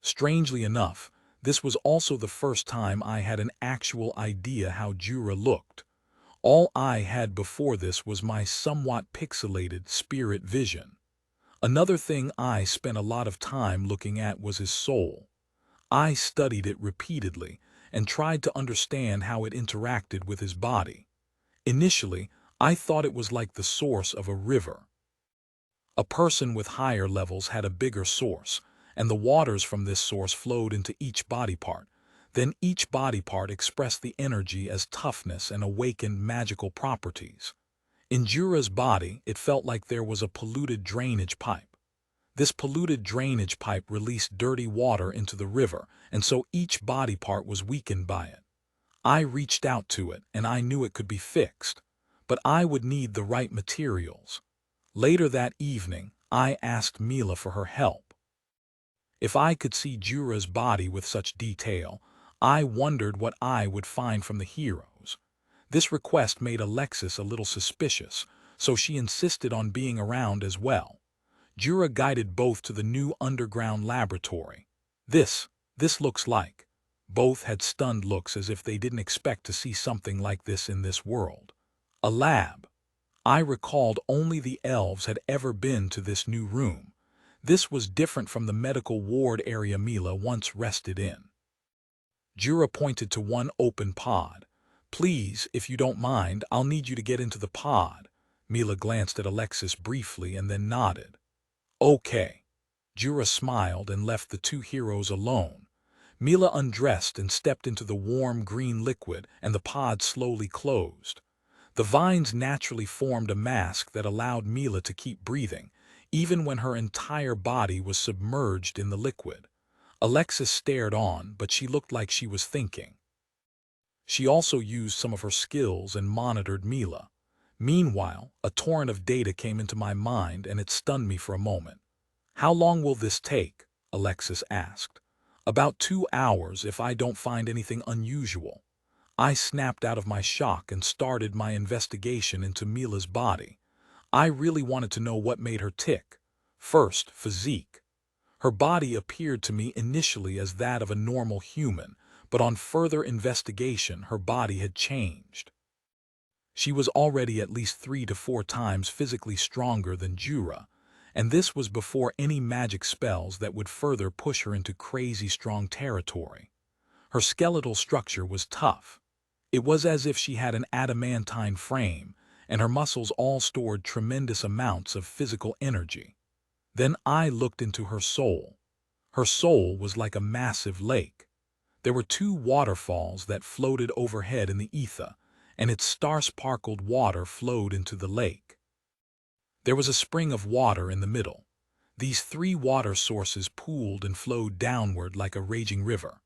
Strangely enough, this was also the first time I had an actual idea how Jura looked. All I had before this was my somewhat pixelated spirit vision. Another thing I spent a lot of time looking at was his soul. I studied it repeatedly and tried to understand how it interacted with his body. Initially, I thought it was like the source of a river. A person with higher levels had a bigger source, and the waters from this source flowed into each body part. Then each body part expressed the energy as toughness and awakened magical properties. In Jura's body, it felt like there was a polluted drainage pipe. This polluted drainage pipe released dirty water into the river, and so each body part was weakened by it. I reached out to it, and I knew it could be fixed, but I would need the right materials. Later that evening, I asked Mila for her help. If I could see Jura's body with such detail, I wondered what I would find from the heroes. This request made Alexis a little suspicious, so she insisted on being around as well. Jura guided both to the new underground laboratory. This looks like. Both had stunned looks as if they didn't expect to see something like this in this world. A lab. I recalled only the elves had ever been to this new room. This was different from the medical ward area Mila once rested in. Jura pointed to one open pod. "Please, if you don't mind, I'll need you to get into the pod." Mila glanced at Alexis briefly and then nodded. "Okay." Jura smiled and left the two heroes alone. Mila undressed and stepped into the warm green liquid, and the pod slowly closed. The vines naturally formed a mask that allowed Mila to keep breathing, even when her entire body was submerged in the liquid. Alexis stared on, but she looked like she was thinking. She also used some of her skills and monitored Mila. Meanwhile, a torrent of data came into my mind, and it stunned me for a moment. "How long will this take?" Alexis asked. "About 2 hours if I don't find anything unusual." I snapped out of my shock and started my investigation into Mila's body. I really wanted to know what made her tick. First, physique. Her body appeared to me initially as that of a normal human, but on further investigation her body had changed. She was already at least 3 to 4 times physically stronger than Jura, and this was before any magic spells that would further push her into crazy strong territory. Her skeletal structure was tough. It was as if she had an adamantine frame, and her muscles all stored tremendous amounts of physical energy. Then I looked into her soul. Her soul was like a massive lake. There were 2 waterfalls that floated overhead in the ether, and its star-sparkled water flowed into the lake. There was a spring of water in the middle. These 3 water sources pooled and flowed downward like a raging river.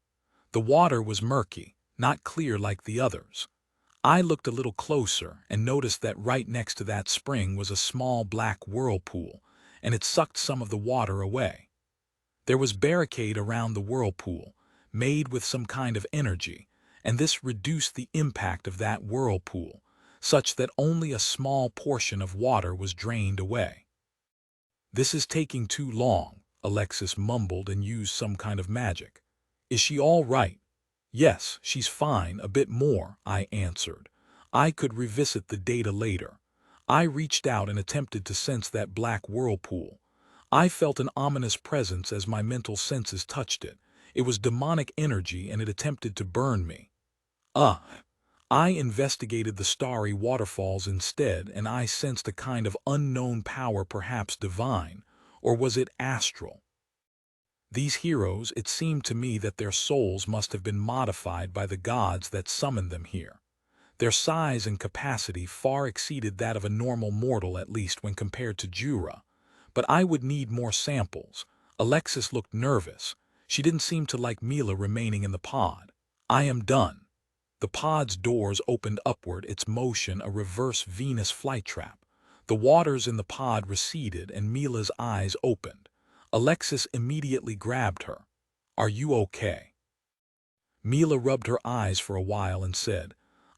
The water was murky, not clear like the others. I looked a little closer and noticed that right next to that spring was a small black whirlpool, and it sucked some of the water away. There was barricade around the whirlpool, made with some kind of energy, and this reduced the impact of that whirlpool, such that only a small portion of water was drained away. "This is taking too long," Alexis mumbled and used some kind of magic. "Is she all right?" "Yes, she's fine, a bit more," I answered. I could revisit the data later. I reached out and attempted to sense that black whirlpool. I felt an ominous presence as my mental senses touched it. It was demonic energy and it attempted to burn me. I investigated the starry waterfalls instead, and I sensed a kind of unknown power, perhaps divine, or was it astral? These heroes, it seemed to me that their souls must have been modified by the gods that summoned them here. Their size and capacity far exceeded that of a normal mortal, at least when compared to Jura. But I would need more samples. Alexis looked nervous. She didn't seem to like Mila remaining in the pod. "I am done." The pod's doors opened upward, its motion a reverse Venus flytrap. The waters in the pod receded and Mila's eyes opened. Alexis immediately grabbed her. "Are you okay?" Mila rubbed her eyes for a while and said,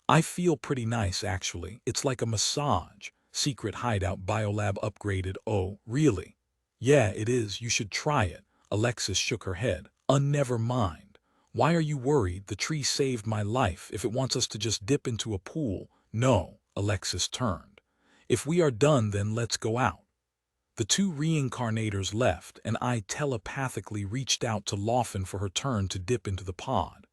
"I feel pretty nice, actually. It's like a massage. Secret hideout biolab upgraded." "Oh, really?" "Yeah, it is. You should try it." Alexis shook her head. Never mind. Why are you worried? The tree saved my life. If it wants us to just dip into a pool..." "No," Alexis turned. "If we are done, then let's go out." The two reincarnators left, and I telepathically reached out to Laufen for her turn to dip into the pod.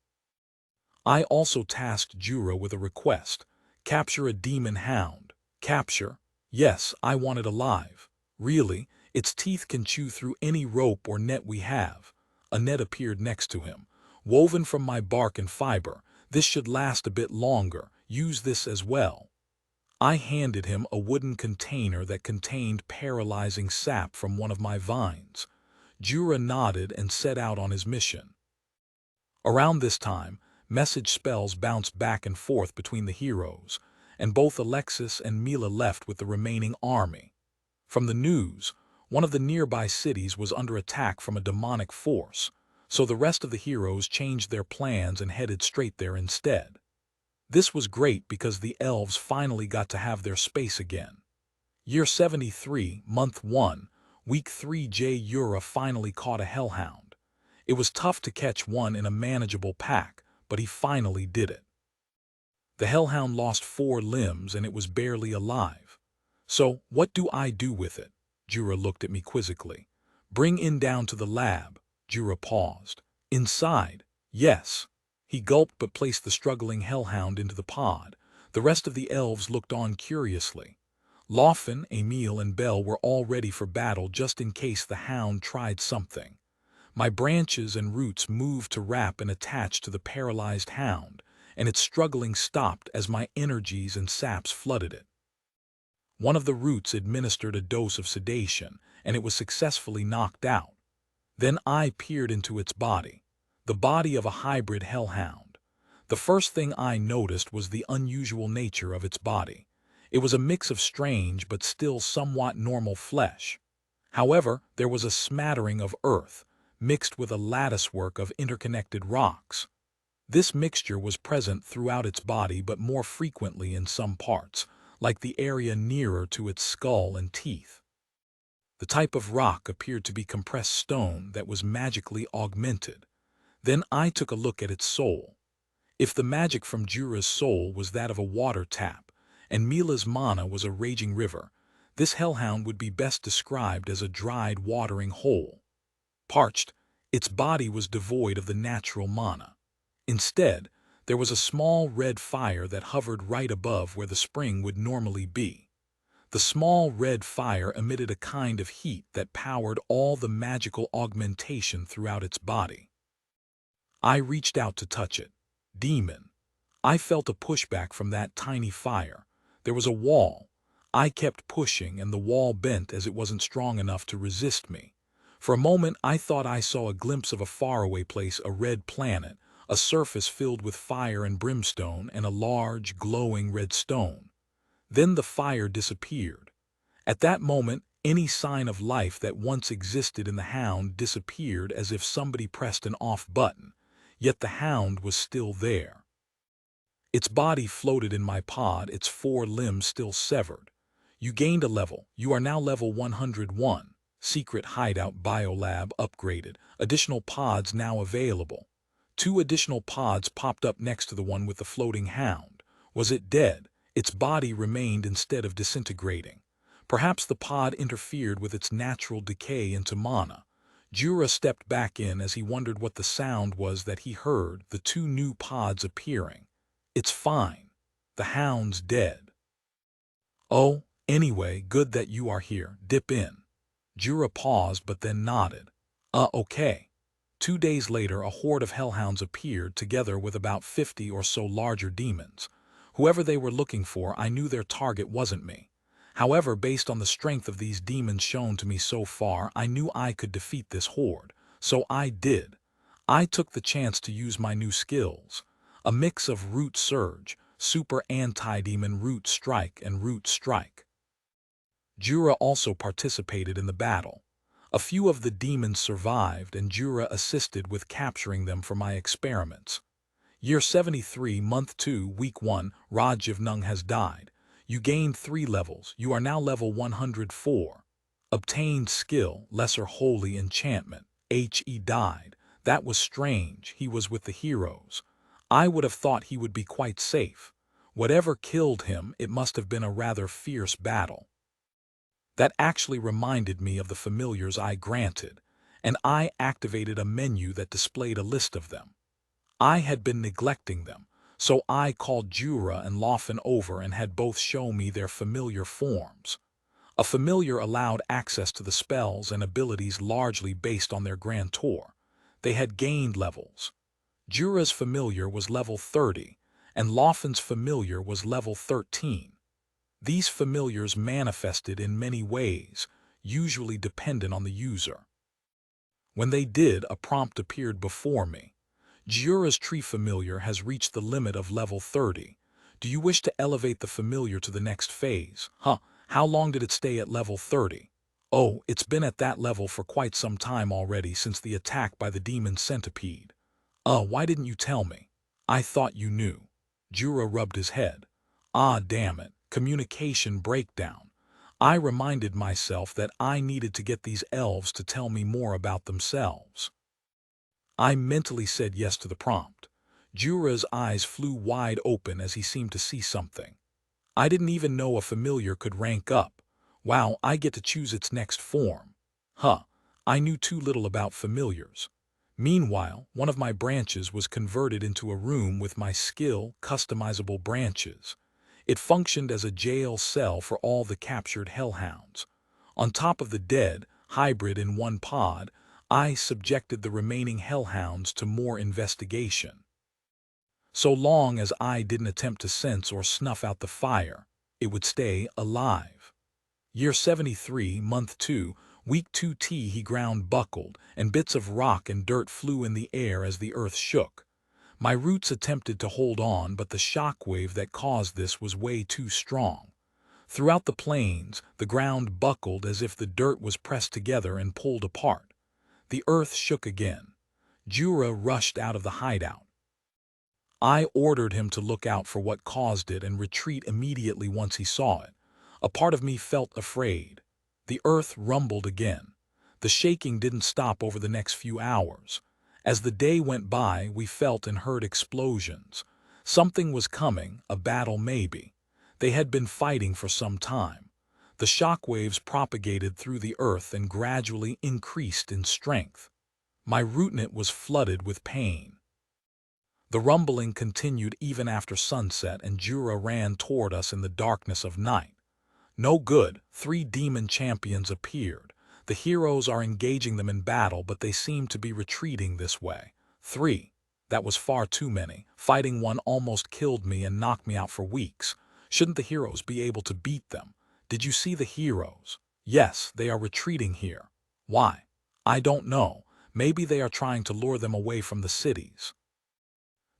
I also tasked Jura with a request. "Capture a demon hound." "Capture?" "Yes, I want it alive." "Really? Its teeth can chew through any rope or net we have." A net appeared next to him. "Woven from my bark and fiber. This should last a bit longer. Use this as well." I handed him a wooden container that contained paralyzing sap from one of my vines. Jura nodded and set out on his mission. Around this time, message spells bounced back and forth between the heroes, and both Alexis and Mila left with the remaining army. From the news, one of the nearby cities was under attack from a demonic force, so the rest of the heroes changed their plans and headed straight there instead. This was great because the elves finally got to have their space again. Year 73, Month 1, Week 3. Jura finally caught a hellhound. It was tough to catch one in a manageable pack, but he finally did it. The hellhound lost 4 limbs and it was barely alive. "So, what do I do with it?" Jura looked at me quizzically. "Bring in down to the lab." Jura paused. "Inside?" "Yes." He gulped but placed the struggling hellhound into the pod. The rest of the elves looked on curiously. Laufen, Emil, and Belle were all ready for battle just in case the hound tried something. My branches and roots moved to wrap and attach to the paralyzed hound, and its struggling stopped as my energies and saps flooded it. One of the roots administered a dose of sedation, and it was successfully knocked out. Then I peered into its body, the body of a hybrid hellhound. The first thing I noticed was the unusual nature of its body. It was a mix of strange but still somewhat normal flesh. However, there was a smattering of earth, mixed with a latticework of interconnected rocks. This mixture was present throughout its body but more frequently in some parts, like the area nearer to its skull and teeth. The type of rock appeared to be compressed stone that was magically augmented. Then I took a look at its soul. If the magic from Jura's soul was that of a water tap, and Mila's mana was a raging river, this hellhound would be best described as a dried watering hole. Parched, its body was devoid of the natural mana. Instead, there was a small red fire that hovered right above where the spring would normally be. The small red fire emitted a kind of heat that powered all the magical augmentation throughout its body. I reached out to touch it. Demon. I felt a pushback from that tiny fire. There was a wall. I kept pushing and the wall bent as it wasn't strong enough to resist me. For a moment I thought I saw a glimpse of a faraway place, a red planet, a surface filled with fire and brimstone and a large, glowing red stone. Then the fire disappeared. At that moment, any sign of life that once existed in the hound disappeared as if somebody pressed an off button, yet the hound was still there. Its body floated in my pod, its 4 limbs still severed. You gained a level. You are now level 101. Secret hideout biolab upgraded. Additional pods now available. 2 additional pods popped up next to the one with the floating hound. Was it dead? Its body remained instead of disintegrating. Perhaps the pod interfered with its natural decay into mana. Jura stepped back in as he wondered what the sound was that he heard, the 2 new pods appearing. It's fine. The hound's dead. Oh, anyway, good that you are here. Dip in. Jura paused but then nodded. Okay. 2 days later, a horde of hellhounds appeared together with about 50 or so larger demons. Whoever they were looking for, I knew their target wasn't me. However, based on the strength of these demons shown to me so far, I knew I could defeat this horde. So I did. I took the chance to use my new skills. A mix of Root Surge, Super Anti-Demon Root Strike, and Root Strike. Jura also participated in the battle. A few of the demons survived, and Jura assisted with capturing them for my experiments. Year 73, Month 2, Week 1, Rajiv Nung has died. You gained 3 levels. You are now level 104. Obtained skill, Lesser Holy Enchantment. He died. That was strange. He was with the heroes. I would have thought he would be quite safe. Whatever killed him, it must have been a rather fierce battle. That actually reminded me of the familiars I granted, and I activated a menu that displayed a list of them. I had been neglecting them, so I called Jura and Lawfen over and had both show me their familiar forms. A familiar allowed access to the spells and abilities largely based on their grantor. They had gained levels. Jura's familiar was level 30, and Lawfen's familiar was level 13. These familiars manifested in many ways, usually dependent on the user. When they did, a prompt appeared before me. Jura's tree familiar has reached the limit of level 30. Do you wish to elevate the familiar to the next phase? How long did it stay at level 30? Oh, it's been at that level for quite some time already since the attack by the demon centipede. Why didn't you tell me? I thought you knew. Jura rubbed his head. Damn it. Communication breakdown. I reminded myself that I needed to get these elves to tell me more about themselves. I mentally said yes to the prompt. Jura's eyes flew wide open as he seemed to see something. I didn't even know a familiar could rank up. Wow, I get to choose its next form. I knew too little about familiars. Meanwhile, one of my branches was converted into a room with my skill, customizable branches. It functioned as a jail cell for all the captured hellhounds. On top of the dead, hybrid in one pod, I subjected the remaining hellhounds to more investigation. So long as I didn't attempt to sense or snuff out the fire, it would stay alive. Year 73, Month 2, Week 2T, he ground buckled, and bits of rock and dirt flew in the air as the earth shook. My roots attempted to hold on, but the shockwave that caused this was way too strong. Throughout the plains, the ground buckled as if the dirt was pressed together and pulled apart. The earth shook again. Jura rushed out of the hideout. I ordered him to look out for what caused it and retreat immediately once he saw it. A part of me felt afraid. The earth rumbled again. The shaking didn't stop over the next few hours. As the day went by, we felt and heard explosions. Something was coming, a battle maybe. They had been fighting for some time. The shockwaves propagated through the earth and gradually increased in strength. My rootnet was flooded with pain. The rumbling continued even after sunset, and Jura ran toward us in the darkness of night. No good, 3 demon champions appeared. The heroes are engaging them in battle, but they seem to be retreating this way. 3. That was far too many. Fighting one almost killed me and knocked me out for weeks. Shouldn't the heroes be able to beat them? Did you see the heroes? Yes, they are retreating here. Why? I don't know. Maybe they are trying to lure them away from the cities.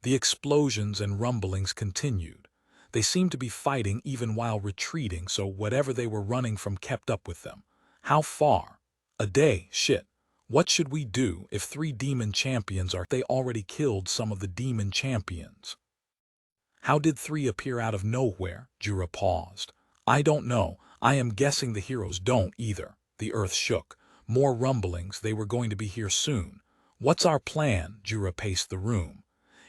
The explosions and rumblings continued. They seemed to be fighting even while retreating, so whatever they were running from kept up with them. How far? A day, shit. What should we do if 3 demon champions are— They already killed some of the demon champions. How did 3 appear out of nowhere? Jura paused. I don't know. I am guessing the heroes don't either. The earth shook. More rumblings, they were going to be here soon. What's our plan? Jura paced the room.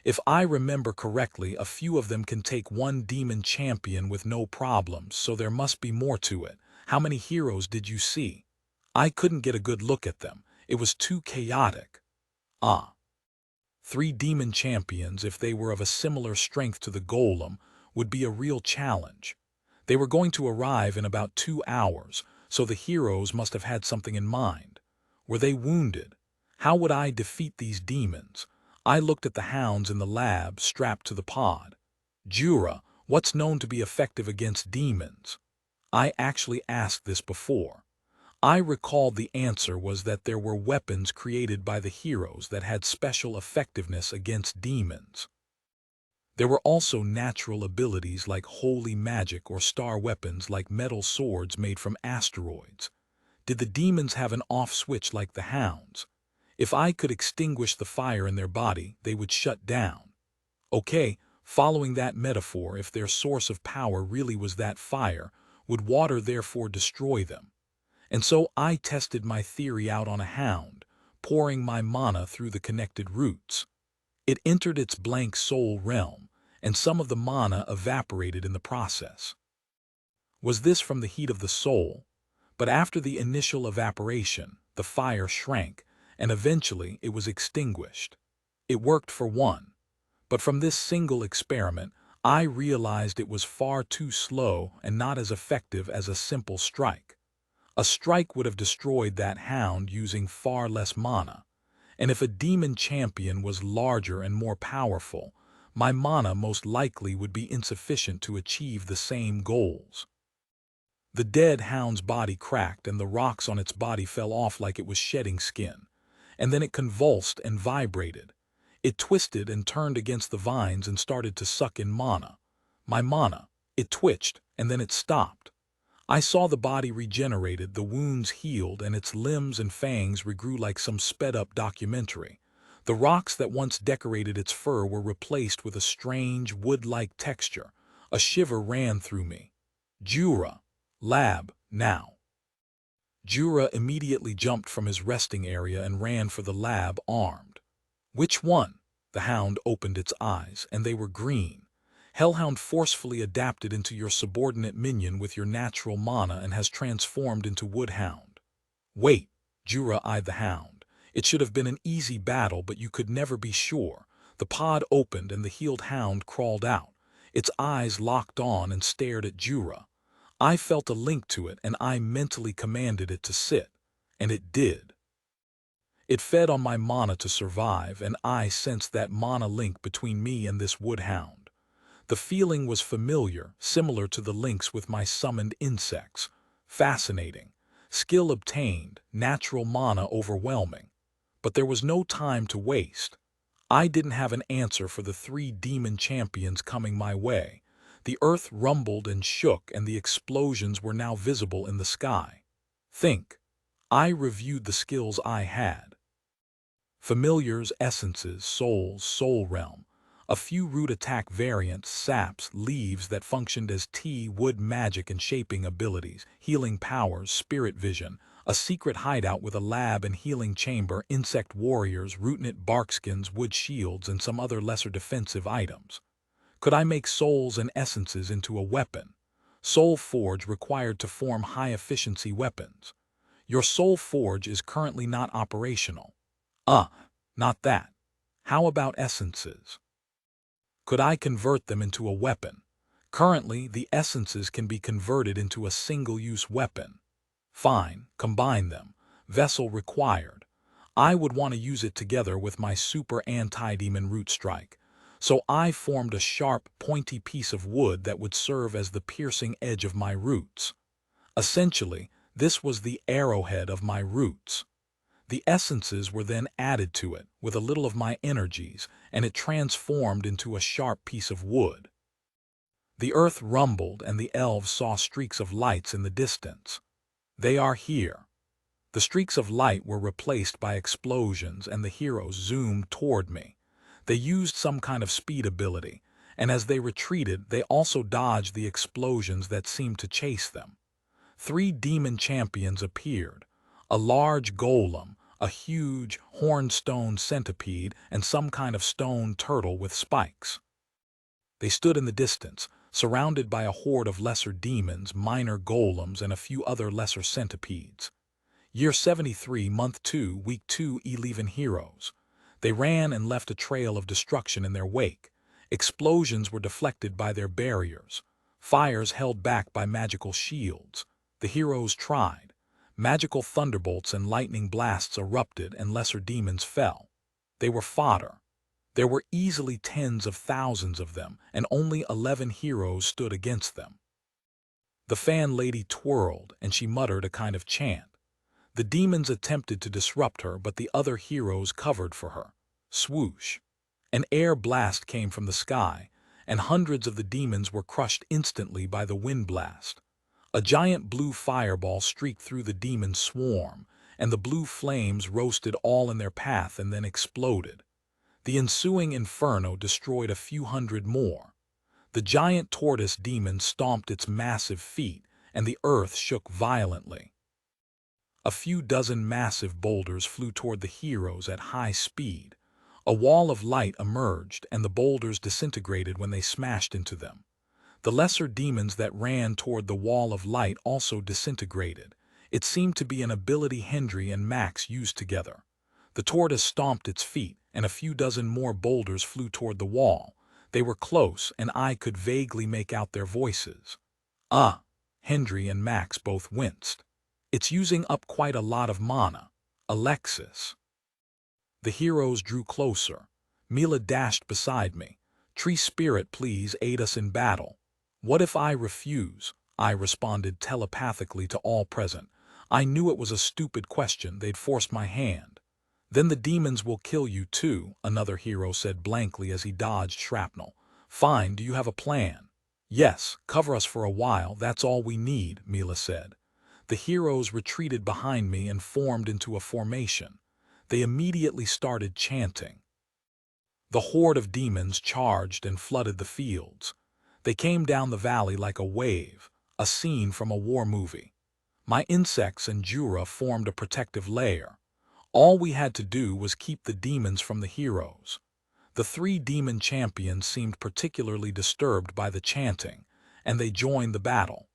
If I remember correctly, a few of them can take 1 demon champion with no problems, so there must be more to it. How many heroes did you see? I couldn't get a good look at them. It was too chaotic. 3 demon champions, if they were of a similar strength to the golem, would be a real challenge. They were going to arrive in about 2 hours, so the heroes must have had something in mind. Were they wounded? How would I defeat these demons? I looked at the hounds in the lab strapped to the pod. Jura, what's known to be effective against demons? I actually asked this before. I recalled the answer was that there were weapons created by the heroes that had special effectiveness against demons. There were also natural abilities like holy magic or star weapons like metal swords made from asteroids. Did the demons have an off switch like the hounds? If I could extinguish the fire in their body, they would shut down. Okay, following that metaphor, if their source of power really was that fire, would water therefore destroy them? And so I tested my theory out on a hound, pouring my mana through the connected roots. It entered its blank soul realm, and some of the mana evaporated in the process. Was this from the heat of the soul? But after the initial evaporation, the fire shrank, and eventually it was extinguished. It worked for 1. But from this single experiment, I realized it was far too slow and not as effective as a simple strike. A strike would have destroyed that hound using far less mana. And if a demon champion was larger and more powerful, my mana most likely would be insufficient to achieve the same goals. The dead hound's body cracked and the rocks on its body fell off like it was shedding skin. And then it convulsed and vibrated. It twisted and turned against the vines and started to suck in mana. My mana. It twitched, and then it stopped. I saw the body regenerated, the wounds healed, and its limbs and fangs regrew like some sped-up documentary. The rocks that once decorated its fur were replaced with a strange, wood-like texture. A shiver ran through me. Jura. Lab, now. Jura immediately jumped from his resting area and ran for the lab armed. Which one? The hound opened its eyes, and they were green. Hellhound forcefully adapted into your subordinate minion with your natural mana and has transformed into Woodhound. Wait, Jura eyed the hound. It should have been an easy battle, but you could never be sure. The pod opened and the healed hound crawled out. Its eyes locked on and stared at Jura. I felt a link to it and I mentally commanded it to sit. And it did. It fed on my mana to survive, and I sensed that mana link between me and this Woodhound. The feeling was familiar, similar to the links with my summoned insects. Fascinating. Skill obtained, natural mana overwhelming. But there was no time to waste. I didn't have an answer for the 3 demon champions coming my way. The earth rumbled and shook, and the explosions were now visible in the sky. Think. I reviewed the skills I had. Familiars, essences, souls, soul realm. A few root attack variants, saps, leaves that functioned as wood magic and shaping abilities, healing powers, spirit vision, a secret hideout with a lab and healing chamber, insect warriors, rootnut barkskins, wood shields, and some other lesser defensive items. Could I make souls and essences into a weapon? Soul Forge required to form high-efficiency weapons. Your Soul Forge is currently not operational. Not that. How about essences? Could I convert them into a weapon? Currently, the essences can be converted into a single-use weapon. Fine, combine them. Vessel required. I would want to use it together with my super anti-demon root strike. So I formed a sharp, pointy piece of wood that would serve as the piercing edge of my roots. Essentially, this was the arrowhead of my roots. The essences were then added to it with a little of my energies, and it transformed into a sharp piece of wood. The earth rumbled, and the elves saw streaks of lights in the distance. "They are here." The streaks of light were replaced by explosions, and the heroes zoomed toward me. They used some kind of speed ability, and as they retreated, they also dodged the explosions that seemed to chase them. 3 demon champions appeared: a large golem, a huge hornstone centipede, and some kind of stone turtle with spikes. They stood in the distance, surrounded by a horde of lesser demons, minor golems, and a few other lesser centipedes. Year 73, Month 2, Week 2, 11 heroes. They ran and left a trail of destruction in their wake. Explosions were deflected by their barriers. Fires held back by magical shields. The heroes tried. Magical thunderbolts and lightning blasts erupted, and lesser demons fell. They were fodder. There were easily tens of thousands of them, and only 11 heroes stood against them. The fan lady twirled, and she muttered a kind of chant. The demons attempted to disrupt her, but the other heroes covered for her. Swoosh! An air blast came from the sky, and hundreds of the demons were crushed instantly by the wind blast. A giant blue fireball streaked through the demon swarm, and the blue flames roasted all in their path and then exploded. The ensuing inferno destroyed a few hundred more. The giant tortoise demon stomped its massive feet, and the earth shook violently. A few dozen massive boulders flew toward the heroes at high speed. A wall of light emerged, and the boulders disintegrated when they smashed into them. The lesser demons that ran toward the wall of light also disintegrated. It seemed to be an ability Hendry and Max used together. The tortoise stomped its feet, and a few dozen more boulders flew toward the wall. They were close, and I could vaguely make out their voices. Hendry and Max both winced. "It's using up quite a lot of mana, Alexis." The heroes drew closer. Mila dashed beside me. "Tree Spirit, please aid us in battle." "What if I refuse?" I responded telepathically to all present. I knew it was a stupid question. They'd forced my hand. "Then the demons will kill you too," another hero said blankly as he dodged shrapnel. "Fine, do you have a plan?" "Yes, cover us for a while, that's all we need," Mila said. The heroes retreated behind me and formed into a formation. They immediately started chanting. The horde of demons charged and flooded the fields. They came down the valley like a wave, a scene from a war movie. My insects and Jura formed a protective layer. All we had to do was keep the demons from the heroes. The 3 demon champions seemed particularly disturbed by the chanting, and they joined the battle.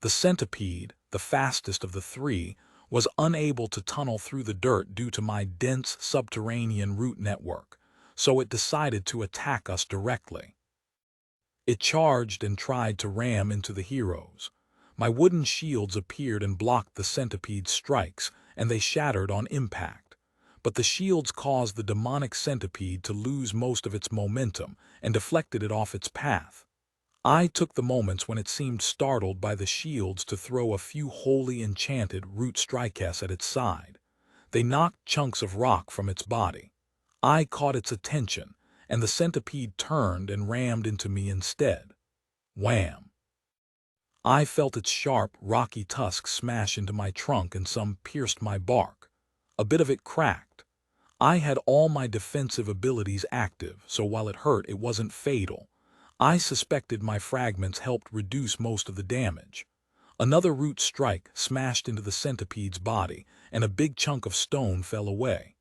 The centipede, the fastest of the 3, was unable to tunnel through the dirt due to my dense subterranean root network, so it decided to attack us directly. It charged and tried to ram into the heroes. My wooden shields appeared and blocked the centipede's strikes, and they shattered on impact. But the shields caused the demonic centipede to lose most of its momentum and deflected it off its path. I took the moments when it seemed startled by the shields to throw a few wholly enchanted root strikes at its side. They knocked chunks of rock from its body. I caught its attention, and the centipede turned and rammed into me instead. Wham! I felt its sharp, rocky tusks smash into my trunk, and some pierced my bark. A bit of it cracked. I had all my defensive abilities active, so while it hurt, it wasn't fatal. I suspected my fragments helped reduce most of the damage. Another root strike smashed into the centipede's body, and a big chunk of stone fell away.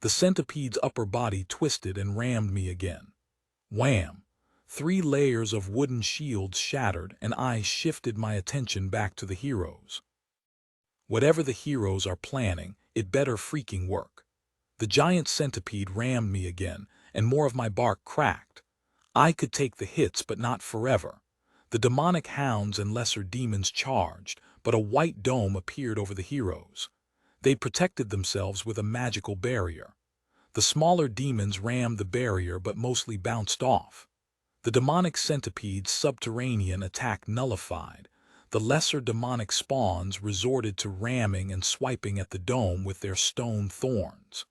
The centipede's upper body twisted and rammed me again. Wham! 3 layers of wooden shields shattered, and I shifted my attention back to the heroes. Whatever the heroes are planning, it better freaking work. The giant centipede rammed me again, and more of my bark cracked. I could take the hits, but not forever. The demonic hounds and lesser demons charged, but a white dome appeared over the heroes. They protected themselves with a magical barrier. The smaller demons rammed the barrier but mostly bounced off. The demonic centipede's subterranean attack nullified. The lesser demonic spawns resorted to ramming and swiping at the dome with their stone thorns.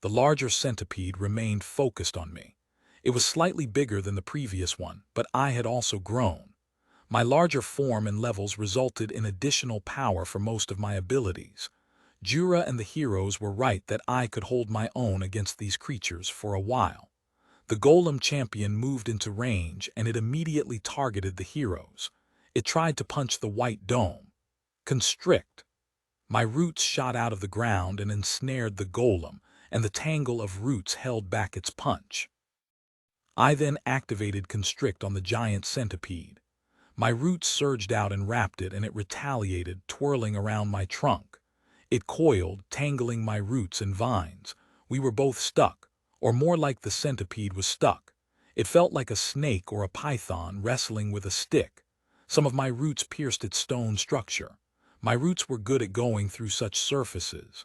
The larger centipede remained focused on me. It was slightly bigger than the previous one, but I had also grown. My larger form and levels resulted in additional power for most of my abilities. Jura and the heroes were right that I could hold my own against these creatures for a while. The golem champion moved into range and it immediately targeted the heroes. It tried to punch the white dome. Constrict. My roots shot out of the ground and ensnared the golem, and the tangle of roots held back its punch. I then activated Constrict on the giant centipede. My roots surged out and wrapped it, and it retaliated, twirling around my trunk. It coiled, tangling my roots and vines. We were both stuck, or more like the centipede was stuck. It felt like a snake or a python wrestling with a stick. Some of my roots pierced its stone structure. My roots were good at going through such surfaces.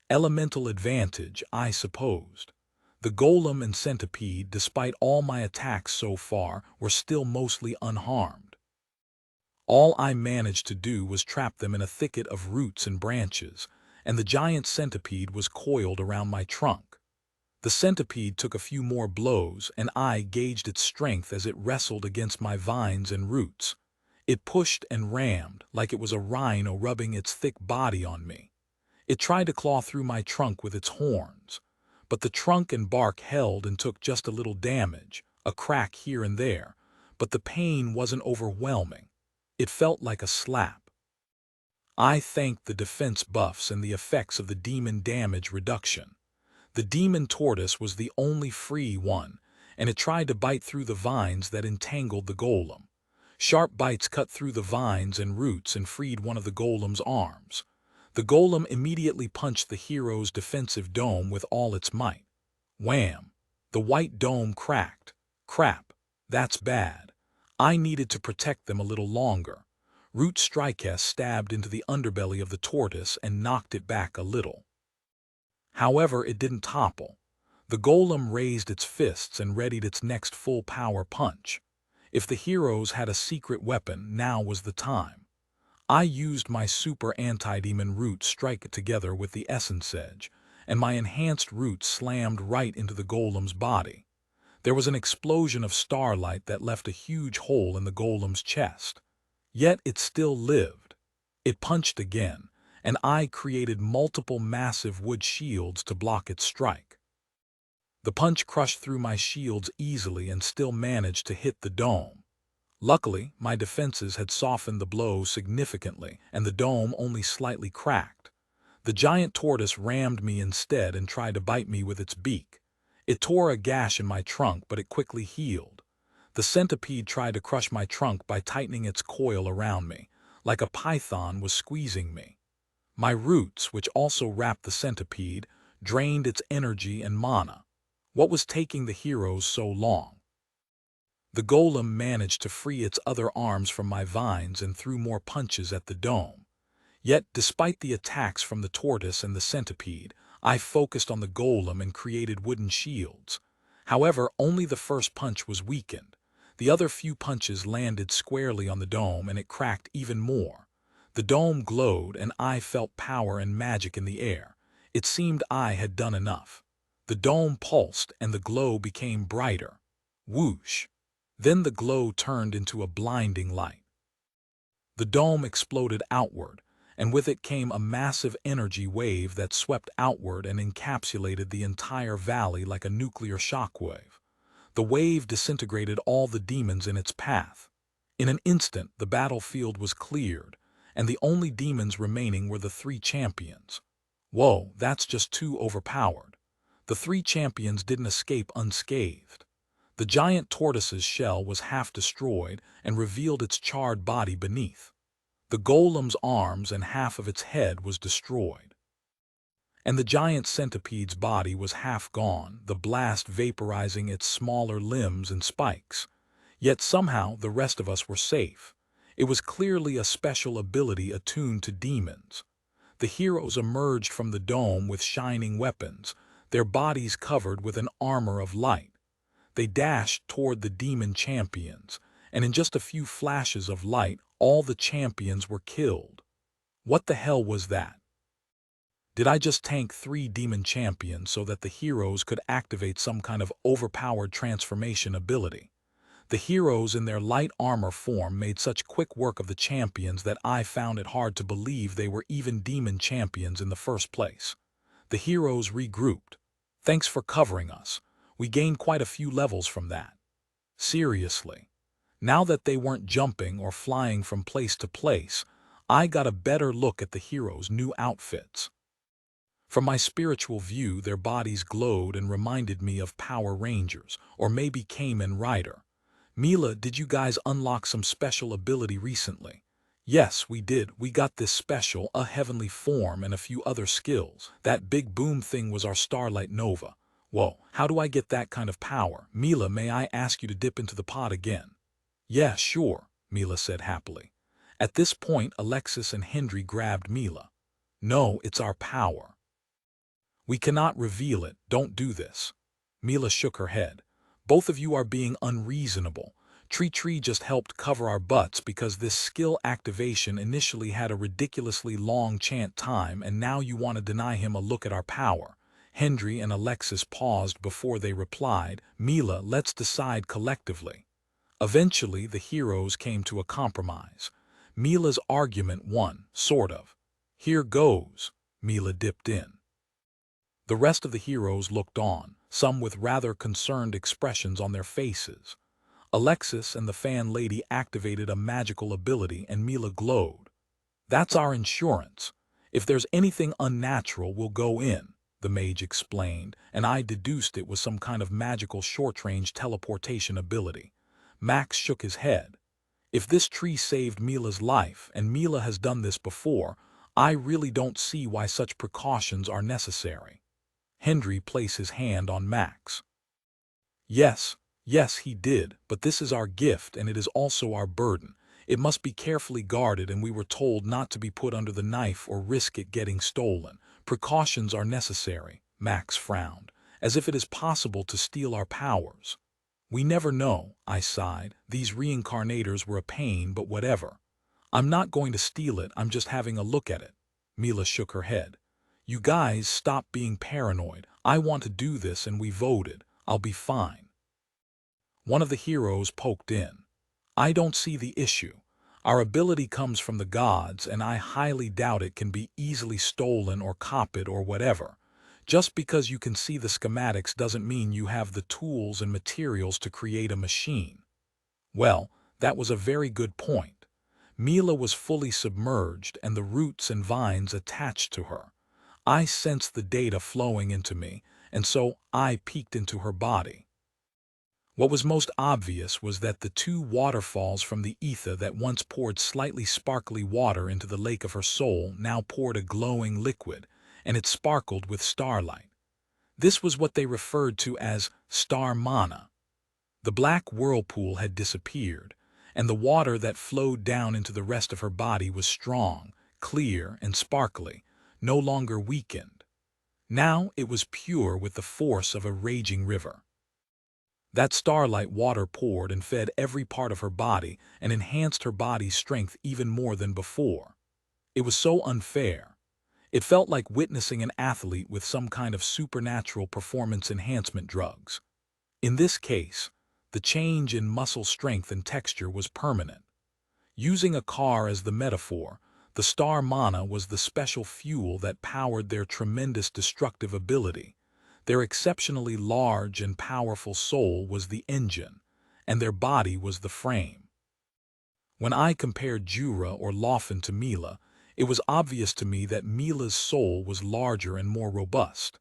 Elemental advantage, I supposed. The golem and centipede, despite all my attacks so far, were still mostly unharmed. All I managed to do was trap them in a thicket of roots and branches, and the giant centipede was coiled around my trunk. The centipede took a few more blows, and I gauged its strength as it wrestled against my vines and roots. It pushed and rammed like it was a rhino rubbing its thick body on me. It tried to claw through my trunk with its horns, but the trunk and bark held and took just a little damage, a crack here and there, but the pain wasn't overwhelming. It felt like a slap. I thanked the defense buffs and the effects of the demon damage reduction. The demon tortoise was the only free one, and it tried to bite through the vines that entangled the golem. Sharp bites cut through the vines and roots and freed one of the golem's arms. The golem immediately punched the hero's defensive dome with all its might. Wham! The white dome cracked. Crap, that's bad. I needed to protect them a little longer. Root Strikes stabbed into the underbelly of the tortoise and knocked it back a little. However, it didn't topple. The golem raised its fists and readied its next full-power punch. If the heroes had a secret weapon, now was the time. I used my super anti-demon root strike together with the essence edge, and my enhanced root slammed right into the golem's body. There was an explosion of starlight that left a huge hole in the golem's chest. Yet it still lived. It punched again, and I created multiple massive wood shields to block its strike. The punch crushed through my shields easily and still managed to hit the dome. Luckily, my defenses had softened the blow significantly, and the dome only slightly cracked. The giant tortoise rammed me instead and tried to bite me with its beak. It tore a gash in my trunk, but it quickly healed. The centipede tried to crush my trunk by tightening its coil around me, like a python was squeezing me. My roots, which also wrapped the centipede, drained its energy and mana. What was taking the heroes so long? The golem managed to free its other arms from my vines and threw more punches at the dome. Yet, despite the attacks from the tortoise and the centipede, I focused on the golem and created wooden shields. However, only the first punch was weakened. The other few punches landed squarely on the dome and it cracked even more. The dome glowed and I felt power and magic in the air. It seemed I had done enough. The dome pulsed and the glow became brighter. Whoosh! Then the glow turned into a blinding light. The dome exploded outward, and with it came a massive energy wave that swept outward and encapsulated the entire valley like a nuclear shockwave. The wave disintegrated all the demons in its path. In an instant, the battlefield was cleared, and the only demons remaining were the 3 champions. Whoa, that's just too overpowered. The 3 champions didn't escape unscathed. The giant tortoise's shell was half destroyed and revealed its charred body beneath. The golem's arms and half of its head was destroyed. And the giant centipede's body was half gone, the blast vaporizing its smaller limbs and spikes. Yet somehow the rest of us were safe. It was clearly a special ability attuned to demons. The heroes emerged from the dome with shining weapons, their bodies covered with an armor of light. They dashed toward the demon champions, and in just a few flashes of light, all the champions were killed. What the hell was that? Did I just tank 3 demon champions so that the heroes could activate some kind of overpowered transformation ability? The heroes in their light armor form made such quick work of the champions that I found it hard to believe they were even demon champions in the first place. The heroes regrouped. Thanks for covering us. We gained quite a few levels from that. Seriously. Now that they weren't jumping or flying from place to place, I got a better look at the heroes' new outfits. From my spiritual view, their bodies glowed and reminded me of Power Rangers, or maybe Kamen Rider. Mila, did you guys unlock some special ability recently? Yes, we did. We got this special, a heavenly form, and a few other skills. That big boom thing was our Starlight Nova. Whoa, how do I get that kind of power? Mila, may I ask you to dip into the pot again? Yeah, sure, Mila said happily. At this point, Alexis and Hendry grabbed Mila. No, it's our power. We cannot reveal it. Don't do this. Mila shook her head. Both of you are being unreasonable. Tree just helped cover our butts because this skill activation initially had a ridiculously long chant time, and now you want to deny him a look at our power. Hendry and Alexis paused before they replied. Mila, let's decide collectively. Eventually, the heroes came to a compromise. Mila's argument won, sort of. Here goes. Mila dipped in. The rest of the heroes looked on, some with rather concerned expressions on their faces. Alexis and the fan lady activated a magical ability, and Mila glowed. That's our insurance. If there's anything unnatural, we'll go in, the mage explained, and I deduced it was some kind of magical short-range teleportation ability. Max shook his head. If this tree saved Mila's life, and Mila has done this before, I really don't see why such precautions are necessary. Hendry placed his hand on Max. Yes, he did, but this is our gift and it is also our burden. It must be carefully guarded, and we were told not to be put under the knife or risk it getting stolen. Precautions are necessary, Max frowned, as if it is possible to steal our powers. We never know, I sighed. These reincarnators were a pain, but whatever. I'm not going to steal it, I'm just having a look at it. Mila shook her head. You guys stop being paranoid. I want to do this and we voted. I'll be fine. One of the heroes poked in. I don't see the issue. Our ability comes from the gods, and I highly doubt it can be easily stolen or copied or whatever. Just because you can see the schematics doesn't mean you have the tools and materials to create a machine. Well, that was a very good point. Mila was fully submerged and the roots and vines attached to her. I sensed the data flowing into me, and so I peeked into her body. What was most obvious was that the 2 waterfalls from the ether that once poured slightly sparkly water into the lake of her soul now poured a glowing liquid, and it sparkled with starlight. This was what they referred to as star mana. The black whirlpool had disappeared, and the water that flowed down into the rest of her body was strong, clear, and sparkly, no longer weakened. Now it was pure with the force of a raging river. That starlight water poured and fed every part of her body and enhanced her body's strength even more than before. It was so unfair. It felt like witnessing an athlete with some kind of supernatural performance enhancement drugs. In this case, the change in muscle strength and texture was permanent. Using a car as the metaphor, the star mana was the special fuel that powered their tremendous destructive ability. Their exceptionally large and powerful soul was the engine, and their body was the frame. When I compared Jura or Laufen to Mila, it was obvious to me that Mila's soul was larger and more robust.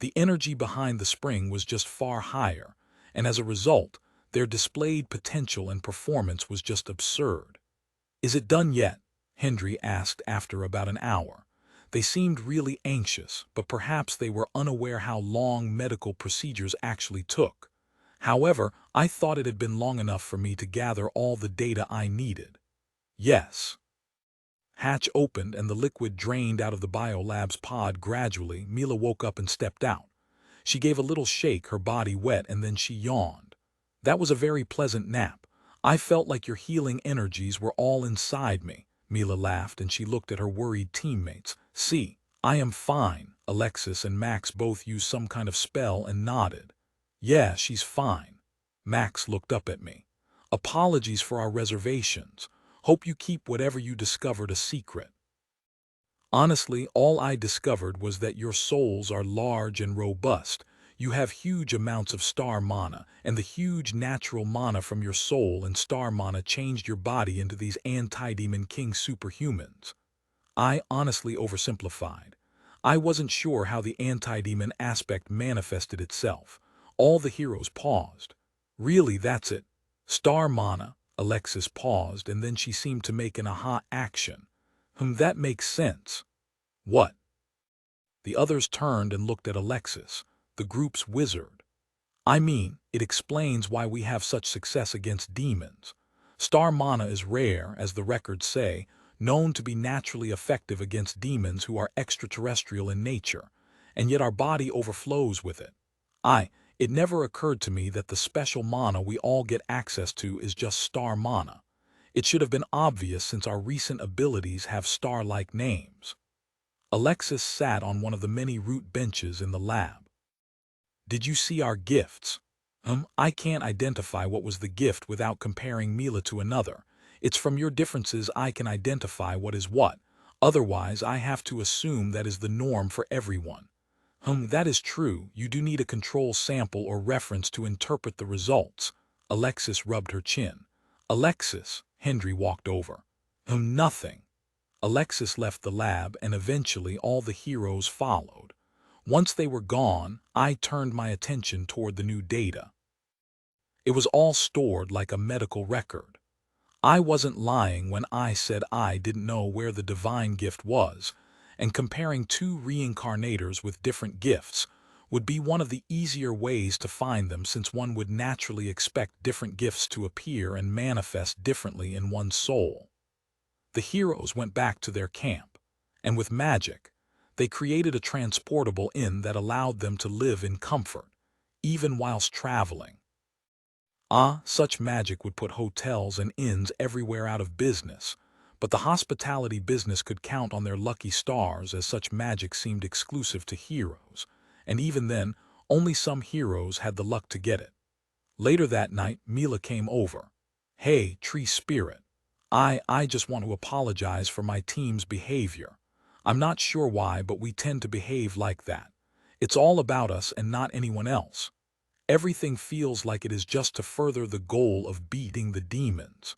The energy behind the spring was just far higher, and as a result, their displayed potential and performance was just absurd. Is it done yet? Hendry asked after about an hour. They seemed really anxious, but perhaps they were unaware how long medical procedures actually took. However, I thought it had been long enough for me to gather all the data I needed. Yes. Hatch opened and the liquid drained out of the biolab's pod gradually. Mila woke up and stepped out. She gave a little shake, her body wet, and then she yawned. That was a very pleasant nap. I felt like your healing energies were all inside me. Mila laughed and she looked at her worried teammates. See, I am fine. Alexis and Max both used some kind of spell and nodded. Yeah, she's fine. Max looked up at me. Apologies for our reservations. Hope you keep whatever you discovered a secret. Honestly, all I discovered was that your souls are large and robust. You have huge amounts of star mana, and the huge natural mana from your soul and star mana changed your body into these anti-demon king superhumans. I honestly oversimplified. I wasn't sure how the anti-demon aspect manifested itself. All the heroes paused. Really, that's it. Star mana. Alexis paused, and then she seemed to make an aha action. That makes sense. What? The others turned and looked at Alexis, the group's wizard. I mean, it explains why we have such success against demons. Star mana is rare, as the records say, known to be naturally effective against demons who are extraterrestrial in nature, and yet our body overflows with it. It never occurred to me that the special mana we all get access to is just star mana. It should have been obvious since our recent abilities have star-like names. Alexis sat on one of the many root benches in the lab. Did you see our gifts? I can't identify what was the gift without comparing Mila to another. It's from your differences I can identify what is what. Otherwise, I have to assume that is the norm for everyone. That is true. You do need a control sample or reference to interpret the results. Alexis rubbed her chin. Alexis, Hendry walked over. Nothing. Alexis left the lab and eventually all the heroes followed. Once they were gone, I turned my attention toward the new data. It was all stored like a medical record. I wasn't lying when I said I didn't know where the divine gift was, and comparing two reincarnators with different gifts would be one of the easier ways to find them since one would naturally expect different gifts to appear and manifest differently in one's soul. The heroes went back to their camp, and with magic, they created a transportable inn that allowed them to live in comfort, even whilst traveling. Such magic would put hotels and inns everywhere out of business, but the hospitality business could count on their lucky stars as such magic seemed exclusive to heroes, and even then, only some heroes had the luck to get it. Later that night, Mila came over. Hey, tree spirit. I just want to apologize for my team's behavior. I'm not sure why, but we tend to behave like that. It's all about us and not anyone else. Everything feels like it is just to further the goal of beating the demons.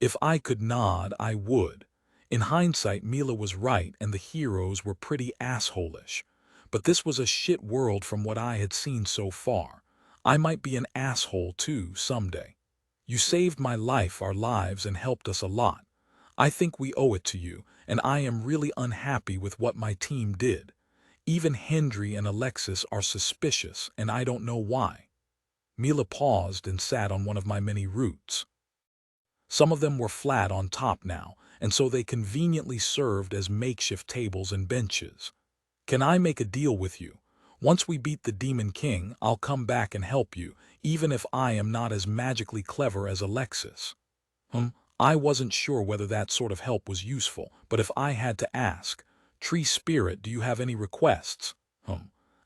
If I could nod, I would. In hindsight, Mila was right and the heroes were pretty assholish. But this was a shit world from what I had seen so far. I might be an asshole too someday. You saved my life, our lives, and helped us a lot. I think we owe it to you, and I am really unhappy with what my team did. Even Hendry and Alexis are suspicious, and I don't know why. Mila paused and sat on one of my many roots. Some of them were flat on top now, and so they conveniently served as makeshift tables and benches. Can I make a deal with you? Once we beat the Demon King, I'll come back and help you, even if I am not as magically clever as Alexis. I wasn't sure whether that sort of help was useful, but if I had to ask, Tree Spirit, do you have any requests?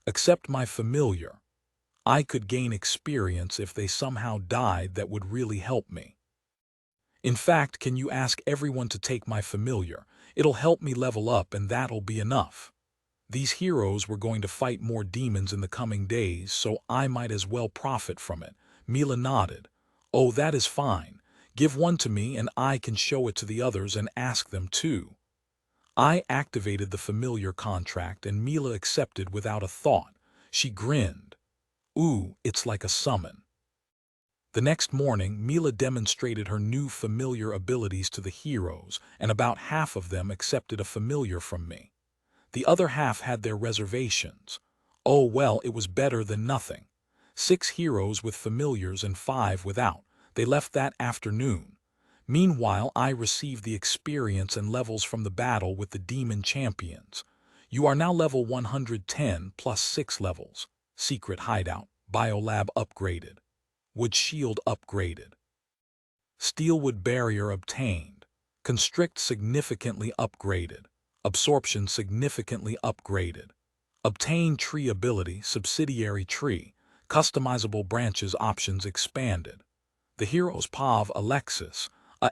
Accept my familiar. I could gain experience if they somehow died that would really help me. In fact, can you ask everyone to take my familiar? It'll help me level up and that'll be enough. These heroes were going to fight more demons in the coming days, so I might as well profit from it. Mila nodded. Oh, that is fine. Give one to me and I can show it to the others and ask them too. I activated the familiar contract and Mila accepted without a thought. She grinned. Ooh, it's like a summon. The next morning, Mila demonstrated her new familiar abilities to the heroes, and about half of them accepted a familiar from me. The other half had their reservations. Oh well, it was better than nothing. 6 heroes with familiars and 5 without. They left that afternoon. Meanwhile, I received the experience and levels from the battle with the demon champions. You are now level 110 plus 6 levels. Secret hideout. Biolab upgraded. Wood shield upgraded. Steelwood barrier obtained. Constrict significantly upgraded. Absorption significantly upgraded. Obtain tree ability, subsidiary tree. Customizable branches options expanded. The heroes Pav Alexis.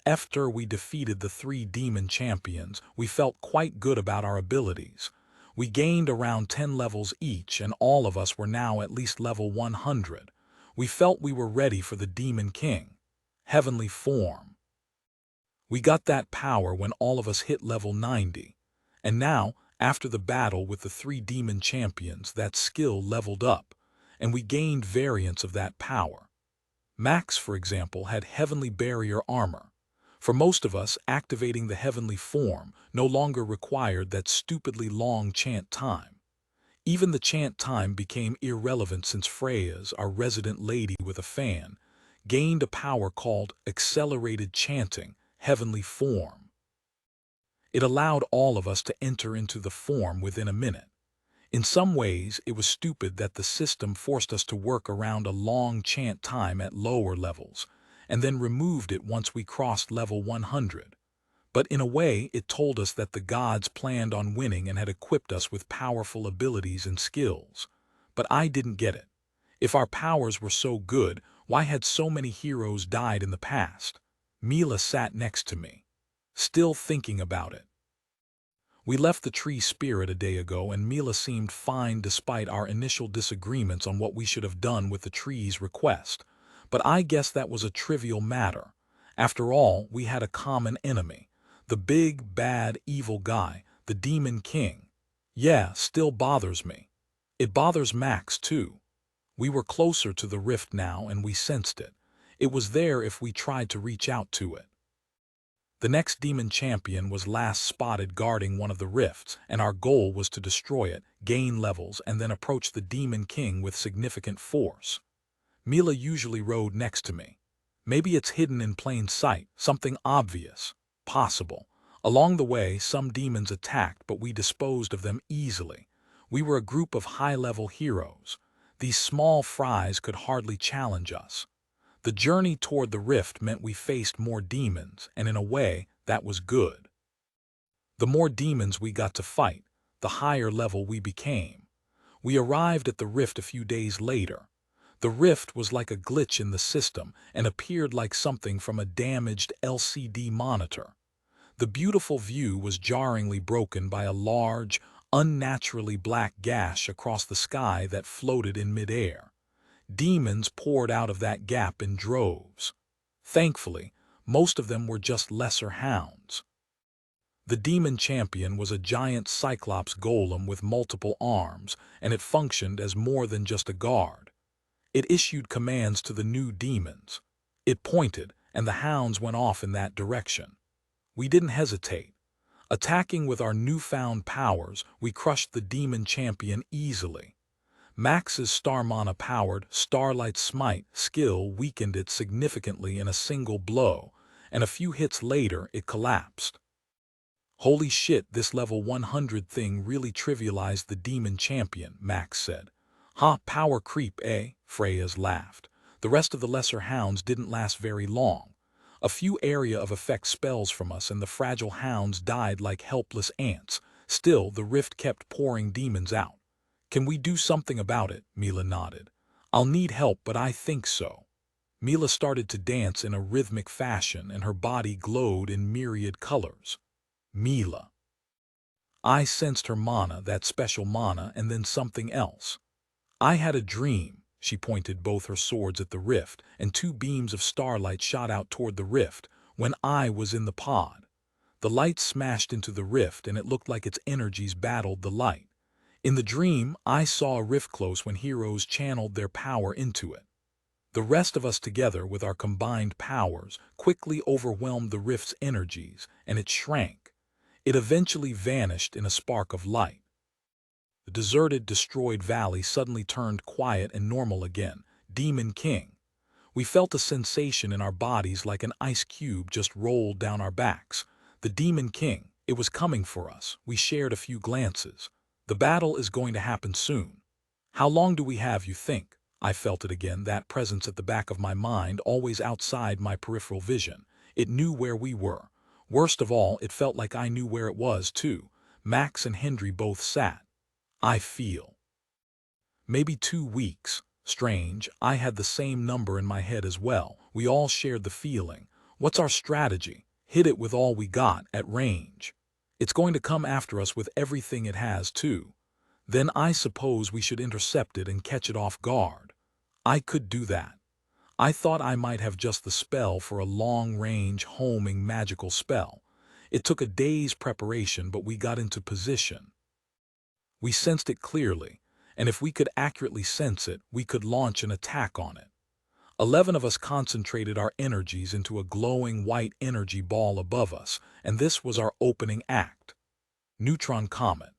After we defeated the 3 demon champions, we felt quite good about our abilities. We gained around 10 levels each, and all of us were now at least level 100. We felt we were ready for the Demon King. Heavenly form. We got that power when all of us hit level 90. And now, after the battle with the 3 demon champions, that skill leveled up, and we gained variants of that power. Max, for example, had heavenly barrier armor. For most of us, activating the heavenly form no longer required that stupidly long chant time. Even the chant time became irrelevant since Freya's, our resident lady with a fan, gained a power called accelerated chanting, heavenly form. It allowed all of us to enter into the form within a minute. In some ways, it was stupid that the system forced us to work around a long chant time at lower levels, and then removed it once we crossed level 100. But in a way, it told us that the gods planned on winning and had equipped us with powerful abilities and skills. But I didn't get it. If our powers were so good, why had so many heroes died in the past? Mila sat next to me, still thinking about it. We left the tree spirit a day ago, and Mila seemed fine despite our initial disagreements on what we should have done with the tree's request. But I guess that was a trivial matter. After all, we had a common enemy. The big, bad, evil guy, the Demon King. Yeah, still bothers me. It bothers Max, too. We were closer to the rift now, and we sensed it. It was there if we tried to reach out to it. The next demon champion was last spotted guarding one of the rifts, and our goal was to destroy it, gain levels, and then approach the Demon King with significant force. Mila usually rode next to me. Maybe it's hidden in plain sight, something obvious. Possible. Along the way, some demons attacked, but we disposed of them easily. We were a group of high-level heroes. These small fries could hardly challenge us. The journey toward the rift meant we faced more demons, and in a way, that was good. The more demons we got to fight, the higher level we became. We arrived at the rift a few days later. The rift was like a glitch in the system and appeared like something from a damaged LCD monitor. The beautiful view was jarringly broken by a large, unnaturally black gash across the sky that floated in midair. Demons poured out of that gap in droves. Thankfully, most of them were just lesser hounds. The demon champion was a giant cyclops golem with multiple arms, and it functioned as more than just a guard. It issued commands to the new demons. It pointed, and the hounds went off in that direction. We didn't hesitate. Attacking with our newfound powers, we crushed the demon champion easily. Max's Star Mana-powered Starlight Smite skill weakened it significantly in a single blow, and a few hits later it collapsed. Holy shit, this level 100 thing really trivialized the demon champion, Max said. Ha, power creep, eh? Freya's laughed. The rest of the lesser hounds didn't last very long. A few area of effect spells from us and the fragile hounds died like helpless ants. Still, the rift kept pouring demons out. Can we do something about it? Mila nodded. I'll need help, but I think so. Mila started to dance in a rhythmic fashion, and her body glowed in myriad colors. Mila. I sensed her mana, that special mana, and then something else. I had a dream. She pointed both her swords at the rift, and 2 beams of starlight shot out toward the rift when I was in the pod. The light smashed into the rift, and it looked like its energies battled the light. In the dream, I saw a rift close when heroes channeled their power into it. The rest of us together with our combined powers quickly overwhelmed the rift's energies, and it shrank. It eventually vanished in a spark of light. The deserted, destroyed valley suddenly turned quiet and normal again. Demon King. We felt a sensation in our bodies like an ice cube just rolled down our backs. The Demon King. It was coming for us. We shared a few glances. The battle is going to happen soon. How long do we have, you think? I felt it again, that presence at the back of my mind, always outside my peripheral vision. It knew where we were. Worst of all, it felt like I knew where it was, too. Max and Hendry both sat. I feel. Maybe 2 weeks. Strange, I had the same number in my head as well. We all shared the feeling. What's our strategy? Hit it with all we got, at range. It's going to come after us with everything it has, too. Then I suppose we should intercept it and catch it off guard. I could do that. I thought I might have just the spell for a long-range, homing magical spell. It took a day's preparation, but we got into position. We sensed it clearly, and if we could accurately sense it, we could launch an attack on it. 11 of us concentrated our energies into a glowing white energy ball above us, and this was our opening act. Neutron Comet.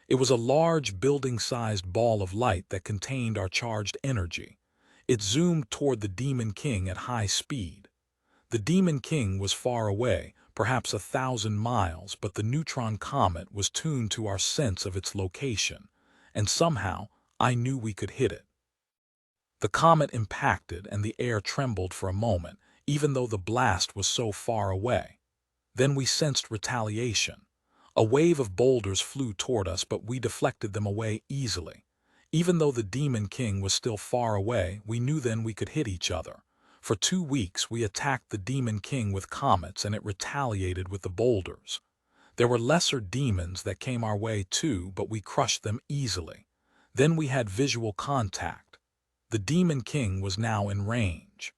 It was a large, building-sized ball of light that contained our charged energy. It zoomed toward the Demon King at high speed. The Demon King was far away, perhaps 1,000 miles, but the neutron comet was tuned to our sense of its location, and somehow I knew we could hit it. The comet impacted and the air trembled for a moment, even though the blast was so far away. Then we sensed retaliation. A wave of boulders flew toward us, but we deflected them away easily. Even though the Demon King was still far away, we knew then we could hit each other. For 2 weeks we attacked the Demon King with comets, and it retaliated with the boulders. There were lesser demons that came our way too, but we crushed them easily. Then we had visual contact. The Demon King was now in range.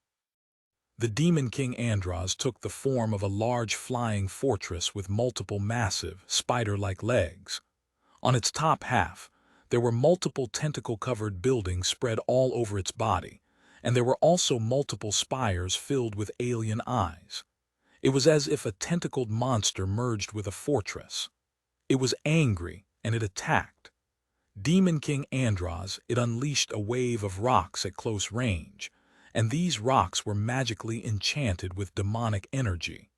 The Demon King Andros took the form of a large flying fortress with multiple massive, spider-like legs. On its top half, there were multiple tentacle-covered buildings spread all over its body, and there were also multiple spires filled with alien eyes. It was as if a tentacled monster merged with a fortress. It was angry, and it attacked. Demon King Andros, it unleashed a wave of rocks at close range, and these rocks were magically enchanted with demonic energy.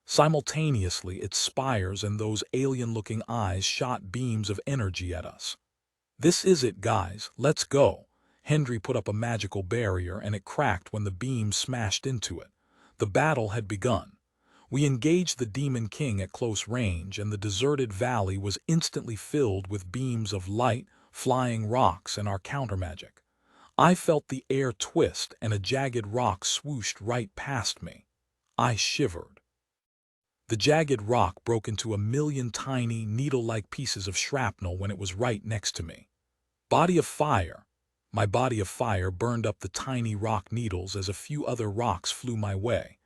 Simultaneously, its spires and those alien-looking eyes shot beams of energy at us. "This is it, guys, let's go." Hendry put up a magical barrier, and it cracked when the beams smashed into it. The battle had begun. We engaged the Demon King at close range, and the deserted valley was instantly filled with beams of light, flying rocks, and our countermagic. I felt the air twist, and a jagged rock swooshed right past me. I shivered. The jagged rock broke into a million tiny, needle-like pieces of shrapnel when it was right next to me. Body of fire. My body of fire burned up the tiny rock needles as a few other rocks flew my way.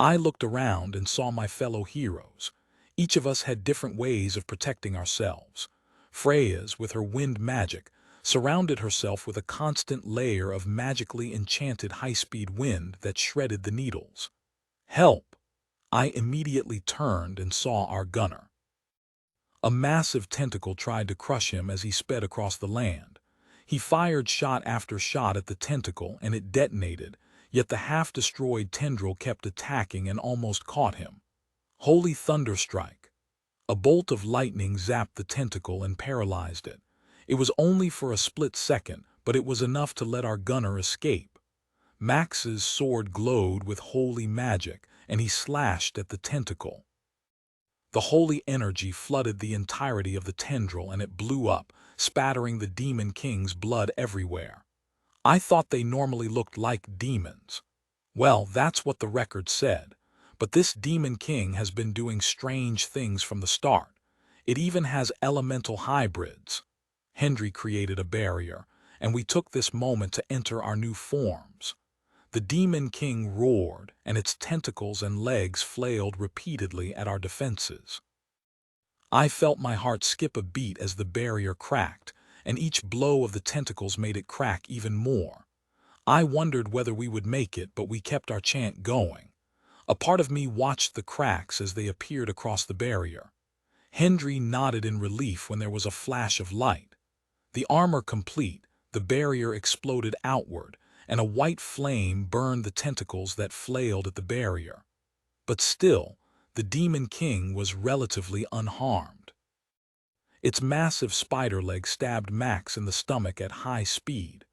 I looked around and saw my fellow heroes. Each of us had different ways of protecting ourselves. Freya's, with her wind magic, surrounded herself with a constant layer of magically enchanted high-speed wind that shredded the needles. Help! I immediately turned and saw our gunner. A massive tentacle tried to crush him as he sped across the land. He fired shot after shot at the tentacle, and it detonated, yet the half-destroyed tendril kept attacking and almost caught him. Holy thunderstrike! A bolt of lightning zapped the tentacle and paralyzed it. It was only for a split second, but it was enough to let our gunner escape. Max's sword glowed with holy magic, and he slashed at the tentacle. The holy energy flooded the entirety of the tendril, and it blew up, spattering the Demon King's blood everywhere. I thought they normally looked like demons. Well, that's what the record said. But this Demon King has been doing strange things from the start. It even has elemental hybrids. Hendry created a barrier, and we took this moment to enter our new forms. The Demon King roared, and its tentacles and legs flailed repeatedly at our defenses. I felt my heart skip a beat as the barrier cracked, and each blow of the tentacles made it crack even more. I wondered whether we would make it, but we kept our chant going. A part of me watched the cracks as they appeared across the barrier. Hendry nodded in relief when there was a flash of light. The armor complete, the barrier exploded outward, and a white flame burned the tentacles that flailed at the barrier. But still, the Demon King was relatively unharmed. Its massive spider leg stabbed Max in the stomach at high speed.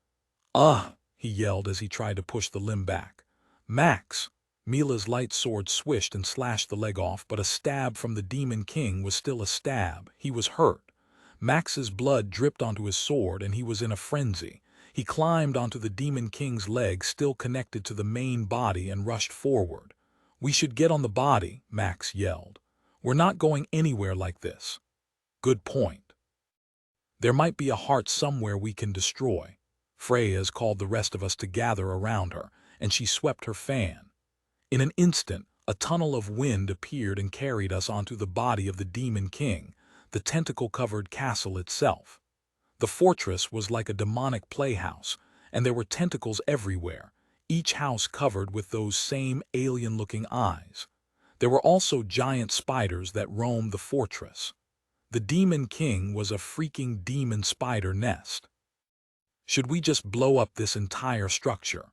He yelled as he tried to push the limb back. Max! Mila's light sword swished and slashed the leg off, but a stab from the Demon King was still a stab. He was hurt. Max's blood dripped onto his sword and he was in a frenzy. He climbed onto the Demon King's leg, still connected to the main body, and rushed forward. "We should get on the body," Max yelled. "We're not going anywhere like this." "Good point. There might be a heart somewhere we can destroy." Freya's called the rest of us to gather around her, and she swept her fan. In an instant, a tunnel of wind appeared and carried us onto the body of the Demon King, the tentacle-covered castle itself. The fortress was like a demonic playhouse, and there were tentacles everywhere, each house covered with those same alien-looking eyes. There were also giant spiders that roamed the fortress. The Demon King was a freaking demon spider nest. Should we just blow up this entire structure?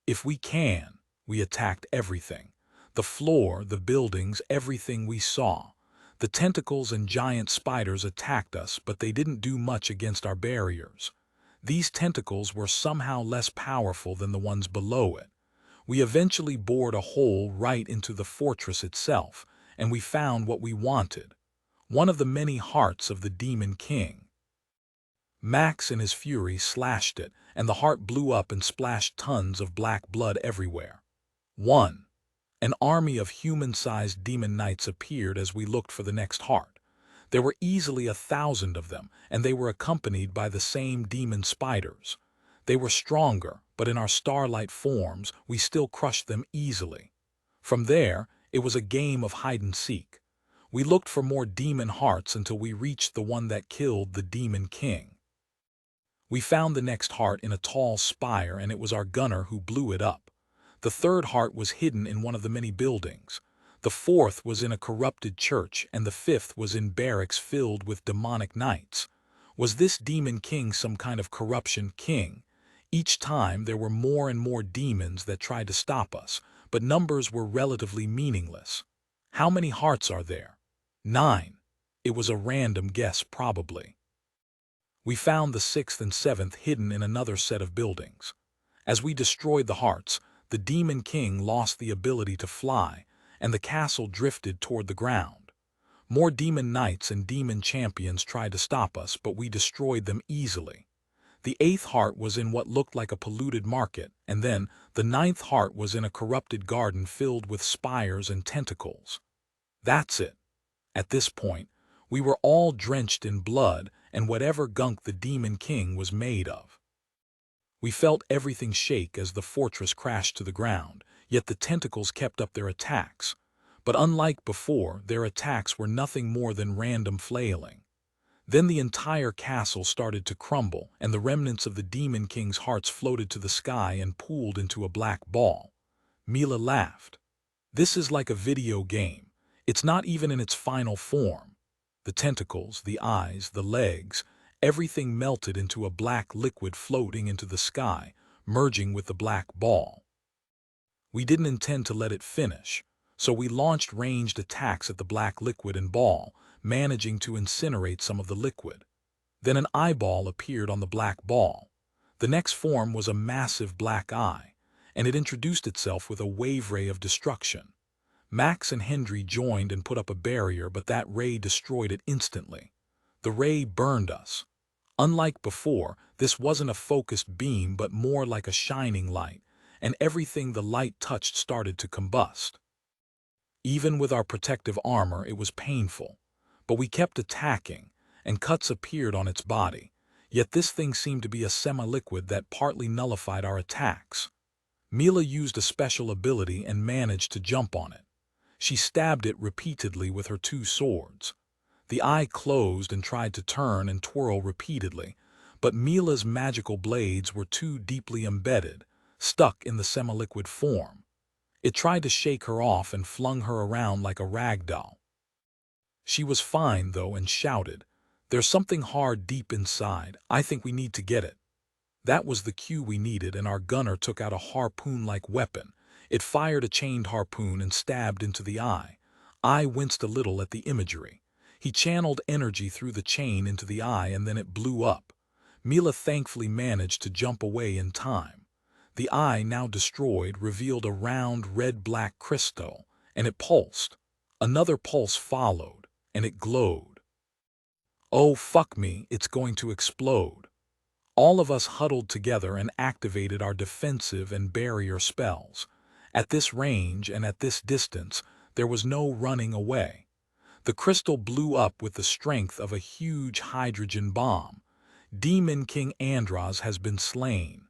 If we can, we attacked everything. The floor, the buildings, everything we saw. The tentacles and giant spiders attacked us, but they didn't do much against our barriers. These tentacles were somehow less powerful than the ones below it. We eventually bored a hole right into the fortress itself, and we found what we wanted. One of the many hearts of the Demon King. Max in his fury slashed it, and the heart blew up and splashed tons of black blood everywhere. 1. An army of human-sized demon knights appeared as we looked for the next heart. There were easily 1,000 of them, and they were accompanied by the same demon spiders. They were stronger, but in our starlight forms, we still crushed them easily. From there, it was a game of hide-and-seek. We looked for more demon hearts until we reached the one that killed the Demon King. We found the next heart in a tall spire, and it was our gunner who blew it up. The third heart was hidden in one of the many buildings. The fourth was in a corrupted church, and the fifth was in barracks filled with demonic knights. Was this Demon King some kind of corruption king? Each time there were more and more demons that tried to stop us, but numbers were relatively meaningless. How many hearts are there? 9. It was a random guess, probably. We found the 6th and 7th hidden in another set of buildings. As we destroyed the hearts, the Demon King lost the ability to fly, and the castle drifted toward the ground. More demon knights and demon champions tried to stop us, but we destroyed them easily. The 8th heart was in what looked like a polluted market, and then the 9th heart was in a corrupted garden filled with spires and tentacles. That's it. At this point, we were all drenched in blood and whatever gunk the Demon King was made of. We felt everything shake as the fortress crashed to the ground, yet the tentacles kept up their attacks. But unlike before, their attacks were nothing more than random flailing. Then the entire castle started to crumble, and the remnants of the Demon King's hearts floated to the sky and pooled into a black ball. Mila laughed. "This is like a video game. It's not even in its final form." The tentacles, the eyes, the legs, everything melted into a black liquid floating into the sky, merging with the black ball. We didn't intend to let it finish, so we launched ranged attacks at the black liquid and ball, managing to incinerate some of the liquid. Then an eyeball appeared on the black ball. The next form was a massive black eye, and it introduced itself with a wave ray of destruction. Max and Hendry joined and put up a barrier, but that ray destroyed it instantly. The ray burned us. Unlike before, this wasn't a focused beam but more like a shining light, and everything the light touched started to combust. Even with our protective armor, it was painful. But we kept attacking, and cuts appeared on its body. Yet this thing seemed to be a semi-liquid that partly nullified our attacks. Mila used a special ability and managed to jump on it. She stabbed it repeatedly with her 2 swords. The eye closed and tried to turn and twirl repeatedly, but Mila's magical blades were too deeply embedded, stuck in the semi-liquid form. It tried to shake her off and flung her around like a rag doll. She was fine, though, and shouted, "There's something hard deep inside. I think we need to get it." That was the cue we needed, and our gunner took out a harpoon-like weapon. It fired a chained harpoon and stabbed into the eye. I winced a little at the imagery. He channeled energy through the chain into the eye, and then it blew up. Mila thankfully managed to jump away in time. The eye, now destroyed, revealed a round red-black crystal, and it pulsed. Another pulse followed, and it glowed. "Oh, fuck me, it's going to explode." All of us huddled together and activated our defensive and barrier spells. At this range and at this distance, there was no running away. The crystal blew up with the strength of a huge hydrogen bomb. Demon King Andros has been slain.